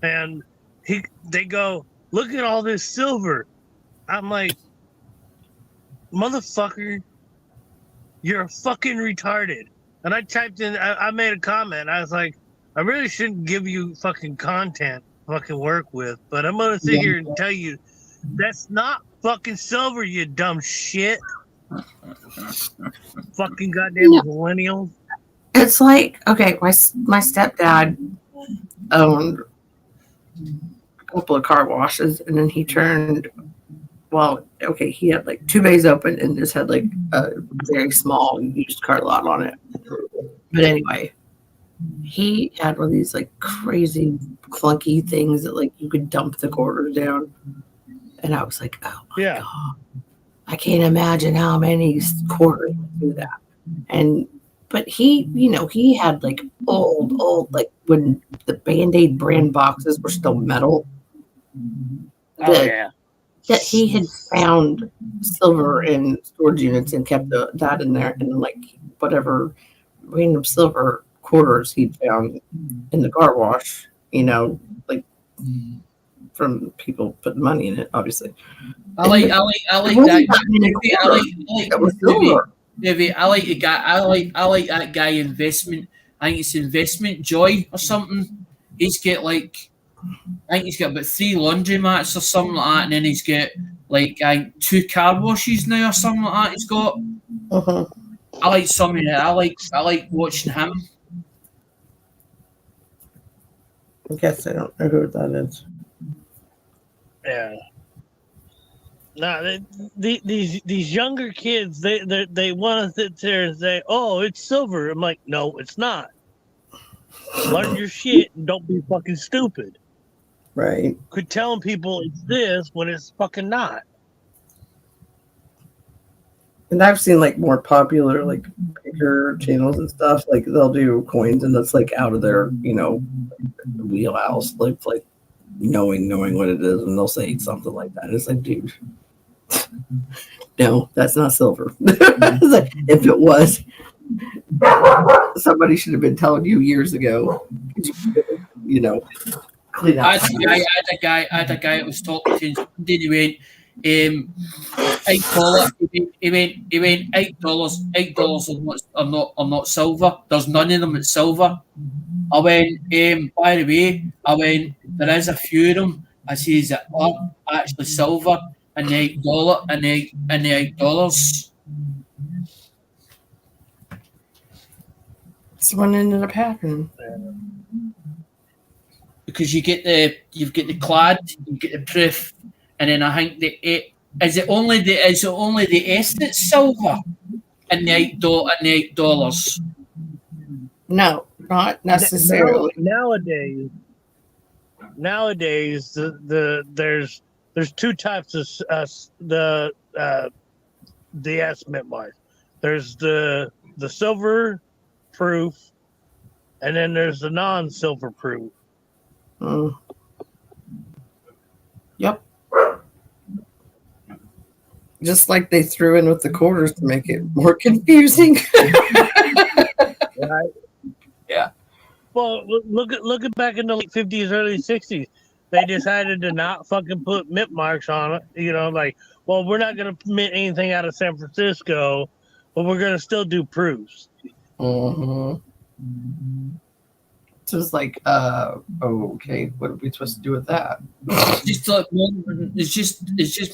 and they go, "Look at all this silver." I'm like, motherfucker, you're fucking retarded. And I typed in, I made a comment. I was like, I really shouldn't give you fucking content fucking work with, but I'm going to sit here and tell you that's not fucking silver, you dumb shit. Fucking goddamn millennials. It's like, okay, my stepdad owned a couple of car washes, and then he turned, he had like 2 bays open and just had like a very small used car lot on it. But anyway, he had one of these like crazy clunky things that like you could dump the quarters down. And I was like, oh my God, I can't imagine how many quarters would do that. But he had like old, like when the Band-Aid brand boxes were still metal. That he had found silver in storage units and kept that in there, and like whatever random silver quarters he'd found in the car wash, like from people putting money in it, obviously. I like that guy investment. I think it's Investment Joy or something. He's got like, I think he's got about 3 laundromats or something like that, and then he's got like 2 car washes now or something like that. He's got. I like some of that. I like watching him. I guess I don't know who that is. Yeah. No, these younger kids, they want to sit there and say, "Oh, it's silver." I'm like, no, it's not. Learn your shit and don't be fucking stupid. Right. Quit telling people it's this when it's fucking not. And I've seen like more popular like bigger channels and stuff, like they'll do coins and that's like out of their wheelhouse, like knowing what it is, and they'll say something like that. It's like, dude, no, that's not silver. It's like, if it was, somebody should have been telling you years ago. Clean out. I had a guy that was talking to, and he went, $8. He went $8 are not silver. There's none of them that's silver. I went, by the way, there is a few of them. I says that are actually silver, and the $8 and the $8. That's what ended up happening. Because you've got the clad, you get the proof, and then I think is it only the S that's silver and the $8? No, not necessarily. Nowadays, there's two types of the S mint marks. There's the silver proof, and then there's the non-silver proof. Yep. Just like they threw in with the quarters to make it more confusing. Right. Yeah. Well, look at back in the late 50s, early 60s. They decided to not fucking put mint marks on it. You know, like, well, we're not going to mint anything out of San Francisco, but we're going to still do proofs. So it's like, okay, what are we supposed to do with that? It's just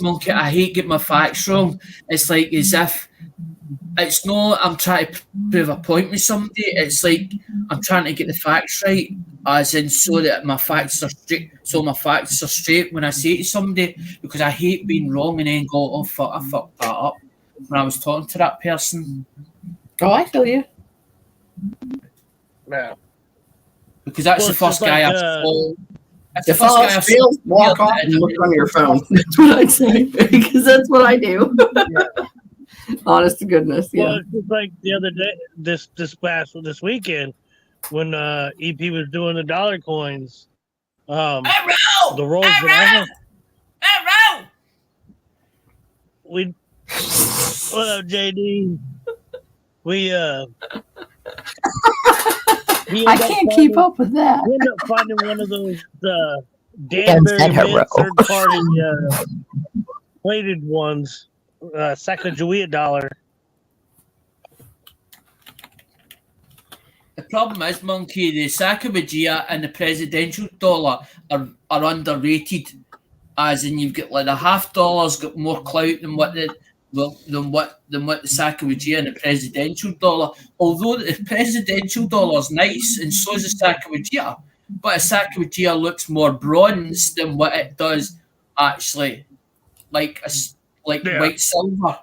monkey. I hate getting my facts wrong. It's like as if it's not. I'm trying to prove a point with somebody. It's like I'm trying to get the facts right, as in so that my facts are straight. So my facts are straight when I say it to somebody, because I hate being wrong and then go, oh fuck, I fucked that up when I was talking to that person. Oh, I feel you. Yeah. Because that's the first guy I saw. If all else fails, walk off and look on your phone. That's what I'd say, because that's what I do. Honest to goodness, yeah. Well, it's just like the other day, this weekend, when EP was doing the dollar coins. The rolls that I had. What up, JD? I can't keep up with that. We ended up finding one of those Danbury third-party plated ones, Sacagawea dollar. The problem is, Monkey, the Sacagawea and the presidential dollar are underrated. As in, you've got like the $half got more clout than what the Sacagawea and the presidential dollar. Although the presidential dollar is nice, and so is the Sacagawea, but a Sacagawea looks more bronze than what it does actually, like white silver.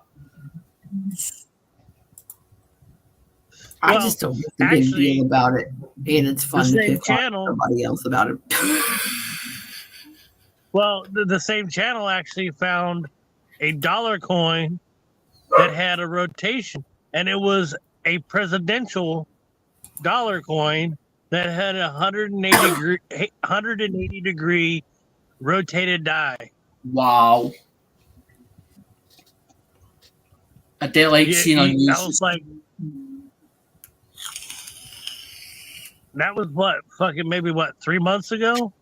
I just don't make a big deal about it, and it's fun to pick on somebody else about it. Well, the same channel actually found a dollar coin that had a rotation, and it was a presidential dollar coin that had a 180 degree rotated die. Wow. I did like seeing on YouTube. That was maybe 3 months ago?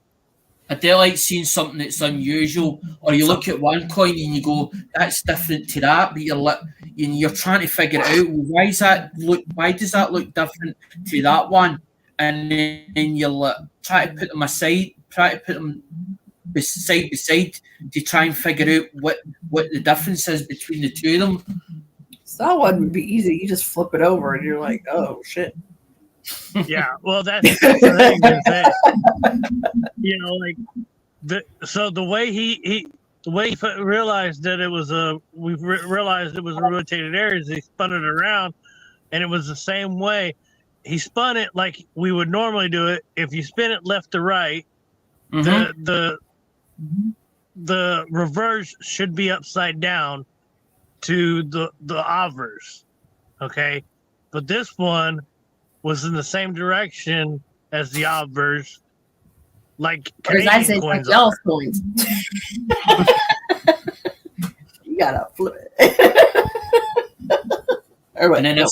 I do like seeing something that's unusual, or you look at one coin and you go, "That's different to that," but you're trying to figure it out. Why does that look different to that one? And then you'll try to put them aside, side by side to try and figure out what the difference is between the two of them. So that one would be easy. You just flip it over and you're like, "Oh shit." Yeah, well, that's the thing. You know, like the way he realized that it was realized it was a rotated area. He spun it around, and it was the same way. He spun it like we would normally do it. If you spin it left to right, the reverse should be upside down to the obverse. Okay, but this one was in the same direction as the obverse, like Canadian coins. Coins. You gotta flip it. And then I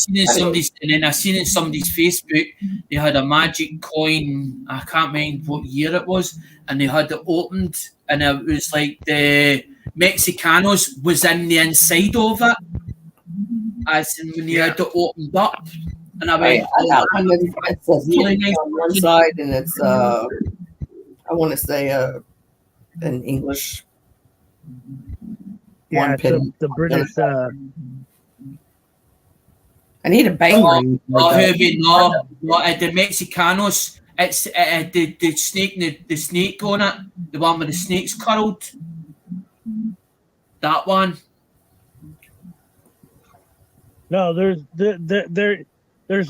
seen in somebody's Facebook, they had a magic coin. I can't remember what year it was, and they had it opened, and it was like the Mexicanos was in the inside of it, as in when they had it opened up. And I went, it says really nice on one side, and it's I want to say an English. Yeah, the British. I need a bang ring. Heavy, no, the Mexicanos. It's the snake, the snake on it, the one with the snakes curled. That one. No, there's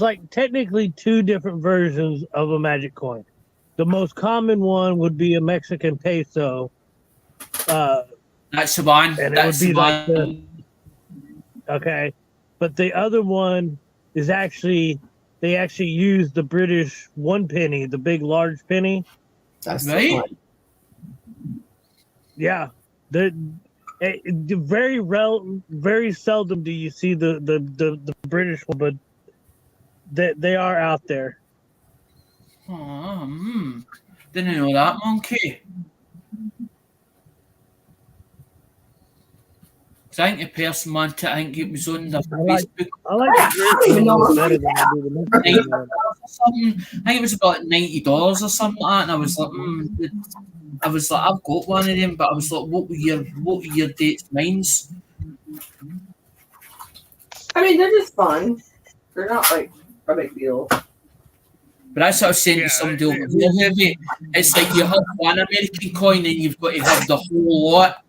like technically two different versions of a magic coin. The most common one would be a Mexican peso. That's the one. And That's it would be the like one. okay, but the other one is actually they actually use the British 1 penny, the big large penny. That's right. Yeah, very seldom do you see the British one, but they are out there. Didn't know that, monkey. I think the person wanted, I think it was on the Facebook. I like the British one better than I do the Mexican one. I think it was about $90 or something like that, and I was like, I've got one of them, but I was like, what were your dates, mines? I mean, they're just fun. They're not like a big deal. But that's what I was saying to somebody over here, Heavy. It's like you have one American coin and you've got to have the whole lot.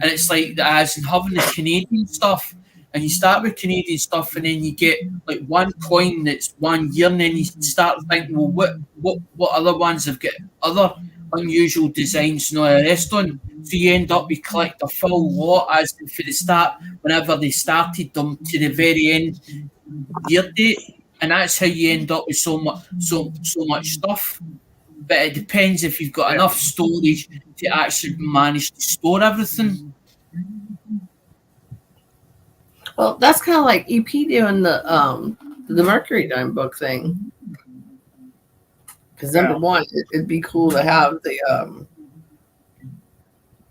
And it's like as in having the Canadian stuff. And you start with Canadian stuff and then you get like one coin that's 1 year, and then you start thinking, well, what other ones have got other unusual designs and all the rest on. So you end up you collect a full lot as for the start, whenever they started them to the very end year date. And that's how you end up with so much stuff. But it depends if you've got enough storage to actually manage to store everything. Well, that's kind of like EP doing the Mercury Dime book thing. Because number one, it'd be cool to have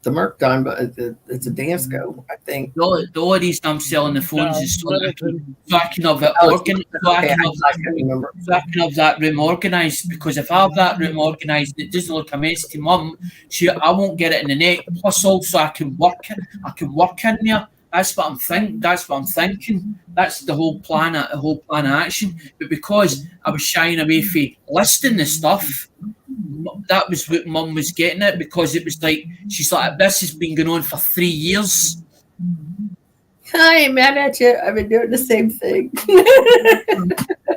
the Merc Dime, but it's a Dansco, I think. The only reason I'm selling the phones is so I can have it organized. So I can have that room organised, because if I have that room organised and it doesn't look a mess to mum, I won't get it in the net. Plus, also I can work in there. That's what I'm thinking. That's the whole plan of action. But because I was shying away from listing the stuff, that was what Mum was getting at, because it was like, she's like, this has been going on for 3 years. I ain't mad at you. I've been doing the same thing.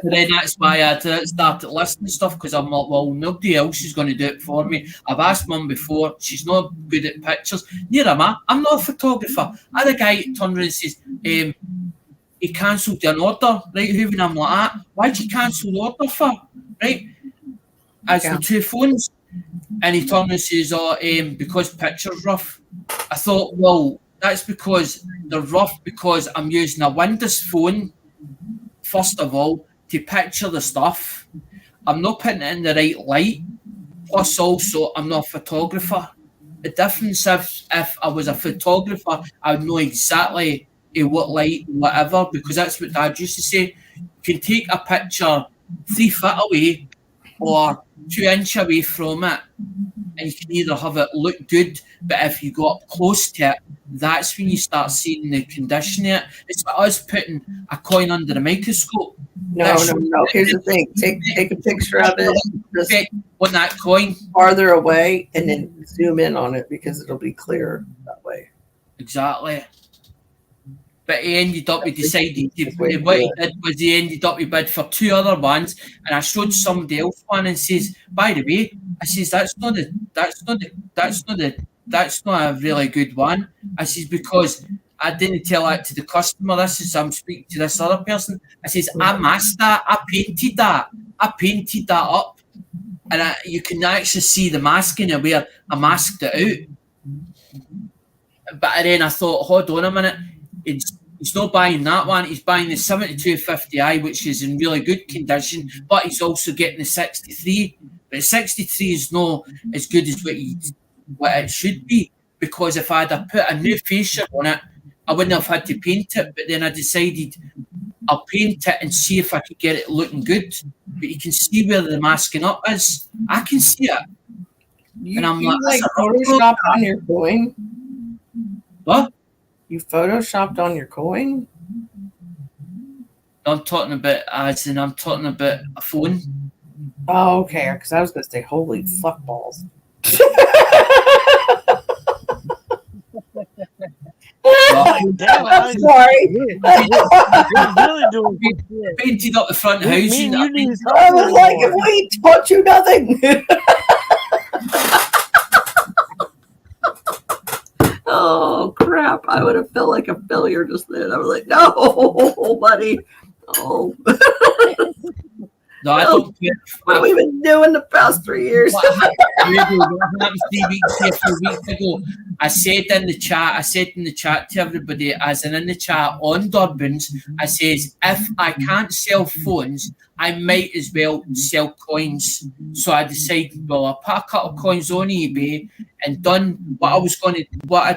And then that's why I had to start listing stuff, because I'm like, well, nobody else is going to do it for me. I've asked Mum before. She's not good at pictures. Neither am I. I'm not a photographer. I had a guy turned around and says, he cancelled an order, right? And I'm like, why'd you cancel the order for? Right? As the two phones. And he turned around and says, because picture's rough. I thought, well, that's because they're rough because I'm using a Windows phone, first of all, to picture the stuff. I'm not putting it in the right light. Plus, also, I'm not a photographer. The difference if I was a photographer, I would know exactly what light, whatever, because that's what Dad used to say. You can take a picture 3 feet away or 2 inches away from it, and you can either have it look good, but if you go up close to it, that's when you start seeing the condition of it. It's like us putting a coin under a microscope. No. Here's the thing. Take a picture of it. Just on that coin farther away, and then zoom in on it, because it'll be clearer that way. Exactly. But he ended up, he decided what he did was he ended up, he bid for 2 other ones, and I showed somebody else one and says, by the way, I says that's not a really good one. I says, because I didn't tell that to the customer. This is I'm speaking to this other person. I says, I masked that, I painted that up. And you can actually see the masking of where I masked it out. But then I thought, hold on a minute. He's not buying that one. He's buying the 7250i, which is in really good condition, but he's also getting the 63. But the 63 is not as good as what it should be, because if I'd have put a new fascia on it, I wouldn't have had to paint it. But then I decided I'll paint it and see if I could get it looking good. But you can see where the masking up is. I can see it. And I'm like Photoshop on your coin? What? You photoshopped on your coin? I'm talking about a phone. Oh, okay. Because I was going to say, holy fuck balls. Damn, I'm sorry. We're really doing painted up the front house. Me and you need to I talk was like, more. if we taught you nothing. Oh crap! I would have felt like a failure just then. I was like, "No, buddy, oh, No, I don't care. what have we been doing the past 3 years?" What happened 3 weeks here, 4 weeks ago? I said in the chat to everybody, as in the chat on Durbans, I says, if I can't sell phones, I might as well sell coins. So I decided, well, I put a couple of coins on eBay and done what I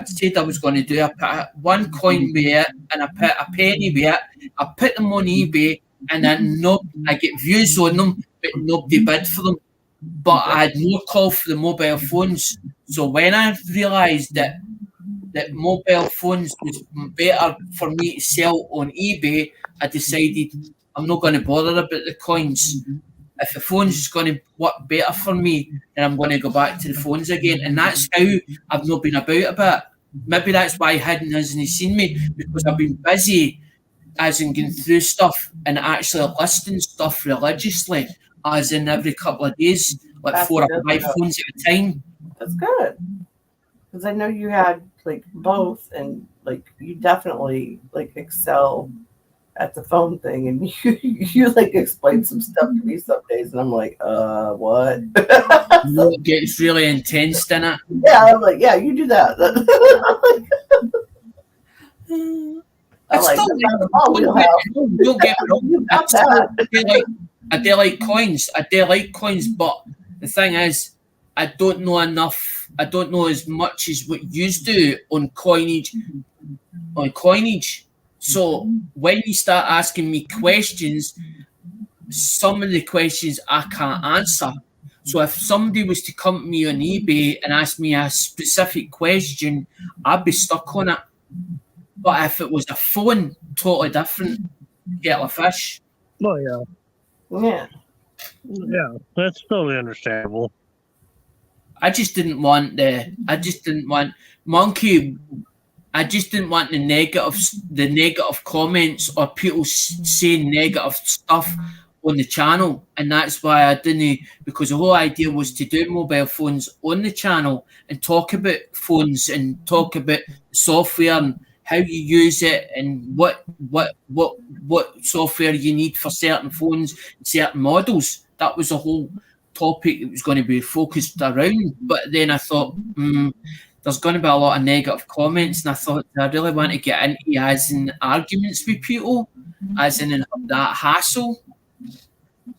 said I was going to do. I put one coin with it and I put a penny with it. I put them on eBay and then I get views on them, but nobody bid for them. But I had no call for the mobile phones. So when I realised that mobile phones was better for me to sell on eBay, I decided I'm not going to bother about the coins. If the phones is going to work better for me, then I'm going to go back to the phones again. And that's how I've not been about a bit. Maybe that's why Hidden hasn't seen me, because I've been busy as in going through stuff and actually listing stuff religiously, as in every couple of days, like That's 4 or good 5 to know. phones at a time. That's good, because I know you had like both, and like you definitely like excel at the phone thing, and you like explain some stuff to me some days, and I'm like, what? It gets really intense, doesn't it? Yeah, I'm like, yeah, you do that. I like don't get me wrong. I do like coins. I do like coins, but the thing is, I don't know enough. I don't know as much as what you do on coinage. So when you start asking me questions, some of the questions I can't answer. So if somebody was to come to me on eBay and ask me a specific question, I'd be stuck on it. But if it was a phone, totally different. Kettle of fish. Oh yeah. Yeah. Yeah, that's totally understandable. I just didn't want Monkey. I just didn't want the negative comments or people saying negative stuff on the channel, and that's why I didn't. Because the whole idea was to do mobile phones on the channel and talk about phones and talk about software and how you use it and what software you need for certain phones, certain models. That was the whole topic it was going to be focused around. But then I thought, there's going to be a lot of negative comments, and I thought, I really want to get into as in arguments with people, as in that hassle.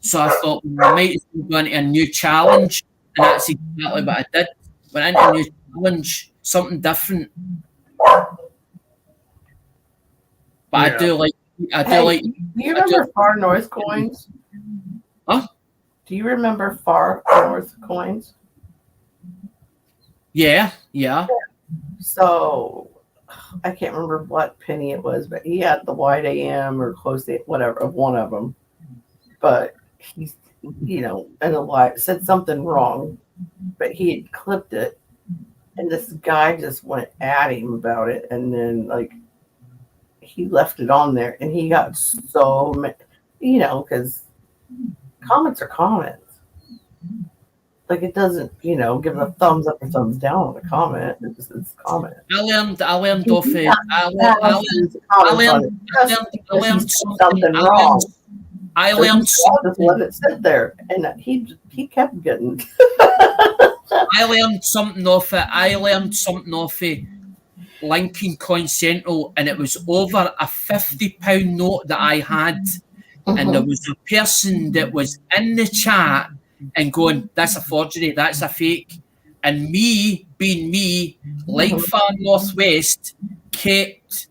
So I thought, I might as well go into a new challenge, and that's exactly what I did. Went into a new challenge, something different. But I do like. Do you remember Far North coins? Huh? Do you remember Far North coins? Yeah. So I can't remember what penny it was, but he had the wide AM or close to whatever of one of them. But he's, in a live said something wrong, but he had clipped it, and this guy just went at him about it, and then like he left it on there, and he got so many, because comments are comments. Like it doesn't, give a thumbs up or thumbs down on a comment. It's comment. I learned off it. I learned something wrong. I learned just let it sit there, and he kept getting. I learned something off it. Lincoln Coin Central, and it was over a £50 note that I had, and there was a person that was in the chat and going, "That's a forgery, that's a fake," and me being me, like Far Northwest, kept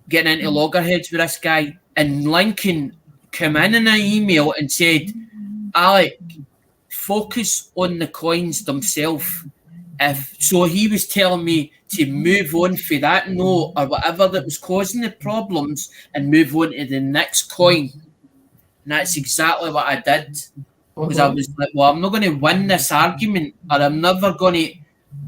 getting into loggerheads with this guy, and Lincoln came in an email and said, "Alec, focus on the coins themselves." So he was telling me to to move on for that note or whatever that was causing the problems and move on to the next coin. And that's exactly what I did. Because I was like, well, I'm not going to win this argument, or I'm never going to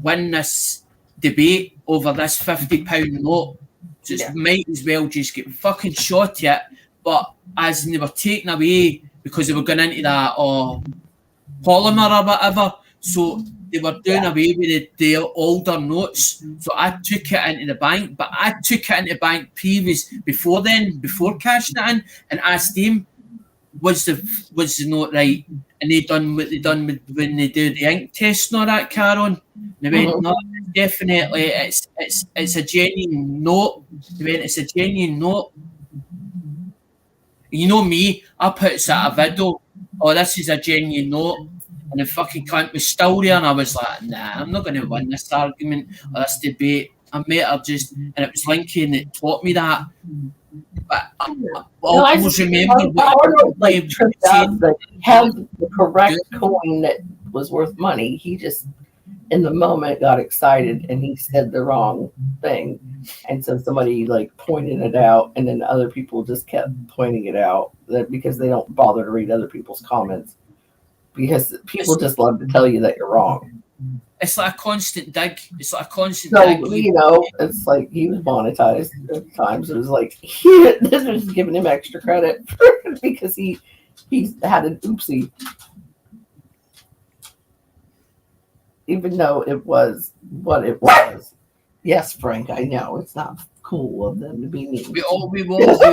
win this debate over this £50 note. So it might as well just get fucking shot at. But as they were taken away because they were going into that polymer or whatever, so they were doing away with the older notes. So I took it into the bank, but I took it into the bank before cashing it in, and asked them, was the note right? And they done what they done when they do the ink test and all that, Karen. They went, no, definitely, it's a genuine note. They went, it's a genuine note. You know me, I put out a video, oh, this is a genuine note. And the fucking cunt was still there, and I was like, nah, I'm not going to win this argument or this debate. I met her and it was Lincoln that taught me that. But I always remember like tripped out that had the correct coin that was worth money. He just, in the moment, got excited and he said the wrong thing. And so somebody like pointed it out, and then other people just kept pointing it out because they don't bother to read other people's comments. Because people just love to tell you that you're wrong. It's like a constant dig. It's like like he was monetized at times. It was like this was giving him extra credit because he had an oopsie, even though it was what it was. Yes, Frank, I know it's not cool of them to be mean. We all make mistakes.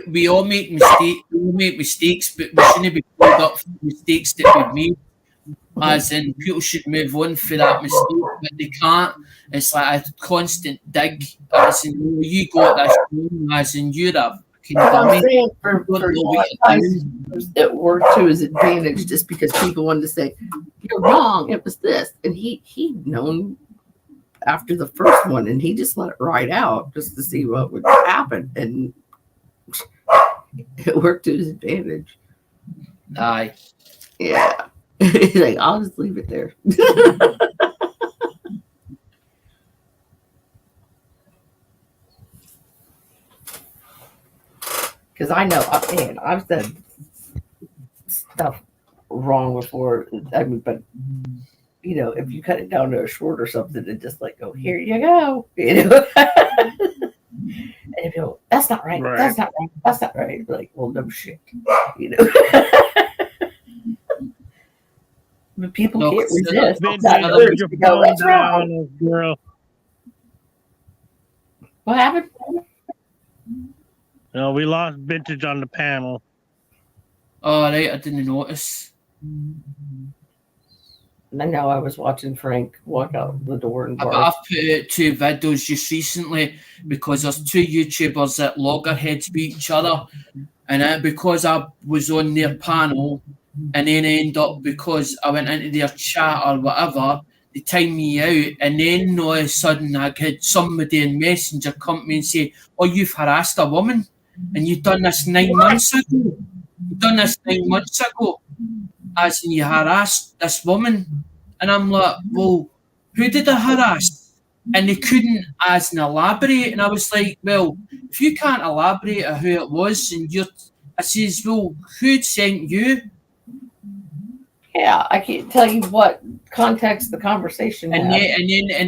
We all make mistakes, but we shouldn't be pulled up for the mistakes that we've made. As in, people should move on for that mistake, but they can't. It's like a constant dig. As in, you got this wrong, as in you're a fucking dummy. I'm saying for it worked to his advantage just because people wanted to say, you're wrong, it was this. And he'd known after the first one, and he just let it ride out just to see what would happen. And it worked to his advantage. Aye. Yeah. He's like, I'll just leave it there. Because I know, man, I've said stuff wrong before. I mean, but you know, if you cut it down to a short or something, and just like go, here you go, you know. And if you go, that's not right. That's not right. That's not right. Like, well, no shit, you know. But people can't resist. That's wrong. Girl. What happened? No, we lost vintage on the panel. Oh, right, I didn't notice. I know I was watching Frank walk out the door and bark. I've put out 2 videos just recently because there's 2 YouTubers that loggerheads with each other, and because I was on their panel, and then end up because I went into their chat or whatever, they timed me out, and then all of a sudden I had somebody in Messenger come to me and say, oh, you've harassed a woman, and you've done this 9 months ago. You've done this 9 months ago, as in you harassed this woman. And I'm like, well, who did I harass? And they couldn't as an elaborate, and I was like, well, if you can't elaborate on who it was, and I says, well, who'd sent you? Yeah, I can't tell you what context the conversation and had.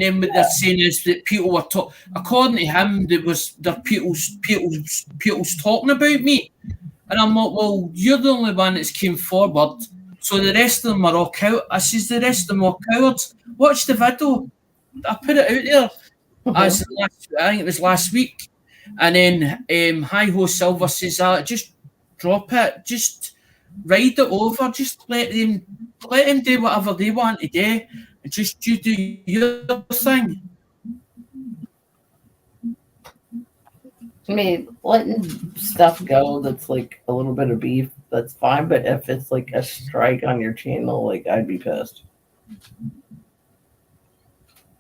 then what they're saying is that people were talking. According to him, there people's talking about me, and I'm like, well, you're the only one that's came forward, so the rest of them are all cowards. I says the rest of them are cowards. Watch the video. I put it out there as I think it was last week, and then Hi Ho Silver says, just drop it, just ride it over, just let them do whatever they want to do, and just you do your thing. I mean, letting stuff go that's like a little bit of beef, that's fine, but if it's like a strike on your channel, like I'd be pissed.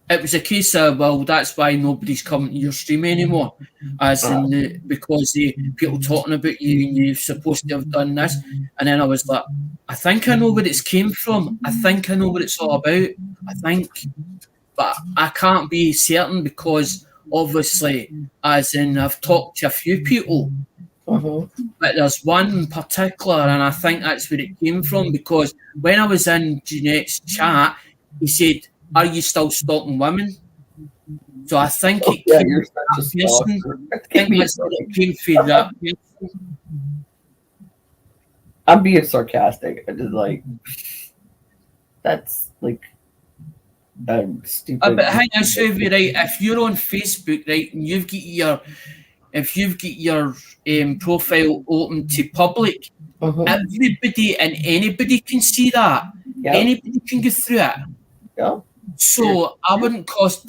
It was a case of, well, that's why nobody's coming to your stream anymore, as in because people talking about you and you're supposed to have done this. And then I was like, I think I know where it's came from. I think I know what it's all about. I think. but I can't be certain because obviously, as in I've talked to a few people, but there's one in particular, and I think that's where it came from because when I was in Jeanette's chat, he said, "Are you still stalking women?" So I think it came you're from such a that person. stalker. I think that's where it came from that person. I'm being sarcastic. I just like that's like stupid. But hang on, Sylvie, right? If you're on Facebook, right, and you've got your profile open to public, everybody and anybody can see that. Yep. Anybody can go through it. Yep. So I wouldn't class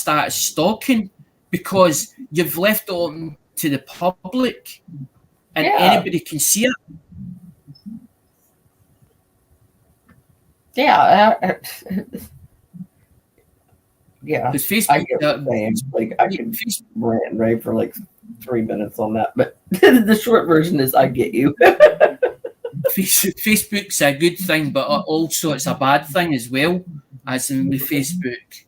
that as stalking because you've left it open to the public and anybody can see it. Yeah. Yeah. Because Facebook, I get what you're saying. Like I could rant and rave for like 3 minutes on that, but the short version is I get you. Facebook's a good thing, but also it's a bad thing as well, as in with Facebook.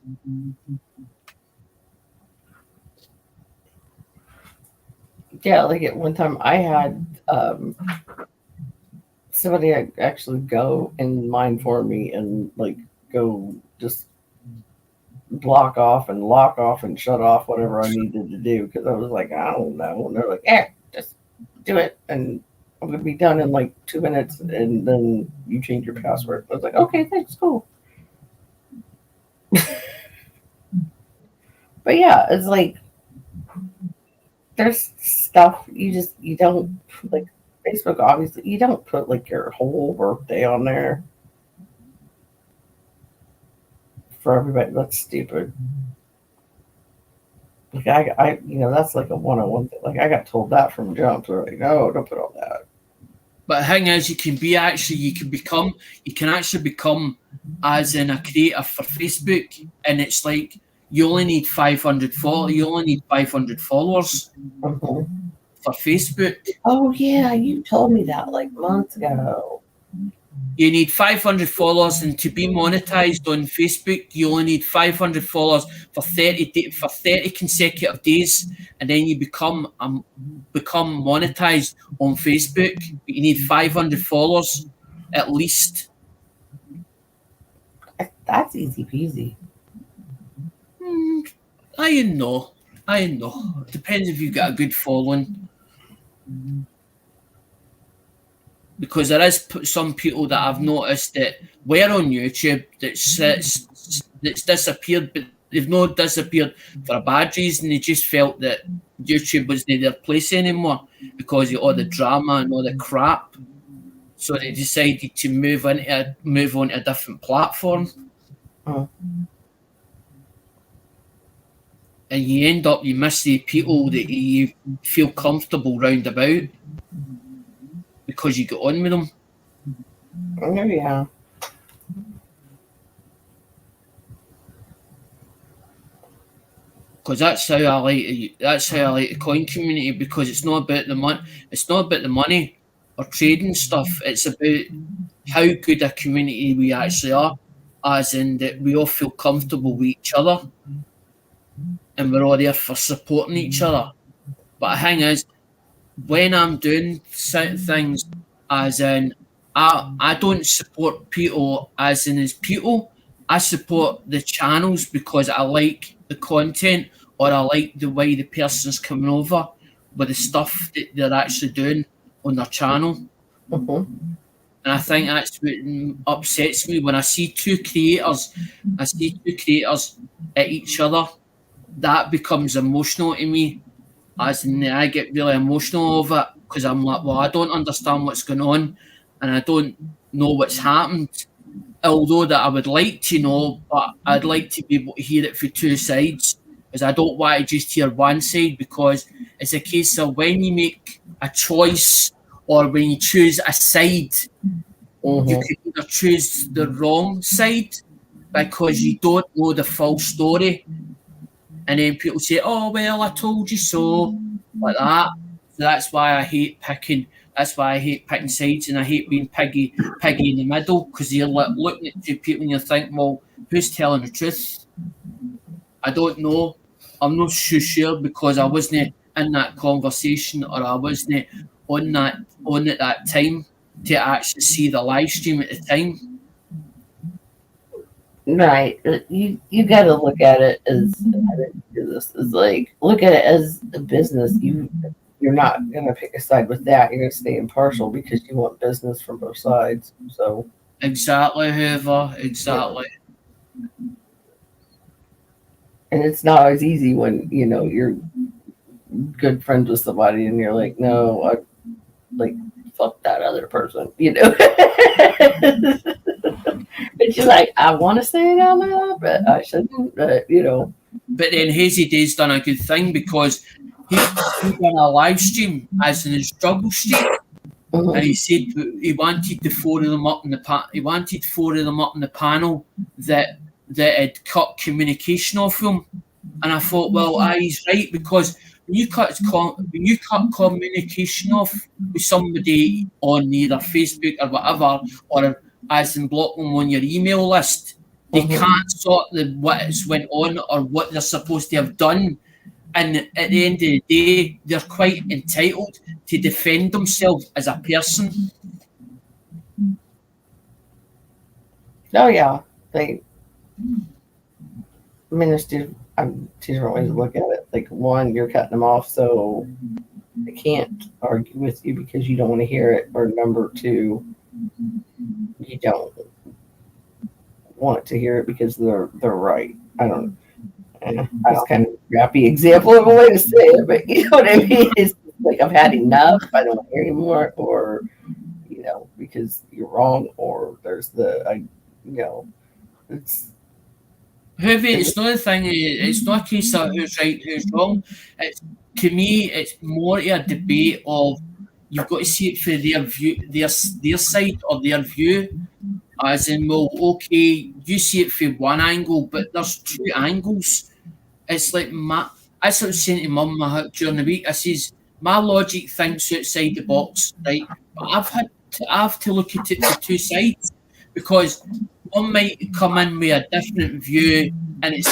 Yeah, like at one time I had somebody actually go and mine for me and like go just block off and lock off and shut off whatever I needed to do because I was like, I don't know. And they're like, just do it and I'm gonna be done in like 2 minutes and then you change your password. I was like, okay, thanks, cool. But yeah, it's like there's stuff you don't like Facebook, obviously you don't put like your whole birthday on there for everybody. That's stupid. Like I that's like a one-on-one thing. Like I got told that from jump. They're like, no, don't put all that. But the thing is, you can actually become as in a creator for Facebook, and it's like you only need 500 followers. You only need 500 followers for Facebook. Oh yeah, you told me that like months ago. You need 500 followers, and to be monetized on Facebook, you only need 500 followers for 30 consecutive days, and then you become monetized on Facebook. But you need 500 followers at least. That's easy peasy. I know. It depends if you've got a good following. Because there is some people that I've noticed that were on YouTube that's disappeared, but they've not disappeared for a bad reason. They just felt that YouTube wasn't their place anymore because of all the drama and all the crap. So they decided to move on to a different platform. And you miss the people that you feel comfortable round about. Because you get on with them. Oh yeah. Because that's how I like the coin community. Because it's not about the money. It's not about the money or trading stuff. It's about how good a community we actually are, as in that we all feel comfortable with each other, and we're all there for supporting each other. But the thing is, when I'm doing certain things, as in, I don't support people as in as people. I support the channels because I like the content or I like the way the person's coming over with the stuff that they're actually doing on their channel. And I think that's what upsets me when I see two creators at each other. That becomes emotional to me. As in, I get really emotional over it because I'm like, well, I don't understand what's going on and I don't know what's happened. Although that I would like to know, but I'd like to be able to hear it from two sides because I don't want to just hear one side because it's a case of when you make a choice or when you choose a side, you could either choose the wrong side because you don't know the full story. And then people say, oh, well, I told you so, like that. So that's why I hate picking sides and I hate being piggy in the middle because you're like looking at two people and you think, well, who's telling the truth? I don't know. I'm not so sure because I wasn't in that conversation or I wasn't on at that time to actually see the live stream at the time. Right. You got to look at it as like look at it as a business. You're not gonna pick a side with that. You're gonna stay impartial because you want business from both sides. So exactly, Hoover. Exactly. And it's not always easy when you're good friends with somebody and you're like, no, I like fuck that other person. But you're like, I want to say it out loud, but I shouldn't. But But then Hazy Day's done a good thing because he done a live stream as in his struggle stream, and he said he wanted the four of them up in the panel that had cut communication off him, and I thought, well, he's right because when you cut communication off with somebody on either Facebook or whatever, or as in block them on your email list, they can't sort what has went on or what they're supposed to have done. And at the end of the day, they're quite entitled to defend themselves as a person. Oh yeah, there's two different ways to look at it. Like one, you're cutting them off, so they can't argue with you because you don't want to hear it. Or number two, you don't want to hear it because they're right. I don't. That's kind of a crappy example of a way to say it, but you know what I mean. It's like I've had enough. I don't want to hear anymore, or because you're wrong, or there's it's. It's not a thing. It's not a case of who's right, who's wrong. To me, it's more a debate of you've got to see it from their view, their side or their view. As in, well, okay, you see it from one angle, but there's two angles. It's like that's what I was saying to Mum during the week. I says my logic thinks outside the box, right? But I have to look at it from two sides because one might come in with a different view, and it's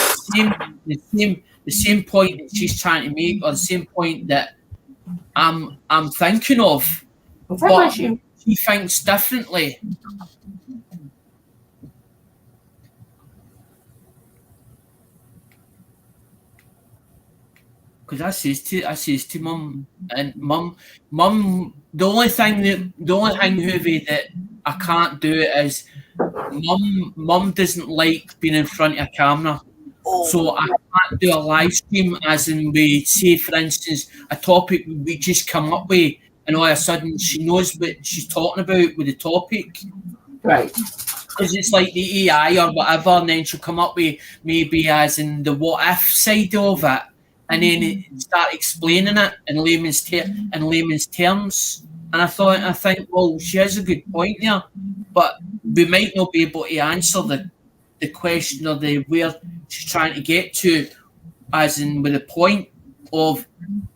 the same point that she's trying to make, or the same point that I'm thinking of. But she thinks differently. Because I says to Mum, and Mum, the only thing Hoovie, that I can't do is Mum doesn't like being in front of a camera. So I can't do a live stream as in we say, for instance, a topic we just come up with and all of a sudden she knows what she's talking about with the topic. Right. Because it's like the AI or whatever, and then she'll come up with maybe as in the what if side of it. And then start explaining it in layman's terms. And I think, well, she has a good point there, but we might not be able to answer the question or the where she's trying to get to, as in with the point of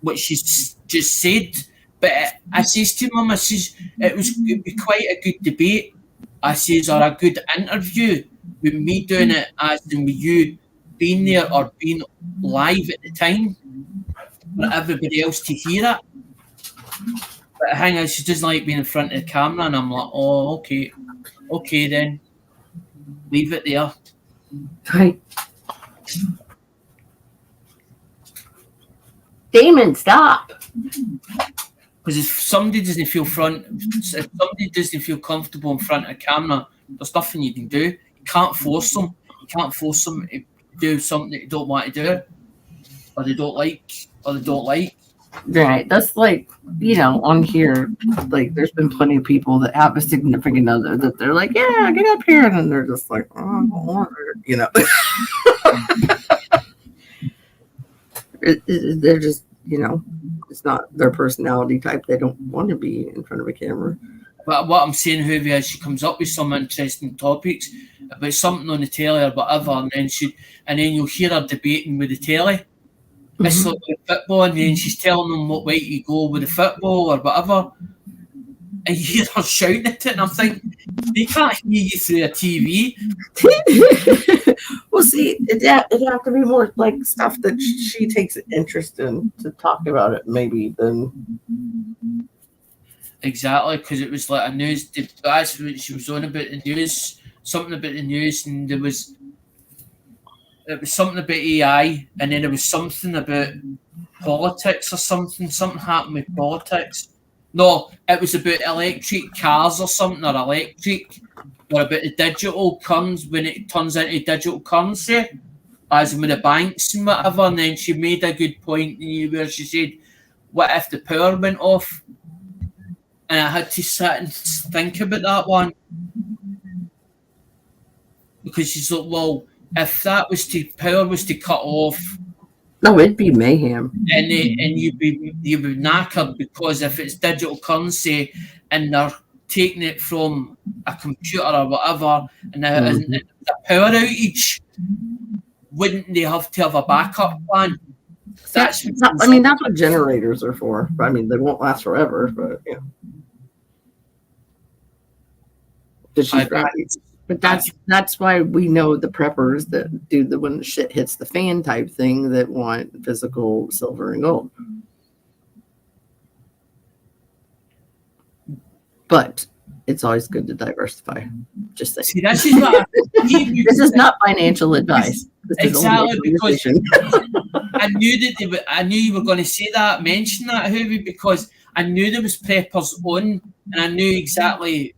what she's just said. But I says to Mum, I says it'd be quite a good debate. I says, or a good interview with me doing it, as in with you being there or being live at the time for everybody else to hear it. But the thing is, she doesn't like being in front of the camera, and I'm like, oh, okay then, leave it there. Right. Damon, stop. Because if somebody doesn't feel comfortable in front of a camera, there's nothing you can do. You can't force them. You can't force them to do something that they don't want to do, or they don't like. Right. That's like, on here, like there's been plenty of people that have a significant other that they're like, yeah, get up here, and then they're just like, oh, I don't want it, They're just, it's not their personality type. They don't want to be in front of a camera. But what I'm saying, Hoovie, is she comes up with some interesting topics about something on the telly or whatever, and then you'll hear her debating with the telly. Mm-hmm. It's like with football, and then she's telling them what way to go with the football or whatever, and you hear her shouting at it, and I'm thinking, They can't hear you through a TV. Well, see, it'd have to be more like stuff that she takes an interest in to talk about it, maybe, than. Exactly, because it was like a news. That's what she was on about the news, something about the news, and it was something about AI, and then there was something about politics or something. Something happened with politics. No, it was about electric cars or something, or electric, or about the digital currency when it turns into digital currency, as in with the banks and whatever. And then she made a good point where she said, "What if the power went off?" And I had to sit and think about that one, because she's like, "Well, if that was power was to cut off." No, it'd be mayhem. And you'd be knackered, because if it's digital currency and they're taking it from a computer or whatever, and the power outage, wouldn't they have to have a backup plan? That's what generators are for. I mean, they won't last forever, but yeah. But she's right. But that's why we know the preppers that do the when the shit hits the fan type thing that want physical silver and gold. But it's always good to diversify. Just saying. See, this is what this is not financial advice. This exactly, because I knew you were going to say that, mention that, Hoovie, because I knew there was preppers on, and I knew exactly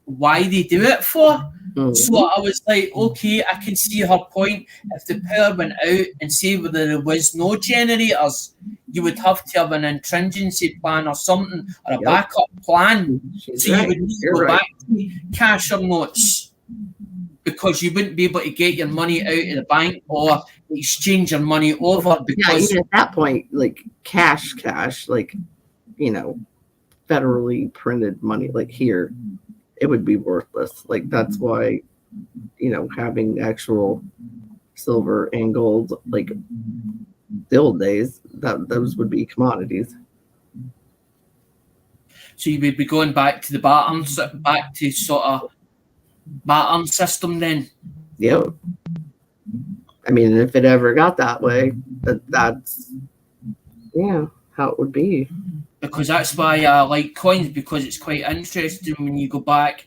why they do it for. So I was like, okay, I can see her point. If the power went out and say whether there was no generators, you would have to have an intringency plan or something, or a backup plan. So you would need to go back to cash or notes, because you wouldn't be able to get your money out of the bank or exchange your money over. Because even at that point, like cash, like, federally printed money, like here, it would be worthless. Like that's why, having actual silver and gold, like the old days, those would be commodities. So you would be going back to the barter system then. Yep. I mean, if it ever got that way, that's how it would be. Because that's why I like coins, because it's quite interesting when you go back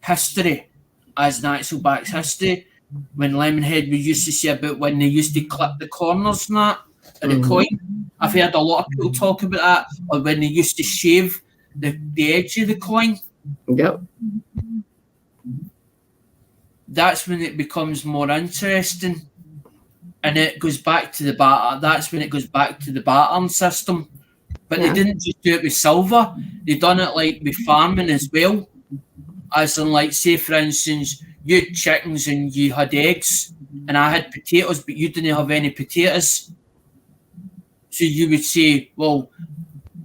history, as an actual back history, when Lemonhead we used to say about when they used to clip the corners and that of the coin. I've heard a lot of people talk about that, or when they used to shave the edge of the coin. Yep. That's when it becomes more interesting. And it goes back to the barter. That's when it goes back to the bartering system. But they didn't just do it with silver. They done it like with farming as well. As in, like, say for instance, you had chickens and you had eggs, and I had potatoes, but you didn't have any potatoes. So you would say, well,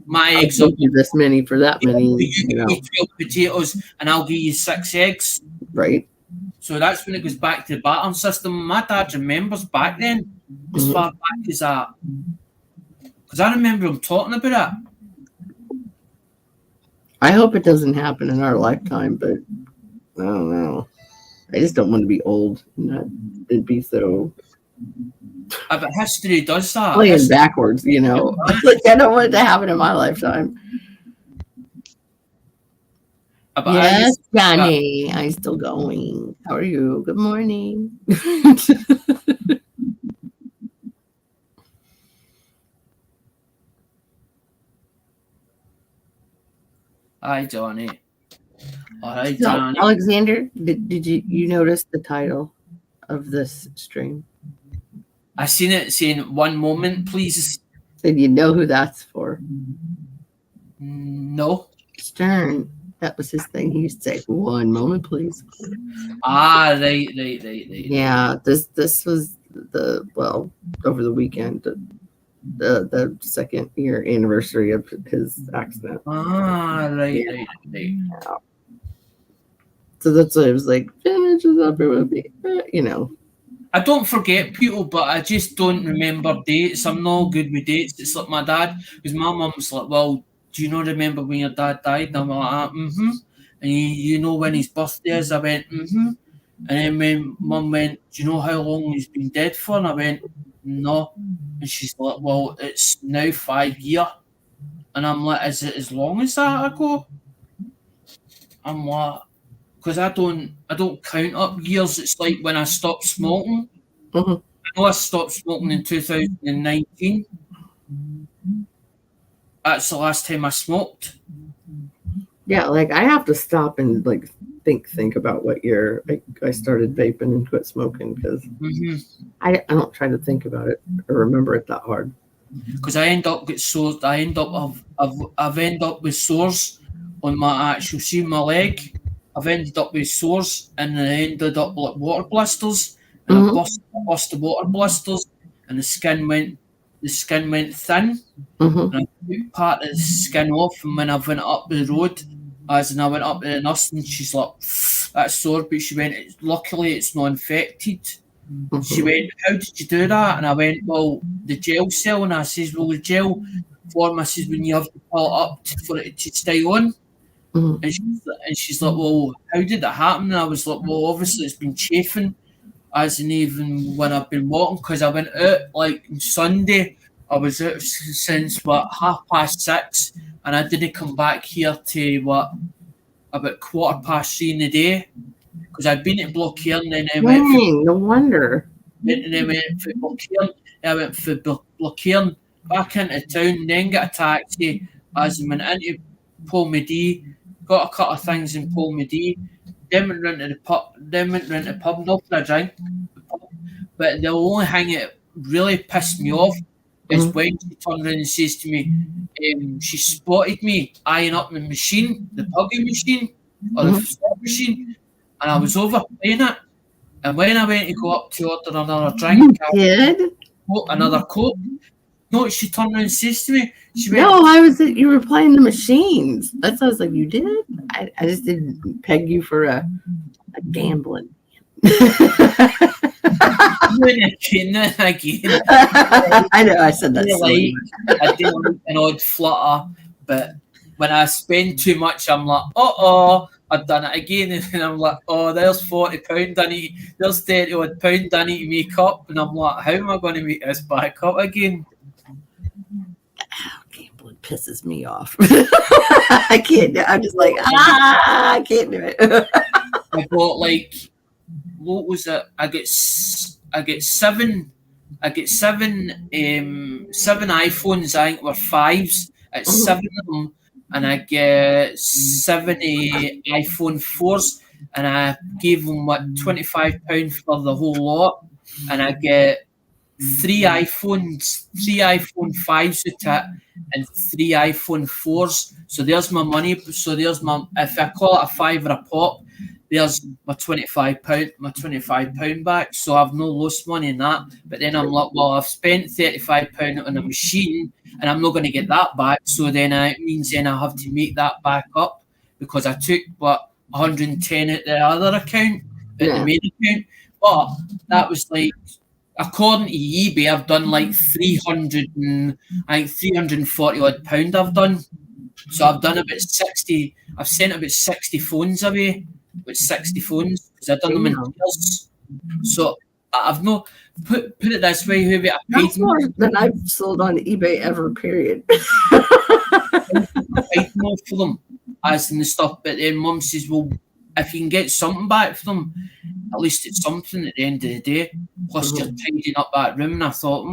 my eggs will give this many for that many. You give me 12 potatoes, and I'll give you 6 eggs. Right. So that's when it goes back to the bartering system. My dad remembers back then, as far back as that. Because I remember him talking about it. I hope it doesn't happen in our lifetime, but I don't know. I just don't want to be old. It'd be so. But history does that. Playing backwards, Like, I don't want it to happen in my lifetime. Yes, Johnny. I'm still going. How are you? Good morning. Hi, Johnny. All right, so, Johnny. Alexander, did you notice the title of this stream? I seen it saying 1 moment, please. Did you know who that's for? No. Stern. That was his thing. He used to say, 1 moment, please. Right. Yeah, this was over the weekend, the 2nd year anniversary of his accident. Right. Yeah. So that's why it was like, finishes up with me, I don't forget people, but I just don't remember dates. I'm not good with dates. It's like my dad, because my mum was like, well, do you not remember when your dad died? And I'm like, And you know when his birthday is? I went, mm-hmm. And then when Mum went, do you know how long he's been dead for? And I went, no. And she's like, well, it's now 5 years. And I'm like, is it as long as that ago? I'm like, because I don't count up years. It's like when I stopped smoking. Mhm. I know I stopped smoking in 2019. That's the last time I smoked. Yeah, like I have to stop and like think about what year I started vaping and quit smoking because I don't try to think about it or remember it that hard. Because I end up get sores. I've ended up with sores on my actual my leg. I've ended up with sores and I ended up like water blisters and I bust the water blisters and the skin went thin. And I took part of the skin off, and when I went up the road, and I went up to the nurse, and she's like, "That's sore," but she went, "Luckily, it's not infected." She went, "How did you do that?" And I went, "Well, the gel cell." And I says, "Well, the gel form," I says, "when you have to pull it up for it to stay on." And she's like, "Well, how did that happen?" And I was like, "Well, obviously, it's been chafing, as in even when I've been walking, because I went out like Sunday." I was out since 6:30, and I didn't come back here to about 3:15 in the day because I'd been at Blockhair and then I went. No wonder. And then went for Blockhair. I went for Blockhair back into town, then got a taxi as I went into Polmadie, got a couple of things in Polmadie, then went round to the pub. Not for a drink, but the only thing that really pissed me off is when she turned around and says to me, she spotted me eyeing up the machine, the pugging machine, or the slot machine, and I was overplaying it. And when I went to go up to order another drink, another Coke, no, she turned around and says to me, you were playing the machines. That's what I was like, you did? I just didn't peg you for a gambling. Again. I know I said that. I do like an odd flutter, but when I spend too much, I'm like, I've done it again, and I'm like, there's £40 I need, there's £30 I need to make up, and I'm like, how am I going to make this back up again? Gambling pisses me off. I can't. I'm just like, I can't do it. I bought what was it? I get seven iPhones. I think were 5s. It's 7 of them, and I get 7 iPhone 4s, and I gave them £25 for the whole lot, and I get 3 iPhone 5s with it and 3 iPhone 4s. So there's my money. So there's my, if I call it a £5 a pop, there's my £25 back. So I've no lost money in that. But then I'm like, well, I've spent £35 on a machine and I'm not going to get that back. So then it means then I have to make that back up because I took 110 at the other account, at the main account. But that was according to eBay, I've done 340 odd pound I've done. So I've done about 60, I've sent about 60 phones away, with 60 phones, because I've done them in years. So I've no, put it this way, whoever I paid. That's more than I've sold on eBay ever, period. I paid more for them, as in the stuff, but then Mum says, well, if you can get something back for them, at least it's something at the end of the day. Plus, you're tidying up that room, and I thought,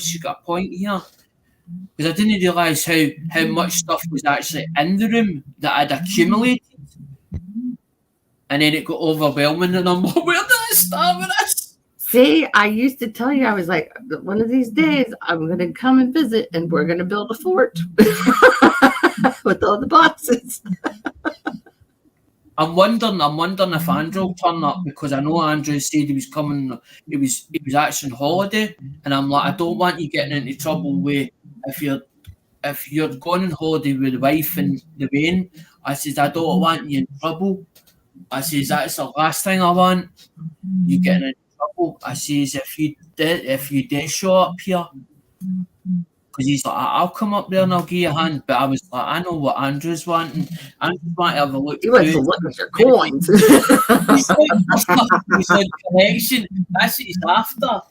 she got a point here. Because I didn't realise how much stuff was actually in the room that I'd accumulated. And then it got overwhelming, and I'm like, where did I start with this? See, I used to tell you, I was like, one of these days, I'm going to come and visit, and we're going to build a fort with all the boxes. I'm wondering if Andrew will turn up, because I know Andrew said he was coming. He was actually on holiday, and I'm like, I don't want you getting into trouble with if you're going on holiday with the wife and the Wayne. I says, I don't want you in trouble. I says, that's the last thing I want. You getting in trouble. I says, if you did show up here, because he's like, I'll come up there and I'll give you a hand. But I was like, I know what Andrew's wanting. Andrew's wanting to have a look. He wants to look at your coins. He said collection. That's what he's after.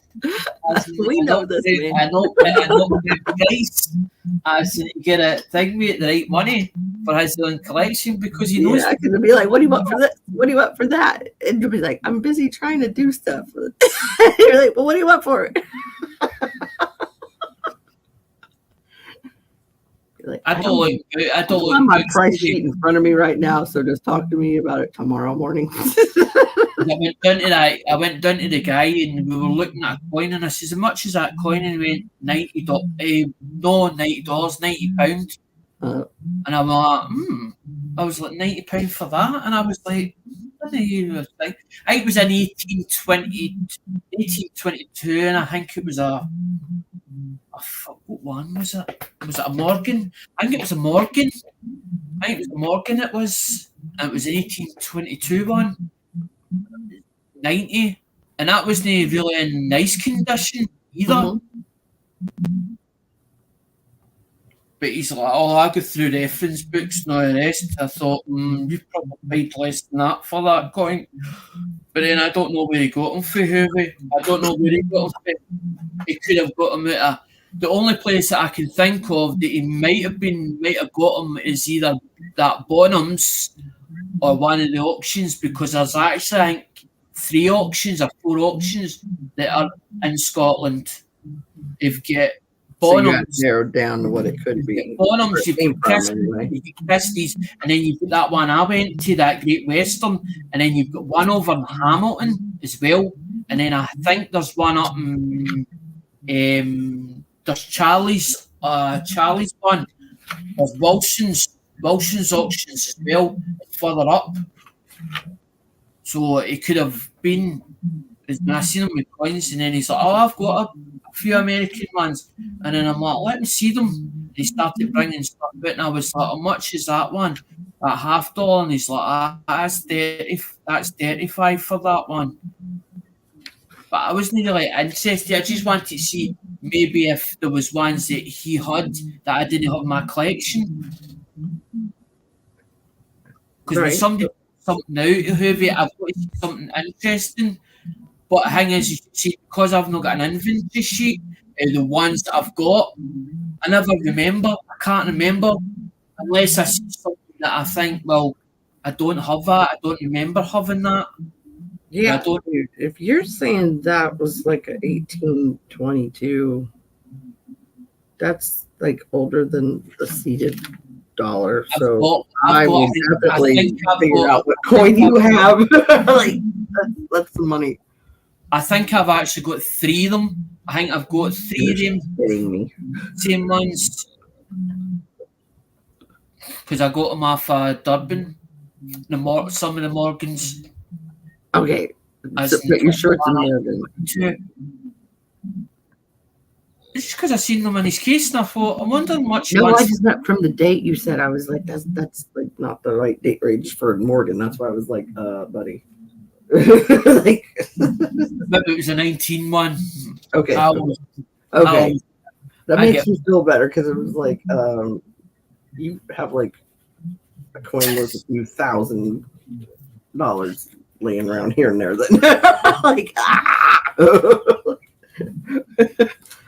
We know this, man. I know the price. I said, you get a thing with the right money for his own collection because he knows. Yeah, I can be like, what do you want for this? What do you want for that? And you'll be like, I'm busy trying to do stuff. You're like, well, what do you want for it? Like, I don't look my price sheet in front of me right now, so just talk to me about it tomorrow morning. I went down to the guy and we were looking at a coin and I says, how much is that coin? And he went $90, £90, £90. And I'm like, I was like, £90 for that? And I was like, what do you think? I think it was an 1822 and I think it was what one was it? Was it a Morgan? I think it was a Morgan. It was an 1822 one. 90. And that wasn't really in nice condition either. But he's like, I go through reference books and all the rest. I thought, you've probably paid less than that for that coin. But then I don't know where he got them for, Hoovy. I don't know where he got them for. He could have got them out of... The only place that I can think of that he might have got them is either that Bonhams or one of the auctions, because there's actually, I think, 3 auctions or 4 auctions that are in Scotland. If you get Bonhams, so narrowed down to what it could be. Bonhams, you've got Christie's, and then you've got that one I went to, that Great Western, and then you've got one over in Hamilton as well, and then I think there's one up in there's Charlie's one. There's Wilson's auctions as well, further up. So it could have been. I seen him with coins, and then he's like, I've got a few American ones. And then I'm like, let me see them. And he started bringing stuff out, and I was like, how much is that one? At $50. And he's like, that's 35 for that one. But I wasn't really interested. I just wanted to see maybe if there was ones that he had that I didn't have in my collection. Because when somebody something out of Hoovy, I've got to see something interesting. But the thing is, you see, because I've not got an inventory sheet of the ones that I've got, I never remember. I can't remember unless I see something that I think, well, I don't have that. I don't remember having that. Yeah, if you're saying that was like an 1822, that's like older than the seated dollar. So I will definitely figure out what coin you have. Like, that's the money. I think I've actually got 3 of them. I think I've got 3 of them. Kidding me. Same ones. Because I got them off Durban. Some of the Morgans. Okay. So put your shorts in there then. It's just because I seen them in his case and I thought, I wonder how much. No, I just meant from the date you said. I was like, that's like not the right date range for Morgan. That's why I was like, buddy. Like, maybe it was a 19 one. Okay. Okay. That makes me feel better because it was like, you have like a coin worth a few $1,000 laying around here and there. Then, like,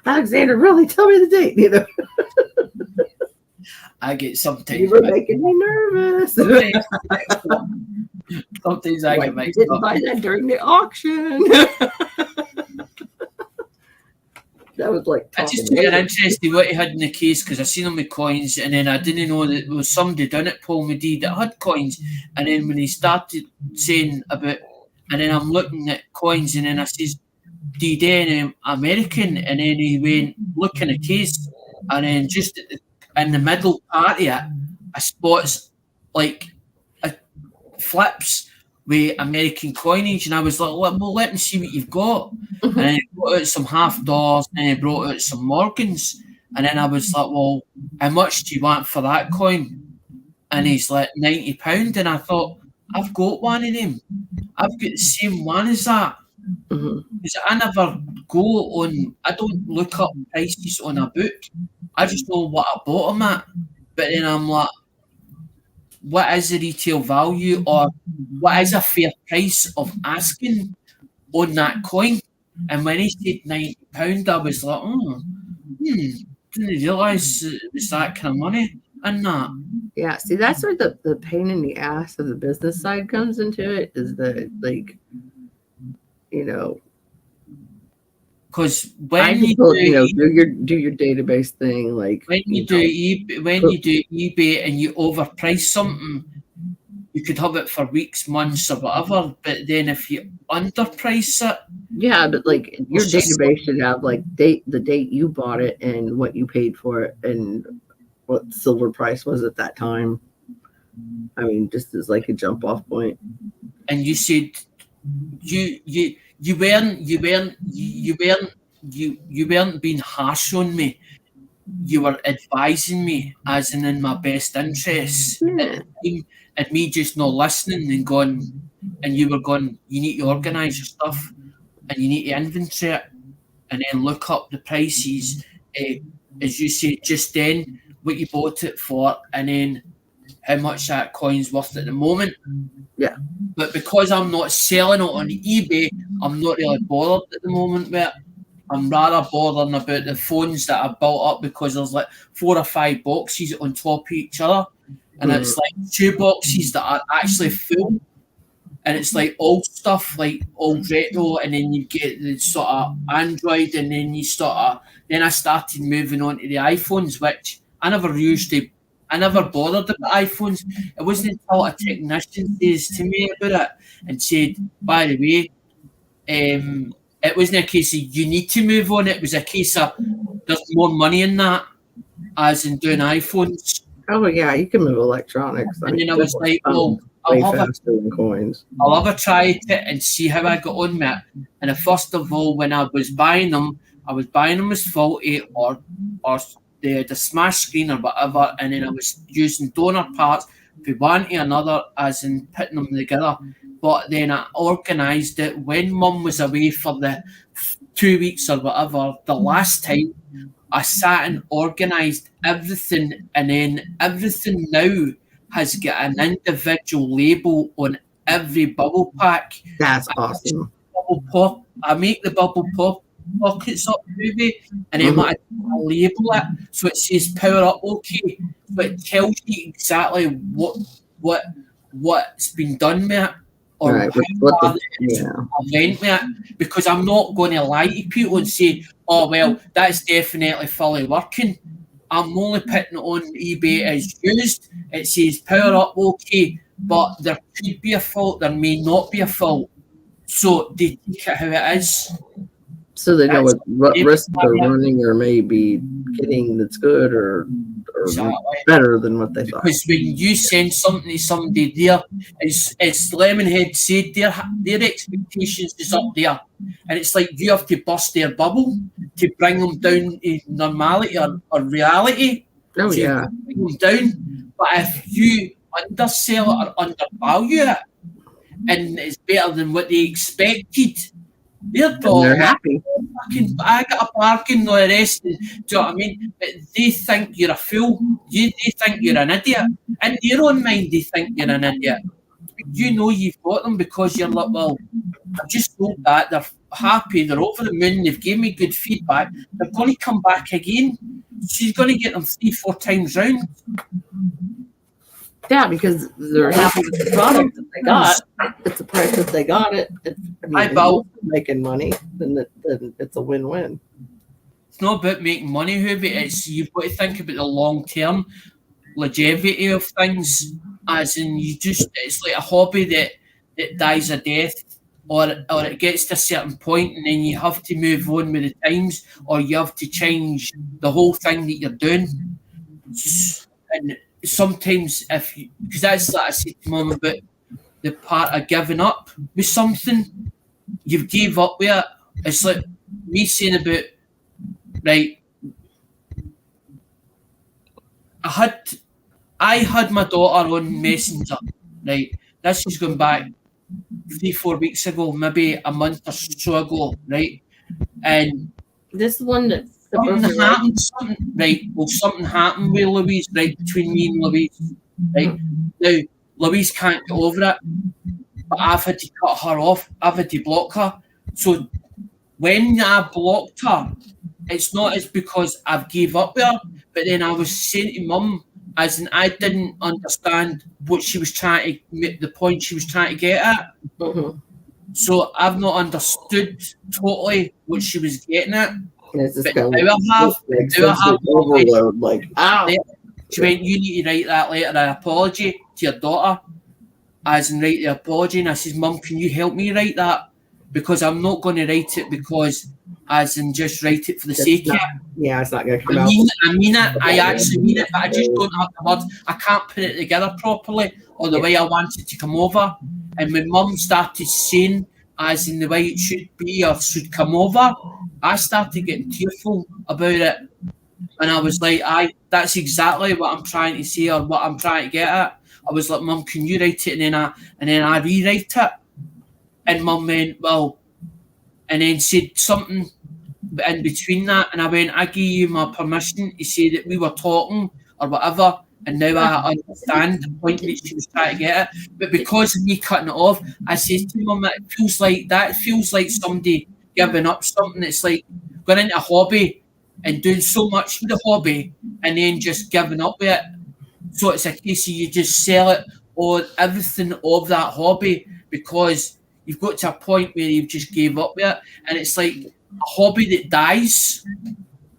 Alexander, really tell me the date. You know, I get sometimes. You were making me nervous. Sometimes I get mixed up. Buy that during the auction. That was like. I just took an interest in what he had in the case because I seen him with coins, and then I didn't know that there was somebody down at Paul Medee that had coins. And then when he started saying about, and then I'm looking at coins, and then I says, "Do you do any American?" And then he went, "Look in the case," and then just in the middle part of it, I spots like flips with American coinage, and I was like, well, let me see what you've got. And then he brought out some $50, and he brought out some Morgans, and then I was like, well, how much do you want for that coin? And he's like, £90, and I thought, I've got one of them. I've got the same one as that. Because I never go on, I don't look up prices on a book. I just know what I bought them at. But then I'm like, what is the retail value, or what is a fair price of asking on that coin? And when he said £90, I was like, didn't realise it was that kind of money and that. Yeah, see, that's where the pain in the ass of the business side comes into it, is that, like, you know, because do your database thing, like when you do eBay and you overprice something, you could have it for weeks, months, or whatever. But then if you underprice it, yeah, but like your database should have like the date you bought it and what you paid for it and what silver price was at that time. I mean, just as like a jump off point. And you said you weren't being harsh on me. You were advising me as in my best interests at the time, and me just not listening and going, and you were going, you need to organise your stuff and you need to inventory it and then look up the prices, as you said just then, what you bought it for, and then how much that coin's worth at the moment. Yeah. But because I'm not selling it on eBay, I'm not really bothered at the moment with it. I'm rather bothering about the phones that I've built up, because there's like 4 or 5 boxes on top of each other, and it's like 2 boxes that are actually full, and it's like old stuff, like old retro, and then you get the sort of Android, and then then I started moving on to the iPhones, which I never bothered about iPhones. It wasn't until a technician says to me about it and said, by the way, it wasn't a case of you need to move on. It was a case of there's more money in that, as in doing iPhones. Oh yeah, you can move electronics. And then I was like, well, way faster than coins. I'll have a try at it and see how I got on with it. And first of all, when I was buying them as faulty or the smash screen or whatever, and then I was using donor parts from one to another, as in putting them together. But then I organised it when Mum was away for the 2 weeks or whatever. The last time I sat and organised everything, and then everything now has got an individual label on every bubble pack. That's awesome. Bubble pop. I make the bubble pop pockets up, maybe, and then I label it so it says power up okay, but it tells you exactly what's been done with it, or right, event with it, because I'm not going to lie to people and say, oh well, that's definitely fully working. I'm only putting it on eBay as used. It says power up okay, but there could be a fault, there may not be a fault, so they take it how it is. So they know what risk they're running, or maybe getting that's good or better than what they thought. Because when you send something to somebody there, it's Lemonhead said their expectations is up there, and it's like you have to burst their bubble to bring them down to normality or reality. Oh yeah, bring them down. But if you undersell it or undervalue it, and it's better than what they expected, they're happy. I got a bargain, no the rest. Do you know what I mean? But they think you're a fool. They think you're an idiot. In their own mind, they think you're an idiot. You know you've got them because you're like, well, I've just told that. They're happy. They're over the moon. They've given me good feedback. They're going to come back again. She's going to get them 3-4 times round. Yeah, because they're happy with the product that they got. It's the price that they got it. I mean, making money, then it's a win-win. It's not about making money, Hubie. It's you've got to think about the long-term longevity of things. As in, it's like a hobby that dies a death, or it gets to a certain point, and then you have to move on with the times, or you have to change the whole thing that you're doing. And sometimes because that's like I said to Mum about the part of giving up with something, you've gave up with it. It's like me saying about, right, I had my daughter on Messenger, right, this is going back 3-4 weeks ago, maybe a month or so ago, right, and this one that something happened. Something happened with Louise, right, between me and Louise, right. Now Louise can't get over it, but I've had to cut her off. I've had to block her. So when I blocked her, it's not as because I've gave up with her, but then I was saying to Mum, as in I didn't understand what she was trying to make, the point she was trying to get at. So I've not understood totally what she was getting at. But now I have. Now I have overload. Like, ow. She went, you need to write that letter of apology to your daughter, as in write the apology. And I says, Mum, can you help me write that? Because I'm not going to write it because, as in just write it for the sake of it. Yeah, it's not going to come out. I mean it. I actually mean it, but I just don't have the words. I can't put it together properly or the way I want it to come over. And when Mum started saying, as in the way it should be or should come over, I started getting tearful about it. And I was like, that's exactly what I'm trying to say or what I'm trying to get at. I was like, Mum, can you write it? And then I rewrite it. And Mum went, well, and then said something in between that. And I went, I gave you my permission to say that we were talking or whatever. And now I understand the point that she was trying to get at. But because of me cutting it off, I said to Mum, it feels like somebody giving up something. It's like going into a hobby and doing so much for the hobby and then just giving up with it. So it's a case of you just sell it or everything of that hobby because you've got to a point where you've just gave up with it. And it's like a hobby that dies.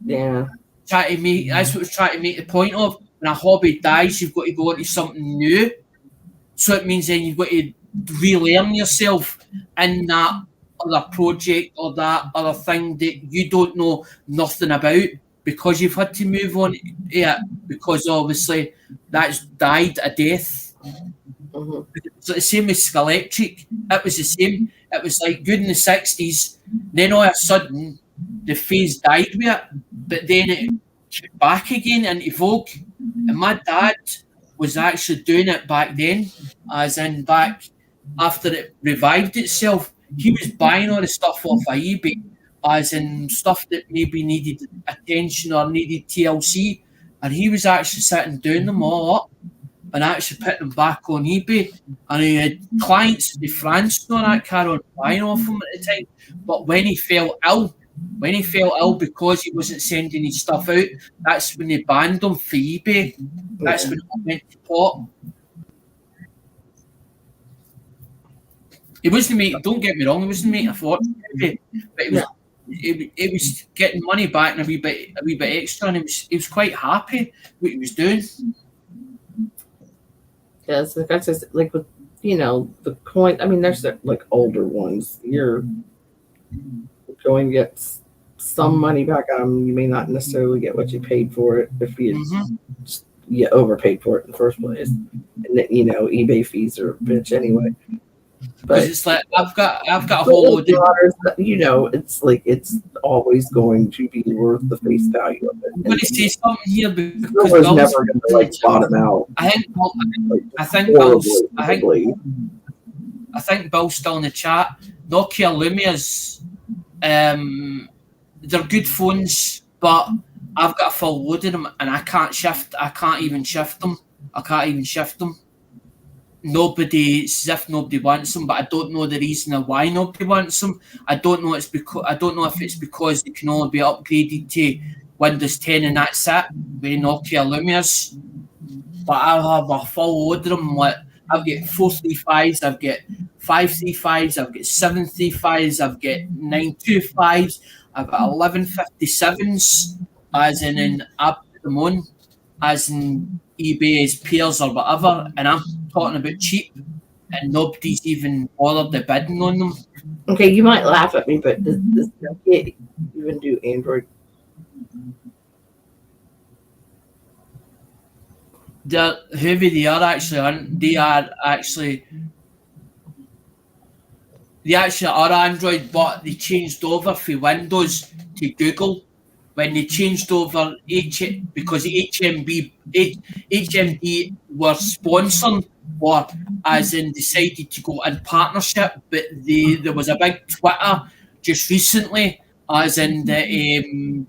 Yeah. That's what I was trying to make the point of. When a hobby dies, you've got to go into something new. So it means then you've got to relearn yourself in that other project or that other thing that you don't know nothing about because you've had to move on it because obviously that's died a death. It's the same with Skull-Electric. It was the same. It was like good in the 60s. Then all of a sudden, the phase died with it, but then it came back again into vogue. And my dad was actually doing it back then, as in back after it revived itself. He was buying all the stuff off of eBay, as in stuff that maybe needed attention or needed TLC. And he was actually sitting doing them all up and actually putting them back on eBay. And he had clients in France and all that carry on buying off him at the time. But when he fell ill because he wasn't sending his stuff out, that's when they banned him for eBay. That's when it went to pot. It wasn't making, don't get me wrong, it wasn't making a fortune, but it was getting money back and a wee bit extra, and he was quite happy what he was doing. Yeah, so that's just like with the coin. I mean, there's like older ones. You're going to get some money back on them. You may not necessarily get what you paid for it if you overpaid for it in the first place. And then, eBay fees are a bitch anyway. But it's like I've got a whole load of it's always going to be worth the face value of it. I'm going to say something here because Bill's never going to bottom out. I think Bill's still in the chat. Nokia Lumias, they're good phones, but I've got a full load of them and I can't even shift them. It's as if nobody wants them, but I don't know the reason of why nobody wants them. I don't know if it's because they can only be upgraded to Windows 10 and that's it with Nokia Lumias. But I have a full load of them. Like I've got 435s, I've got 535s, I've got 735s, I've got 925s, I've got 1157s, as in up them on, as in eBay's peers or whatever, and I'm talking about cheap, and nobody's even bothered the bidding on them. Okay, you might laugh at me, but does Nokia even do Android? Whoever they are actually are Android, but they changed over from Windows to Google when they changed over because HMD were sponsoring or as in decided to go in partnership, but there was a big Twitter just recently as in the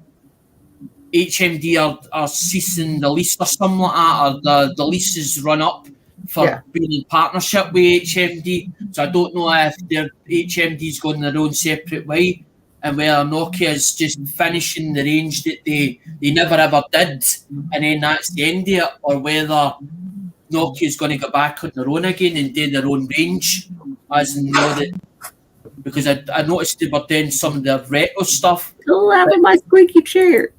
HMD are ceasing the lease or something like that, or the leases run up for being in partnership with HMD. So I don't know if their HMD's going their own separate way, and whether Nokia is just finishing the range that they never ever did, and then that's the end of it, or whether Nokia's going to go back on their own again and do their own range, as in that. Because I noticed they were doing some of the retro stuff. Still having my squeaky chair.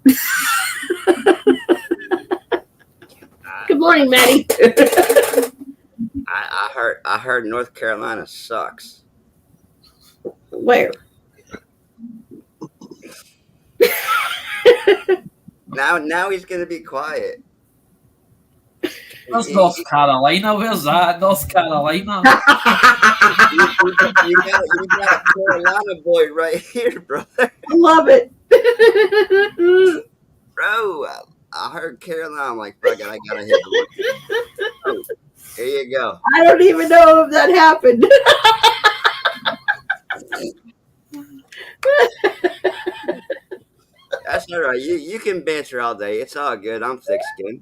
Good morning, Maddie. I heard North Carolina sucks. Where? Now he's gonna be quiet. That's North Carolina. Where's that? North Carolina. you got a Carolina boy right here, brother. I love it. Bro, I heard Carolina. I'm like, fuck it, I gotta hit the one. Here you go. I don't even know if that happened. That's all right. You can banter all day. It's all good. I'm thick-skinned.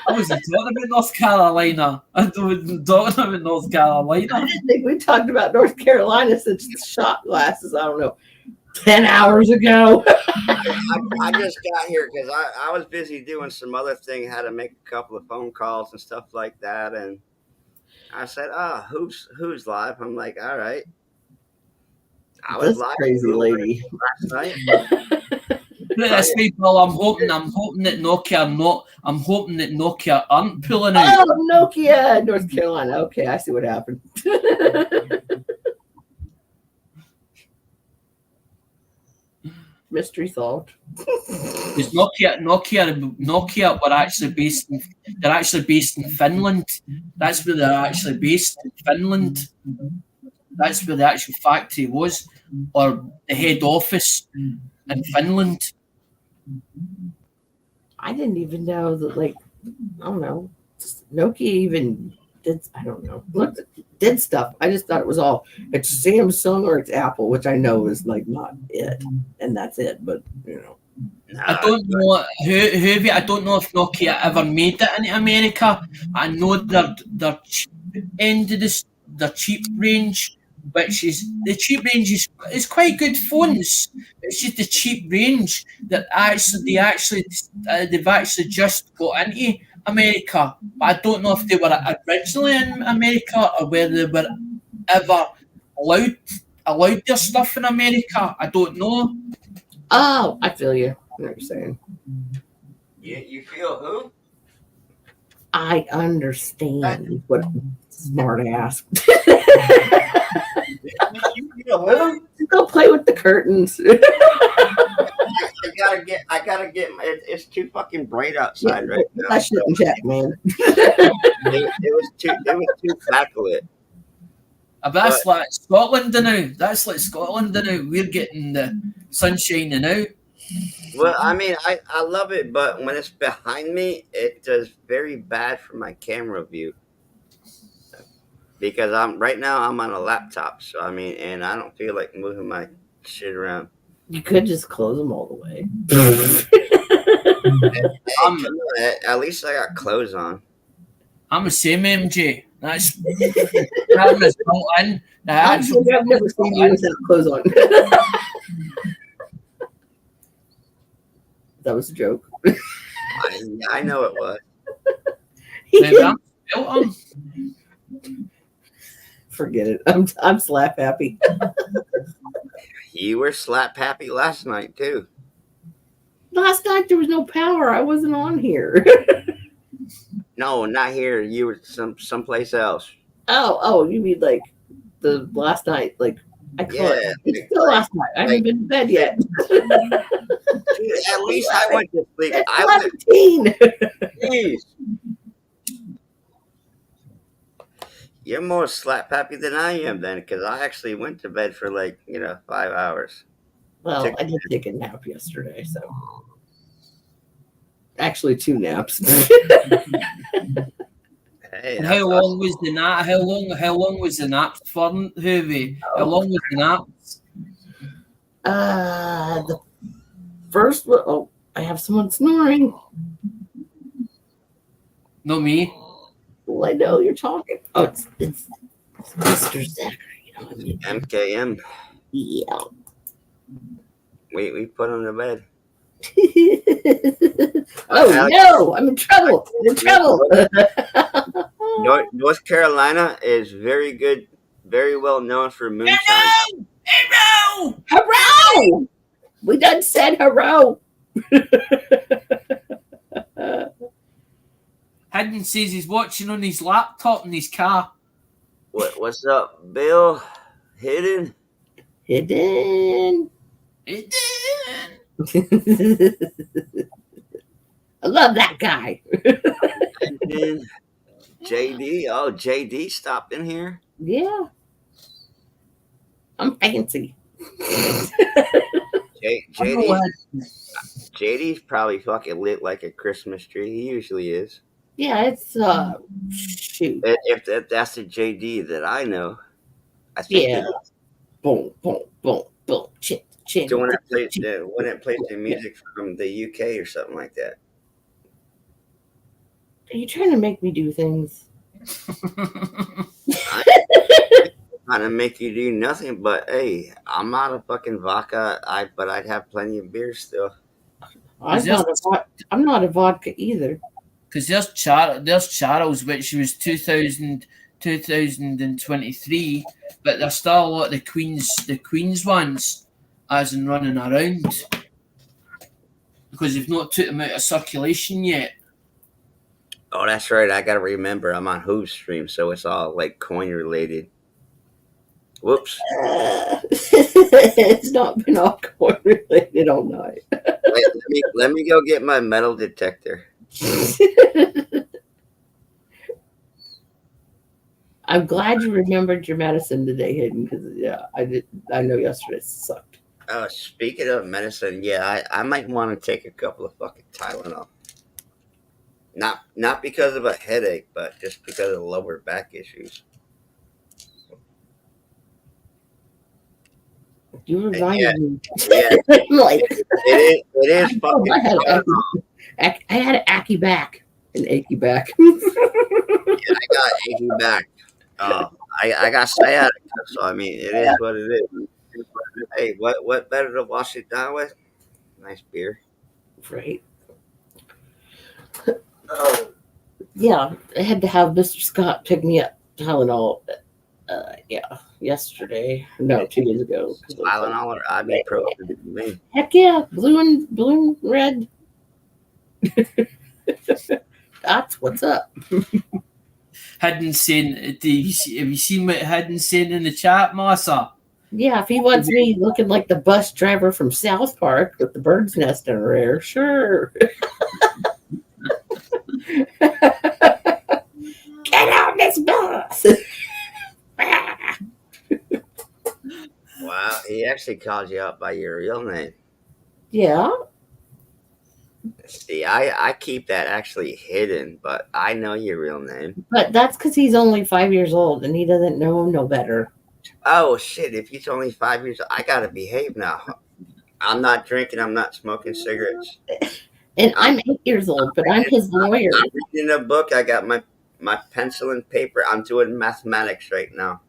I wasn't talking about North Carolina. I wasn't talking about North Carolina. I didn't think we talked about North Carolina since shot glasses, I don't know, 10 hours ago. I just got here because I was busy doing some other thing, had to make a couple of phone calls and stuff like that. And I said, who's live? I'm like, all right. I was This live crazy lady. last night. This people, I'm hoping that Nokia aren't pulling out. Oh, Nokia, North Carolina. Okay, I see what happened. Mystery solved. Because Nokia were actually based in Finland. That's where they're actually based, in Finland. That's where the actual factory was, or the head office in Finland. I didn't even know that, like, I don't know, Nokia even did, I don't know, did stuff. I just thought it was all, it's Samsung or it's Apple, which I know is, like, not it, and that's it, but, you know. I don't know I don't know if Nokia ever made it into America. I know their cheap end of this, their cheap range, which is the cheap range is quite good phones. It's just the cheap range that they've actually just got into America. But I don't know if they were originally in America or whether they were ever allowed their stuff in America. I don't know. Oh, I feel you. I know what you're saying. You feel who? I understand what smart ass. Go play with the curtains. I gotta get. It's too fucking bright outside right now. I shouldn't check, man. It was too backlit. That's like Scotland now. That's like Scotland now. We're getting the sun shining out. Well, I mean, I love it, but when it's behind me, it does very bad for my camera view. Because right now I'm on a laptop, so I mean, and I don't feel like moving my shit around. You could just close them all the way. At least I got clothes on. I'm the same, MJ. That's that was built in. I've never seen you without clothes on. That was a joke. I know it was. Forget it. I'm slap happy. You were slap happy last night too. Last night there was no power. I wasn't on here. No, not here. You were someplace else. Oh, you mean like the last night? Like I call it. It's still last night. I haven't been to bed yet. At least I went to sleep. I was 17. Jeez. You're more slap happy than I am then, because I actually went to bed for 5 hours. Well, I did take a nap yesterday, so actually 2 naps. Hey, how long was the nap? How long was the nap for, Hoovy? How long was the nap? First, oh, I have someone snoring. No me. Well, I know you're talking. Oh, it's Mr. Zachary. MKM. Yeah. We put him to bed. Oh Alex, no, I'm in trouble. I'm in trouble. North Carolina is very good, very well known for moonshine. Hello! Hurrah! We done said hurrah. Hayden says he's watching on his laptop in his car. What's up, Bill? Hidden? Hidden. Hayden! I love that guy. Hidden. JD? Oh, JD stopped in here? Yeah. I'm fancy. JD's probably fucking lit like a Christmas tree. He usually is. Yeah, it's shoot. If that's the JD that I know, I think Yeah. Boom, boom, boom, boom. Chin, chin. the one that plays the music from the UK or something like that. Are you trying to make me do things? I'm trying to make you do nothing, but hey, I'm not a fucking vodka. But I'd have plenty of beer still. I'm not a vodka either. Because there's Charles, which was 2023, but there's still a lot of the Queen's ones as in running around. Because they've not took them out of circulation yet. Oh, that's right. I gotta remember I'm on Who's stream, so it's all like coin related. Whoops. It's not been all coin related all night. let me go get my metal detector. I'm glad you remembered your medicine today, Hidden, because yeah, I know yesterday sucked. Oh, speaking of medicine, yeah, I might want to take a couple of fucking Tylenol. Not because of a headache, but just because of lower back issues. You reminded me. Yeah, Like, it is fucking. I had an achy back. Yeah, I got achy back. I got sciatica, so I mean, it is what it is. Hey, what better to wash it down with? Nice beer. Right. Oh, yeah, I had to have Mr. Scott pick me up Tylenol. Yeah, yesterday. No, 2 days ago. Tylenol or ibuprofen? Heck yeah, blue and red. That's what's up. Hadn't seen. Have you seen what Hadn't seen in the chat, Massa? Yeah, if he wants me looking like the bus driver from South Park with the bird's nest in her hair, sure. Get on this bus. Wow, he actually called you out by your real name. Yeah. See, I keep that actually hidden, but I know your real name. But that's because he's only 5 years old and he doesn't know no better. Oh shit! If he's only 5 years old, I gotta behave now. I'm not drinking. I'm not smoking cigarettes. And I'm 8 years old, but I'm his lawyer. I'm reading a book. I got my pencil and paper. I'm doing mathematics right now.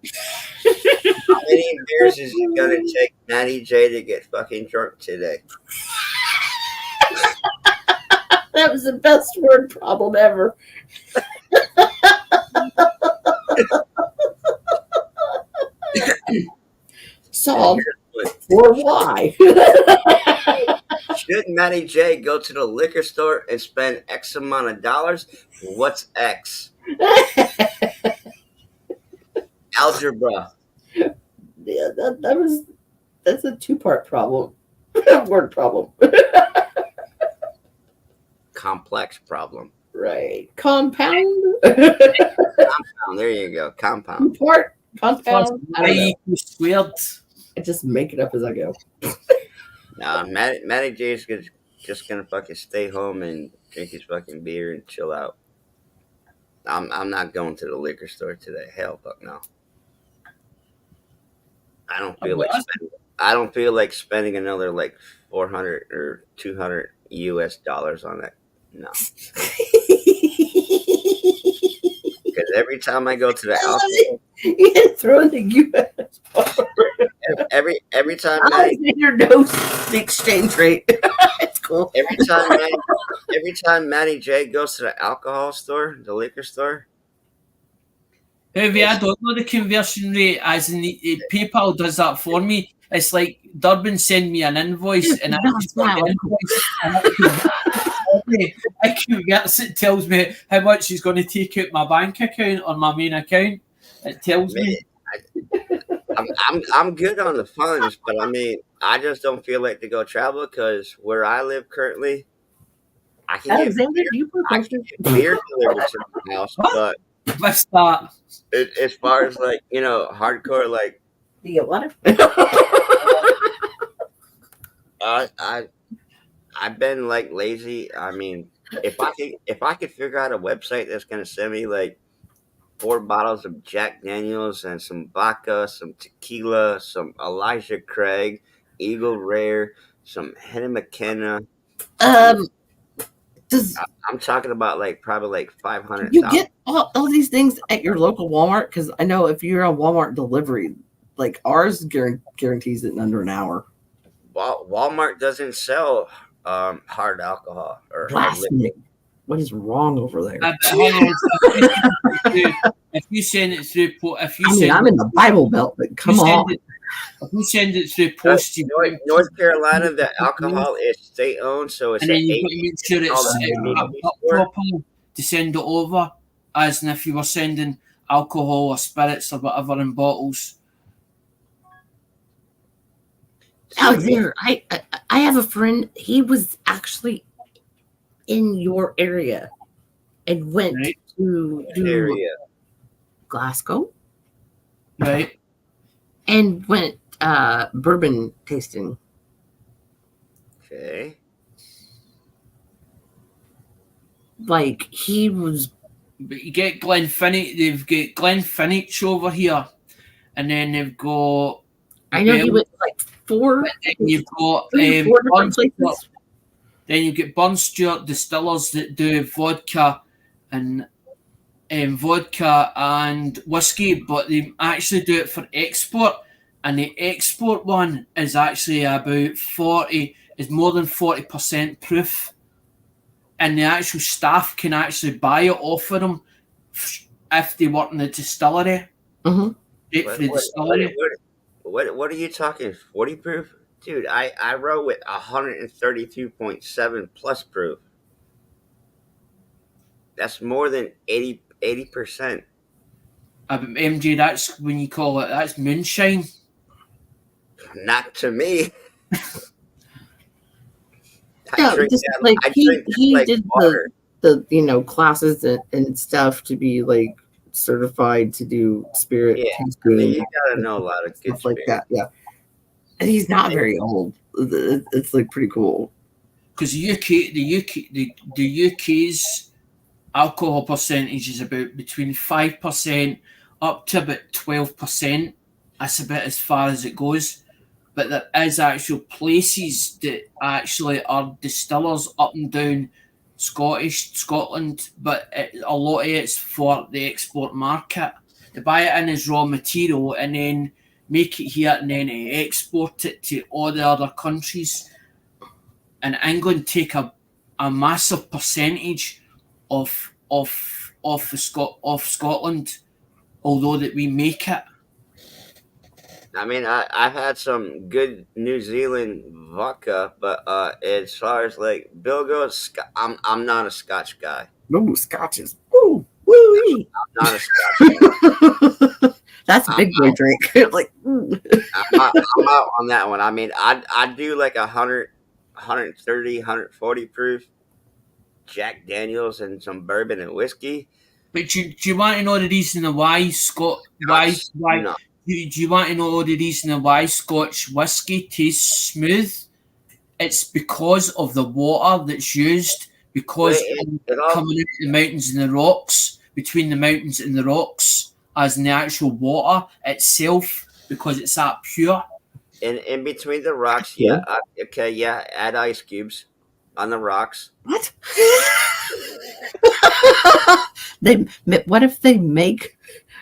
How many beers is it gonna take Natty J to get fucking drunk today? That was the best word problem ever. Solve for why. Should Matty J go to the liquor store and spend X amount of dollars? What's X? Algebra. Yeah, that's a 2-part problem. Word problem. Complex problem. Right. Compound. Compound. There you go. Compound. 2-part compound. I squared. I just make it up as I go. Nah, Matty J is just gonna fucking stay home and drink his fucking beer and chill out. I'm not going to the liquor store today. Hell, fuck no. I don't feel like spending. I don't feel like spending another like 400 or 200 US dollars on that. No, because every time I go to the alcohol, You had to throw in the U.S. every time Alexander knows the exchange rate. It's cool. every time Matty J goes to the alcohol store, the liquor store. Heavy, I don't know the conversion rate, as in PayPal does that for me. It's like Durban send me an invoice and I just got an invoice. I converts it, tells me how much he's going to take out my bank account or my main account. It tells me. I'm good on the funds, but I mean, I just don't feel like to go travel because where I live currently, I can get beer delivered to my house, but what's that? As far as like hardcore, like you get water. I've been like lazy. I mean, if I could figure out a website that's gonna send me like 4 bottles of Jack Daniels and some vodka, some tequila, some Elijah Craig, Eagle Rare, some Henny McKenna. I'm talking about like probably like 500. You get all these things at your local Walmart, because I know if you're on Walmart delivery, like ours guarantees it in under an hour. Walmart doesn't sell hard alcohol or blasphemy. What is wrong over there? If you send it through, I'm in the Bible Belt, but come on. If you send it through post, North Carolina, the alcohol is state owned, so it's and then you've got to make sure it's up properly to send it over, as in if you were sending alcohol or spirits or whatever in bottles. Alexander, I have a friend. He was actually in your area and went to do Glasgow, right? And went bourbon tasting. Okay. Like he was. But you get Glenfiddich. They've got Glenfiddich over here, and then they've got. I know he went to like 4. And you've got 4 different places. Then you get Burn Stewart distillers that do vodka and whiskey, but they actually do it for export. And the export one is actually about 40, is more than 40% proof. And the actual staff can actually buy it off of them if they work in the distillery. Mm-hmm. What are you talking? 40 proof? Dude, I wrote with 132.7 plus proof. That's more than 80%. MJ, that's when you call it, that's moonshine. Not to me. He did the classes and stuff to be like certified to do spirit tasting. I mean, you gotta know a lot of good stuff like that. Yeah, and he's not very old. It's like pretty cool. Because the UK's alcohol percentage is about between 5% up to about 12%. That's about as far as it goes. But there is actual places that actually are distillers up and down Scotland, but a lot of it's for the export market. They buy it in as raw material and then make it here and then export it to all the other countries. And England take a massive percentage of Scotland, although that we make it. I mean, I've had some good New Zealand vodka, but as far as like Bill goes, I'm not a Scotch guy. No, Scotch is woo. I'm not a Scotch guy. That's a big boy drink. Like I'm out on that one. I mean, I do like 100, 130, 140 proof Jack Daniels and some bourbon and whiskey. But do you want to know the reason why No. Do you want to know the reason why Scotch whiskey tastes smooth? It's because of the water that's used, because coming out of the mountains and the rocks, between the mountains and the rocks, as in the actual water itself, because it's that pure. in between the rocks, Yeah. okay, yeah, add ice cubes on the rocks. What? What if they make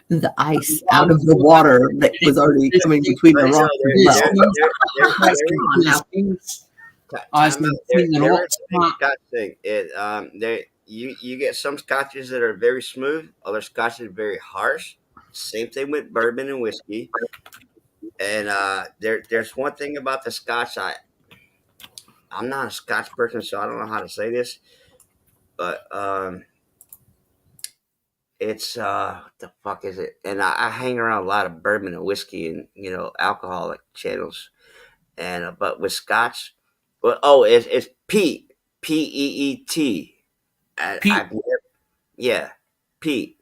the ice out of the water that was already coming between the But no, rocks and the well? Come on now. time out. There is a big Scotch thing. You get some scotches that are very smooth, other scotches very harsh. Same thing with bourbon and whiskey. And there's one thing about the Scotch. I'm not a Scotch person, so I don't know how to say this, but it's what the fuck is it? And I hang around a lot of bourbon and whiskey and alcoholic channels, and but with Scotch, well, it's peat, Peet. I've never, yeah, peat.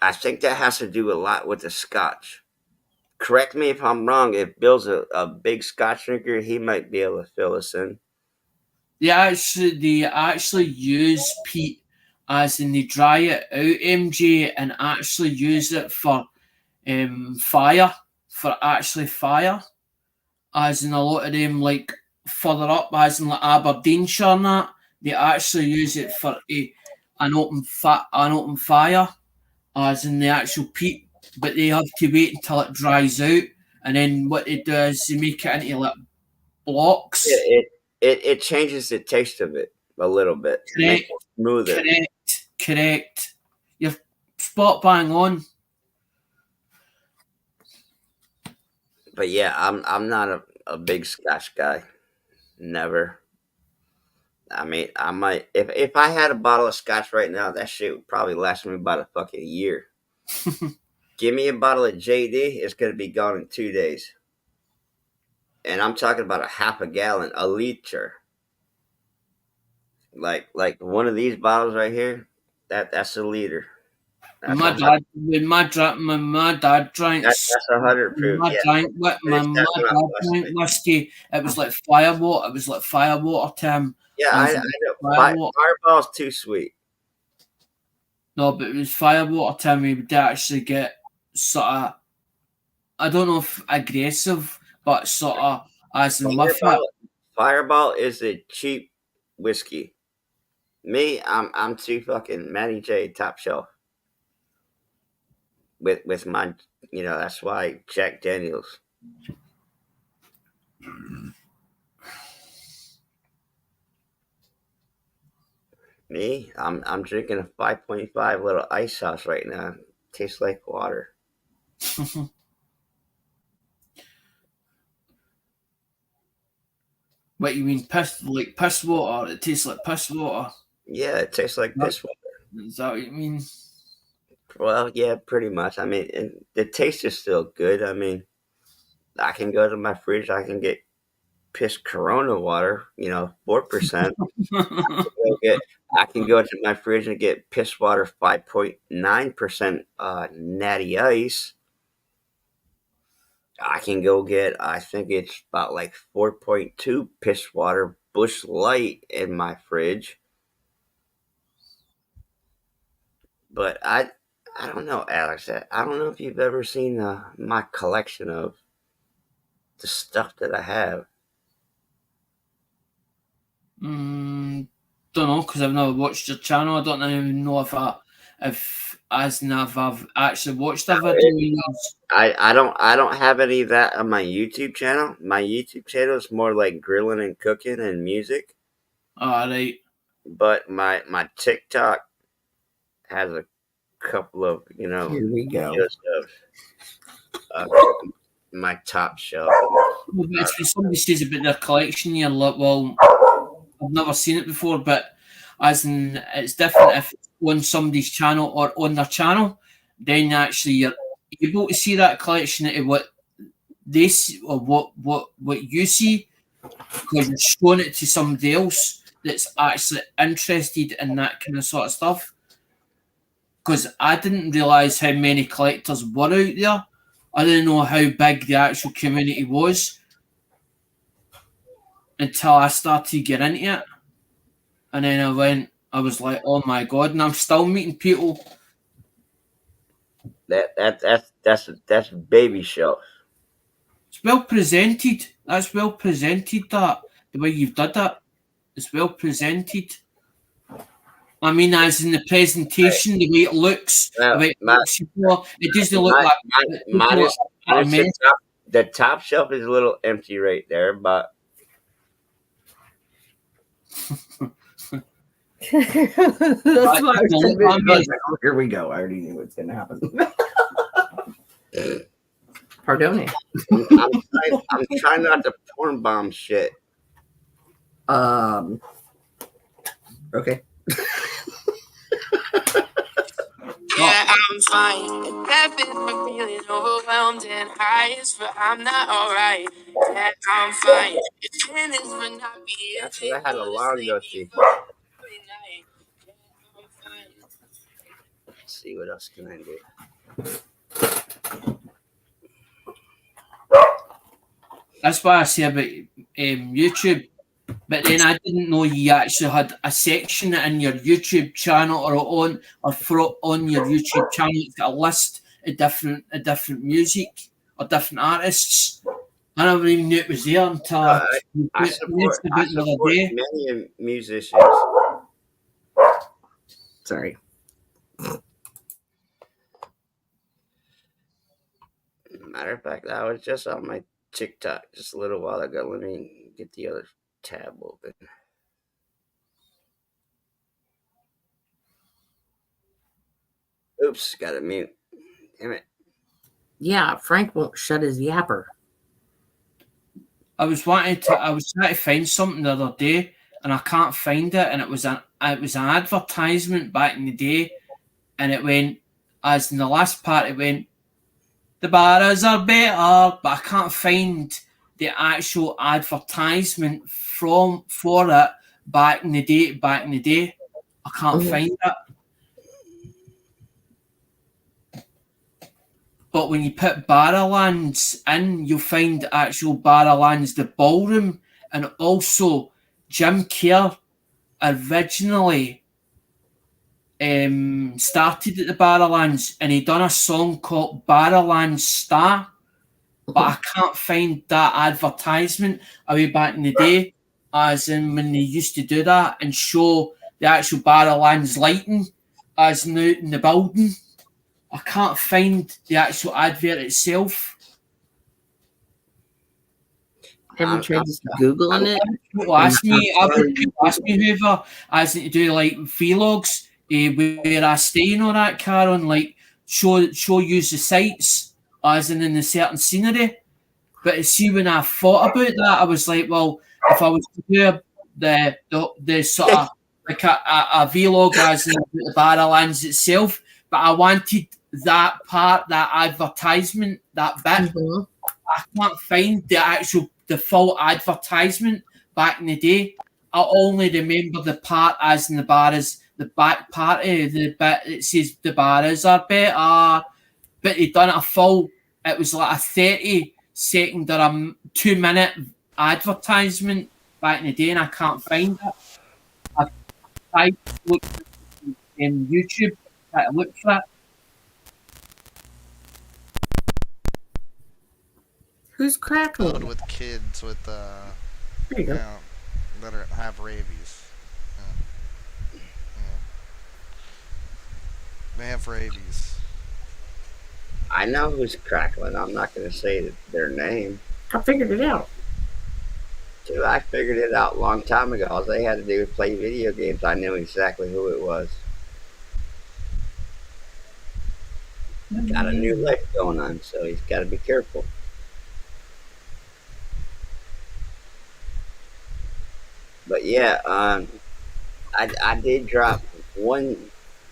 I think that has to do a lot with the Scotch. Correct me if I'm wrong. If Bill's a big Scotch drinker, he might be able to fill us in. They actually use peat, as in they dry it out, MJ, and actually use it for fire, fire, as in a lot of them, like further up, as in like Aberdeenshire and that, they actually use it for an open fire, as in the actual peat, but they have to wait until it dries out, and then what they do is they make it into like blocks. It changes the taste of it a little bit. Makes it smoother. Correct. You're spot bang on. But yeah, I'm not a big Scotch guy. Never. I mean, I might if I had a bottle of Scotch right now, that shit would probably last me about a fucking year. Give me a bottle of JD, it's gonna be gone in 2 days. And I'm talking about a half a gallon, a liter. Like one of these bottles right here, that's a liter. My dad drank. That's 100 proof. My dad drank whiskey. It was like firewater. It was like firewater to him. Yeah, I know. Fireball's too sweet. No, but it was firewater to him. He would actually get sort of, I don't know if aggressive, but sort of as in with it. Fireball is a cheap whiskey. Me, I'm too fucking Matty J top shelf. With my, that's why Jack Daniels. Me, I'm drinking a 5.5 little ice sauce right now. Tastes like water. What you mean, piss water? It tastes like piss water. Yeah, it tastes like piss water. Is that what you mean? Well, yeah, pretty much. I mean, the taste is still good. I mean, I can go to my fridge. I can get piss Corona water, 4%. I can go to my fridge and get piss water 5.9% natty ice. I can go get, I think it's about like 4.2 piss water Bush Light in my fridge. But I don't know, Alex. I don't know if you've ever seen my collection of the stuff that I have. Don't know, because I've never watched your channel. I don't even know if I've actually watched a video. I don't have any of that on my YouTube channel. My YouTube channel is more like grilling and cooking and music. Right. But my TikTok has a couple of Here we go. Of my top shelf. Well, when somebody says about their collection, you're like, well, I've never seen it before, but as in, it's different if it's on somebody's channel or on their channel, then actually you're able to see that collection of what they see or what you see, because you're showing it to somebody else that's actually interested in that kind of sort of stuff. Because I didn't realise how many collectors were out there. I didn't know how big the actual community was until I started getting into it. And then I was like, oh my God, and I'm still meeting people. That's baby shelf. It's well presented. That's well presented. That the way you've done it, it's well presented. I mean, as in the presentation, the way it looks, the way it looks, it doesn't look like minus a mess. the top shelf is a little empty right there, but That's why I was here we go. I already knew what's gonna happen. Pardon me. I'm trying not to porn bomb shit. Okay. Yeah, I'm fine. Happy for feeling overwhelmed and highest, but I'm not alright. Yeah, I'm fine. It's finished, but not be it. That's what I had a long go see. Let's see what else can I do. That's why I say about YouTube. But then I didn't know you actually had a section in your YouTube channel or on your YouTube channel a list of different music or different artists. I never even knew it was there until I support many musicians. Sorry. Matter of fact, I was just on my TikTok just a little while ago. Let me get the other tab open. Oops, got to mute. Damn it. Yeah, Frank won't shut his yapper. I was trying to find something the other day and I can't find it, and it was an advertisement back in the day, and it went, as in the last part, it went, the bars are better, but I can't find the actual advertisement for it back in the day. I can't find it. But when you put Barrowlands in, you'll find the actual Barrowlands, the ballroom, and also Jim Kerr originally started at the Barrowlands, and he done a song called Barrowlands Star, but I can't find that advertisement away back in the day, as in when they used to do that and show the actual Barrowlands lighting as in out in the building. I can't find the actual advert itself. Have you tried just Googling it? People ask me whoever as to do like vlogs where I stay and all that, Karen, like show you the sites as in the certain scenery. But see, when I thought about that, I was like, well, if I was to do the sort of like a vlog as in the Barrowlands itself, but I wanted that part, that advertisement, that bit. I can't find the full advertisement back in the day. I only remember the part as in the bars, the back part of the bit that says the bars are better, but they done a full. It was like a 30-second or a 2-minute advertisement back in the day, and I can't find it. I tried to look on YouTube, try to look for it. Who's crackling? With kids with there you go. that have rabies. They have rabies. I know who's crackling. I'm not going to say their name. I figured it out. Dude, I figured it out a long time ago. All they had to do was play video games. I knew exactly who it was. Got a new life going on, so he's got to be careful. But yeah, I did drop one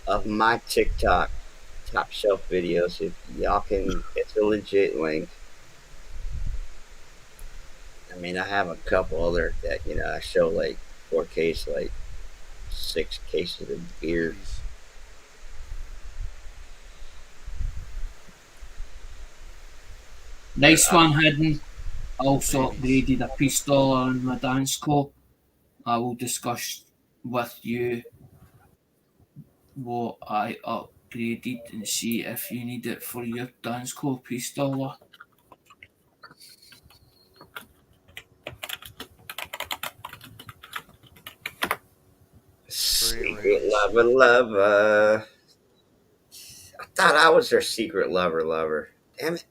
of my TikTok top shelf videos. If y'all can, it's a legit link. I mean, I have a couple other that I show like 4 cases, like 6 cases of beer. Nice one, Hidden. Also upgraded a pistol on my dance call. I will discuss with you what I upgraded and see if you need it for your dance call pistol. Secret lover, lover. I thought I was their secret lover, lover. Damn it.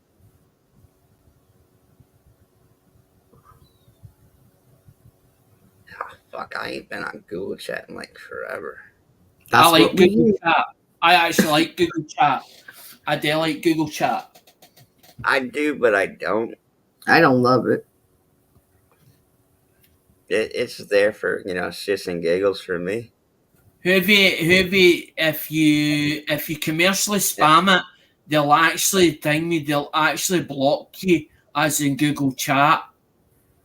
Oh, fuck, I ain't been on Google Chat in like forever. I like Google Chat. I actually like Google Chat. I do like Google Chat. I do, but I don't. I don't love it. It's there for, shits and giggles for me. If you commercially spam it, they'll actually they'll actually block you, as in Google Chat.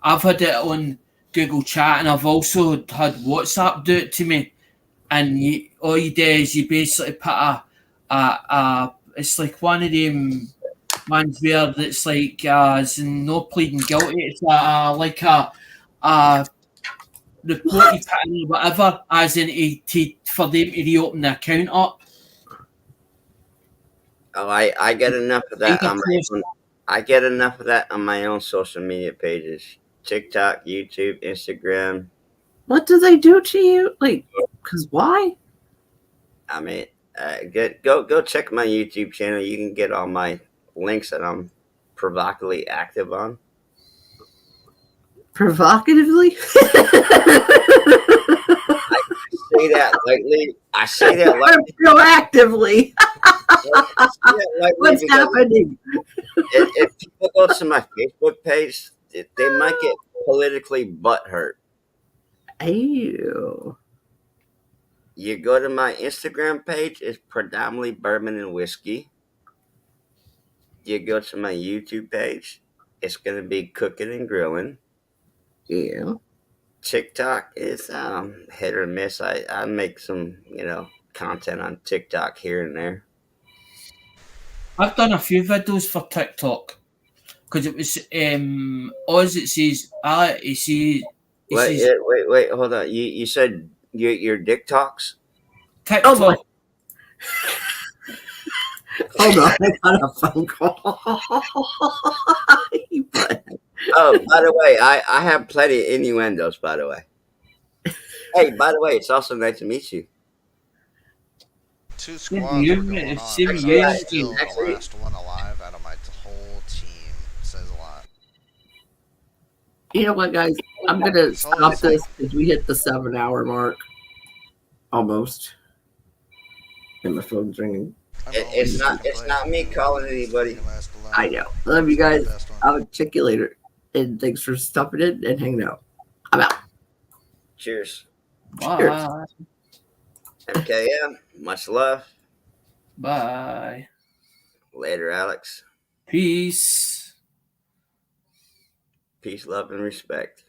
I've had it on Google Chat, and I've also had WhatsApp do it to me. And all you do is you basically put it's like one of them ones where it's like it's no pleading guilty. It's like a report you put in or whatever, as in for them to reopen the account up. Oh, I get enough of that on my own. I get enough of that on my own social media pages: TikTok, YouTube, Instagram. What do they do to you? Like, because why? I mean, go check my YouTube channel. You can get all my links that I'm provocatively active on. Provocatively? Say that lightly. I say that lightly. Proactively. What's happening? If people go to my Facebook page, they might get politically butthurt. Ew. You go to my Instagram page, it's predominantly bourbon and whiskey. You go to my YouTube page, it's going to be cooking and grilling. Yeah. TikTok is hit or miss. I make some, content on TikTok here and there. I've done a few videos for TikTok because it was as it says. Wait, hold on. You said your dick talks? TikTok. Oh hold on, I got a phone call. Oh, by the way, I have plenty of innuendos, by the way. Hey, by the way, it's also nice to meet you. Two squads were going on. Actually, I'm still the last one alive out of my whole team. Says a lot. You know what, guys? I'm going to stop this because we hit the 7-hour mark. Almost. And my phone's ringing. It's not me calling anybody. I know. Love you guys. I'll check you later. And thanks for stopping in and hanging out. I'm out. Cheers. Bye. MKM, much love. Bye. Later, Alex. Peace. Peace, love, and respect.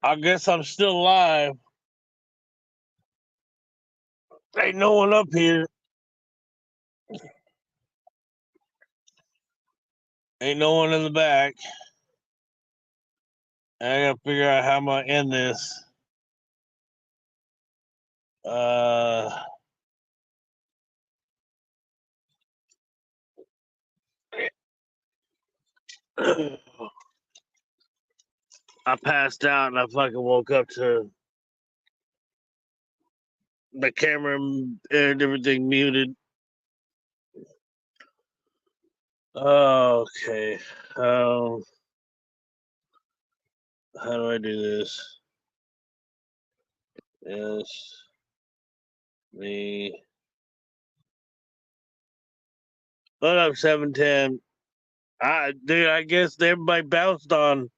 I guess I'm still alive. Ain't no one up here. Ain't no one in the back. I gotta figure out how I'm gonna end this. I passed out and I fucking woke up to the camera and everything muted. Okay. How do I do this? Yes. Me. What up, 710? Dude, I guess everybody bounced on.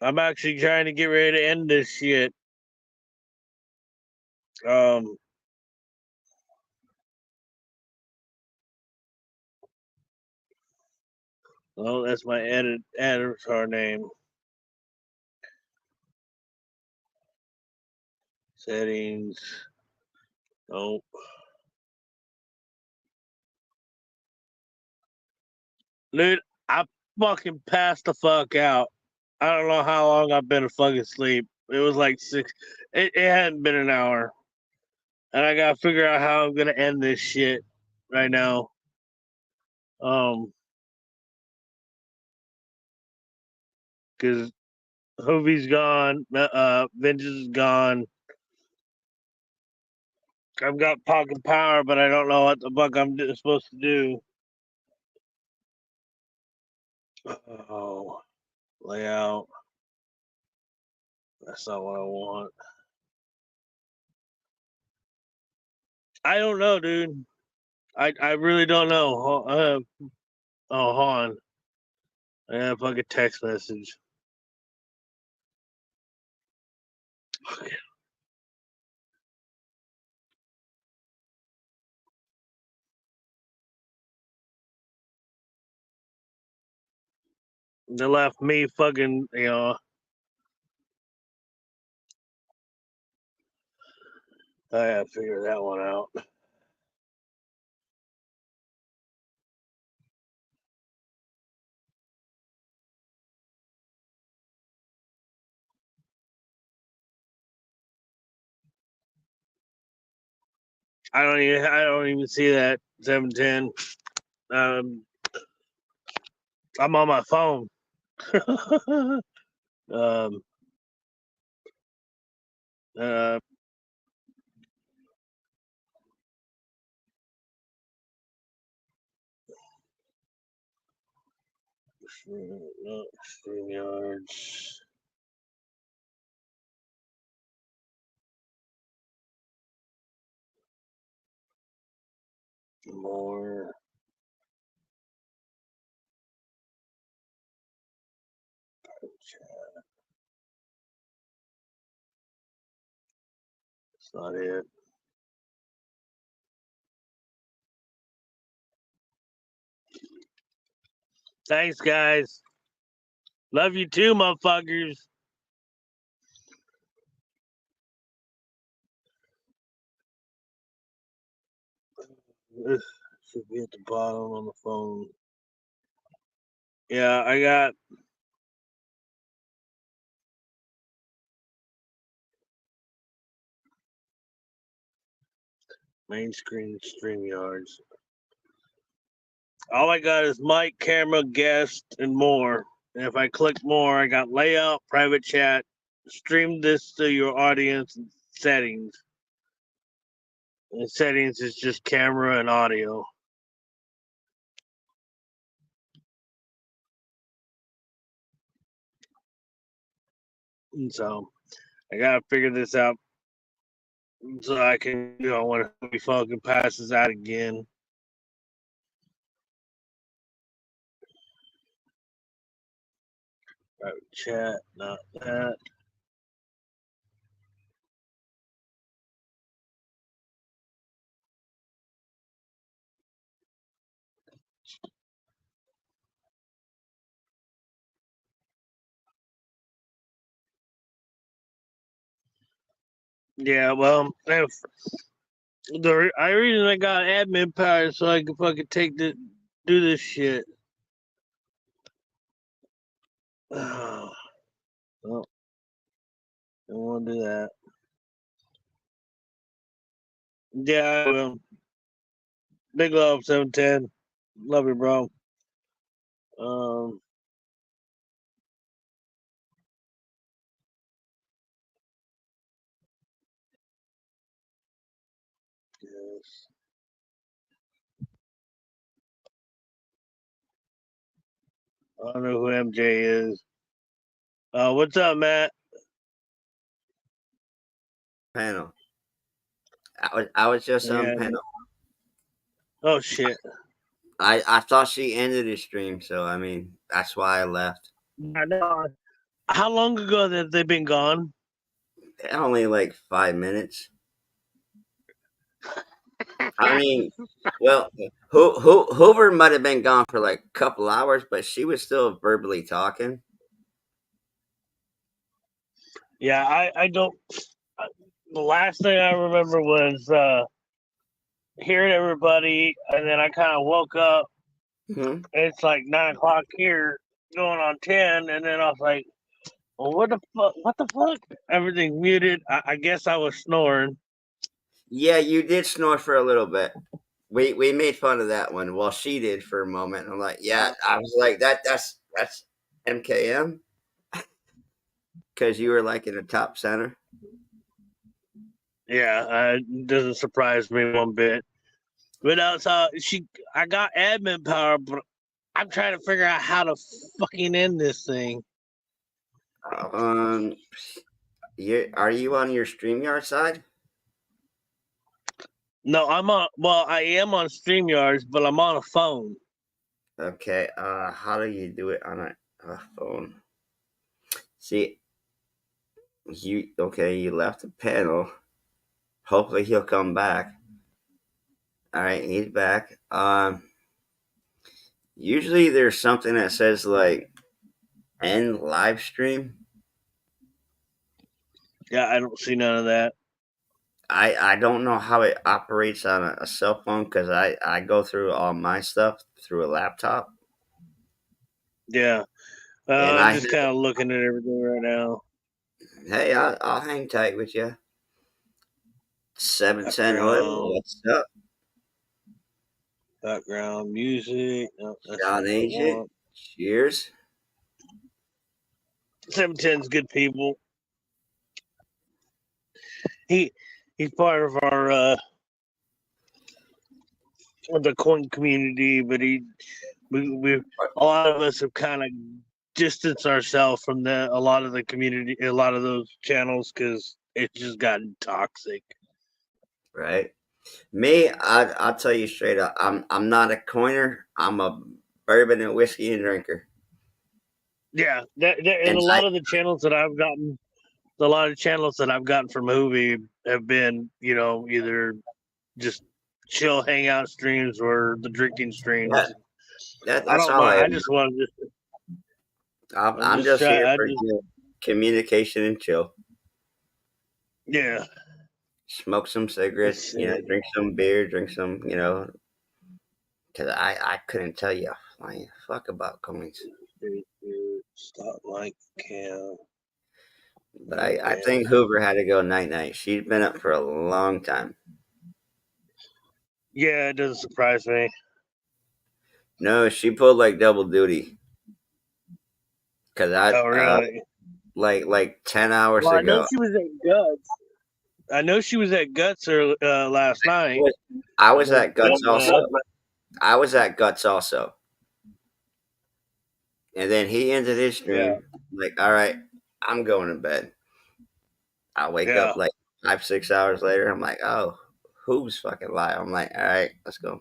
I'm actually trying to get ready to end this shit. Well, that's my editor name. Settings. Nope. Dude, I fucking passed the fuck out. I don't know how long I've been fucking asleep. It was like 6. It hadn't been an hour. And I gotta figure out how I'm gonna end this shit right now. Cause Hovey's gone, Vengeance is gone. I've got pocket power, but I don't know what the fuck I'm supposed to do. Oh, layout. That's not what I want. I don't know, dude. I really don't know. Hold on. I got a fucking text message. Okay. They left me fucking, I gotta figure that one out. I don't even see that 710. I'm on my phone. um uh StreamYards. More. That's not it. Thanks, guys. Love you too, motherfuckers. This should be at the bottom on the phone. Yeah, I got main screen StreamYards. All I got is mic, camera, guest, and more. And if I click more, I got layout, private chat, stream this to your audience, and settings. And settings is just camera and audio. And so I gotta figure this out so I can, when he fucking passes out again. Private chat, not that. Yeah, well, if I reason I got admin power so I can fucking do this shit. Well, I won't do that. Yeah, I will. Big love, 710. Love you, bro. Um, yes. I don't know who MJ is. What's up, Matt? Panel. I was just on Yeah. panel. Oh shit. I thought she ended the stream, so I mean that's why I left. I know. How long ago have they been gone? Only like 5 minutes. I mean, well, Hoover might have been gone for like a couple hours, but she was still verbally talking. Yeah, I don't. The last thing I remember was hearing everybody, and then I kind of woke up. Mm-hmm. It's like 9 o'clock here, going on 10, and then I was like, "Well, what the fuck? What the fuck?" Everything muted. I guess I was snoring. Yeah, you did snore for a little bit. We made fun of that one. Well, she did for a moment. I'm like, yeah. I was like, that's MKM because you were like in the top center. Yeah, it doesn't surprise me one bit. But that's I got admin power, but I'm trying to figure out how to fucking end this thing. Are you on your StreamYard side? No, I am on StreamYards, but I'm on a phone. Okay. How do you do it on a phone? See, you left the panel. Hopefully he'll come back. All right, he's back. Usually there's something that says like end live stream. Yeah, I don't see none of that. I don't know how it operates on a cell phone because I go through all my stuff through a laptop. Yeah, And I'm just kind of looking at everything right now. Hey, I'll hang tight with you. 710 oil. What's up? Background music. No, that's John not what I Agent. want. Cheers. 710's good people. He's part of our the coin community, but we a lot of us have kind of distanced ourselves from a lot of the community, a lot of those channels because it's just gotten toxic. Right. Me, I'll tell you straight up. I'm not a coiner. I'm a bourbon and whiskey and drinker. Yeah, and a lot of the channels that I've gotten, from Hoovy have been, either just chill hangout streams or the drinking streams. I That's don't all mind. I I am. just want to I'm just here for communication and chill. Yeah. Smoke some cigarettes, drink some beer, drink some, because I couldn't tell you a flying fuck about coins. Stop like Cam. But I think Hoover had to go night. She's been up for a long time. Yeah, it doesn't surprise me. No, she pulled like double duty. Cause Oh, really? Like 10 hours Well, ago. I know she was at Guts last night. I was at Guts also. And then he ended his stream. Like, all right, I'm going to bed. I wake up like 5-6 hours later. I'm like, oh, who's fucking live? I'm like, all right, let's go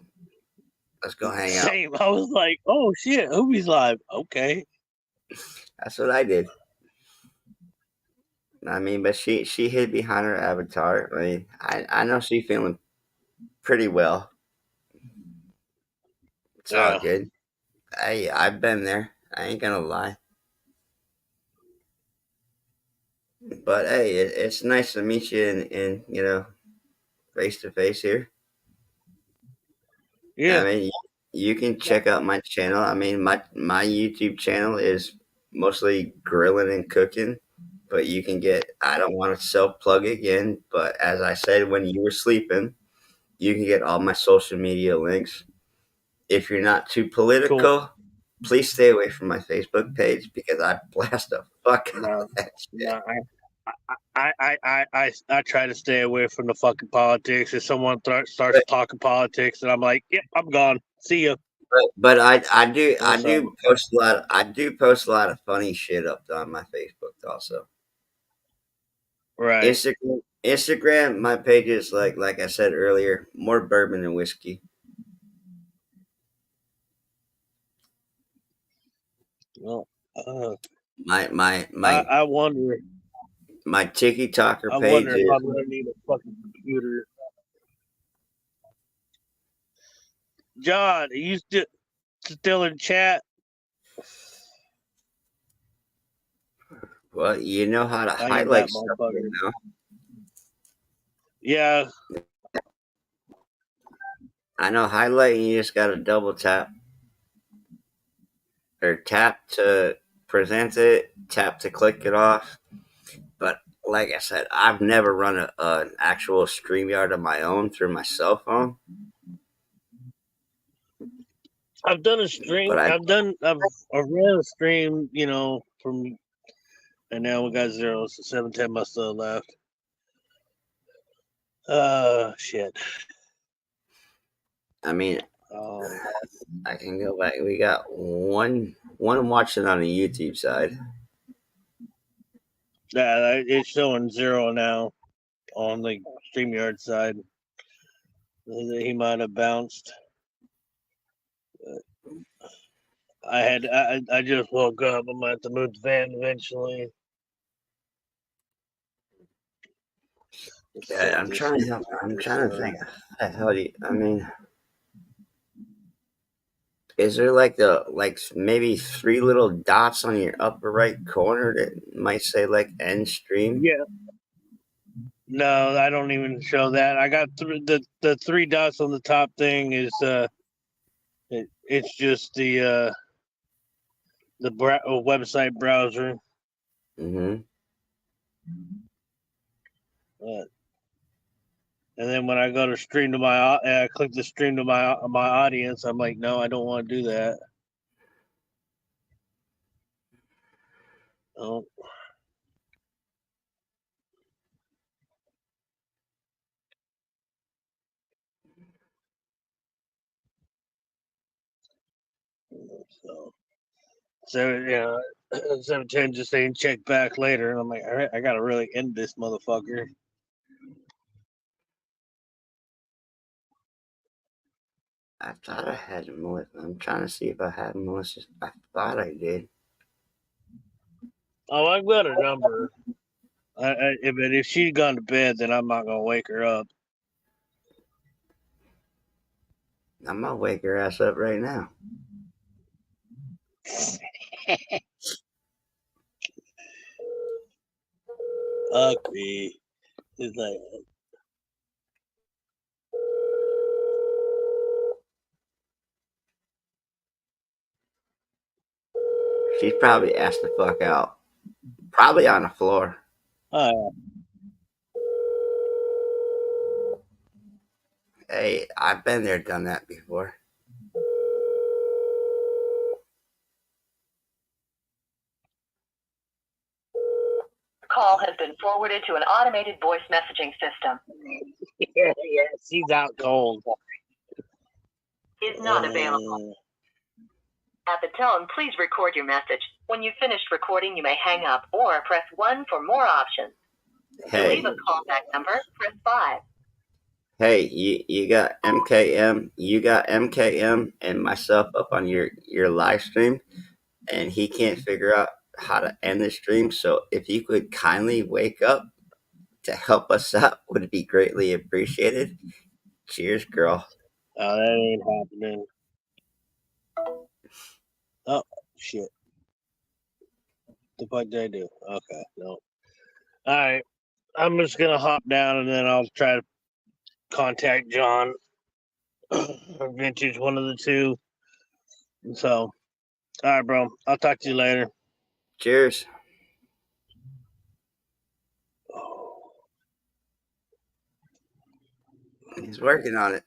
hang out. Same. I was like, oh shit, Hoobie's live. Okay. That's what I did. I mean, but she hid behind her avatar. I mean, I know she's feeling pretty well. It's all good. Hey, I've been there. I ain't gonna lie. But hey, it's nice to meet you in face to face here. Yeah. I mean, you can check out my channel. I mean, my YouTube channel is mostly grilling and cooking, but you can get. I don't want to self plug again, but as I said when you were sleeping, you can get all my social media links. If you're not too political, Cool. please stay away from my Facebook page because I blast the fuck out No, of that shit. no, I try to stay away from the fucking politics. If someone starts talking politics, and I'm like, yep, I'm gone. See ya. But I do So, post a lot. I do post a lot of funny shit up on my Facebook also. right. Instagram, my page is like I said earlier, more bourbon and whiskey. Well, My I wonder. my Tiki Talker I page wonder if is I'm gonna need a fucking computer. John, are you still in chat? well, you know how to I am that highlight stuff right motherfucker. now. Yeah. I know highlighting you just gotta double tap or tap to present it, tap to click it off. But like I said, I've never run an actual StreamYard of my own through my cell phone. I've done a stream. But I've ran a stream, from, and now we got 0, so 710 must have left. Shit. I mean, I can go back. We got one watching on the YouTube side. Yeah, it's showing 0 now on the StreamYard side. He might have bounced. I just woke up. I'm gonna have to move the van eventually. Yeah, I'm trying to think. How the hell do you, I mean, is there like maybe 3 little dots on your upper right corner that might say like end stream? Yeah. No, I don't even show that. I got the 3 dots on the top thing is it's just the website browser. Mm-hmm. And then when I go to stream to I click the stream to my audience. I'm like, no, I don't want to do that. Oh. So 710 just saying check back later, and I'm like, all right, I gotta really end this motherfucker. I thought I had Melissa. I'm trying to see if I had Melissa. I thought I did. Oh, I've got her number. But if she'd gone to bed, then I'm not gonna wake her up. I'm gonna wake her ass up right now. Okay. It's like, She's probably asked the fuck out. Probably on the floor. Hey, I've been there, done that before. Call has been forwarded to an automated voice messaging system. yeah, she's out cold. Is not available. At the tone, please record your message. When you've finished recording, you may hang up or press 1 for more options. Hey. To leave a callback number, press 5. Hey, you got MKM, and myself up on your live stream, and he can't figure out how to end the stream. So if you could kindly wake up to help us out, would be greatly appreciated. Cheers, girl. Oh, that ain't happening. Oh, shit. The fuck did I do? Okay, no. All right. I'm just gonna hop down and then I'll try to contact John or Vintage, one of the two. So, all right, bro. I'll talk to you later. Cheers. He's working on it.